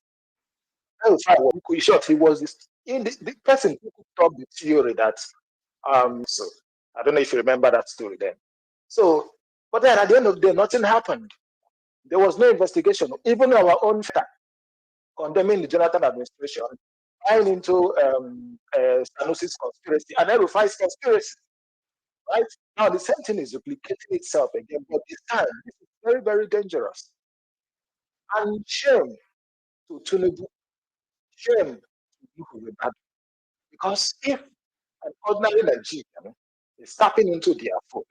El-Rufai was short. He was the person who could talk the theory that so I don't know if you remember that story then. So, but then at the end of the day, nothing happened. There was no investigation. Even our own condemning the Jonathan administration, buying into Sanusi's conspiracy and El-Rufai's conspiracy. Right? Now the same thing is replicating itself again, but this time this is very, very dangerous. And shame to Tinubu, shame to Ribadu. Because if an ordinary Nigerian is tapping into their phone,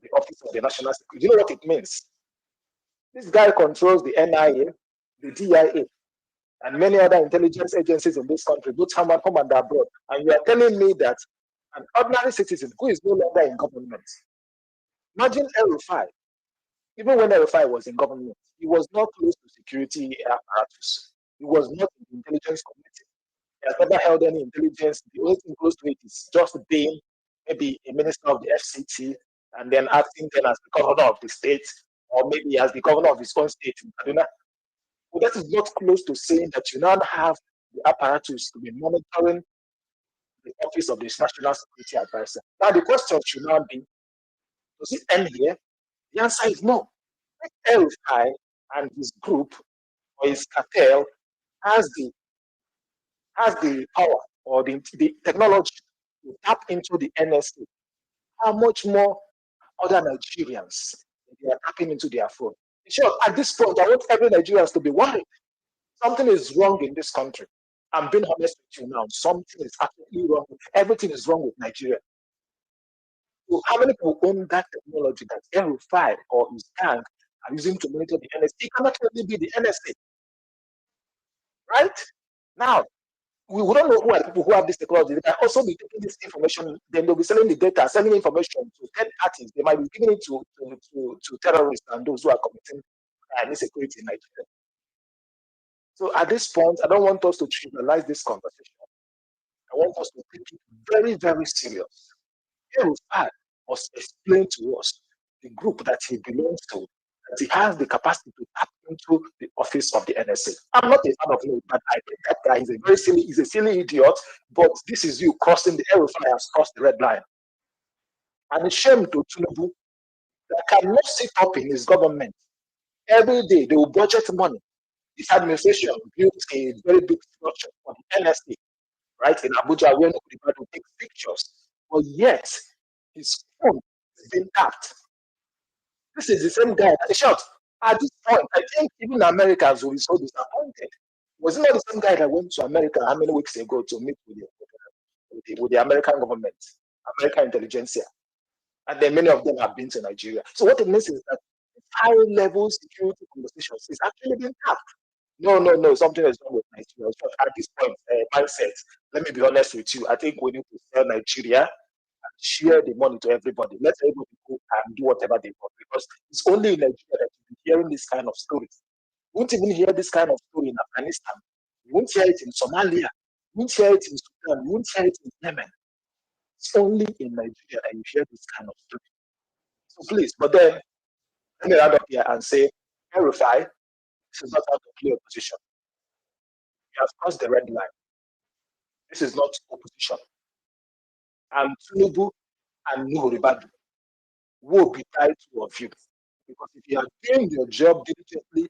the Office of the National Security, you know what it means? This guy controls the NIA, the DIA, and many other intelligence agencies in this country, both home and abroad. And you are telling me that an ordinary citizen who is no longer in government, imagine El-Rufai, even when El-Rufai was in government, he was not close to security apparatus. He was not in the intelligence committee. He has never held any intelligence. The only thing close to it is just being maybe a minister of the FCT and then acting then as the governor of the state, or maybe as the governor of his own state in Kaduna. Well, that is not close to saying that you now have the apparatus to be monitoring the office of the National Security Advisor. Now, the question should now be, does it end here? The answer is no. El-Rufai and his group or his cartel has the power or the technology to tap into the NSA. How much more other Nigerians they are tapping into their phone? Sure, at this point, I want every Nigerian to be worried. Something is wrong in this country. I'm being honest with you now. Something is absolutely wrong. Everything is wrong with Nigeria. So how many people own that technology that El-Rufai or his gang are using to monitor the NSA? It cannot only be the NSA. Right? Now, we don't know who are the people who have this technology. They can also be taking this information, then they'll be selling the data, selling information to third parties. They might be giving it to terrorists and those who are committing insecurity in Nigeria. So at this point, I don't want us to trivialize this conversation. I want us to take it very, very serious. El-Rufai must explain to us the group that he belongs to, that he has the capacity to tap into the office of the NSA. I'm not a fan of him, but I think that guy is a silly idiot, but this is you crossing the El-Rufai has crossed the red line. And it's shame to Tinubu that cannot sit up in his government. Every day they will budget money. This administration built a very big structure for the NSA, right, in Abuja, where nobody will take pictures. But yet, his phone is being tapped. This is the same guy that shot. At this point, I think even Americans will be so disappointed. Was it not the same guy that went to America how many weeks ago to meet with the American government, American intelligentsia? And then many of them have been to Nigeria. So what it means is that high-level security conversations is actually being tapped. No, something is wrong with Nigeria. So at this point, mindset, let me be honest with you. I think we need to sell Nigeria and share the money to everybody. Let everybody go and do whatever they want, because it's only in Nigeria that you'll be hearing this kind of stories. You won't even hear this kind of story in Afghanistan. You won't hear it in Somalia. You won't hear it in Sudan. You won't hear it in Yemen. It's only in Nigeria that you hear this kind of story. So please, but then let me round up here and say, El-Rufai, this is not how to play opposition. You have crossed the red line. This is not opposition. And Tinubu and Nuhu Ribadu will be tied to of you. Because if you are doing your job diligently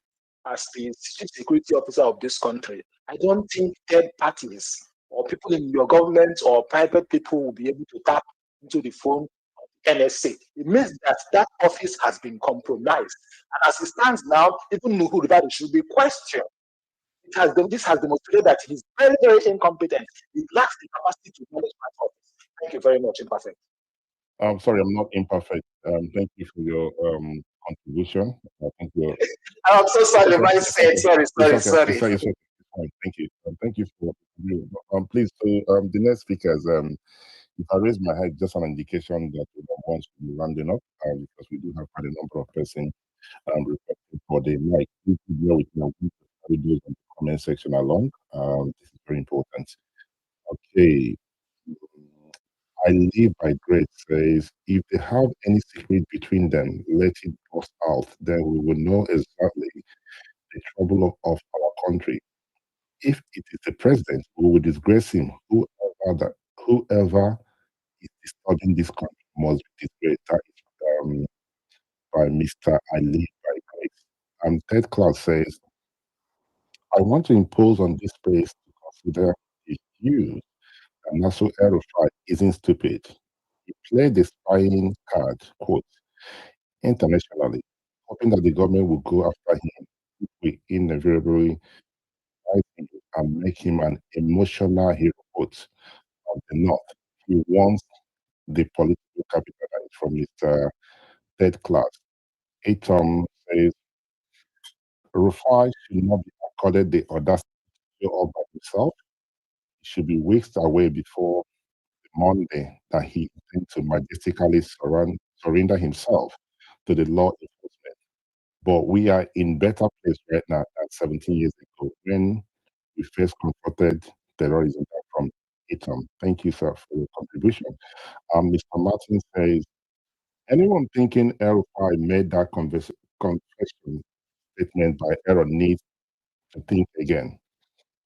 as the chief security officer of this country, I don't think third parties or people in your government or private people will be able to tap into the phone of the NSA. It means that that office has been compromised. And as it stands now, even Nuhu Ribadu should be questioned. This has demonstrated that he is very, very incompetent. He lacks the capacity to manage my office. Thank you very much, Imperfect. I'm sorry, I'm not imperfect. Thank you for your contribution. I think you're. I'm so sorry, Okay, my it's said. okay. Sorry. It's okay. It's fine. Thank you. Thank you for. Please, the next speakers. If I raise my hand, just an indication that we don't want to be rounding up, because we do have quite a number of persons requesting for the mic. Please bear with me. We do it in the comment section along. This is very important. Okay. I live by grace says, if they have any secret between them, let it bust out. Then we will know exactly the trouble of our country. If it is the president, we will disgrace him. Whoever is disturbing this country must be disgraced. That is by Mr. I live by grace. And third class says, I want to impose on this space to consider his views. And Nassau El-Rufia isn't stupid. He played the spying card, quote, internationally, hoping that the government will go after him, which will inevitably fight him and make him an emotional hero, quote, of the North. He wants the political capital from his third class. Atom says, Rufai should not be accorded the audacity to show up by himself. He should be weeks away before Monday that he intends to majestically surrender himself to the law enforcement. But we are in better place right now than 17 years ago when we first confronted terrorism from Itam. Thank you, sir, for your contribution. Mr. Martin says, anyone thinking El-Rufai made that confession statement by error needs to think again.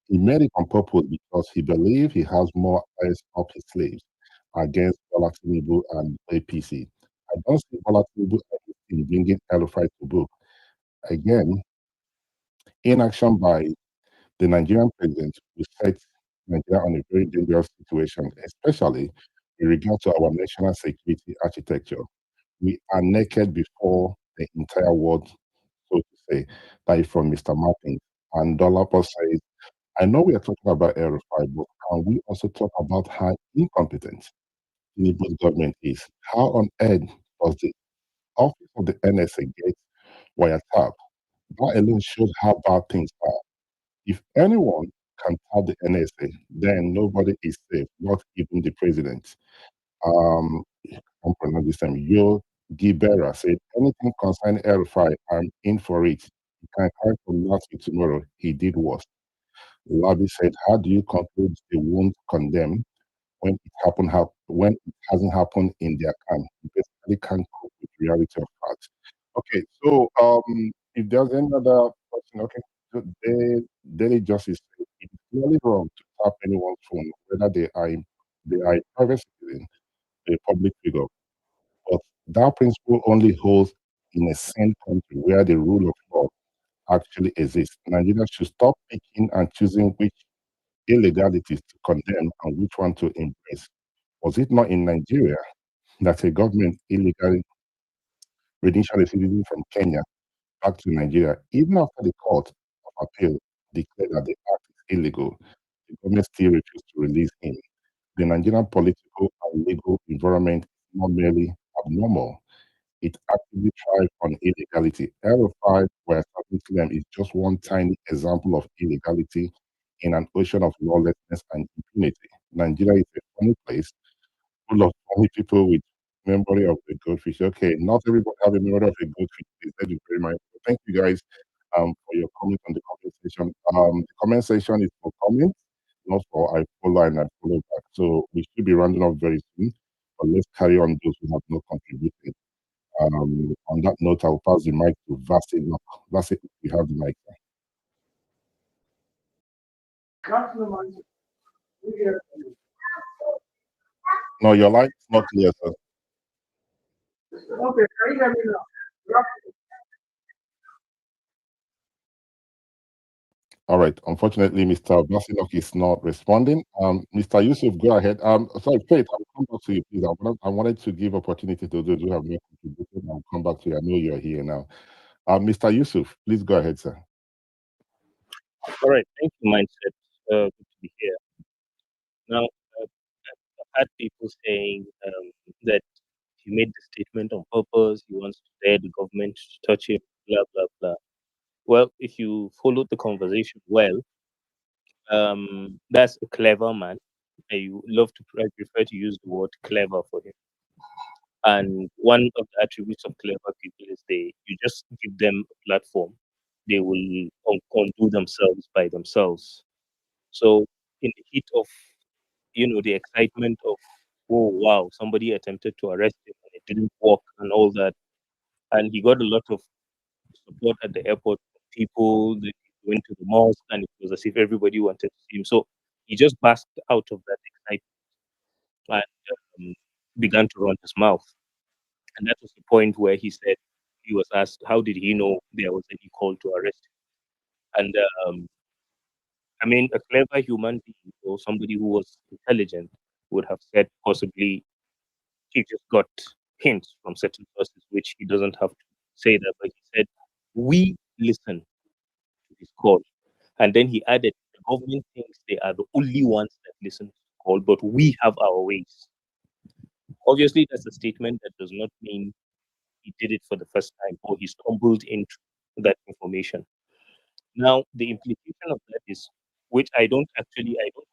He made it on purpose because he believed he has more eyes up his sleeves against Bola Tinubu and APC. I don't see Bola Tinubu in bringing El-Rufai to book. Again, inaction by the Nigerian president will set Nigeria on a very dangerous situation, especially in regard to our national security architecture. We are naked before the entire world, so to say. That is from Mr. Martin. And Dolapo says, I know we are talking about El-Rufai, but can we also talk about how incompetent Tinubu's government is? How on earth does the office of the NSA get wiretap? That alone shows how bad things are. If anyone can tap the NSA, then nobody is safe, not even the president. I'm pronouncing this time. Yo Gibera said, anything concerning El-Rufai, I'm in for it. He can cry from last week tomorrow. He did worse. Labi said, how do you conclude they won't condemn when when it hasn't happened in their camp? You basically can't cope with reality of facts. Okay, so if there's any other question, okay, so daily justice said, it is clearly wrong to tap anyone's phone, whether they are a private citizen, a public figure. But that principle only holds in a sane country where the rule of law actually exists. Nigeria should stop picking and choosing which illegalities to condemn and which one to embrace. Was it not in Nigeria that a government illegally credentialed a citizen from Kenya back to Nigeria, even after the court of appeal declared that the act is illegal? The government still refused to release him. The Nigerian political and legal environment is not merely abnormal, it actively thrives on illegality. El-Rufai, where claim is just one tiny example of illegality in an ocean of lawlessness and impunity. Nigeria is a funny place full of funny people with memory of a goldfish. Okay, not everybody have a memory of a goldfish. Thank you very much. Thank you guys for your comments on the comment section. The comment section is for comments, not for I follow and I follow back. So we should be rounding up very soon. But let's carry on those who have not contributed. On that note, I'll pass the mic to Vasil. Vasil, you have the mic. No, your line is not clear, sir. Okay, can you hear me now? All right. Unfortunately, Mr. Vasilok is not responding. Mr. Yusuf, go ahead. Sorry, Faith, I'll come back to you, please. I wanted to give opportunity to those who have not contributed. I'll come back to you. I know you're here now. Mr. Yusuf, please go ahead, sir. All right, thank you, Mindset. Good to be here. Now, I've had people saying that he made the statement on purpose. He wants to dare the government to touch him, blah, blah, blah. Well, if you followed the conversation well, that's a clever man. I love to I prefer to use the word clever for him. And one of the attributes of clever people is you just give them a platform, they will undo themselves by themselves. So in the heat of the excitement of, oh wow, somebody attempted to arrest him and it didn't work and all that, and he got a lot of support at the airport from people. They went to the mosque and it was as if everybody wanted to see him. So he just basked out of that excitement and began to run his mouth. And that was the point where he was asked, how did he know there was any call to arrest him? And I mean, a clever human being or somebody who was intelligent would have said possibly he just got hints from certain sources, which he doesn't have to say that, but he said, we listen to this call. And then he added, the government thinks they are the only ones that listen to the call, but we have our ways. Obviously, that's a statement that does not mean he did it for the first time or he stumbled into that information. Now, the implication of that is, which I don't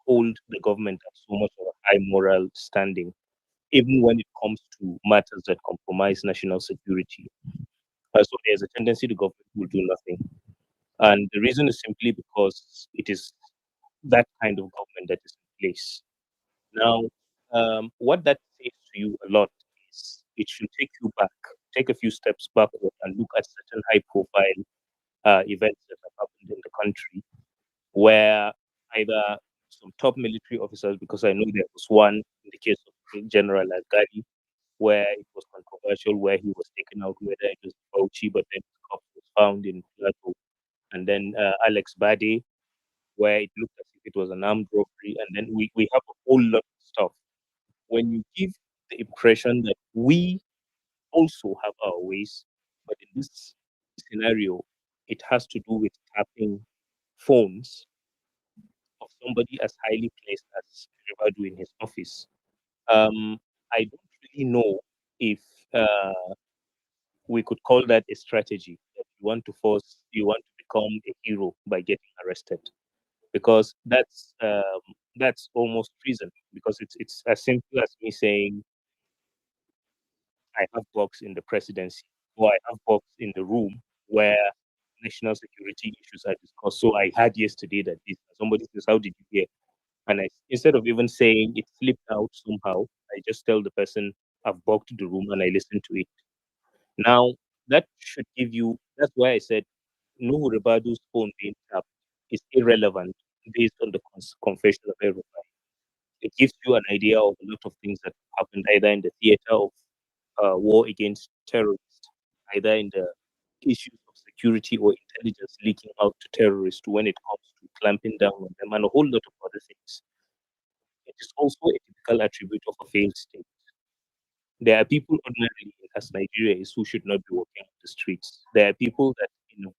hold the government at so much of a high moral standing, even when it comes to matters that compromise national security. So there's a tendency the government will do nothing. And the reason is simply because it is that kind of government that is in place. Now, what that says to you a lot is it should take a few steps backward and look at certain high profile events that have happened in the country where either some top military officers, because I know there was one in the case of General Al-Ghali, where it was controversial, where he was taken out, whether it was Bauchi, but then his corpse was found in Plateau. And then Alex Bade, where it looked as if it was an armed robbery. And then we have a whole lot of stuff. When you give the impression that we also have our ways, but in this scenario, it has to do with tapping phones of somebody as highly placed as Rivadu in his office. I don't really know if we could call that a strategy. That you want to become a hero by getting arrested, because that's almost treason. Because it's as simple as me saying, I have box in the presidency, or I have box in the room where national security issues are discussed. So I had yesterday that this. Somebody says, "How did you hear?" And instead of even saying it slipped out somehow, I just tell the person I've boxed the room and I listen to it. Now that should give you. That's why I said Nuhu Ribadu's phone being tapped is irrelevant based on the confession of everybody. It gives you an idea of a lot of things that happened either in the theater of war against terrorists, either in the issues of security or intelligence leaking out to terrorists when it comes to clamping down on them and a whole lot of other things. It is also a typical attribute of a failed state. There are people ordinarily, as Nigeria is, who should not be walking on the streets. There are people that in a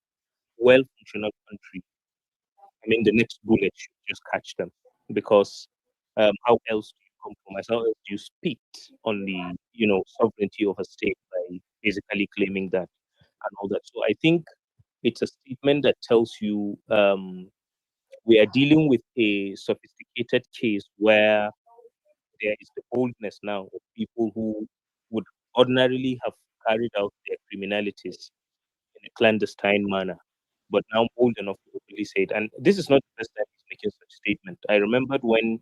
well-functional country, I mean, the next bullet should just catch them, because how else do you compromise? How else do you speak on the sovereignty of a state by basically claiming that and all that? So I think it's a statement that tells you we are dealing with a sophisticated case where there is the boldness now of people who would ordinarily have carried out their criminalities in a clandestine manner, but now bold enough to openly say it. And this is not the first time he's making such statement. I remembered when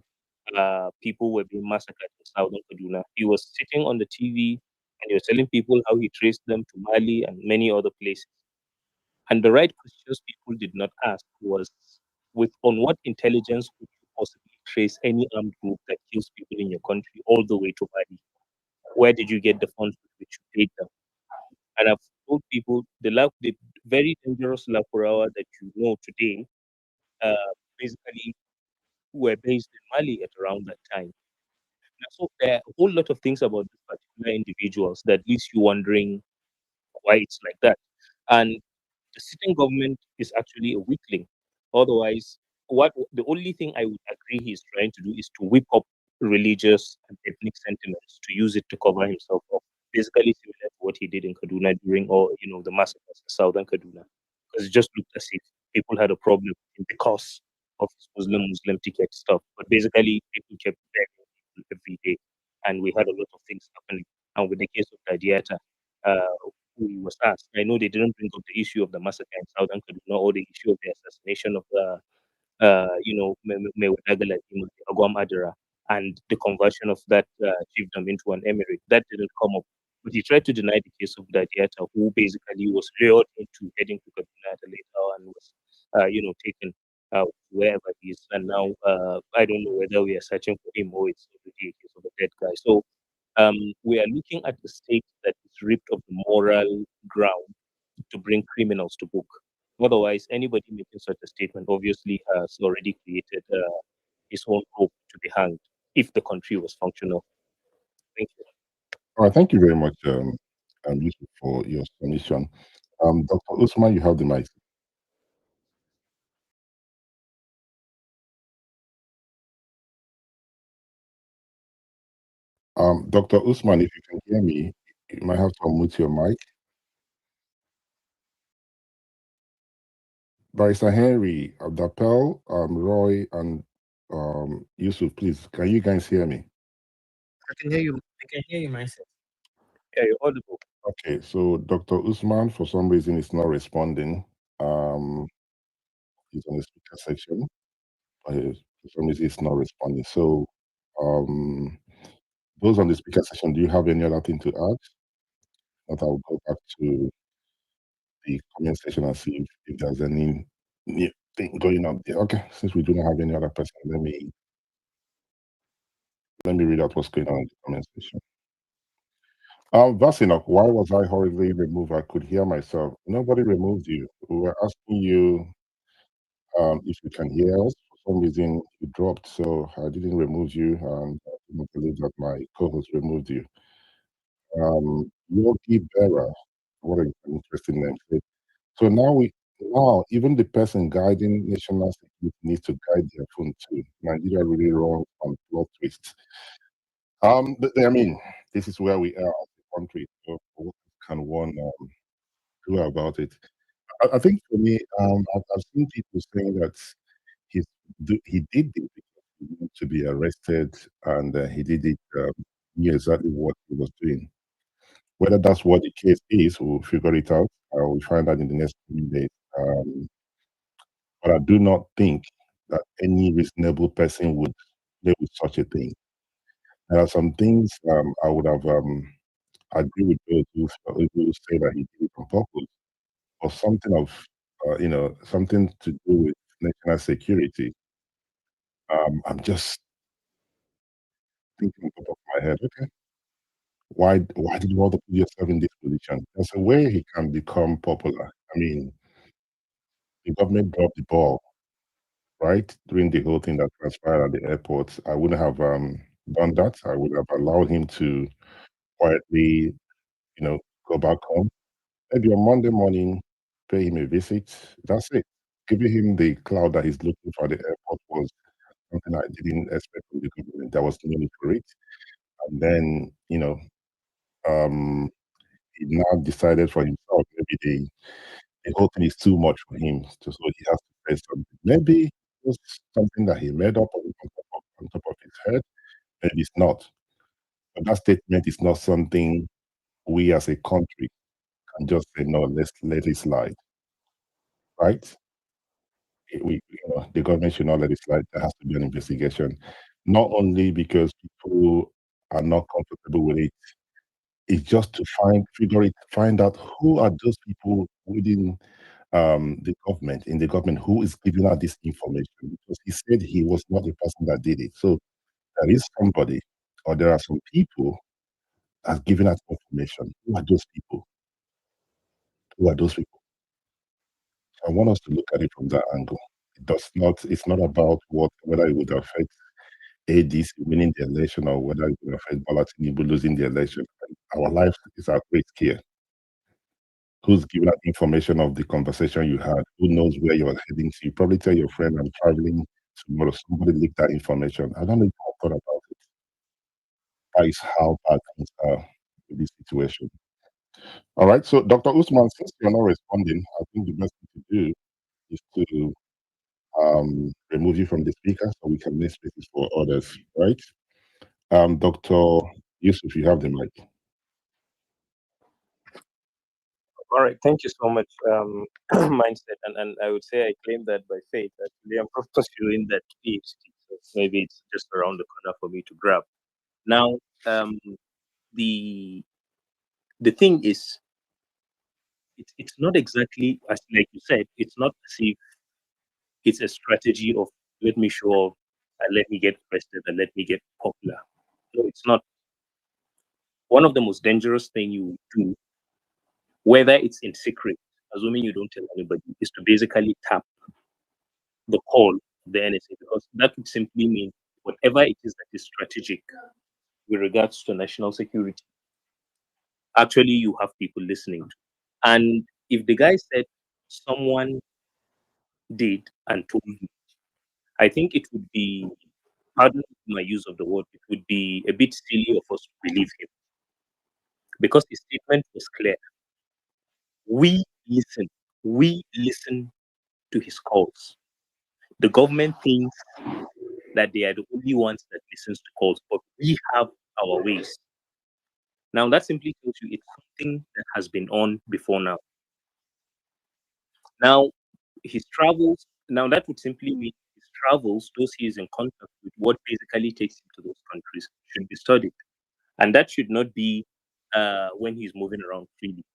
people were being massacred in southern Kaduna. He was sitting on the TV and he was telling people how he traced them to Mali and many other places. And the right questions people did not ask was, on what intelligence could you possibly trace any armed group that kills people in your country all the way to Mali? Where did you get the funds with which you paid them? And I've told people the very dangerous Lakurawa that you know today basically were based in Mali at around that time. Now, so there are a whole lot of things about these particular individuals that leaves you wondering why it's like that. And the sitting government is actually a weakling. Otherwise, what the only thing I would agree he's trying to do is to whip up religious and ethnic sentiments to use it to cover himself up. Basically, similar to what he did in Kaduna during, or the massacres in southern Kaduna, because it just looked as if people had a problem because of his Muslim ticket stuff. But basically, people kept begging people every day, and we had a lot of things happening. And with the case of Kadiata, who he was asked, I know they didn't bring up the issue of the massacre in southern Kaduna or the issue of the assassination of the Mewadagal Agwam Adara and the conversion of that chiefdom into an emirate. That didn't come up. But he tried to deny the case of Dadiata, who basically was lured into heading to Kaduna at a later and was, taken wherever he is. And now I don't know whether we are searching for him or it's already a case of a dead guy. So we are looking at a state that is ripped of the moral ground to bring criminals to book. Otherwise, anybody making such a statement obviously has already created his own hope to be hanged if the country was functional. Thank you. All right, thank you very much, Yusuf, for your submission. Dr. Usman, you have the mic. Dr. Usman, if you can hear me, you might have to unmute your mic. Barrister Henry, Abdapel, Roy, and Yusuf, please, can you guys hear me? I can hear you. I can hear you myself. Yeah, you're audible. Okay, so Dr. Usman, for some reason, is not responding. He's on the speaker section, but for some reason, he's not responding. So, those on the speaker section, do you have any other thing to add? That I'll go back to the comment section and see if there's any new thing going on there. Okay, since we do not have any other person, let me read out what's going on in the comment section. That's enough. Why was I hurriedly removed? I could hear myself. Nobody removed you. We were asking you if you can hear us. For some reason, you dropped, so I didn't remove you, and I didn't believe that my co-host removed you. Yogi Berra, what an interesting name. So now even the person guiding national security needs to guide their phone too. Nigeria really wrong on plot twists. I mean, this is where we are as a country. So what can one do about it? I think for me, I've seen people saying that he did it because he wanted to be arrested, and he did it. Knew exactly what he was doing. Whether that's what the case is, we'll figure it out. We'll find out in the next few days. But I do not think that any reasonable person would play with such a thing. There are some things I would have agree with those who say that he did it on purpose, or something of something to do with national security. I'm just thinking on top of my head, okay, why did you want to put yourself in this position? There's a way he can become popular. I mean, the government dropped the ball, right? During the whole thing that transpired at the airport. I wouldn't have done that. I would have allowed him to quietly, go back home. Maybe on Monday morning, pay him a visit. That's it. Giving him the cloud that he's looking for at the airport was something I didn't expect from the government. There was no need for it. And then, he now decided for himself, maybe the whole thing is too much for him. So he has to say something. Maybe it's something that he made up on top of his head. Maybe it's not. But that statement is not something we as a country can just say, no, let's let it slide. Right? The government should not let it slide. There has to be an investigation. Not only because people are not comfortable with it, it's just to find out who are those people within in the government who is giving out this information, because he said he was not the person that did it. So there is somebody, or there are some people that's giving out information. Who are those people? Who are those people? I want us to look at it from that angle. it's not about whether it would affect ADC winning the election or whether it will affect Bola Tinubu losing the election. Our life is at risk here. Who's giving out information of the conversation you had? Who knows where you're heading to? You probably tell your friend, I'm traveling tomorrow. Somebody leaked that information. I don't know if you thought about it. That is how bad things are in this situation. All right. So, Dr. Usman, since you're not responding, I think the best thing to do is to remove you from the speaker so we can make spaces for others, right? Dr. Yusuf, you have the mic. All right, thank you so much, mindset, and I would say I claim that by faith. Actually, I'm pursuing that PhD, so maybe it's just around the corner for me to grab. Now, the thing is, it's not exactly as like you said. It's not as if it's a strategy of let me show off and let me get arrested and let me get popular. No, it's not. One of the most dangerous thing you do, whether it's in secret, assuming you don't tell anybody, is to basically tap the call of the NSA, because that would simply mean whatever it is that is strategic with regards to national security, actually you have people listening to. And if the guy said someone did and told you, I think it would be, pardon my use of the word, it would be a bit silly of us to believe him, because his statement was clear. We listen to his calls. The government thinks that they are the only ones that listens to calls, but we have our ways. Now that simply tells you it's something that has been on before now. Now his travels, now that would simply mean his travels, those he is in contact with, what basically takes him to those countries should be studied. And that should not be when he's moving around freely.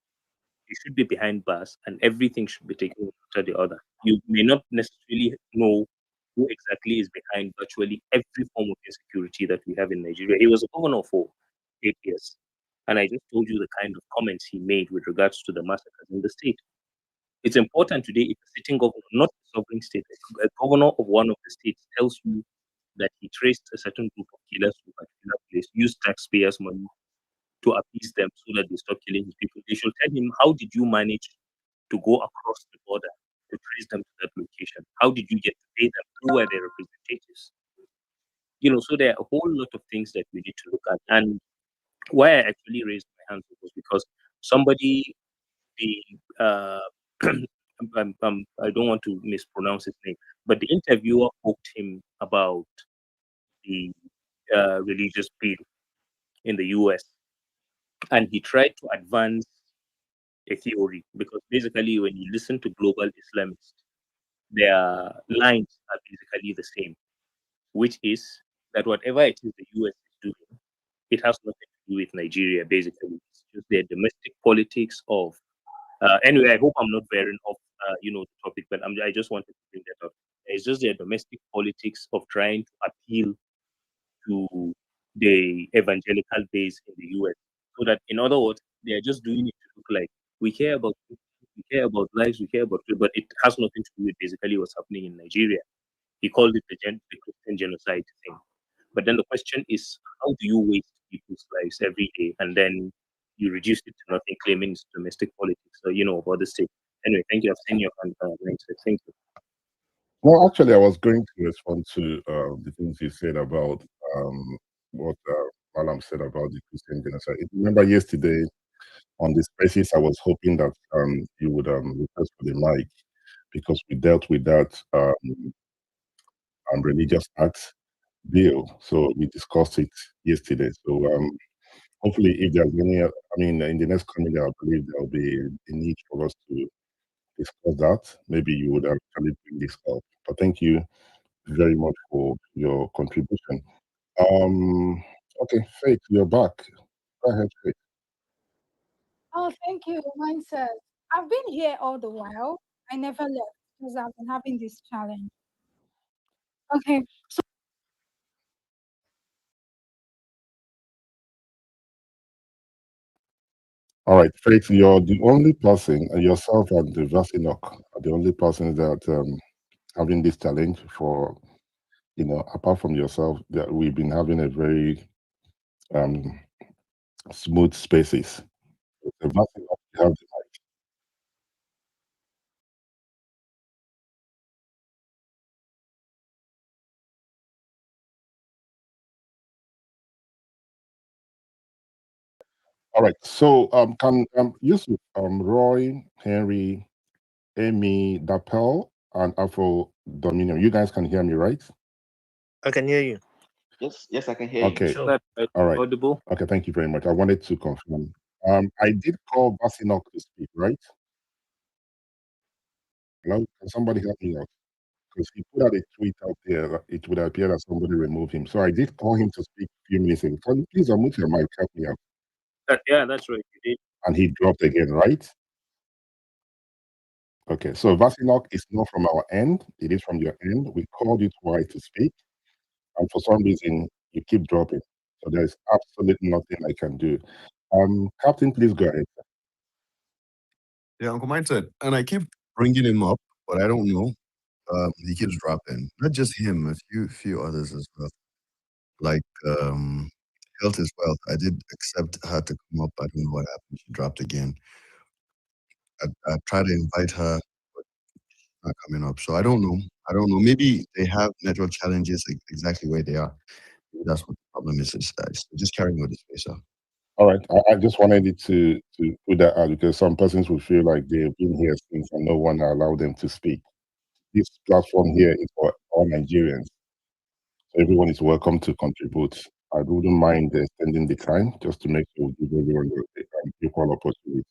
He should be behind bars and everything should be taken after the other. You may not necessarily know who exactly is behind virtually every form of insecurity that we have in Nigeria. He was a governor for 8 years. And I just told you the kind of comments he made with regards to the massacres in the state. It's important today if a sitting governor, not a sovereign state, a governor of one of the states tells you that he traced a certain group of killers to a particular place, used taxpayers' money to appease them so that they stop killing his people. They should tell him, how did you manage to go across the border to trace them to that location? How did you get to pay them? Who were their representatives? So there are a whole lot of things that we need to look at. And why I actually raised my hand was because somebody, I don't want to mispronounce his name, but the interviewer poked him about the religious bill in the US. And he tried to advance a theory, because basically when you listen to global Islamists, their lines are basically the same, which is that whatever it is the US is doing, it has nothing to do with Nigeria, basically. It's just their domestic politics of, anyway, I hope I'm not veering off, the topic, but I just wanted to bring that up. It's just their domestic politics of trying to appeal to the evangelical base in the US. So that, in other words, they are just doing it to look like we care about lives, we care about people, but it has nothing to do with basically what's happening in Nigeria. He called it the Christian genocide thing. But then the question is, how do you waste people's lives every day and then you reduce it to nothing, claiming it's domestic politics or, about the state? Anyway, thank you. I've seen your hand. Thank you. Well, actually, I was going to respond to the things you said about what Malam said about the Christian genocide. Remember yesterday on this basis, I was hoping that you would request for the mic because we dealt with that religious acts bill. So we discussed it yesterday. So hopefully, if there's any, in the next coming day, I believe there will be a need for us to discuss that. Maybe you would actually bring this up. But thank you very much for your contribution. Okay, Faith, you're back. Go ahead, Faith. Oh, thank you, mindset. I've been here all the while. I never left because I've been having this challenge. Okay, so All right, Faith, you're the only person, yourself and the Vasinok are the only persons that having this challenge for, apart from yourself, that we've been having a very smooth spaces. The vast enough to have the mic. All right. So can Yusuf, Roy, Henry, Amy, Dapel, and Afro Dominion, you guys can hear me, right? I can hear you. Yes, I can hear you. Okay. Sure. All right. Audible. Okay, thank you very much. I wanted to confirm. I did call Basinok to speak, right? Hello? Can somebody help me out? Because he put out a tweet out there that it would appear that somebody removed him. So I did call him to speak a few minutes ago. Can you please unmute your mic, help me out? Yeah, that's right. You did. And he dropped again, right? Okay, so Vasinok is not from our end. It is from your end. We called you twice to speak. And for some reason, you keep dropping. So there's absolutely nothing I can do. Captain, please go ahead. Yeah, Uncle Mike said, and I keep bringing him up, but I don't know. He keeps dropping. Not just him, a few others as well. Like Health is Wealth. I did accept her to come up. I don't know what happened. She dropped again. I tried to invite her, but she's not coming up. So I don't know. Maybe they have network challenges exactly where they are. Maybe that's what the problem is. So just carrying on the space out. All right. I just wanted it to put that out because some persons will feel like they've been here since and no one allowed them to speak. This platform here is for all Nigerians. So everyone is welcome to contribute. I wouldn't mind extending the time just to make sure we give everyone the equal opportunity.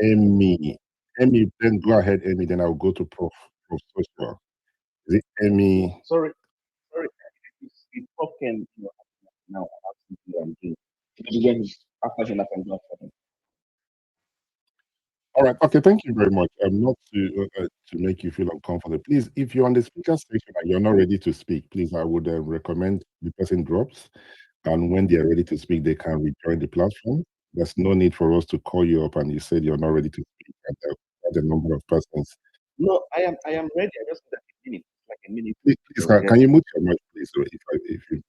Amy, then go ahead, Amy. Then I'll go to Prof. Social. Is it Amy? Sorry. If Prof can now ask me what I'm doing. When he's after him, I can go after him. All right. Okay. Thank you very much. Not to make you feel uncomfortable. Please, if you're on the speaker section and you're not ready to speak, please, I would recommend the person drops, and when they are ready to speak, they can rejoin the platform. There's no need for us to call you up and you said you're not ready to speak. And the number of persons. No, I am ready. I just need a minute, like a minute. Please, can you mute your mic, please? If you,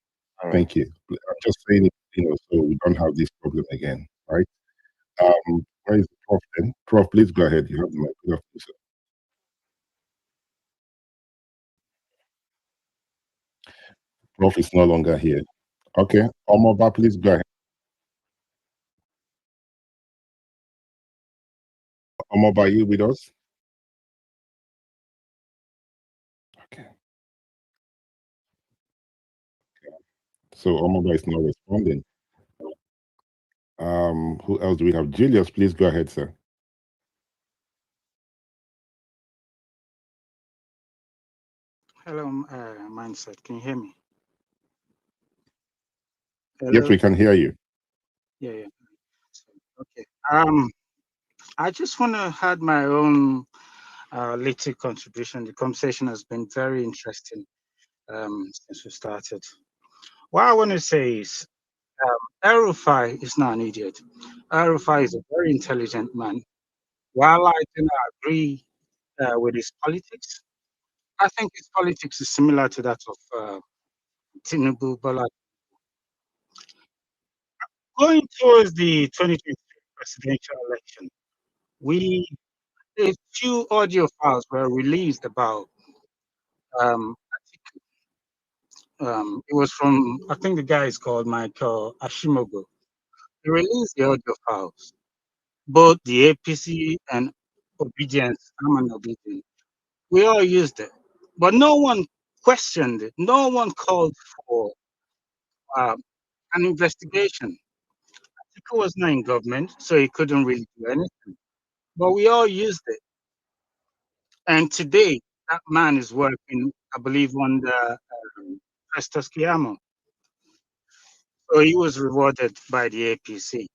All right. thank you. I'm just saying it, so we don't have this problem again, right? Where is the Prof then? Prof, please go ahead. You have the mic. Good afternoon, sir. Prof is no longer here. Okay. Omoba, please go ahead. Omoba, are you with us? Okay. So Omoba is not responding. Who else do we have? Julius, please go ahead, sir. Hello, Mindset. Can you hear me? Yes, we can hear you. Yeah. Okay. I just want to add my own little contribution. The conversation has been very interesting since we started. What I want to say is, El-Rufia is not an idiot. El-Rufia is a very intelligent man. While I do not agree with his politics, I think his politics is similar to that of Tinubu Bola. Going towards the 2023 presidential election, a few audio files were released about it was from, I think the guy is called Michael Ashimogo. He released the audio files, both the APC and Obedience, I'm an Obedient. We all used it, but no one questioned it. No one called for an investigation. Atiku was not in government, so he couldn't really do anything. But we all used it. And today, that man is working, I believe, under Festus Keyamo. So he was rewarded by the APC.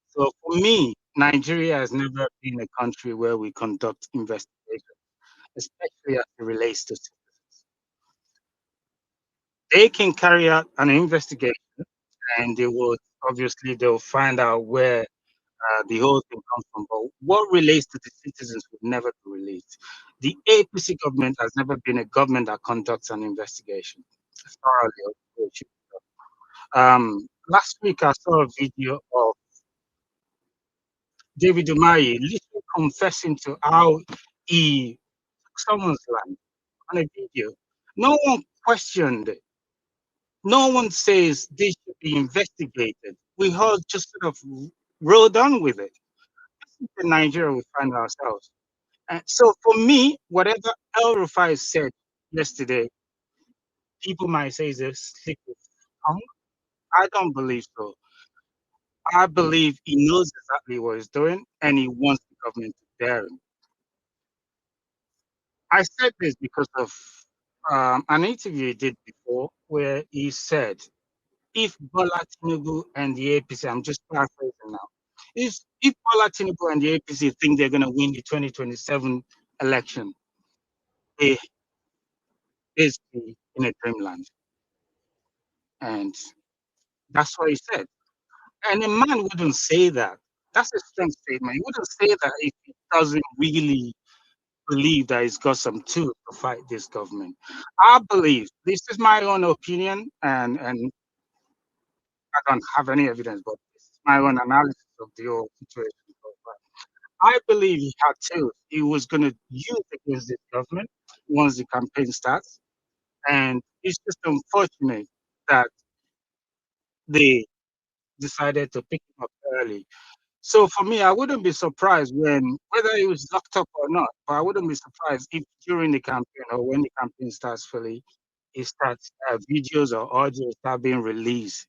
So for me, Nigeria has never been a country where we conduct investigations, especially as it relates to citizens. They can carry out an investigation, and they'll find out where the whole thing comes from. But what relates to the citizens would never be released. The APC government has never been a government that conducts an investigation thoroughly. Last week I saw a video of David Umahi literally confessing to how he took someone's land on a video. No one questioned it. No one says this should be investigated. We all just sort of rolled on with it. This is the Nigeria we find ourselves. And so for me, whatever El-Rufai said yesterday, people might say is a slip of tongue. I don't believe so. I believe he knows exactly what he's doing and he wants the government to dare him. I said this because of an interview he did before where he said, if Bola Tinubu and the APC, I'm just paraphrasing now, if Bola Tinubu and the APC think they're going to win the 2027 election, they basically in a dreamland. And that's what he said. And a man wouldn't say that. That's a strong statement. He wouldn't say that if he doesn't really believe that he's got some tools to fight this government. I believe, this is my own opinion, and I don't have any evidence, but this is my own analysis of the whole situation. I believe he had tools he was going to use against this government once the campaign starts. And it's just unfortunate that they decided to pick him up early. So for me, I wouldn't be surprised when, whether he was locked up or not, but I wouldn't be surprised if during the campaign or when the campaign starts fully, it starts videos or audio start being released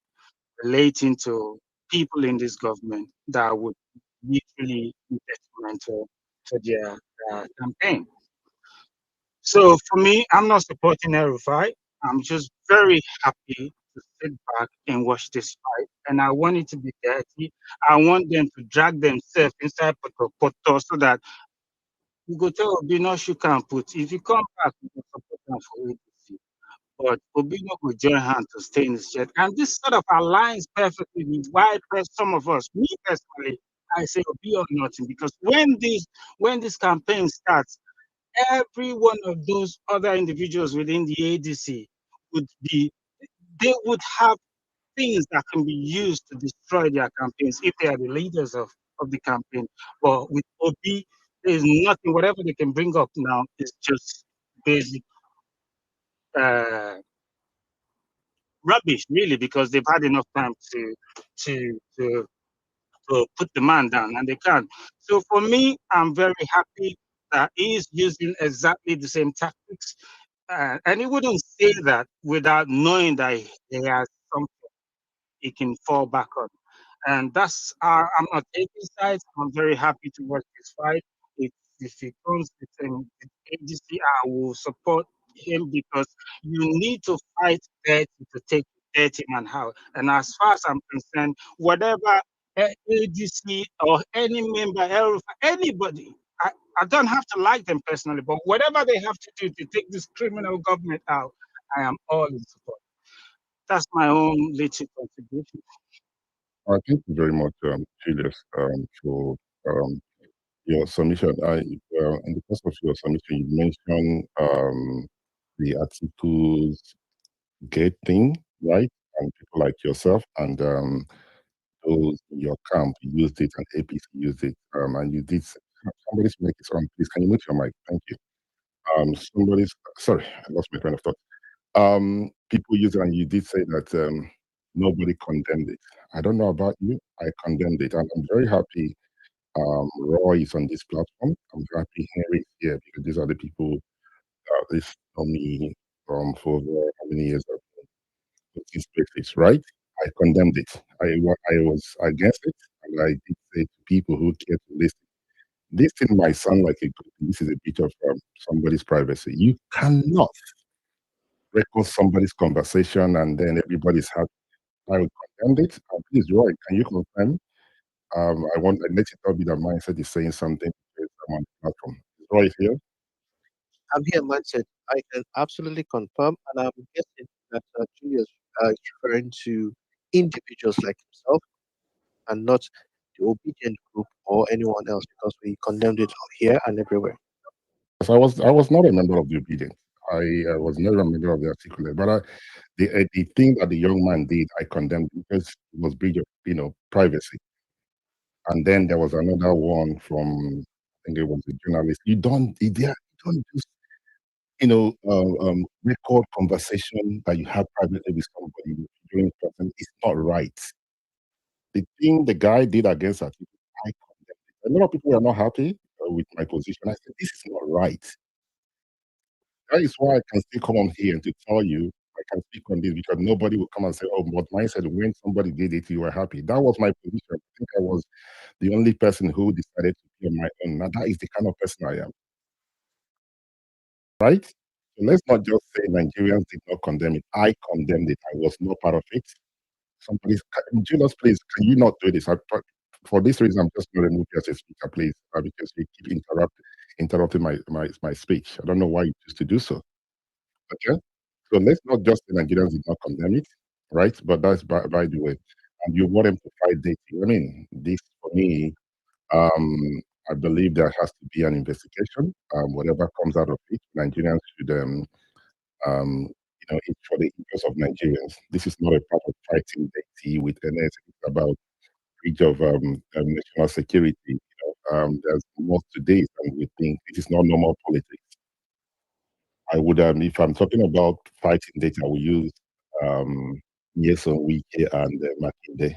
relating to people in this government that would literally be detrimental to their campaign. So for me, I'm not supporting El-Rufai. I'm just very happy to sit back and watch this fight. And I want it to be dirty. I want them to drag themselves inside Poto so that you go tell Obino you can put. If you come back, you can support them for APC. But Obino will join hands to stay in his jet. And this sort of aligns perfectly with why some of us, me personally, I say Obi or nothing. Because when this campaign starts, every one of those other individuals within the ADC they would have things that can be used to destroy their campaigns if they are the leaders of the campaign. But with Obi, there's nothing, whatever they can bring up now is just basic rubbish, really, because they've had enough time to put the man down, and they can't. So for me, I'm very happy that he's using exactly the same tactics. And he wouldn't say that without knowing that he has something he can fall back on. And that's, I'm not taking sides. I'm very happy to watch this fight. If he comes with ADC, I will support him because you need to fight dirty to take the dirty man out. And as far as I'm concerned, whatever ADC or any member, anybody, I don't have to like them personally, but whatever they have to do to take this criminal government out, I am all in support. That's my own little contribution. Thank you very much, Julius, for your submission. In the course of your submission, you mentioned the articles getting right, and people like yourself and those in your camp used it and APC used it, and you did. Somebody's mic is on. Please, can you mute your mic? Thank you. Somebody's sorry, I lost my train of thought. People use it, and you did say that nobody condemned it. I don't know about you. I condemned it, and I'm very happy. Roy is on this platform. I'm happy Henry is here because these are the people they know me for over how many years of these spaces, right? I condemned it. I was against it, and I did say to people who care to listen, this thing might sound like this is a bit of somebody's privacy. You cannot record somebody's conversation and then everybody's happy. I would condemn it. Please, Roy, can you confirm? I let it not be that mindset is saying something to someone platform. Roy is here. I'm here, mindset. I can absolutely confirm, and I'm guessing that Julius is referring to individuals like himself and not the obedient group or anyone else because we condemned it here and everywhere. So I was not a member of the obedient. I was never a member of the articulate. But the thing that the young man did, I condemned because it was breach of privacy. And then there was another one from, I think it was a journalist. You don't just record conversation that you have privately with somebody during present. It's not right. The thing the guy did against Atiku, I condemned it. A lot of people are not happy with my position. I said, this is not right. That is why I can still come on here and to tell you I can speak on this because nobody will come and say, "Oh, but mine said when somebody did it, you were happy." That was my position. I think I was the only person who decided to be on my own. Now that is the kind of person I am, right? So let's not just say Nigerians did not condemn it. I condemned it. I was not part of it. Julius, please, can you not do this? For this reason, I'm just going to remove you as a speaker, please, because you keep interrupting my speech. I don't know why you choose to do so. Okay? So let's not just say Nigerians did not condemn it, right? But that's by the way. And you want them to fight dating. I mean, this for me, I believe there has to be an investigation. Whatever comes out of it, Nigerians should, it's for the interest of Nigerians. This is not a part of fighting dating with NS. It's about breach of national security. There's more to this, and we think this is not normal politics. I would, if I'm talking about fighting data, I will use Nyesom Wike and Makinde.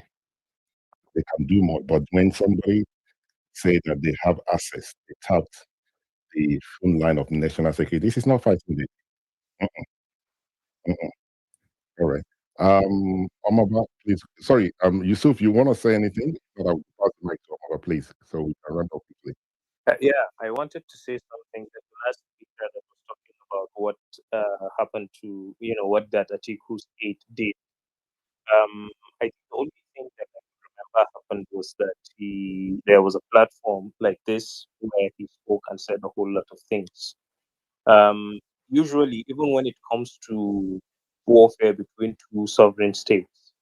They can do more, but when somebody say that they have access, they tapped the phone line of national security. This is not fighting data. Uh-uh. All right. Omaba, please. Sorry, Yusuf, you want to say anything? But I will pass the mic to Omaba, please, so we can run up quickly. Yeah, I wanted to say something that the last speaker that was talking about what happened to, what that Atiku's aide did. I think the only thing that I remember happened was that there was a platform like this where he spoke and said a whole lot of things. Usually, even when it comes to warfare between two sovereign states,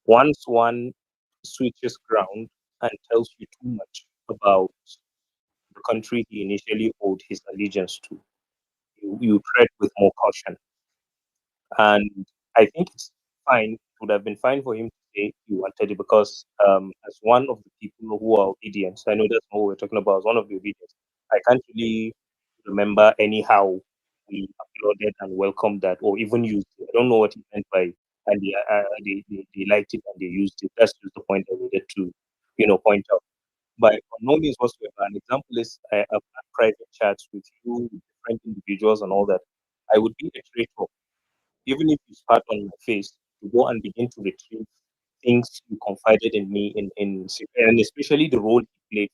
once one switches ground and tells you too much about the country he initially owed his allegiance to, you tread with more caution. And I think it's fine. It would have been fine for him to say he wanted it because, as one of the people who are obedient, I know that's not what we're talking about, as one of the obedience, I can't really remember anyhow we applauded and welcomed that or even used it. I don't know what he meant by, and they liked it and they used it. That's just the point I needed to, point out. By no means whatsoever. An example is I've had private chats with you, with different individuals and all that. I would be a traitor even if you spat on my face, to go and begin to retrieve things you confided in me and especially the role he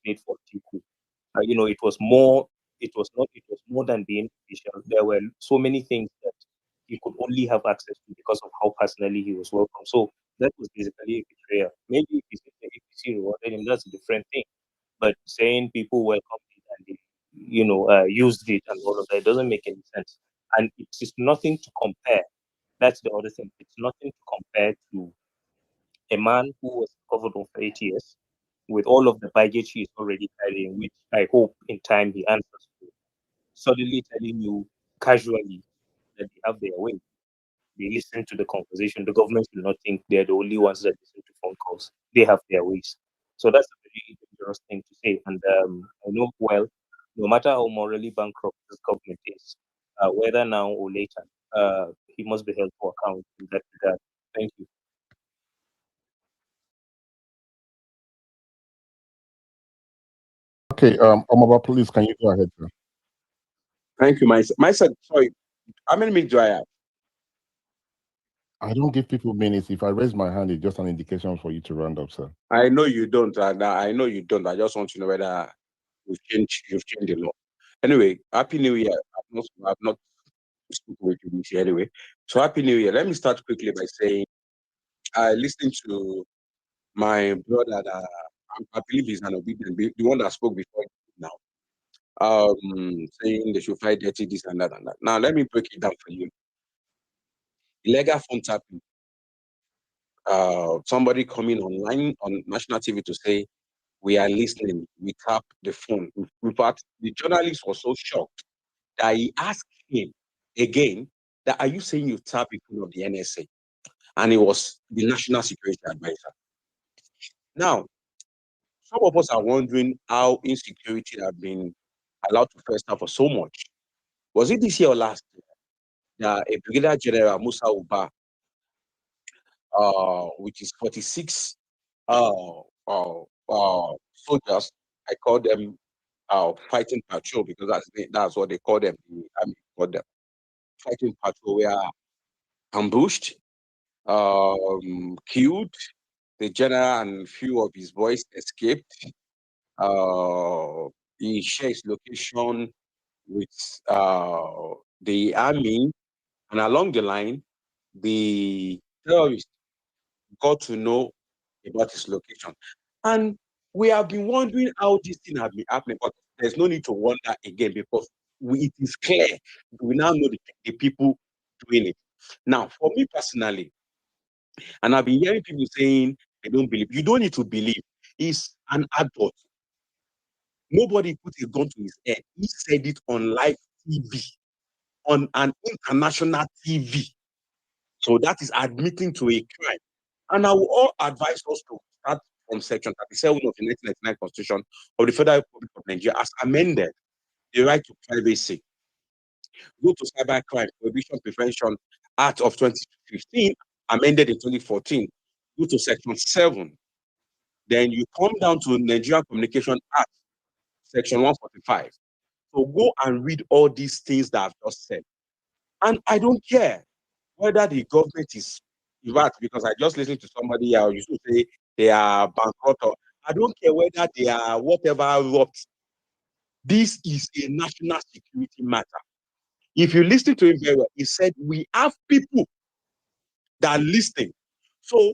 played for Tiku. It was more than being official. There were so many things that he could only have access to because of how personally he was welcome. So that was basically a betrayal. Maybe if he said the APC rewarded him, that's a different thing. But saying people welcomed it and they, used it and all of that doesn't make any sense. And it is nothing to compare. That's the other thing. It's nothing to compare to a man who was covered for 8 years with all of the baggage he is already carrying, which I hope in time he answers to. Suddenly telling you casually that they have their way. They listen to the conversation. The government will not think they're the only ones that listen to phone calls. They have their ways. So that's a very dangerous thing to say. And I know well, no matter how morally bankrupt this government is, whether now or later, he must be held to account in that regard. Thank you. Okay, Omaba, please, can you go ahead, sir? Thank you, myself. Sorry, how many minutes do I have? I don't give people minutes. If I raise my hand, it's just an indication for you to round up, sir. I know you don't. I know you don't. I just want to know whether you've changed the law. Anyway, Happy New Year. I've not spoken with you this year anyway. So Happy New Year. Let me start quickly by saying I listened to my brother that I believe he's an obedient, the one that spoke before now. Saying they should fight dirty this and that and that. Now let me break it down for you. Illegal phone tapping. Somebody coming online on national TV to say we are listening. We tap the phone. In fact, the journalist was so shocked that he asked him again that, are you saying you tap the phone of the NSA? And it was the National Security Advisor. Now, some of us are wondering how insecurity have been allowed to fester for so much. Was it this year or last year that a Brigadier General Musa Uba, which is 46 soldiers, I call them fighting patrol because that's what they call them. The army called them fighting patrol. Were ambushed, killed. The general and few of his boys escaped. He shares location with the army, and along the line, the terrorists got to know about his location. And we have been wondering how this thing has been happening, but there's no need to wonder again because it is clear. We now know the people doing it. Now, for me personally, and I've been hearing people saying they don't believe. You don't need to believe. He's an adult. Nobody put a gun to his head. He said it on live TV, on an international TV. So that is admitting to a crime. And I will all advise us to start from Section 37 of the 1999 Constitution of the Federal Republic of Nigeria as amended, the right to privacy. Go to Cybercrime Prohibition Prevention Act of 2015, amended in 2014. Go to Section 7. Then you come down to Nigerian Communication Act, Section 145. So go and read all these things that I've just said. And I don't care whether the government is right, because I just listened to somebody who used to say they are bankrupt. Or, I don't care whether they are whatever robbed. This is a national security matter. If you listen to him very well, he said we have people that are listening. So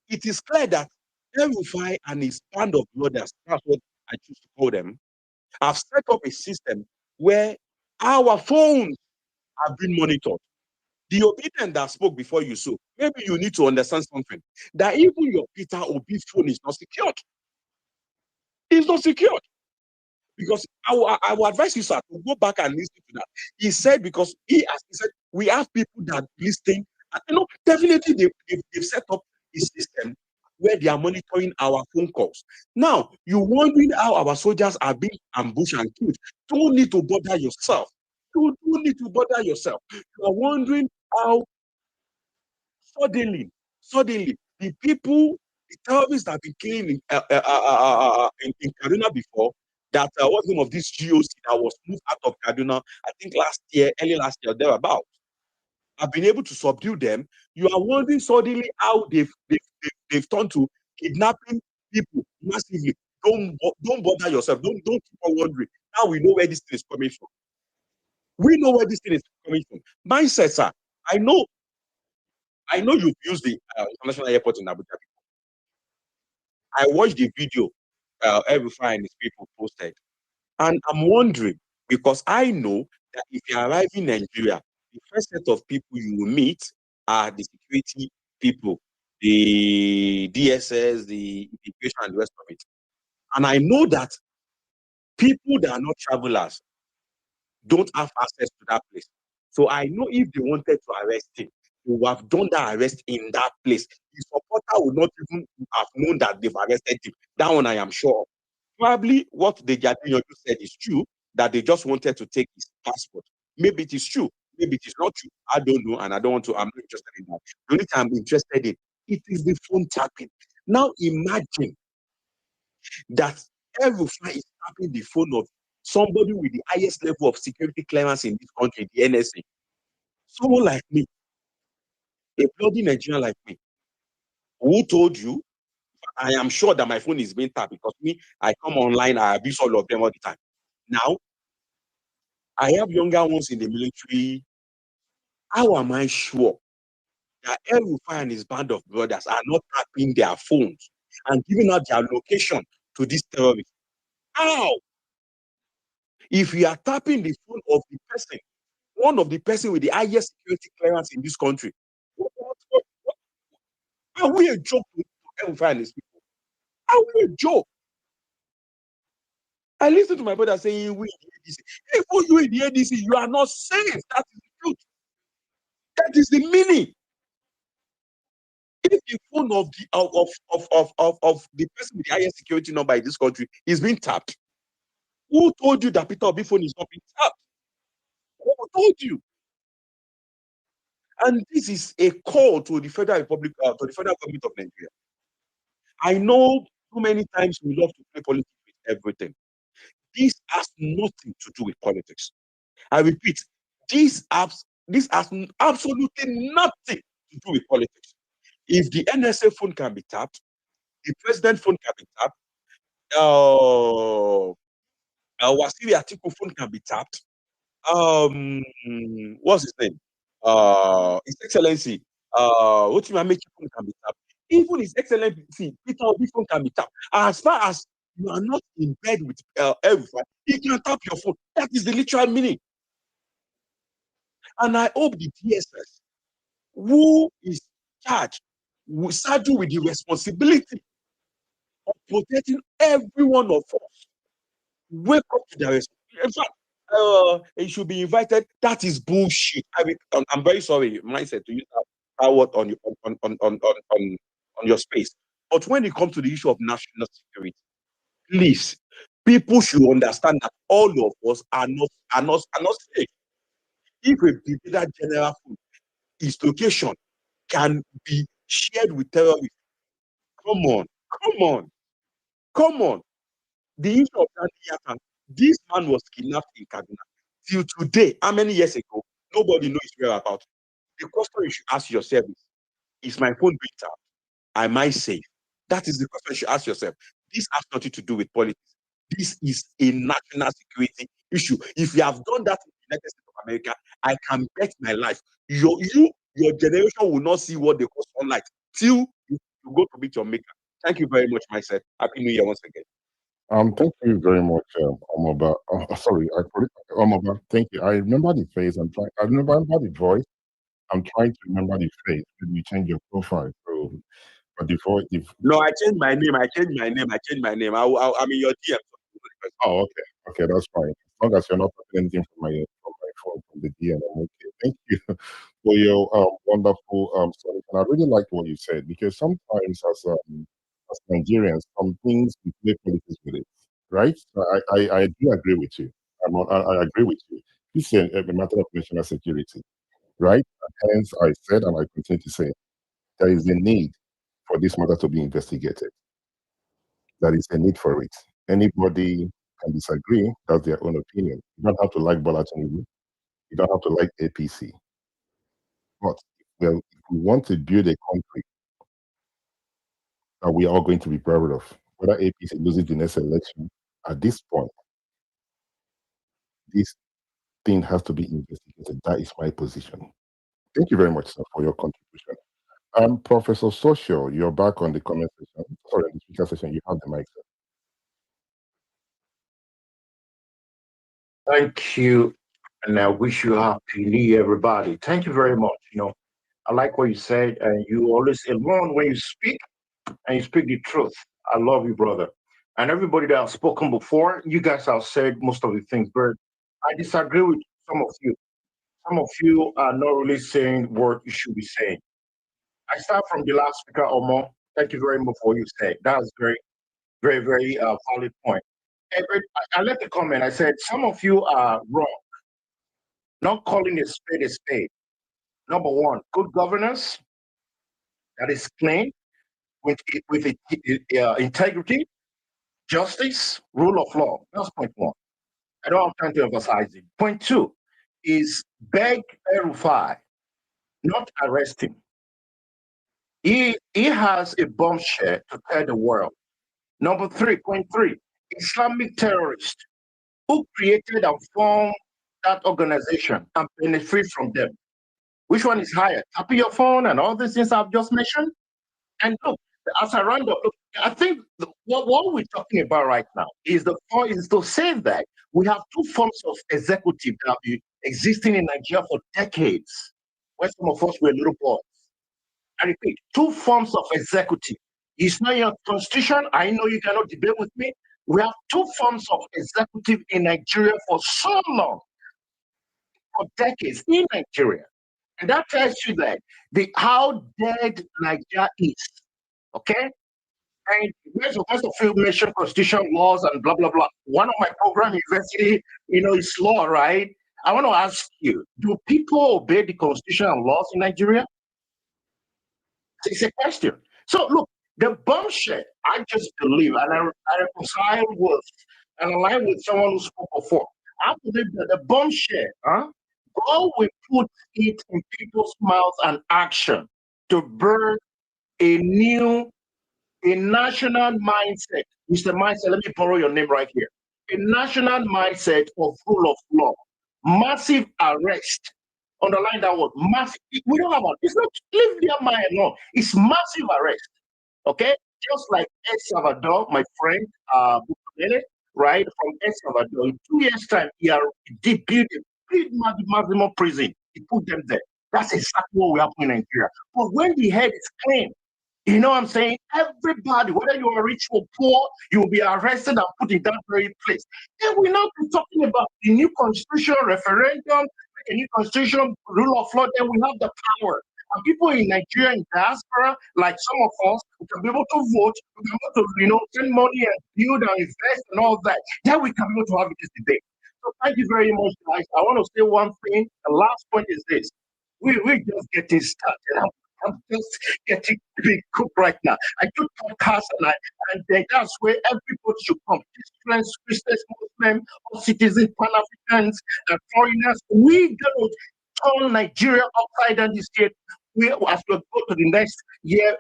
it is clear that El-Rufia and his band of brothers, that's what I choose to call them, have set up a system where our phones have been monitored. The obedient that spoke before you, so maybe you need to understand something, that even your Peter Obi phone is not secured. It's not secured. Because I will advise you, sir, to go back and listen to that. He said, because he said, we have people that listen. And, definitely they've set up a system where they are monitoring our phone calls. Now, you're wondering how our soldiers are being ambushed and killed. Don't need to bother yourself. You don't need to bother yourself. You are wondering how suddenly, the people, the terrorists that have been killing in Kaduna before, that what's the name of this GOC that was moved out of Kaduna, I think early last year, thereabout, have been able to subdue them. You are wondering suddenly how they've turned to kidnapping people massively. Don't bother yourself. Don't keep on wondering. Now we know where this thing is coming from. We know where this thing is coming from. Mindset, sir. I know you've used the international airport in Abuja. I watched the video El-Rufia and his people posted, and I'm wondering, because I know that if you arrive in Nigeria, the first set of people you will meet are the security people, the DSS, the immigration, and the rest of it. And I know that people that are not travelers don't have access to that place. So I know if they wanted to arrest him, they would have done that arrest in that place. The supporter would not even have known that they've arrested him. That one I am sure of. Probably what the Jadinyo said is true, that they just wanted to take his passport. Maybe it is true, maybe it is not true. I don't know, and I'm not interested in that. The only thing I'm interested in, it is the phone tapping. Now imagine that El-Rufia is tapping the phone of somebody with the highest level of security clearance in this country, the NSA. Someone like me, a bloody Nigerian like me, who told you, I am sure that my phone is being tapped because me, I come online, I abuse all of them all the time. Now, I have younger ones in the military. How am I sure that El-Rufia and his band of brothers are not tapping their phones and giving out their location to these terrorists? How? If you are tapping the phone of the person, one of the person with the highest security clearance in this country, are we a joke to El-Rufia and his people? Are we a joke? I listened to my brother saying, we in the ADC. If you in the ADC, you are not safe. That is the truth. That is the meaning. If the phone of the person with the highest security number in this country is being tapped, who told you that Peter Obi phone is not being tapped? Who told you? And this is a call to the Federal Republic, to the federal government of Nigeria. I know too many times we love to play politics with everything. This has nothing to do with politics. I repeat, this has absolutely nothing to do with politics. If the NSA phone can be tapped, the president phone can be tapped, Wasiri Atiku phone can be tapped. What's his name? His Excellency, Rotimi Amechi phone can be tapped. Even His Excellency Peter Obi phone can be tapped. As far as you are not in bed with El-Rufia, he can tap your phone. That is the literal meaning. And I hope the DSS, who is charged, will saddle with the responsibility of protecting every one of us, wake up to their responsibility. In fact, he should be invited. That is bullshit. I'm very sorry, mindset, to use that word on your space. But when it comes to the issue of national security, please, people should understand that all of us are not safe. If a brigadier general phone, his location can be shared with terrorists, come on. The issue of Danny, this man was kidnapped in Kaduna. Till today, how many years ago? Nobody knows his whereabouts. The question you should ask yourself is my phone being tapped? Am I safe? That is the question you should ask yourself. This has nothing to do with politics. This is a national security issue. If you have done that in the United States of America, I can bet my life. Your generation will not see what they call sunlight till you go to meet your maker. Thank you very much, myself. Happy New Year once again. Thank you very much, Omoba. Sorry, Omoba. Thank you. I remember the face. I remember the voice. I'm trying to remember the face. Maybe you change your profile. So, but the voice. No, I changed my name. I'm in your DM. Oh, okay. Okay, that's fine. As long as you're not putting anything from my phone from the DM, I'm okay. Thank you for your wonderful solution. I really liked what you said because sometimes as Nigerians, some things we play politics with it, right? I do agree with you. I agree with you. This is a matter of national security, right? And hence, I said, and I continue to say, there is a need for this matter to be investigated. There is a need for it. Anybody can disagree. That's their own opinion. You don't have to like Bola Tinubu. You don't have to like APC. But if we want to build a country that we are all going to be proud of, whether APC loses the next election, at this point, this thing has to be investigated. That is my position. Thank you very much, sir, for your contribution. Professor Social, you're back on the comment section. Sorry, on the speaker session. You have the mic, sir. Thank you, and I wish you happy New Year, everybody. Thank you very much. I like what you said, and you always alone when you speak, and you speak the truth. I love you, brother. And everybody that I've spoken before, you guys have said most of the things, but I disagree with some of you. Some of you are not really saying what you should be saying. I start from the last speaker, Omo. Thank you very much for what you said. That was very, very, very valid point. I left a comment. I said some of you are wrong, not calling a spade a spade. Number one, good governance that is clean with integrity, justice, rule of law. That's point one. I don't have time to emphasize it. Point two is beg El-Rufia, not arrest him. He has a bombshell to tell the world. Number three, point three, Islamic terrorists who created and formed that organization and benefit from them. Which one is higher? Tapping your phone and all these things I've just mentioned? And look, as I round up, look, I think what we're talking about right now is to say that we have two forms of executive that have been existing in Nigeria for decades, when some of us were little boys. I repeat, two forms of executive. It's not your constitution. I know you cannot debate with me. We have two forms of executive in Nigeria for so long, for decades in Nigeria. And that tells you that how dead Nigeria is. Okay? And most of you mentioned constitutional laws and blah blah blah. One of my program university, is law, right? I want to ask you, do people obey the constitutional laws in Nigeria? It's a question. So look, the bombshell, I just believe, and I reconcile with and align with someone who spoke before. I believe that the bombshell, God will put it in people's mouths and action to birth a national mindset. Mr. Mindset, let me borrow your name right here. A national mindset of rule of law. Massive arrest. Underline that word. Massive. We don't have one. It's not leave their mind alone. It's massive arrest. Okay? Just like El Salvador, my friend, right? From El Salvador, in 2 years' time, he built a big maximum prison. He put them there. That's exactly what we have in Nigeria. But when the head is clean, you know what I'm saying? Everybody, whether you are rich or poor, you will be arrested and put in that very place. Then we're not talking about the new constitution referendum, a new constitution, rule of law. Then we have the power. And people in Nigeria in diaspora, like some of us, who can be able to vote, who can be able to, send money and build and invest and all that. Then we can be able to have this debate. So thank you very much, guys. I want to say one thing. The last point is this. We're just getting started. I'm just getting big cook right now. I do podcast and that's where everybody should come. Christians, Muslims, all citizens, Pan-Africans, and foreigners. We don't turn Nigeria upside down this year. We have to go to the next year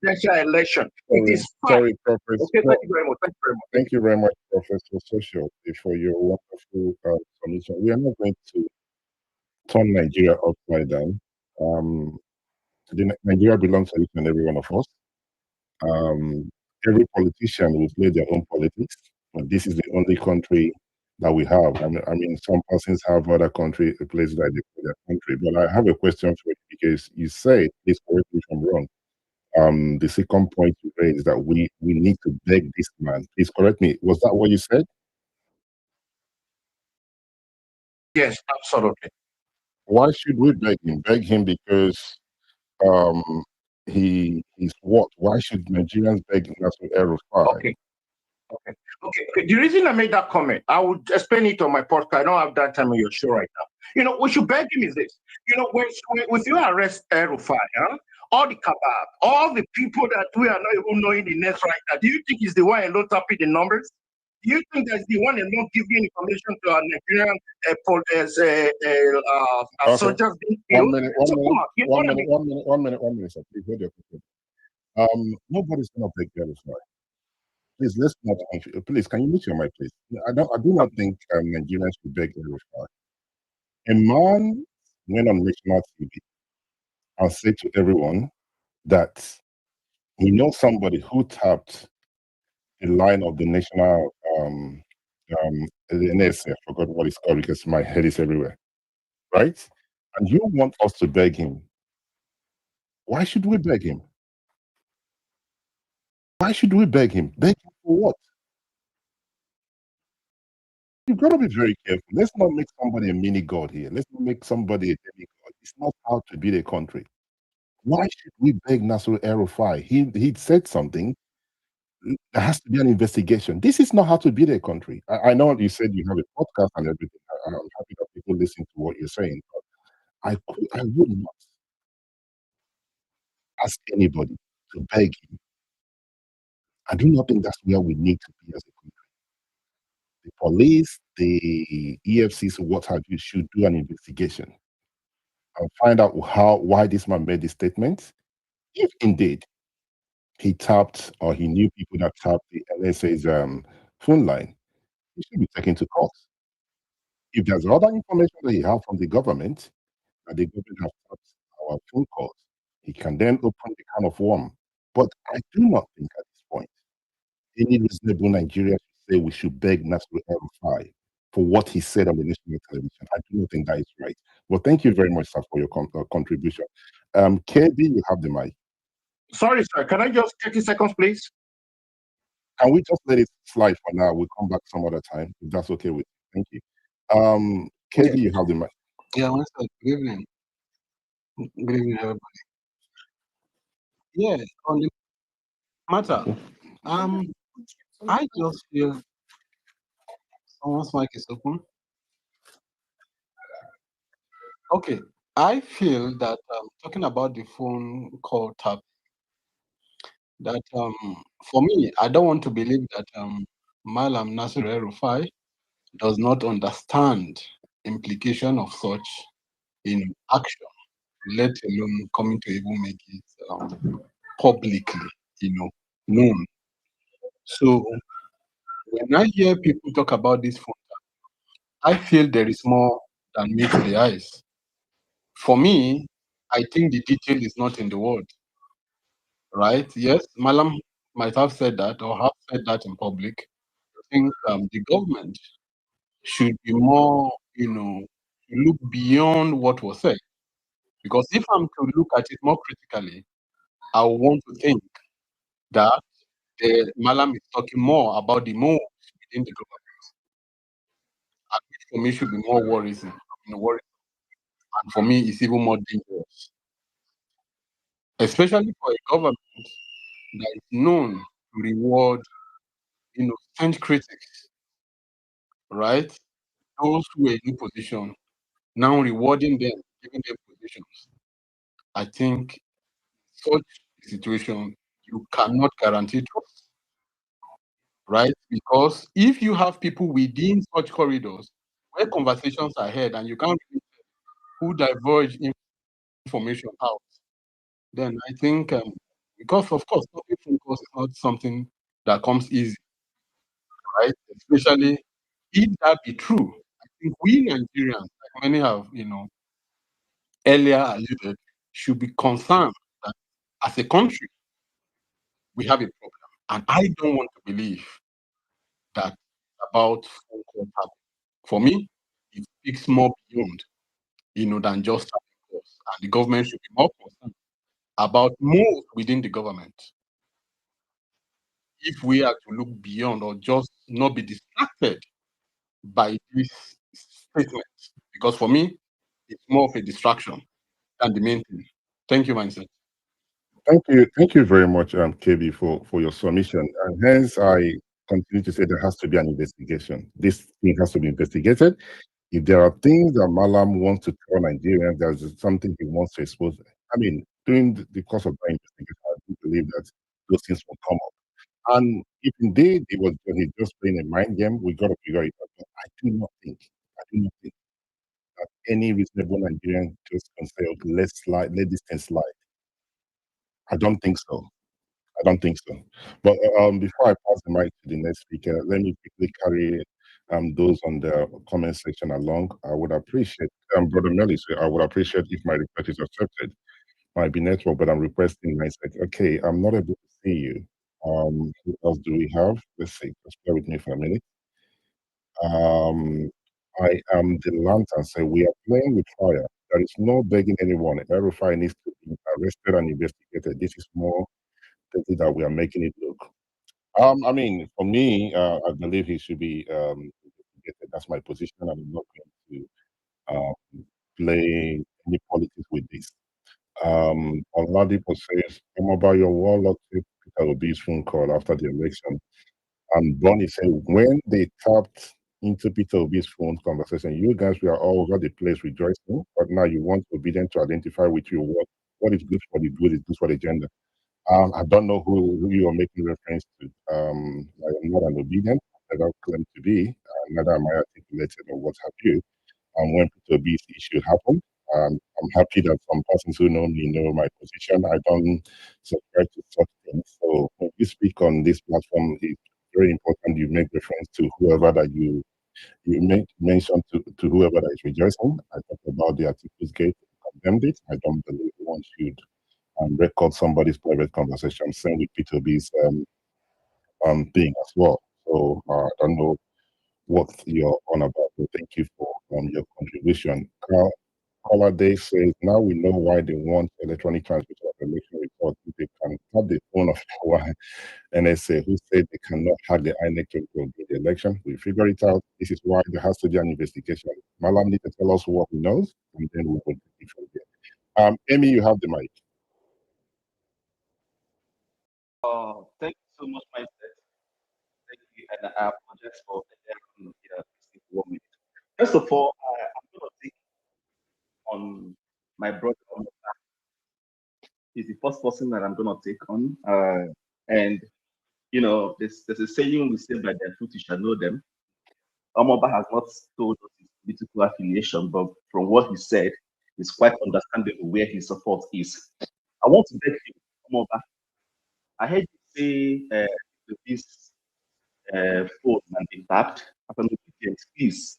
presidential election. It is fine. Sorry, Professor. Okay, thank you very much. Thank you very much. Thank you very much, Professor Social, for your wonderful solution. We are not going to turn Nigeria upside down. Nigeria belongs to each and every one of us. Every politician will play their own politics, but this is the only country that we have. I mean, some persons have other places that they play their country. But I have a question for you because you say, please correct me if I'm wrong. The second point you raised is that we need to beg this man. Please correct me. Was that what you said? Yes, absolutely. Why should we beg him? Beg him because he's what? Why should Nigerians beg Nasser El-Rufai? Okay. The reason I made that comment, I would explain it on my podcast. I don't have that time on your show right now. We should beg him is this. When you arrest El-Rufai, all the kebab, all the people that we are not even knowing the names right now, do you think he's the one alone tapping the numbers? Do you think that's the one alone giving information to our Nigerian soldiers being killed? One minute, sir. Please hold your question. Nobody's gonna beg El-Rufai. Please, let's not. Please, can you mute your mic, please? I do not think Nigerians should beg El-Rufai. A man went on national TV and said to everyone that he knows somebody who tapped the line of the national the NSA. I forgot what it's called because my head is everywhere. Right? And you want us to beg him. Why should we beg him? Why should we beg him? Beg him for what? You've got to be very careful. Let's not make somebody a mini god here. Let's not make somebody a demigod. It's not how to be a country. Why should we beg Nasser El-Rufai? He said something. There has to be an investigation. This is not how to build a country. I know you said you have a podcast and everything. I'm happy that people listen to what you're saying. But I would not ask anybody to beg him. I do not think that's where we need to be as a country. The police, the EFCs, what have you, should do an investigation and find out why this man made this statement. If indeed he tapped or he knew people that tapped the NSA's phone line, he should be taken to court. If there's other information that he has from the government, that the government has tapped our phone calls, he can then open the can of worm. But I do not think at this point any reasonable Nigerian should say we should beg Nasser El-Rufai for what he said on the national television. I do not think that is right. Well, thank you very much, sir, for your contribution. KB, you have the mic. Sorry, sir. Can I just 30 seconds, please? Can we just let it slide for now? We'll come back some other time, if that's okay with you. Thank you. Katie, you have the mic. Yeah, one second. Good evening. Good evening, everybody. Yeah, on the matter, I just feel someone's mic is open. Okay, I feel that talking about the phone call tap, that for me, I don't want to believe that Malam Nasir El-Rufai does not understand implication of such in action, let alone coming to even make it publicly, known. So when I hear people talk about this phone tap, I feel there is more than meets the eyes. For me, I think the detail is not in the word, right? Yes, Malam might have said that or have said that in public. I think the government should be more, look beyond what was said. Because if I'm to look at it more critically, I want to think that the Malam is talking more about the moves within the government, which for me should be more worrisome. And for me, it's even more dangerous, especially for a government that is known to reward, stand critics, right? Those who are in position, now rewarding them, giving them positions. I think such situation, you cannot guarantee trust, right? Because if you have people within such corridors where conversations are had and you can't really tell who diverge information out, then I think, because of course, public phone calls is not something that comes easy, right? Especially if that be true, I think we Nigerians, like many have, earlier alluded, should be concerned that as a country, we have a problem. And I don't want to believe that about phone call tapping. For me, it speaks more beyond, than just tapping calls. And the government should be more concerned about moves within the government. If we are to look beyond or just not be distracted by this statement, because for me, it's more of a distraction than the main thing. Thank you, Mindset. Thank you very much, KB, for your submission. And hence, I continue to say there has to be an investigation. This thing has to be investigated. If there are things that Malam wants to tell Nigerians, there's something he wants to expose. I mean, during the course of that investigation, I do believe that those things will come up. And if indeed he just playing a mind game, we got to figure it out. But I do not think that any reasonable Nigerian just can say, okay, let this thing slide. I don't think so. But before I pass the mic to the next speaker, let me quickly carry those on the comment section along. I would appreciate, Brother Melly, I would appreciate if my request is accepted. Might be network, but I'm requesting myself. Okay, I'm not able to see you. Who else do we have? Let's see. Just bear with me for a minute. I am the lantern. Say we are playing with fire. There is no begging anyone. Every fire needs to be arrested and investigated. This is more that we are making it look. I mean, for me, I believe he should be investigated. That's my position. I'm not going to play any politics with this. Oladipo says, "I'm about your warlock Peter Obi's phone call after the election." And Bonnie said, when they tapped into Peter Obi's phone conversation, you guys were all over the place rejoicing, but now you want Obedient to identify with you what is good for the good is good for the gender. I don't know who you are making reference to. I am not an Obedient. I don't claim to be. Neither am I articulated or what have you. And when Peter Obi's issue happened, I'm happy that some persons who know me know my position. I don't subscribe to such things. So when you speak on this platform, it's very important you make reference to whoever that you make mention to whoever that is rejoicing. I talk about the articles gate, condemned it. I don't believe one should record somebody's private conversation. Same with P2B's thing as well. So I don't know what you're on about. So thank you for your contribution. Caller Day says, now we know why they want electronic transmission of election report, they can have the phone of our NSA who said they cannot hack the INEC to do the election. We figure it out. This is why there has to be an investigation. Malam need to tell us what he knows, and then we will take it from there. Amy, you have the mic. Thank you so much, my friend. Thank you, and I apologize for the 1 minute. First of all, I'm going to take on my brother. He's the first person that I'm going to take on. And, you know, there's a saying we say, by their fruit you shall know them. Omoba has not told us his political affiliation, but from what he said, it's quite understandable where his support is. I want to beg you, Omoba. I heard you say this phone can be tapped. Please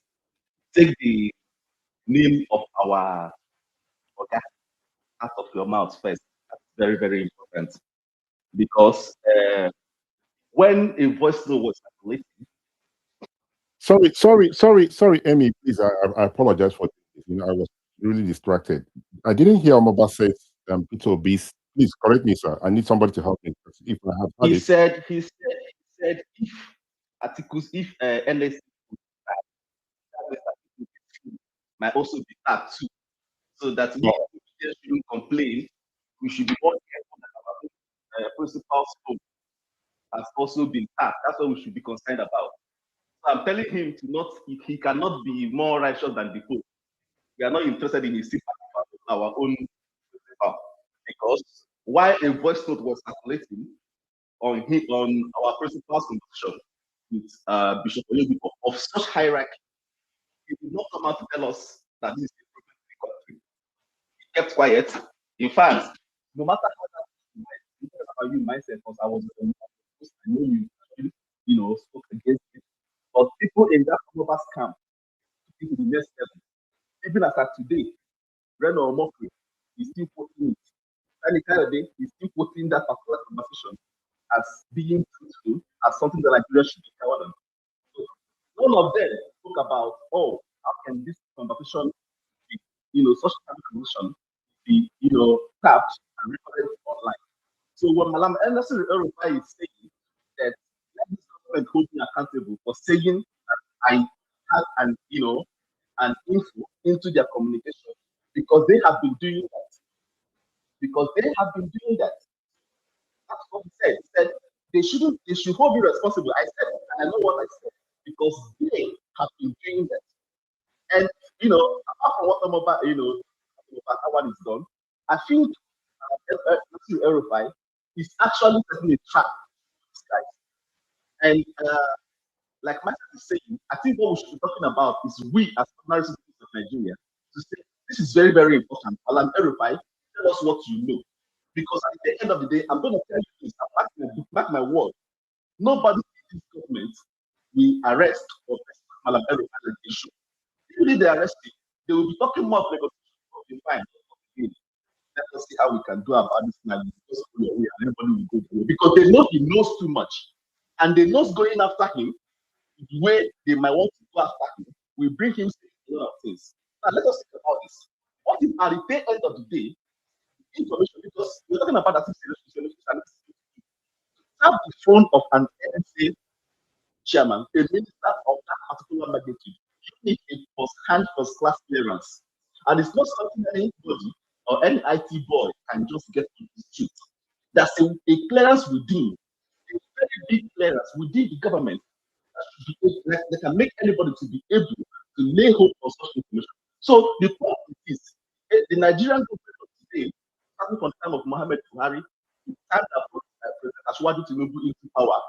take the name of our organ out of your mouth first. That's very, very important. Because when a voice note was circulating, Sorry, Amy, please. I apologize for this. You know, I was really distracted. I didn't hear Omoba say Peter Obi's. Please correct me, sir. I need somebody to help me. If I have had he it. said if articles, if NSC might also be tapped too, so that we shouldn't complain. We should be more careful that our principal's phone has also been tapped. That's what we should be concerned about. So I'm telling him to not, if he cannot be more righteous than the Pope. We are not interested in his sympathy for our own principal, because while a voice note was circulating on our principal's conversation with Bishop Oyedepo of such hierarchy, he did not come out to tell us that this is a problem in the country. He kept quiet. In fact, no matter how about you myself, because I was I know you spoke against it, but people in that Omoba's camp took it to the next level. Even as at today, Reno Omokri is still quoting it. Danny Kayode is still quoting that particular conversation as being truthful, as something that Nigeria should be proud of. So none of them spoke about, oh, how can this conversation be, such a conversation be, tapped and recorded online. So when Malam El-Rufai is saying that this government hold me accountable for saying that I had an info into their communication, because they have been doing that. That's what he said. He said they should hold me responsible. I said, and I know what I said, because they have been doing that. And apart from what Omoba, one is done, I think El-Rufai is actually setting a trap for these guys. And like myself is saying, I think what we should be talking about is we as ordinary citizens of Nigeria to say this is very, very important. Alan El-Rufai, tell us what you know. Because at the end of the day, I'm going to tell you this, back my word. Nobody in this government will arrest or Malam El-Rufai like they should. Even if they arrest him, they will be talking more of negotiation. Okay, fine. Let us see how we can do about this now, because everybody will go away. Because they know he knows too much. And they know going after him, the way they might want to go after him, will bring him a lot of things. Now let us think about this. What if at the end of the day, information, because we're talking about that have the phone of an NSA chairman, a minister of that particular magnitude, you need a first-hand, first-class clearance. And it's not something that anybody or any IT boy can just get on the street. There's a clearance within, a very big clearance within the government that can make anybody to be able to lay hold on such information. So the point is, the Nigerian government of today, starting from the time of Mohammed Buhari, the time that President Ashwadi Tinubu into power,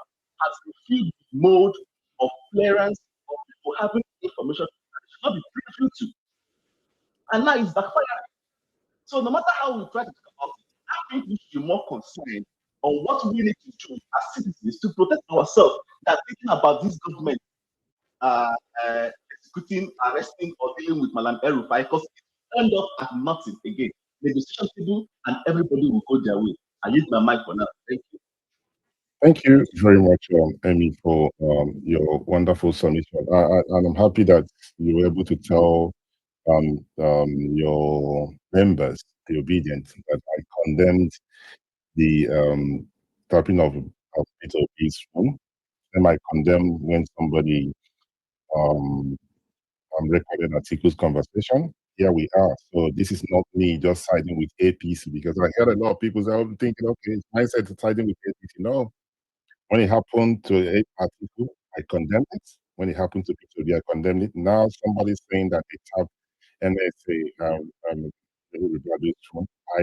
has fulfilled the mode of clearance of people having information that should not be privy to. And now it's backfiring. So no matter how we try to talk about it, I think we should be more concerned on what we need to do as citizens to protect ourselves than thinking about this government executing, arresting, or dealing with Malam El-Rufai, because it end up at nothing again. Negotiation table, and everybody will go their way. I use my mic for now. Thank you. Thank you very much, Amy, for your wonderful submission. And I'm happy that you were able to tell your members, the obedient, that I condemned the tapping of Peter B's phone. Then I condemn when somebody recorded Atiku's conversation. Here we are. So this is not me just siding with APC, because I heard a lot of people say, I'm thinking, okay, it's mindset to siding with APC. No. When it happened to Atiku, I condemned it. When it happened to Peter B, I condemned it. Now somebody's saying that they have NSA, I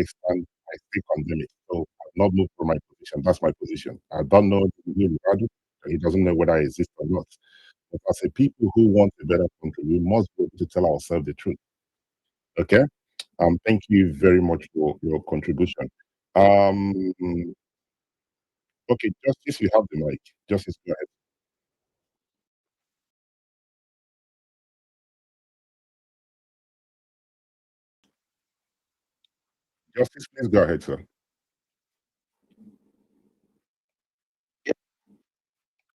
still condemn it. So I've not moved from my position. That's my position. I don't know he doesn't know whether I exist or not. But as a people who want a better country, we must be able to tell ourselves the truth. Okay? Thank you very much for your contribution. Okay, Justice, you have the mic. Justice, go ahead. Justice, please go ahead, sir.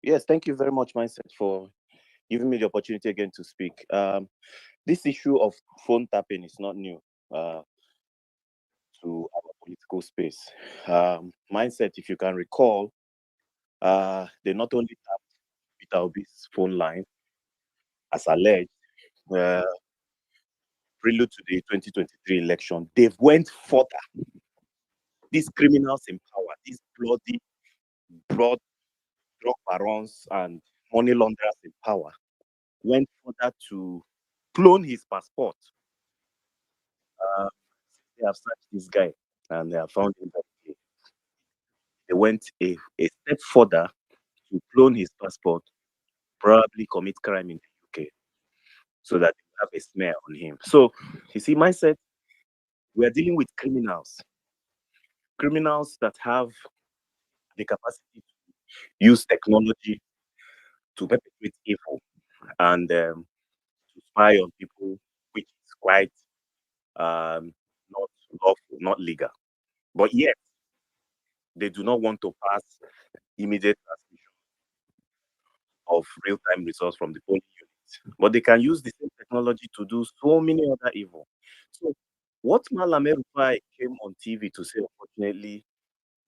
Yes, thank you very much, Mindset, for giving me the opportunity again to speak. This issue of phone tapping is not new to our political space. Mindset, if you can recall, they not only tapped Peter Obi's phone line, as alleged, prelude to the 2023 election, they went further. These criminals in power, these bloody, broad drug barons and money launderers in power, went further to clone his passport. They have searched this guy and they have found him that they went a step further to clone his passport, probably commit crime in the UK, so that they have a smear on him. So, you see, mindset, we are dealing with criminals that have the capacity to use technology to perpetrate evil and to spy on people, which is quite not lawful, not legal. But yet, they do not want to pass immediate transmission of real-time results from the polling units. But they can use the same technology to do so many other evil. So what Malam El-Rufai came on TV to say, unfortunately,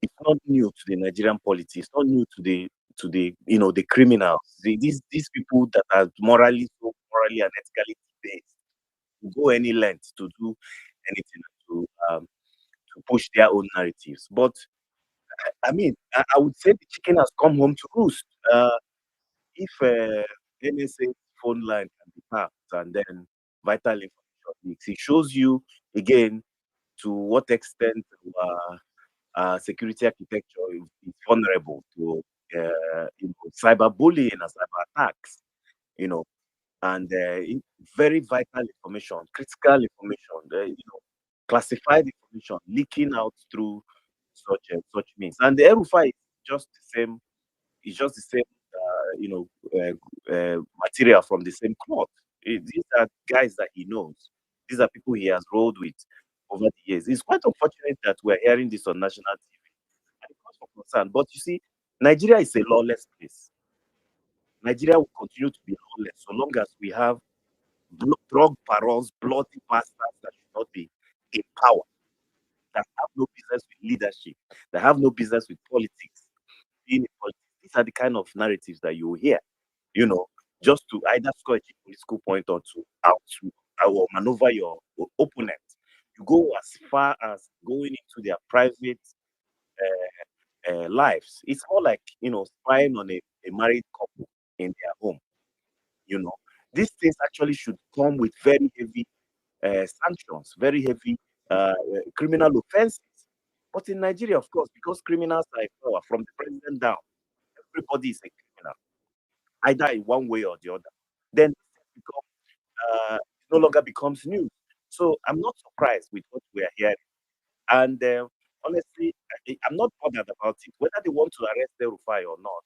it's not new to the Nigerian politics. It's not new to the the criminals. These people that are morally and ethically based go any length to do anything to push their own narratives. But I mean, I would say the chicken has come home to roost. If NSA phone line can be tapped and then vital information leaks, it shows you again to what extent security architecture is vulnerable to cyberbullying and cyber attacks. And very vital information, critical information, classified information leaking out through such means. And the El-Rufai is just the same. It's just the same, material from the same cloth. These are guys that he knows. These are people he has rolled with over the years. It's quite unfortunate that we're hearing this on national TV. And it cause for concern. But you see, Nigeria is a lawless place. Nigeria will continue to be lawless so long as we have drug barons, bloody bastards that should not be in power, that have no business with leadership, that have no business with politics, being in politics. These are the kind of narratives that you hear, just to either score a cheap political point or to maneuver your opponent. You go as far as going into their private lives. It's more like, spying on a married couple in their home. These things actually should come with very heavy sanctions, very heavy criminal offenses. But in Nigeria, of course, because criminals are in power from the president down, everybody is a criminal, either in one way or the other. Then it no longer becomes news. So I'm not surprised with what we are hearing. And honestly, I'm not bothered about it. Whether they want to arrest El-Rufai or not,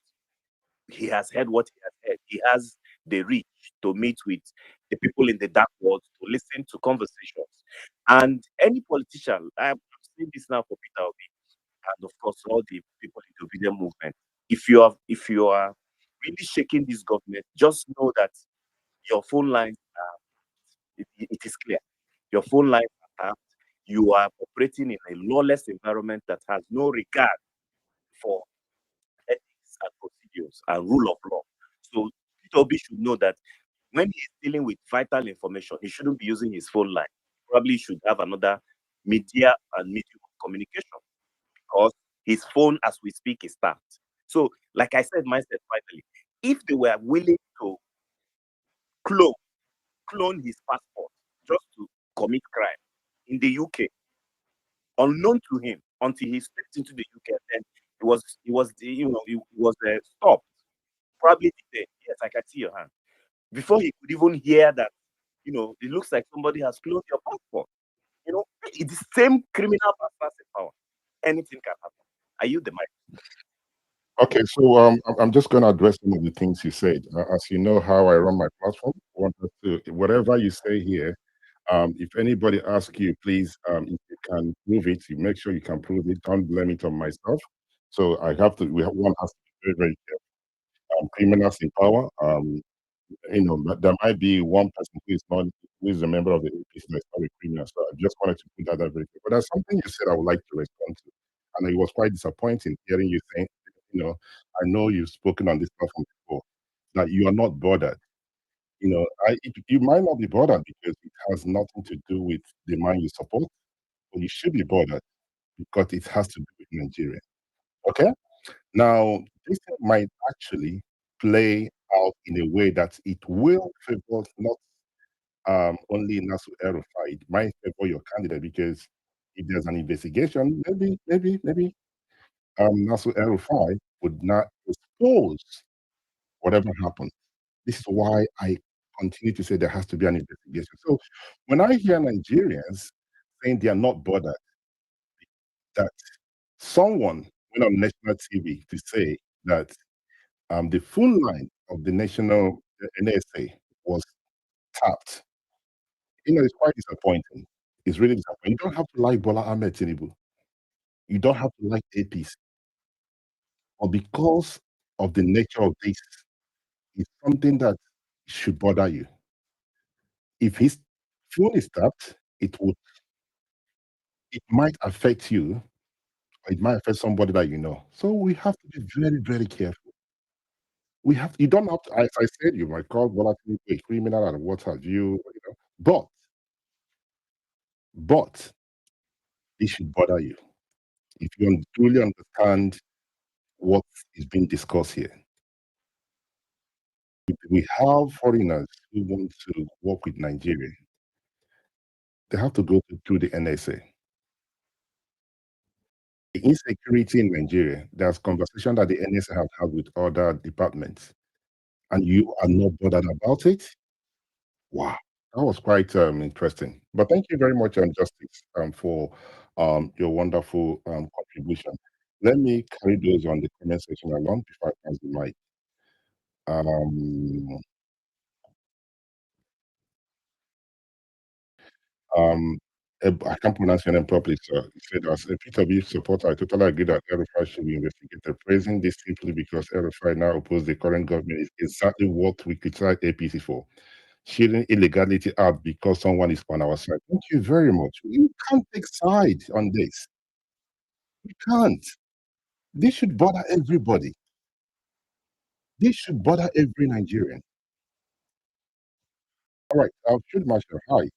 he has heard what he has heard. He has the reach to meet with the people in the dark world, to listen to conversations. And any politician, I'm saying this now for Peter Obi, and of course all the people in the obedient movement. If you are really shaking this government, just know that your phone lines it is clear. Your phone lines are tapped. you are operating in a lawless environment that has no regard for ethics and procedures and rule of law. So P2B should know that when he's dealing with vital information, he shouldn't be using his phone line. Probably should have another media and medium of communication, because his phone, as we speak, is tapped. So, like I said myself, finally, if they were willing to clone his passport just to commit crime in the UK, unknown to him, until he stepped into the UK, then he was stopped, probably detained. Yes, I can see your hand. Before he could even hear that, it looks like somebody has cloned your passport. It's the same criminal passport power. Anything can happen. Are you the mic? Okay, so I'm just going to address some of the things you said. As you know how I run my platform, I want us to, whatever you say here, if anybody asks you, please, if you can prove it, you make sure you can prove it. Don't blame it on myself. So one has to be very, very careful. Criminals in power, there might be one person who is a member of the APC that's not a criminal. So I just wanted to put that very clear. But there's something you said I would like to respond to, and it was quite disappointing hearing you saying, I know you've spoken on this platform before, that you are not bothered. You might not be bothered because it has nothing to do with the man you support, but you should be bothered because it has to do with Nigeria. Okay? Now, this might actually play out in a way that it will favor not only Nasu El-Rufai, it might favor your candidate, because if there's an investigation, maybe Nasu El-Rufai would not expose whatever happened. This is why I continue to say there has to be an investigation. So when I hear Nigerians saying they are not bothered, that someone went on national TV to say that the full line of the national NSA was tapped, it's quite disappointing. It's really disappointing. You don't have to like Bola Ahmed Tinubu. You don't have to like APC. But because of the nature of this, it's something that should bother you. If his phone is tapped, it might affect you, or it might affect somebody that you know. So we have to be very, very careful. You don't have to, as I said, you might call Bola Tinubu a criminal and what have you, but it should bother you if you truly understand what is being discussed here. If we have foreigners who want to work with Nigeria, they have to go through the NSA. The insecurity in Nigeria, there's conversation that the NSA have had with other departments, and you are not bothered about it. Wow, that was quite interesting. But thank you very much, Justice, for your wonderful contribution. Let me carry those on the comment section along before I pass the mic. Um, I can't pronounce your name properly, sir. He said, as a PW supporter, I totally agree that El-Rufai should be investigated. Praising this simply because El-Rufai now opposes the current government is exactly what we criticize APC for. Shielding illegality out because someone is on our side. Thank you very much. You can't take sides on this. You can't. This should bother everybody. This should bother every Nigerian. All right, Field Marshal, hi.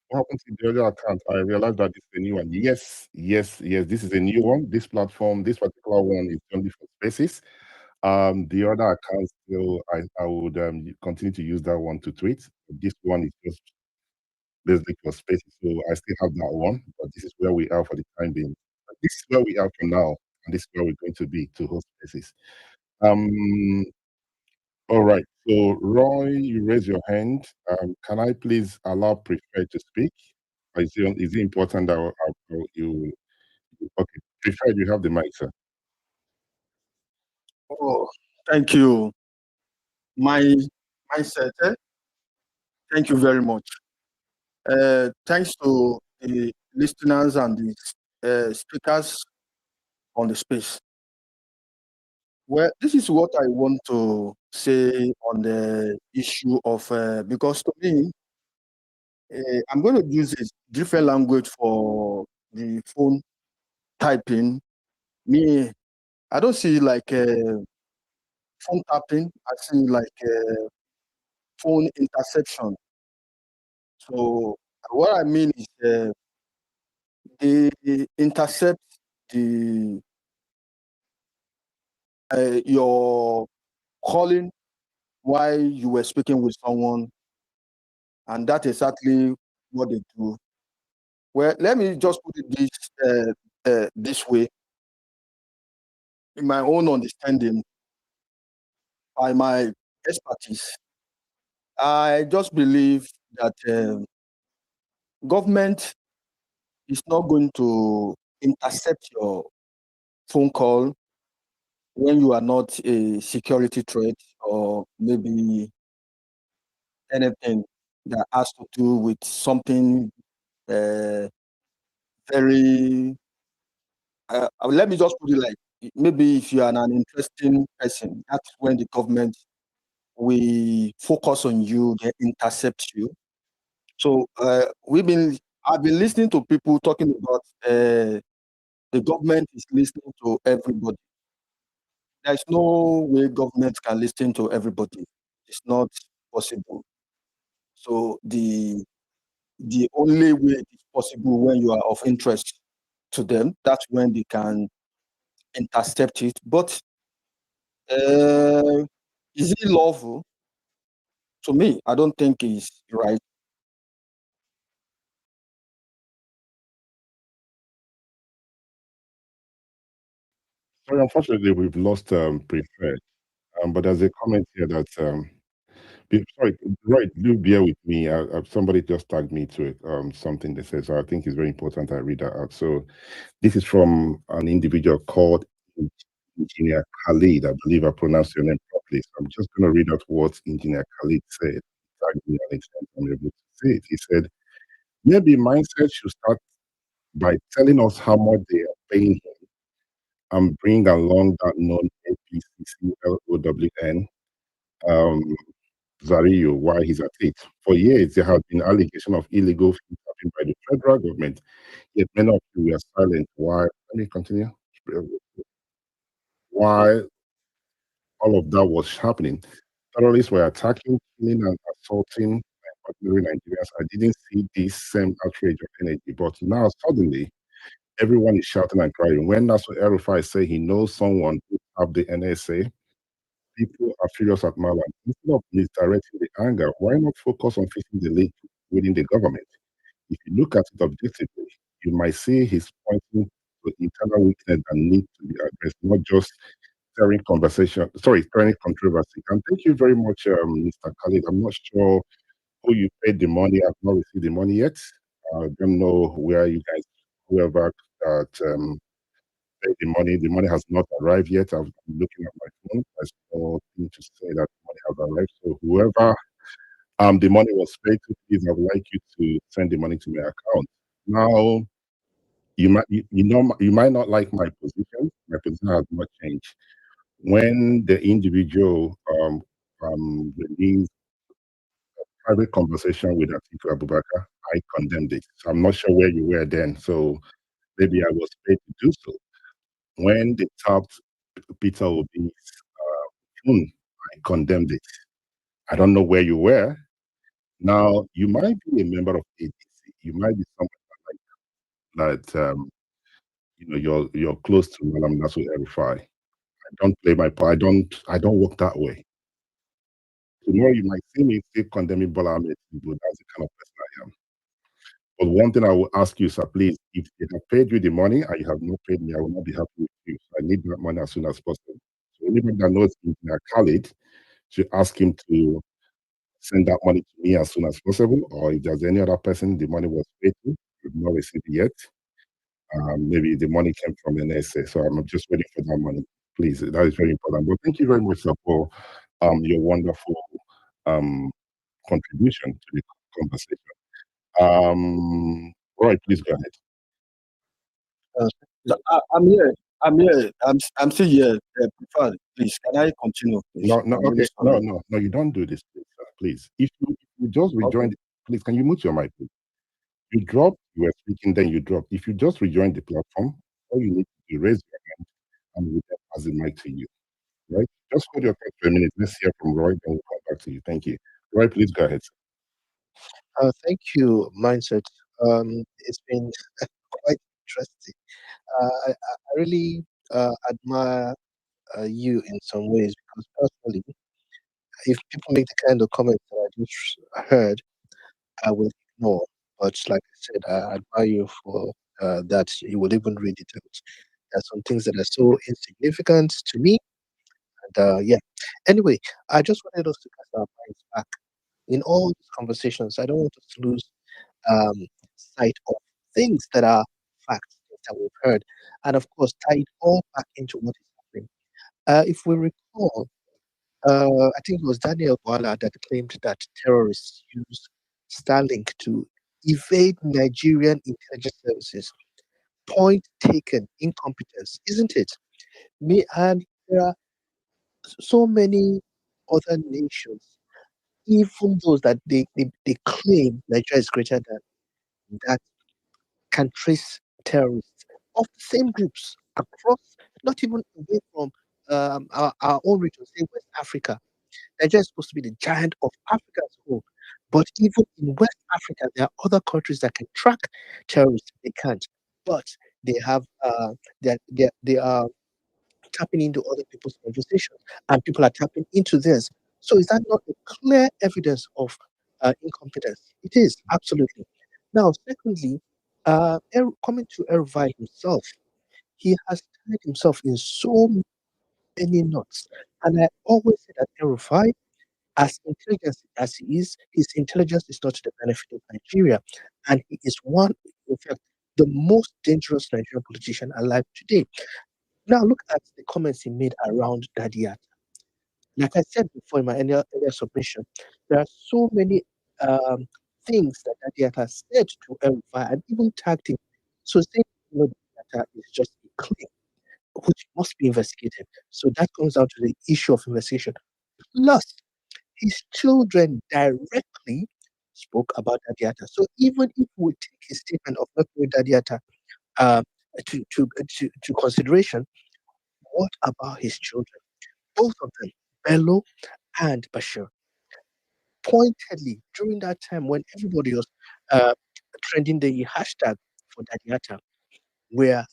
What happened to the other account? I realized that this is a new one. Yes, this is a new one. This platform, this particular one is only for spaces. The other account still, I would continue to use that one to tweet. This one is just basically for spaces, so I still have that one, but this is where we are for the time being. This is where we are for now, and this is where we're going to be to host spaces. All right. So, Roy, you raise your hand. Can I please allow Preferred to speak? Or is it important that you? Okay, Preferred, you have the mic, sir. Oh, thank you. My mindset. Thank you very much. Thanks to the listeners and the speakers on the space. Well, this is what I want to say on the issue of because to me, I'm going to use a different language for the phone typing. Me, I don't see like phone tapping. I see like phone interception. So what I mean is they intercept the your calling while you were speaking with someone, and that's exactly what they do. Well, let me just put it this way. In my own understanding, by my expertise, I just believe that government is not going to intercept your phone call when you are not a security threat or maybe anything that has to do with something very. Let me just put it like maybe if you are an interesting person, that's when the government will focus on you, they intercept you. So I've been listening to people talking about the government is listening to everybody. There's no way government can listen to everybody. It's not possible. So the only way it's possible when you are of interest to them, that's when they can intercept it. But is it lawful? To me, I don't think it's right. Sorry, unfortunately, we've lost Preferred. But there's a comment here that, sorry, right, do bear with me. Somebody just tagged me to it, something they said, so I think it's very important I read that out. So this is from an individual called Engineer Khalid. I believe I pronounced your name properly. So I'm just going to read out what Engineer Khalid said. Tagged me on it, and I'm able to say it. He said, maybe mindset should start by telling us how much they are paying him and bring along that non-APCCLOWN Zario why he's at it. For years, there have been allegations of illegal fee tapping by the federal government, yet many of you were silent. Why? Let me continue. Why all of that was happening? Terrorists were attacking, killing, and assaulting ordinary Nigerians. I didn't see this same outrage of energy, but now suddenly everyone is shouting and crying. When Nassau El-Rufai say he knows someone who have the NSA, people are furious at Malan. Instead of misdirecting the anger, why not focus on fixing the leak within the government? If you look at it objectively, you might see he's pointing to internal weakness that need to be addressed, not just stirring stirring controversy. And thank you very much, Mr. Khalid. I'm not sure who you paid the money. I've not received the money yet. I don't know where you guys, whoever that paid the money. The money has not arrived yet. I'm looking at my phone. There's nothing to say that the money has arrived. So whoever the money was paid to, please, I would like you to send the money to my account. Now, you might not like my position. My position has not changed. When the individual released a private conversation with Atiku Abubakar, I condemned it. So I'm not sure where you were then. So maybe I was paid to do so. When they tapped Peter Obi's phone, I condemned it. I don't know where you were. Now, you might be a member of ADC. You might be someone that you're close to Malam Nasu Erifai. I don't play my part. I don't work that way. Tomorrow you might see me still condemning Bola Ahmed Tinubu. That's the kind of person I am. But one thing I will ask you, sir, please, if they have paid you the money and you have not paid me, I will not be happy with you. So I need that money as soon as possible. So anybody that knows Engineer Khalid should ask him to send that money to me as soon as possible. Or if there's any other person the money was paid to, we've not received it yet. Maybe the money came from the NSA. So I'm just waiting for that money. Please, that is very important. But thank you very much, sir, for your wonderful contribution to the conversation. Roy, please go ahead. I'm here. I'm still here. Preferred, please, can I continue? Please? No, okay. No, you don't do this, please, sir. Please. If you just rejoin, Please, can you mute your mic, please? You dropped, you were speaking, then you dropped. If you just rejoin the platform, all you need to do is raise your hand and we'll then pass the mic to you. Right? Just hold your thought for a minute. Let's hear from Roy, then we'll come back to you. Thank you. Roy, please go ahead. Thank you, Mindset. It's been quite interesting. I really admire you in some ways because personally, if people make the kind of comments that I just heard, I will ignore. But like I said, I admire you for that. You will even read it out. There are some things that are so insignificant to me. And yeah. Anyway, I just wanted us to cast our minds back in all these conversations. I don't want us to lose um, sight of things that are facts, things that we've heard, and of course, tie it all back into what is happening. If we recall, I think it was Daniel Bwala that claimed that terrorists use Starlink to evade Nigerian intelligence services. Point taken, incompetence, isn't it? Me and there are so many other nations, even those that they claim Nigeria is greater than, that can trace terrorists of the same groups across, not even away from our own region, say West Africa. Nigeria is supposed to be the giant of Africa as a whole. But even in West Africa, there are other countries that can track terrorists. They can't. But they have they are tapping into other people's conversations, and people are tapping into theirs. So is that not a clear evidence of incompetence? It is absolutely. Now, secondly, coming to Ervai himself, he has tied himself in so many knots, and I always say that Ervai, as intelligent as he is, his intelligence is not to the benefit of Nigeria, and he is one, in fact, the most dangerous Nigerian politician alive today. Now, look at the comments he made around Dadiat. Like I said before in my earlier submission, there are so many um, things that Dadiat has said to Elva and even tagged him. So saying Dadiat is just a claim, which must be investigated. So that comes down to the issue of investigation. Plus, his children directly spoke about Dadiata. So even if we take his statement of not knowing Dadiata uh, to consideration, what about his children? Both of them, Bello and Bashir, pointedly during that time when everybody was uh, trending the hashtag for Dadiata, were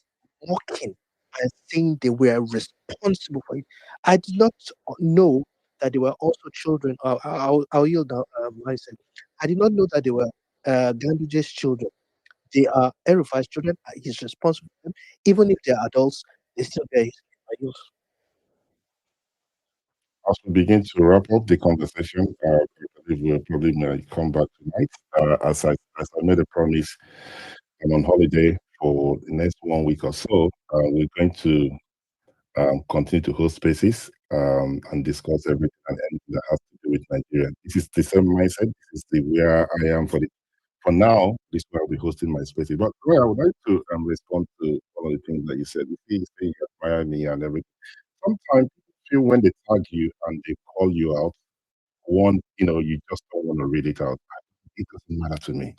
mocking and saying they were responsible for it. I did not know that they were also children. I'll yield now, myself. I did not know that they were Ganduje's children. They are Erifai's children. He's responsible for them. Even if they're adults, they still bear his name. As we begin to wrap up the conversation, I believe we'll probably might come back tonight. As I made a promise, I'm on holiday for the next 1 week or so. We're going to continue to host spaces and discuss everything and anything that has to do with Nigeria. This is the same mindset. This is the where I am for now. This is where I'll be hosting my spaces. But well, I would like to respond to one of the things that you said. You say you admire me and everything. Sometimes people feel when they tag you and they call you out, you just don't want to read it out. It doesn't matter to me.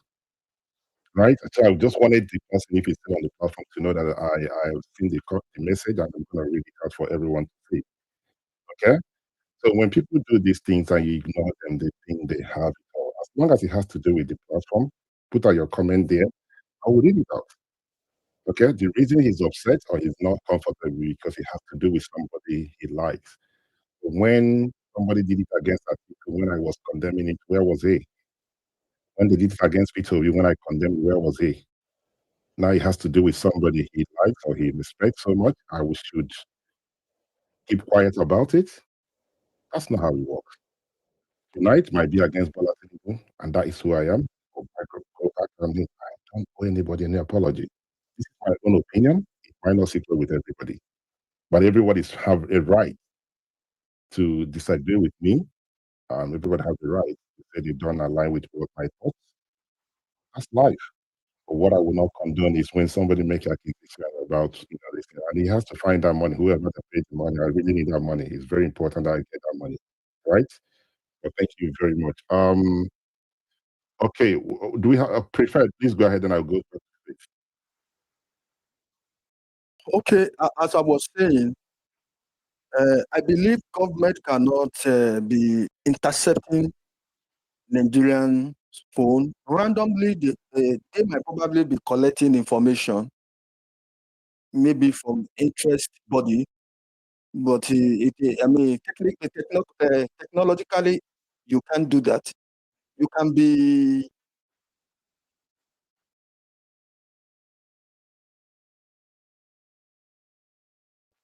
Right? So I just wanted the person, if he's still on the platform, to know that I've seen the message and I'm going to read it out for everyone to see. Okay? So when people do these things and you ignore them, they think they have it all. As long as it has to do with the platform, put out your comment there. I will read it out. Okay? The reason he's upset or he's not comfortable because it has to do with somebody he likes. When somebody did it against Atiku, when I was condemning it, where was he? When they did it against Peter Obi, when I condemned, where was he? Now it has to do with somebody he likes or he respects so much. Should keep quiet about it. That's not how it works. Tonight might be against Bola Tinubu, and that is who I am. Go back and I don't owe anybody any apology. This is my own opinion. It might not sit well with everybody, but everybody have a right to disagree with me. Everybody has the right to say they don't align with what my thoughts. That's life. But what I will not condone is when somebody makes accusation about this, and he has to find that money. Whoever that paid the money, I really need that money. It's very important that I get that money, right? But thank you very much. Okay, do we have a preferred? Please go ahead and I'll go. Okay, as I was saying, I believe government cannot be intercepting Nigerian phone randomly. They might probably be collecting information, maybe from interest body, but I mean, technologically, you can't do that. You can be.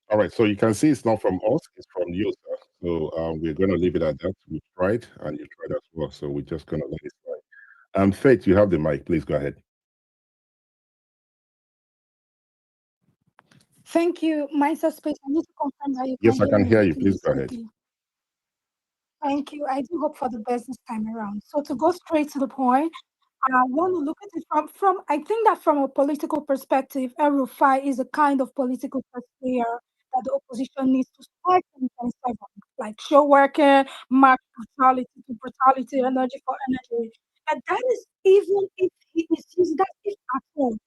All right, so you can see it's not from us, it's from you, sir. So we're going to leave it at that. We tried, and you tried as well. So we're just going to let it slide. Faith, you have the mic. Please go ahead. Thank you. My suspect, I need to confirm that you Yes, I can can hear hear me you. Please go ahead. distinctly. Thank you. I do hope for the best this time around. So to go straight to the point, I want to look at it from I think that from a political perspective, El-Rufai is a kind of political player that the opposition needs to strike in 2027, like show working, mark brutality to brutality, energy for energy. And that is even if he is using that if at all,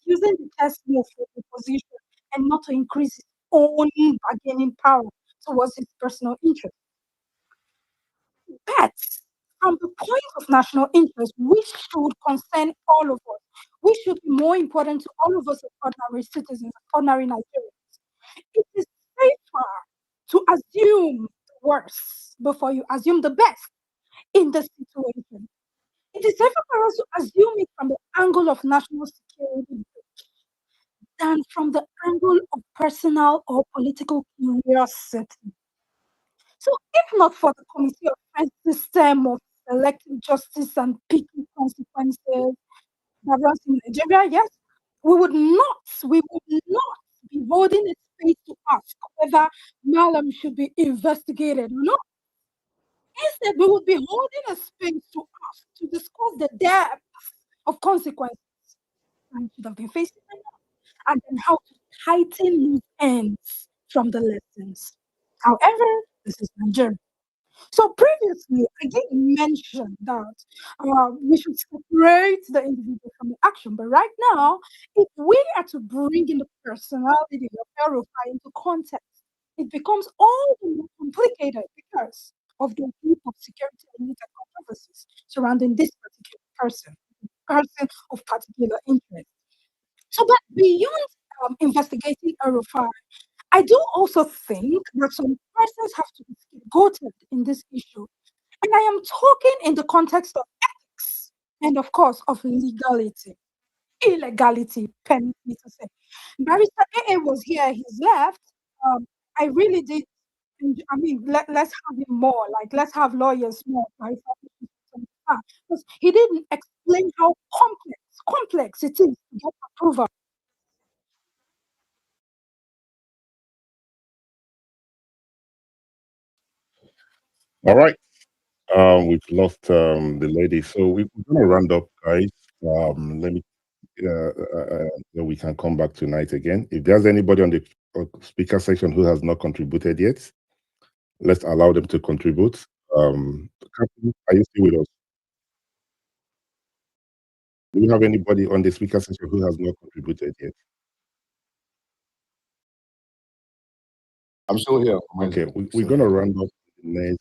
he's using the test move for the opposition and not to increase his own bargaining power towards his personal interest. But from the point of national interest, which should concern all of us, which should be more important to all of us as ordinary citizens, ordinary Nigerians. It is safer to assume the worst before you assume the best in the situation. It is safer for us to assume it from the angle of national security than from the angle of personal or political curiosity. So, if not for the Committee of French system of selective justice and picking consequences that runs in Nigeria, yes, we would not be holding a space to ask whether Malam should be investigated or not. Instead, we would be holding a space to ask to discuss the depth of consequences and should have been facing by now, and then how to tighten loose ends from the lessons. However, this is Nigeria. So previously, I did mention that we should separate the individual from the action. But right now, if we are to bring in the personality of Erufai into context, it becomes all the more complicated because of the group of security related controversies surrounding this particular person of particular interest. So, but beyond investigating Erufai, I do also think that some persons have to be scapegoated in this issue. And I am talking in the context of ethics and, of course, of legality. Illegality, permit me to say. Barrister AA was here, he's left. I really did. I mean, let's have him more. Like, let's have lawyers more. Right? Because he didn't explain how complex it is to get approval. All right. We've lost the lady, so we're gonna round up, guys. Let me so we can come back tonight again. If there's anybody on the speaker section who has not contributed yet, let's allow them to contribute. Captain, are you still with us? Do you have anybody on the speaker section who has not contributed yet? I'm still here. Okay, we're gonna round up in the next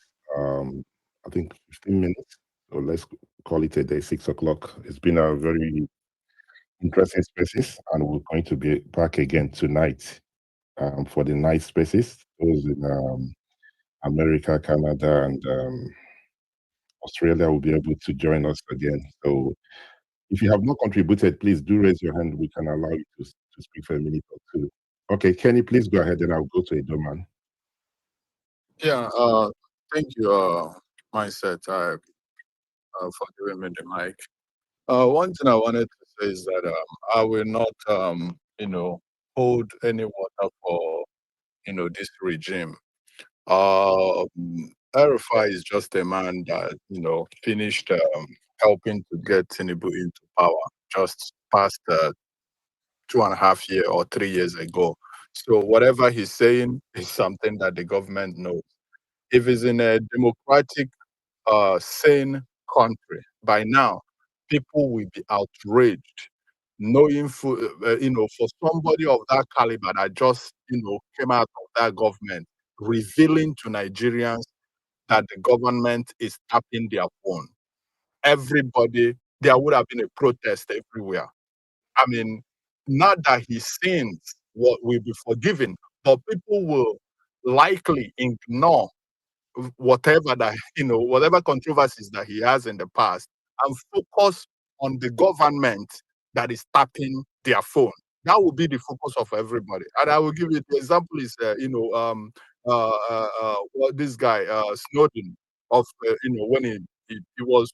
I think 15 minutes. So let's call it a day, 6 o'clock. It's been a very interesting spaces, and we're going to be back again tonight for the night spaces. Those in America, Canada, and Australia will be able to join us again. So if you have not contributed, please do raise your hand. We can allow you to speak for a minute or two. Okay, Kenny, please go ahead and I'll go to Edoman. Yeah, thank you, Mindset, for giving me the mic. One thing I wanted to say is that I will not, hold any water for, this regime. Erifai is just a man that, finished helping to get Tinubu into power just past 2.5 years or 3 years ago. So whatever he's saying is something that the government knows. If it's in a democratic, sane country, by now, people will be outraged, knowing for for somebody of that caliber that just came out of that government, revealing to Nigerians that the government is tapping their phone. Everybody, there would have been a protest everywhere. I mean, not that his sins will be forgiven, but people will likely ignore whatever that whatever controversies that he has in the past and focus on the government that is tapping their phone. That will be the focus of everybody. And I will give you the example is this guy Snowden of when he was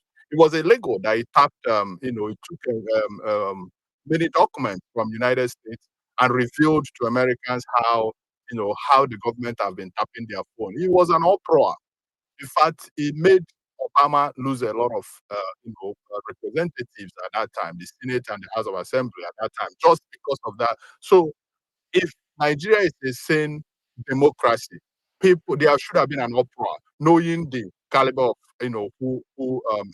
illegal that he tapped he took many documents from United States and revealed to Americans how the government have been tapping their phone. He was an uproar. In fact, it made Obama lose a lot of representatives at that time, the Senate and the House of Assembly at that time, just because of that. So if Nigeria is a sane democracy, people there should have been an uproar, knowing the caliber of who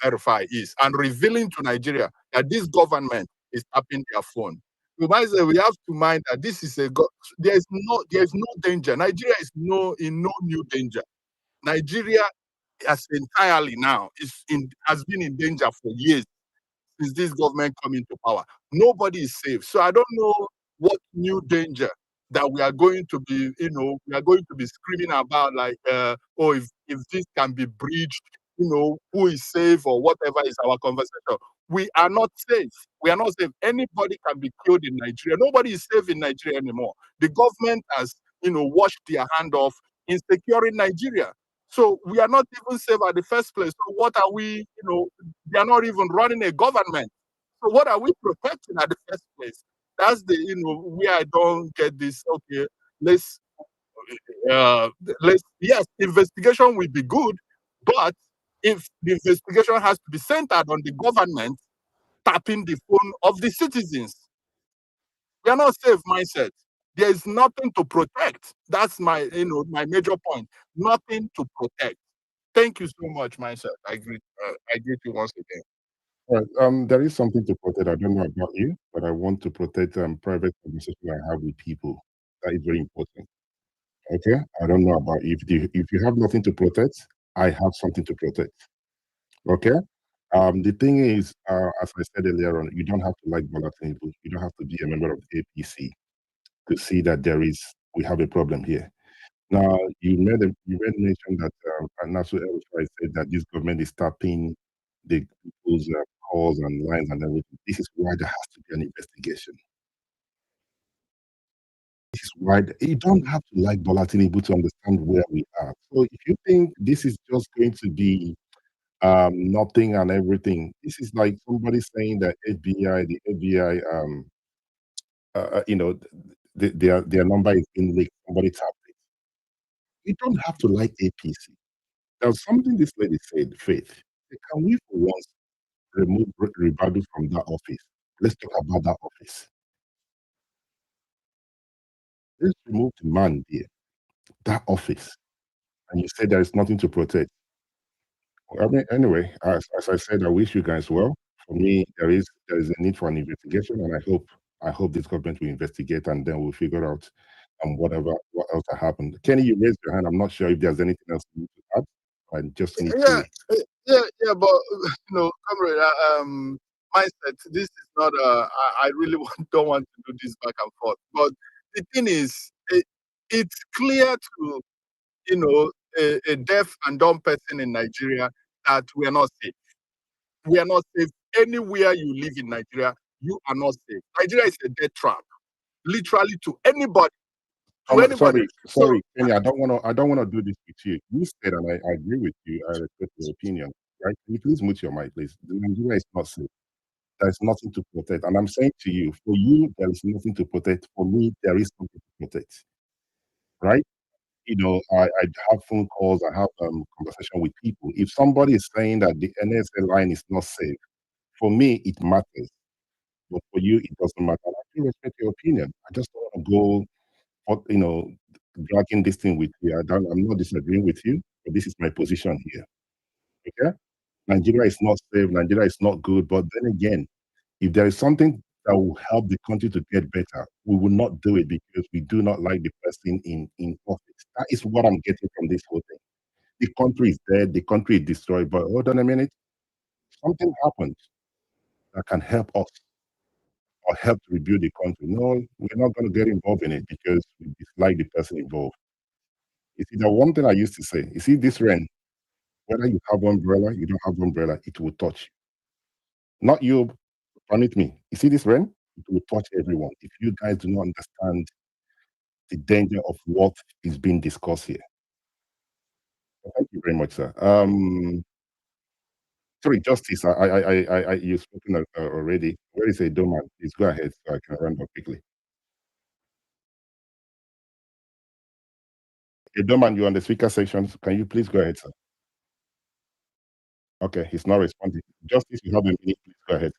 El-Rufia is, and revealing to Nigeria that this government is tapping their phone. We have to mind that this is there is no danger. Nigeria is in no new danger. Nigeria has entirely now has been in danger for years since this government come into power. Nobody is safe. So I don't know what new danger that we are going to be, we are going to be screaming about, like, if this can be breached, who is safe or whatever is our conversation. We are not safe. We are not safe. Anybody can be killed in Nigeria. Nobody is safe in Nigeria anymore. The government has, washed their hand off in securing Nigeria. So we are not even safe at the first place. So what are we, they are not even running a government. So what are we protecting at the first place? That's the, where I don't get this. Okay, let's, yes, investigation will be good, but if the investigation has to be centered on the government tapping the phone of the citizens, we are not safe mindset. There is nothing to protect. That's my, my major point. Nothing to protect. Thank you so much, mindset. I agree with you once again. Right. There is something to protect. I don't know about you, but I want to protect private conversation I have with people. That is very important. Okay. I don't know about you. If you have nothing to protect, I have something to protect. Okay. The thing is, as I said earlier on, you don't have to like Bola Tinubu. You don't have to be a member of the APC to see that we have a problem here. Now, you made mention that Nasu El-Rufai said that this government is tapping the people's calls and lines and everything. This is why there has to be an investigation. This is why you don't have to like Bola Tinubu to understand where we are. So if you think this is just going to be nothing and everything, this is like somebody saying that the FBI, their number is being leaked. Somebody tapped it. You don't have to like APC. There was something this lady said, Faith. Can we for once remove Ribadu from that office? Let's talk about that office. Let's remove the man there, that office. And you say there is nothing to protect. I mean, anyway, as I said, I wish you guys well. For me, there is a need for an investigation, and I hope this government will investigate, and then we'll figure out what else happened. Kenny, you raised your hand. I'm not sure if there's anything else you need to add. I just need to. But comrade, mindset. This is not. I really don't want to do this back and forth. But the thing is, it's clear to a deaf and dumb person in Nigeria that we are not safe. We are not safe anywhere you live in Nigeria. You are not safe. Nigeria is a death trap, literally to anybody. Sorry, Kenny. I don't want to do this with you. You said, and I agree with you. I respect your opinion. Right? Can you please mute your mic, please? Nigeria is not safe. There is nothing to protect. And I'm saying to you, for you, there is nothing to protect. For me, there is something to protect. Right? I have phone calls, I have conversation with people. If somebody is saying that the NSA line is not safe, for me, it matters. But for you, it doesn't matter. I do respect your opinion. I just don't want to go, dragging this thing with you. I'm not disagreeing with you, but this is my position here. Okay? Nigeria is not safe, Nigeria is not good. But then again, if there is something that will help the country to get better, we will not do it because we do not like the person in office. That is what I'm getting from this whole thing. The country is dead, the country is destroyed. But hold on a minute, something happened that can help us or help to rebuild the country. No, we're not going to get involved in it because we dislike the person involved. You see, the one thing I used to say, you see, this rain, whether you have umbrella, you don't have umbrella, it will touch you. Not you, permit me. You see this rain? It will touch everyone. If you guys do not understand the danger of what is being discussed here. Thank you very much, sir. Sorry, Justice. You've spoken already. Where is Edoman? Please go ahead so I can run up quickly. Edoman, you're on the speaker section. Can you please go ahead, sir? Okay, he's not responding. Justice, you have a minute. Please go ahead.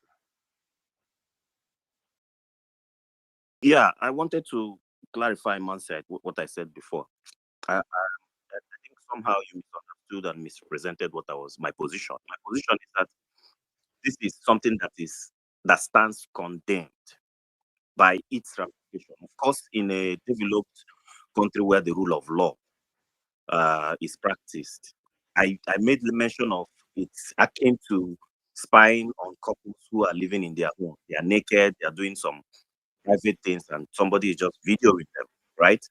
Yeah, I wanted to clarify what I said before. I think somehow you misunderstood and misrepresented what was my position. My position is that this is something that stands condemned by its ramification. Of course, in a developed country where the rule of law is practiced, I made the mention of it's akin to spying on couples who are living in their home. They are naked, they are doing some private things, and somebody is just videoing them, right?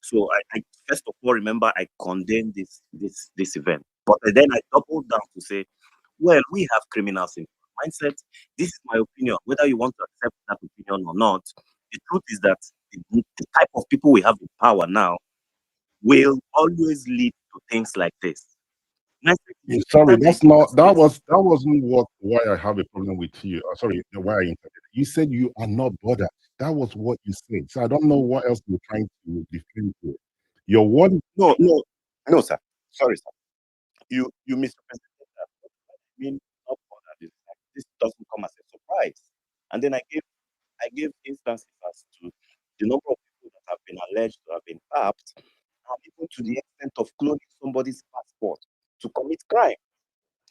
So I first of all remember I condemned this event, but then I doubled down to say, well, we have criminals in mindset. This is my opinion. Whether you want to accept that opinion or not, the truth is that the type of people we have in power now will always lead to things like this. Sorry, that wasn't why I have a problem with you. Sorry, why I interrupted. You said you are not bothered. That was what you said. So I don't know what else you're trying to defend here. Your word. No, sir. Sorry, sir. You misrepresented that. What I mean, not bothered is like, this doesn't come as a surprise. And then I gave instances as to the number of people that have been alleged to have been tapped, and even to the extent of cloning somebody's passport to commit crime,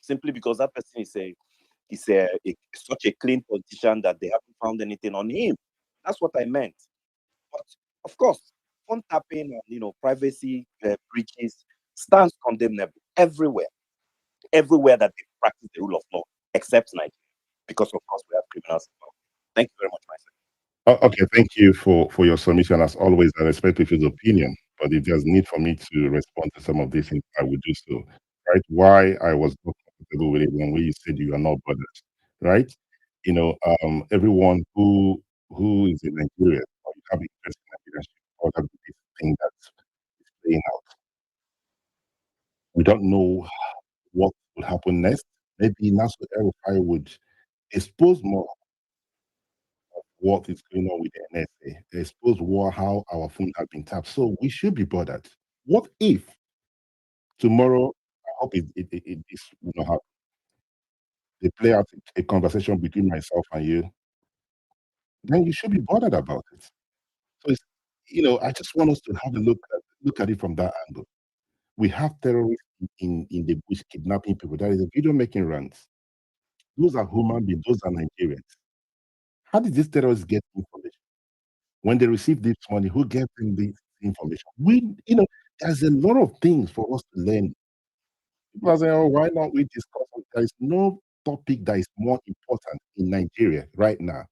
simply because that person is such a clean politician that they haven't found anything on him. That's what I meant. But of course, phone tapping and privacy breaches stands condemnable everywhere that they practice the rule of law, except Nigeria, because of course we have criminals involved. Thank you very much, myself. Okay, thank you for your submission as always, and especially for his opinion. But if there's need for me to respond to some of these things, I would do so. Right? Why I was not comfortable with it when you said you are not bothered, right? Everyone who is in Nigeria or you have interest in Nigeria should bother with this thing that's playing out. We don't know what will happen next. Maybe Nasser El-Rufai would expose more of what is going on with the NSA, expose how our phone has been tapped. So we should be bothered. What if tomorrow, I hope this will not happen, they play out a conversation between myself and you, then you should be bothered about it. So I just want us to have a look at it from that angle. We have terrorists in the bush kidnapping people. There is a video making runs. Those are human beings. Those are Nigerians. How did these terrorists get information? When they receive this money, who gave them this information? There's a lot of things for us to learn. People are saying, "Oh, why not we discuss it?" There is no topic that is more important in Nigeria right now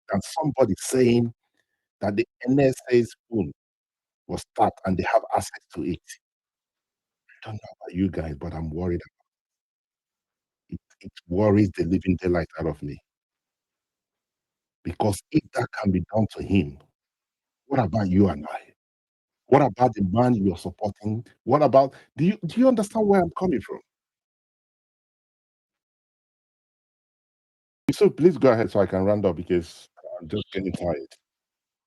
than somebody saying that the NSA's phone was tapped and they have access to it. I don't know about you guys, but I'm worried about it. It worries the living daylight out of me. Because if that can be done to him, what about you and I? What about the man you're supporting? What about do you understand where I'm coming from? So please go ahead so I can round up because I'm just getting tired.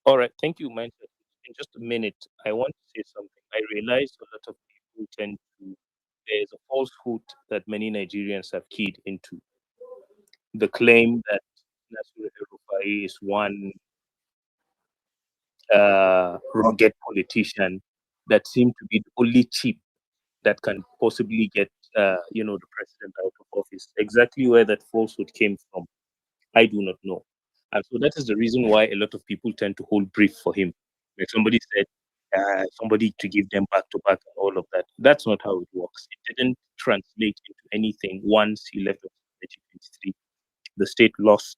All right, thank you, Mindset. In just a minute, I want to say something. I realize a lot of people tend to, there's a falsehood that many Nigerians have keyed into. The claim that Nasir El-Rufai is one rugged politician that seemed to be the only chip that can possibly get the president out of office. Exactly where that falsehood came from, I do not know. And so that is the reason why a lot of people tend to hold brief for him. Like somebody said, somebody to give them back to back and all of that. That's not how it works. It didn't translate into anything once he left office in 1923. The state lost,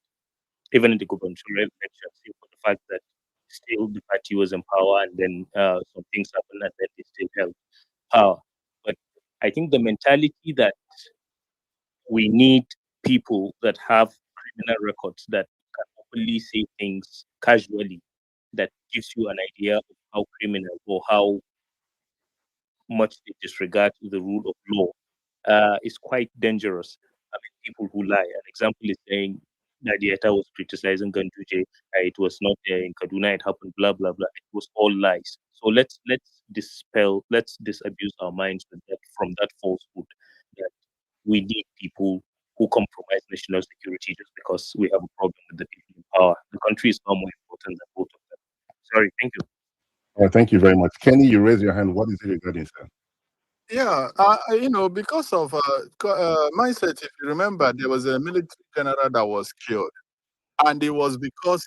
even in the gubernatorial elections, for the fact that still the party was in power and then some things happened and then they still held power. But I think the mentality that we need people that have criminal records that can openly say things casually that gives you an idea of how criminal or how much they disregard the rule of law is quite dangerous. I mean, people who lie. An example is saying Nadieta was criticizing Ganduje. It was not in Kaduna. It happened. Blah blah blah. It was all lies. So let's disabuse our minds with that, from that falsehood that we need people who compromise national security just because we have a problem with the people in power. The country is far more important than both of them. Sorry, thank you. Thank you very much. Kenny, you raise your hand. What is it regarding, sir? Yeah, because of mindset, if you remember, there was a military general that was killed, and it was because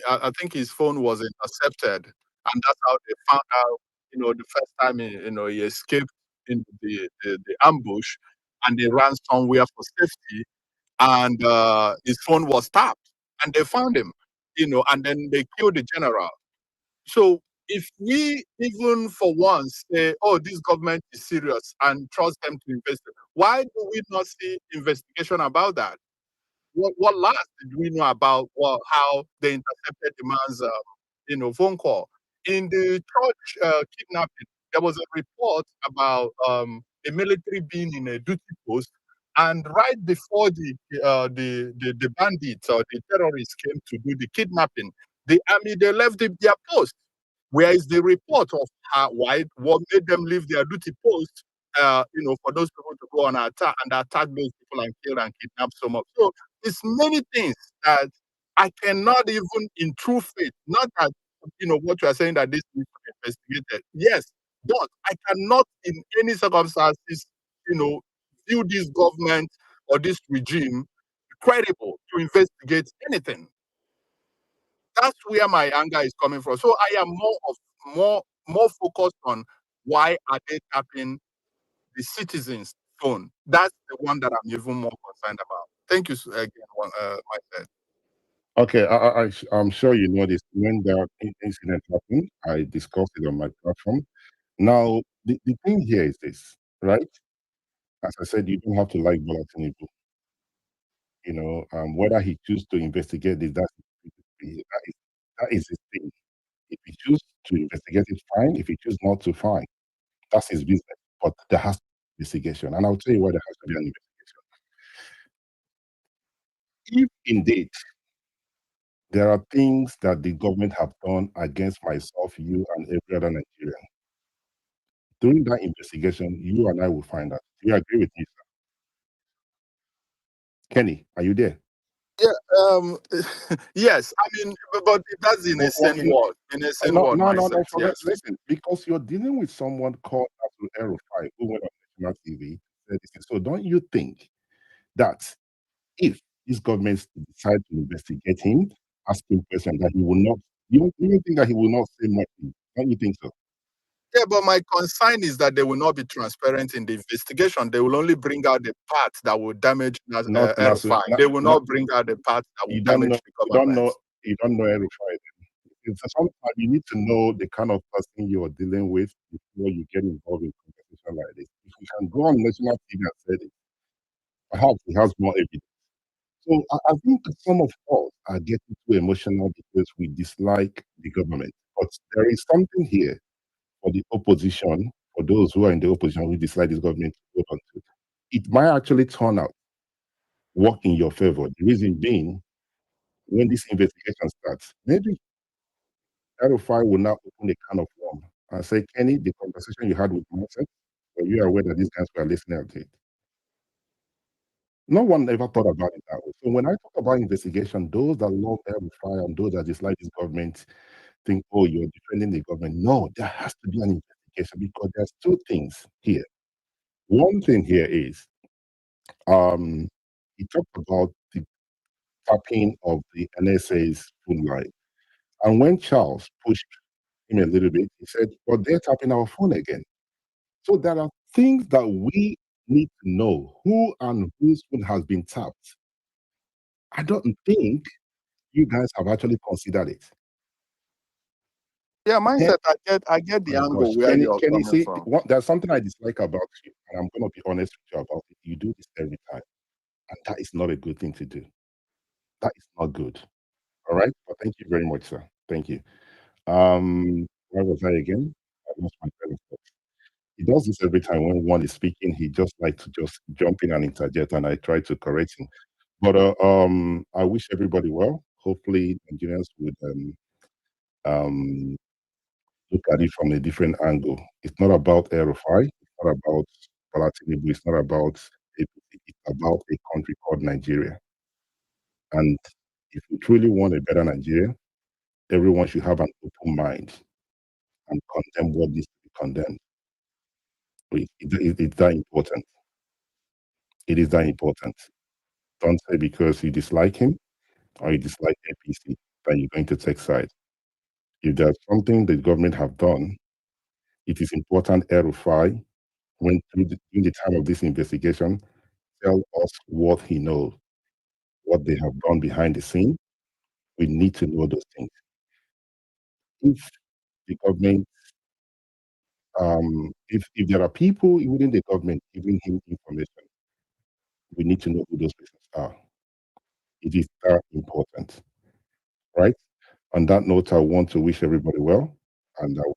I think his phone was intercepted, and that's how they found out. The first time he escaped in the ambush, and they ran somewhere for safety, and his phone was tapped, and they found him. And then they killed the general. So if we even for once say, oh, this government is serious and trust them to investigate, why do we not see investigation about that? What last did we know about how they intercepted the man's phone call? In the church kidnapping, there was a report about a military being in a duty post, and right before the bandits or the terrorists came to do the kidnapping, the army they left their post. Where is the report of what made them leave their duty post? For those people to go on attack and attack those people and kill and kidnap so much. So it's many things that I cannot even, in true faith, not that what you are saying that this needs to be investigated. Yes, but I cannot, in any circumstances, view this government or this regime credible to investigate anything. That's where my anger is coming from. So I am more focused on why are they tapping the citizens' phone. That's the one that I'm even more concerned about. Thank you again, my friend. Okay, I'm sure you know this. When the incident happened, I discussed it on my platform. Now, the thing here is this, right? As I said, you don't have to like Bola Tinubu. Whether he chooses to investigate this, that is his thing. If he chooses to investigate it, fine. If he chooses not to, fine. That's his business. But there has to be investigation. And I'll tell you why there has to be an investigation. If indeed there are things that the government have done against myself, you, and every other Nigerian, during that investigation, you and I will find out. Do you agree with me, sir? Kenny, are you there? Yeah, yes. I mean, but that's in a sane word. In a sane word, No, myself. forget. Yes. Listen, because you're dealing with someone called El-Rufia who went on national TV. Said this. So don't you think that if this government decide to investigate him, ask him questions, that he will not, you think that he will not say nothing? Don't you think so? Yeah, but my concern is that they will not be transparent in the investigation. They will only bring out the parts that will damage El-Rufai. They will not bring out the parts that will damage the government. You don't know El-Rufai. Sometimes you need to know the kind of person you are dealing with before you get involved in a conversation like this. If you can go on national TV and say it, perhaps he has more evidence. So I think that some of us are getting too emotional because we dislike the government. But there is something here for the opposition, for those who are in the opposition who dislike this government to vote on to. It might actually turn out work in your favor. The reason being, when this investigation starts, maybe El-Rufai will now open a can of worms and say, Kenny, the conversation you had with myself, were you aware that these guys were listening to it? No one ever thought about it that way. So when I talk about investigation, those that love El-Rufai and those that dislike this government think, oh, you're defending the government. No, there has to be an investigation because there's two things here. One thing here is, he talked about the tapping of the NSA's phone line. And when Charles pushed him a little bit, he said, "Well, they're tapping our phone again." So there are things that we need to know who and whose phone has been tapped. I don't think you guys have actually considered it. Yeah, Ken, mindset. I get the my angle gosh, where Kenny, you're Kenny, coming see, from. there's something I dislike about you, and I'm going to be honest with you about it. You do this every time, and that is not a good thing to do. That is not good. All right, but thank you very much, sir. Thank you. Where was I again? I lost my train of thought. He does this every time when one is speaking. He just like to just jump in and interject, and I try to correct him. But I wish everybody well. Hopefully, Nigerians would um, look at it from a different angle. It's not about El-Rufai. It's not about Palatinibu. It's not about APC. It's about a country called Nigeria. And if we truly want a better Nigeria, everyone should have an open mind and condemn what needs to be condemned. It's that important. It is that important. Don't say because you dislike him or you dislike APC that you're going to take sides. If there's something the government have done, it is important El-Rufai, when during the time of this investigation, tell us what he knows, what they have done behind the scene. We need to know those things. If the government, if there are people within the government giving him information, we need to know who those persons are. It is that important, right? On that note, I want to wish everybody well, and I will